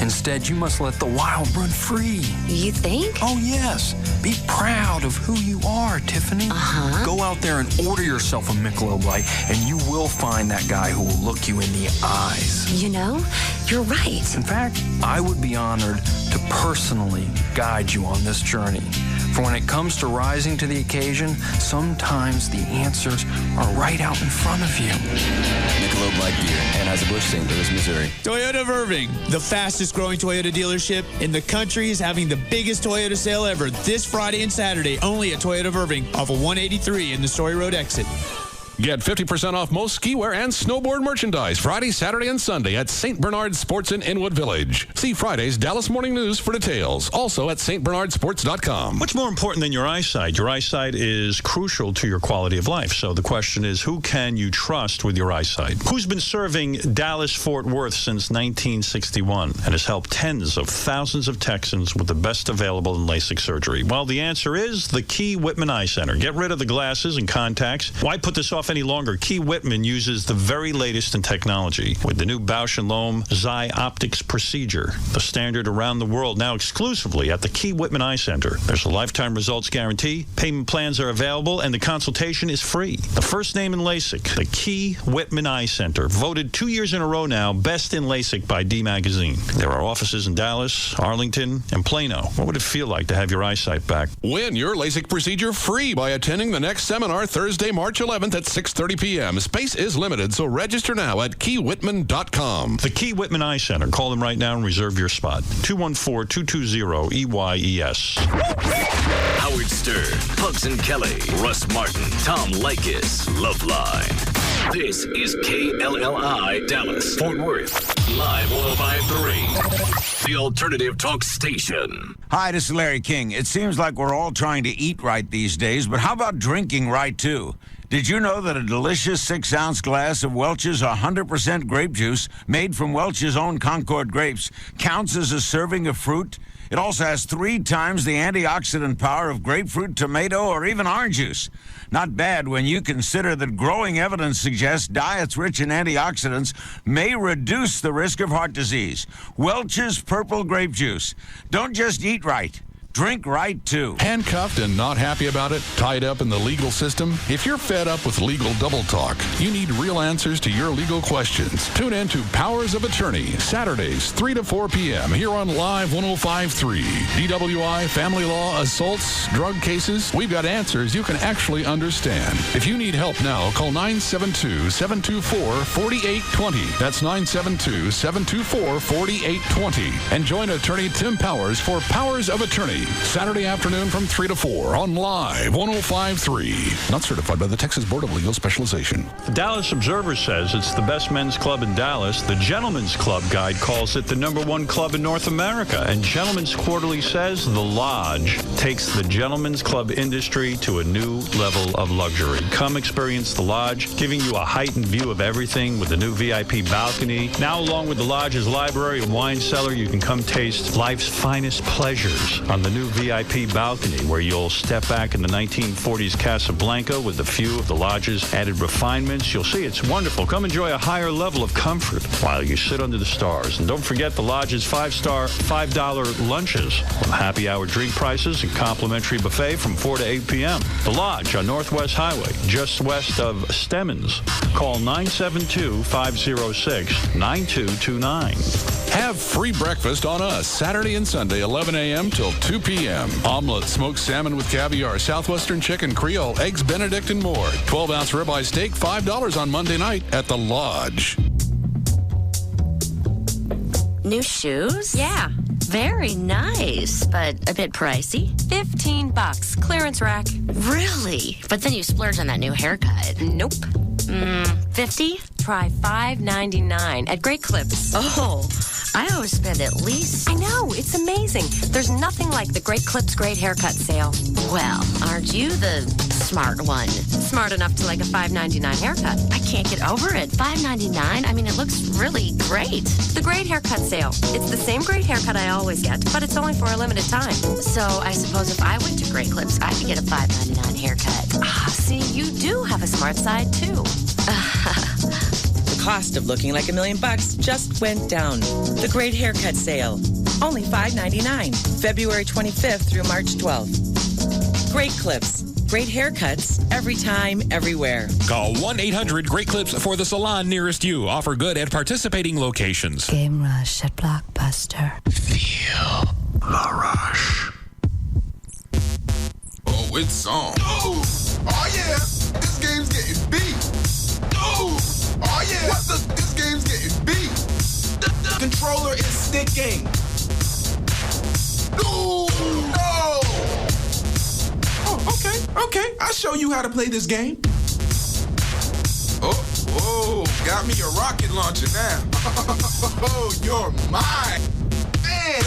Instead, you must let the wild run free. You think? Oh, yes. Be proud of who you are, Tiffany. Uh-huh. Go out there and order yourself a Michelob Light, and you will find that guy who will look you in the eyes. You know, you're right. In fact, I would be honored to personally guide you on this journey. For when it comes to rising to the occasion, sometimes the answers are right out in front of you. Michelob Light Beer, Anheuser-Busch, St. Louis, Missouri. Toyota of Irving, the fastest growing Toyota dealership in the country, is having the biggest Toyota sale ever this Friday and Saturday, only at Toyota of Irving, off of 183 in the Story Road exit. Get 50% off most ski wear and snowboard merchandise Friday, Saturday, and Sunday at St. Bernard Sports in Inwood Village. See Friday's Dallas Morning News for details. Also at stbernardsports.com. What's more important than your eyesight? Your eyesight is crucial to your quality of life. So the question is, who can you trust with your eyesight? Who's been serving Dallas-Fort Worth since 1961 and has helped tens of thousands of Texans with the best available in LASIK surgery? Well, the answer is the Key Whitman Eye Center. Get rid of the glasses and contacts. Why put this off any longer? Key Whitman uses the very latest in technology with the new Bausch & Lomb Xi Optics procedure, the standard around the world, now exclusively at the Key Whitman Eye Center. There's a lifetime results guarantee, payment plans are available, and the consultation is free. The first name in LASIK, the Key Whitman Eye Center, voted 2 years in a row now best in LASIK by D Magazine. There are offices in Dallas, Arlington, and Plano. What would it feel like to have your eyesight back? Win your LASIK procedure free by attending the next seminar Thursday, March 11th at 6:30 p.m. Space is limited, so register now at keywhitman.com. The Key Whitman Eye Center. Call them right now and reserve your spot. 214-220-EYES. Howard Stern, Pugs and Kelly, Russ Martin, Tom Leykis, Loveline. This is KLLI Dallas, Fort Worth, live 105.3, the alternative talk station. Hi, this is Larry King. It seems like we're all trying to eat right these days, but how about drinking right, too? Did you know that a delicious 6-ounce glass of Welch's 100% grape juice made from Welch's own Concord grapes counts as a serving of fruit? It also has 3 times the antioxidant power of grapefruit, tomato, or even orange juice. Not bad when you consider that growing evidence suggests diets rich in antioxidants may reduce the risk of heart disease. Welch's Purple Grape Juice. Don't just eat right. Drink right, too. Handcuffed and not happy about it? Tied up in the legal system? If you're fed up with legal double talk, you need real answers to your legal questions. Tune in to Powers of Attorney, Saturdays, 3 to 4 p.m. here on Live 105.3. DWI, family law, assaults, drug cases. We've got answers you can actually understand. If you need help now, call 972-724-4820. That's 972-724-4820. And join attorney Tim Powers for Powers of Attorney, Saturday afternoon from 3 to 4 on Live 105.3. Not certified by the Texas Board of Legal Specialization. The Dallas Observer says it's the best men's club in Dallas. The Gentleman's Club Guide calls it the #1 club in North America. And Gentleman's Quarterly says the Lodge takes the gentleman's club industry to a new level of luxury. Come experience the Lodge, giving you a heightened view of everything with a new VIP balcony. Now, along with the Lodge's library and wine cellar, you can come taste life's finest pleasures on the the new VIP balcony where you'll step back in the 1940s Casablanca with a few of the lodge's added refinements. You'll see it's wonderful. Come enjoy a higher level of comfort while you sit under the stars. And don't forget the lodge's five-star $5 lunches with happy hour drink prices and complimentary buffet from 4 to 8 p.m. The Lodge on Northwest Highway, just west of Stemmons. Call 972-506-9229. Have free breakfast on us Saturday and Sunday, 11 a.m. till 2 p.m. Omelet, smoked salmon with caviar, Southwestern chicken, Creole, eggs Benedict, and more. 12-ounce ribeye steak, $5 on Monday night at the Lodge. New shoes? Yeah. Very nice, but a bit pricey. $15. Clearance rack. Really? But then you splurge on that new haircut. Nope. $50? Try $5.99 at Great Clips. Oh, I always spend at least... I know, it's amazing. There's nothing like the Great Clips Great Haircut sale. Well, aren't you the smart one? Smart enough to like a $5.99 haircut. I can't get over it. $5.99? I mean, it looks really great. The Great Haircut sale. It's the same great haircut I always get, but it's only for a limited time. So I suppose if I went to Great Clips, I could get a $5.99 haircut. Ah, see, you do have a smart side, too. The cost of looking like $1 million just went down. The Great Haircut Sale. Only $5.99. February 25th through March 12th. Great Clips. Great haircuts every time, everywhere. Call 1-800-GREAT-CLIPS for the salon nearest you. Offer good at participating locations. Game Rush at Blockbuster. Feel the rush. Oh, it's on. Oh yeah, this game's getting beat. Oh yeah, this game's getting beat. The controller is sticking. No. Oh, okay. I'll show you how to play this game. Oh, got me a rocket launcher now. Oh, you're mine. Man.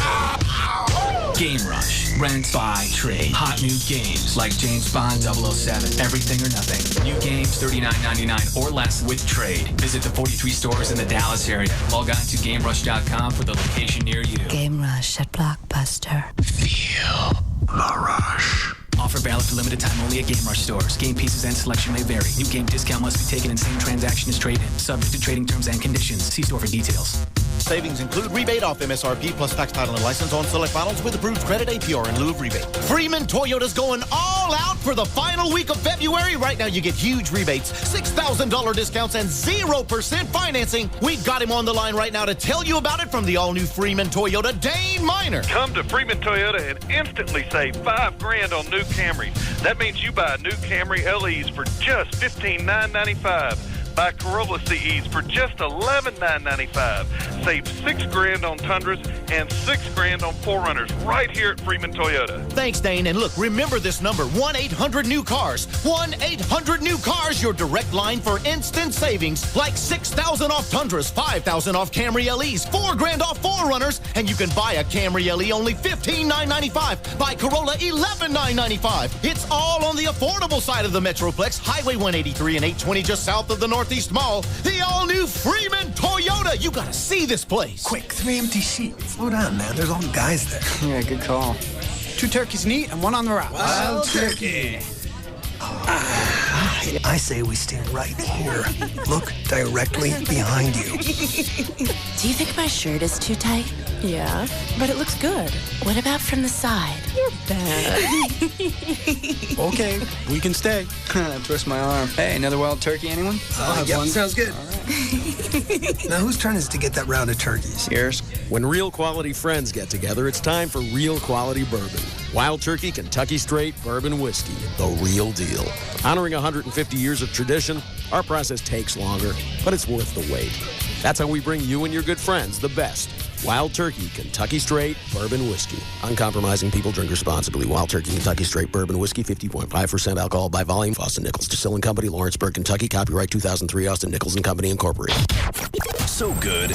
Game Rush. Rent, buy, trade. Hot new games like James Bond 007. Everything or nothing. New games $39.99 or less with trade. Visit the 43 stores in the Dallas area. Log on to GameRush.com for the location near you. Game Rush at Blockbuster. Feel the rush. Offer valid for limited time only at Game Rush stores. Game pieces and selection may vary. New game discount must be taken in same transaction as trade-in. Subject to trading terms and conditions. See store for details. Savings include rebate off MSRP plus tax, title, and license on select models with approved credit APR in lieu of rebate. Freeman Toyota's going all out for the final week of February. Right now you get huge rebates, $6,000 discounts, and 0% financing. We've got him on the line right now to tell you about it from the all-new Freeman Toyota, Dane Miner. Come to Freeman Toyota and instantly save $5,000 on new Camrys. That means you buy new Camry LEs for just $15,995. Buy Corolla CEs for just $11,995. Save $6,000 on Tundras and $6,000 on 4Runners right here at Freeman Toyota. Thanks, Dane. And look, remember this number, 1-800-NEW-CARS. 1-800-NEW-CARS, your direct line for instant savings, like $6,000 off Tundras, $5,000 off Camry LEs, $4,000 off 4Runners, and you can buy a Camry LE only $15,995. Buy Corolla $11,995. It's all on the affordable side of the Metroplex, Highway 183 and 820 just south of the Northeast Mall. The all-new Freeman Toyota. You gotta see this place. Quick, 3 empty seats. Slow down, man. There's all guys there. Yeah, good call. 2 turkeys neat and 1 on the rocks. Wild turkey. I say we stand right here. Look directly behind you. Do you think my shirt is too tight? Yeah, but it looks good. What about from the side? You're bad. Okay, we can stay. Twist my arm. Hey, another wild turkey, anyone? I'll have one. Sounds good. Now, whose turn is to get that round of turkeys? Yours. When real quality friends get together, it's time for real quality bourbon. Wild Turkey Kentucky Straight Bourbon Whiskey, the real deal. Honoring 150 years of tradition, our process takes longer, but it's worth the wait. That's how we bring you and your good friends the best. Wild Turkey Kentucky Straight Bourbon Whiskey. Uncompromising people, drink responsibly. Wild Turkey Kentucky Straight Bourbon Whiskey, 50.5% alcohol by volume. Austin Nichols Distilling Company, Lawrenceburg, Kentucky. Copyright 2003, Austin Nichols and Company, Incorporated. So good,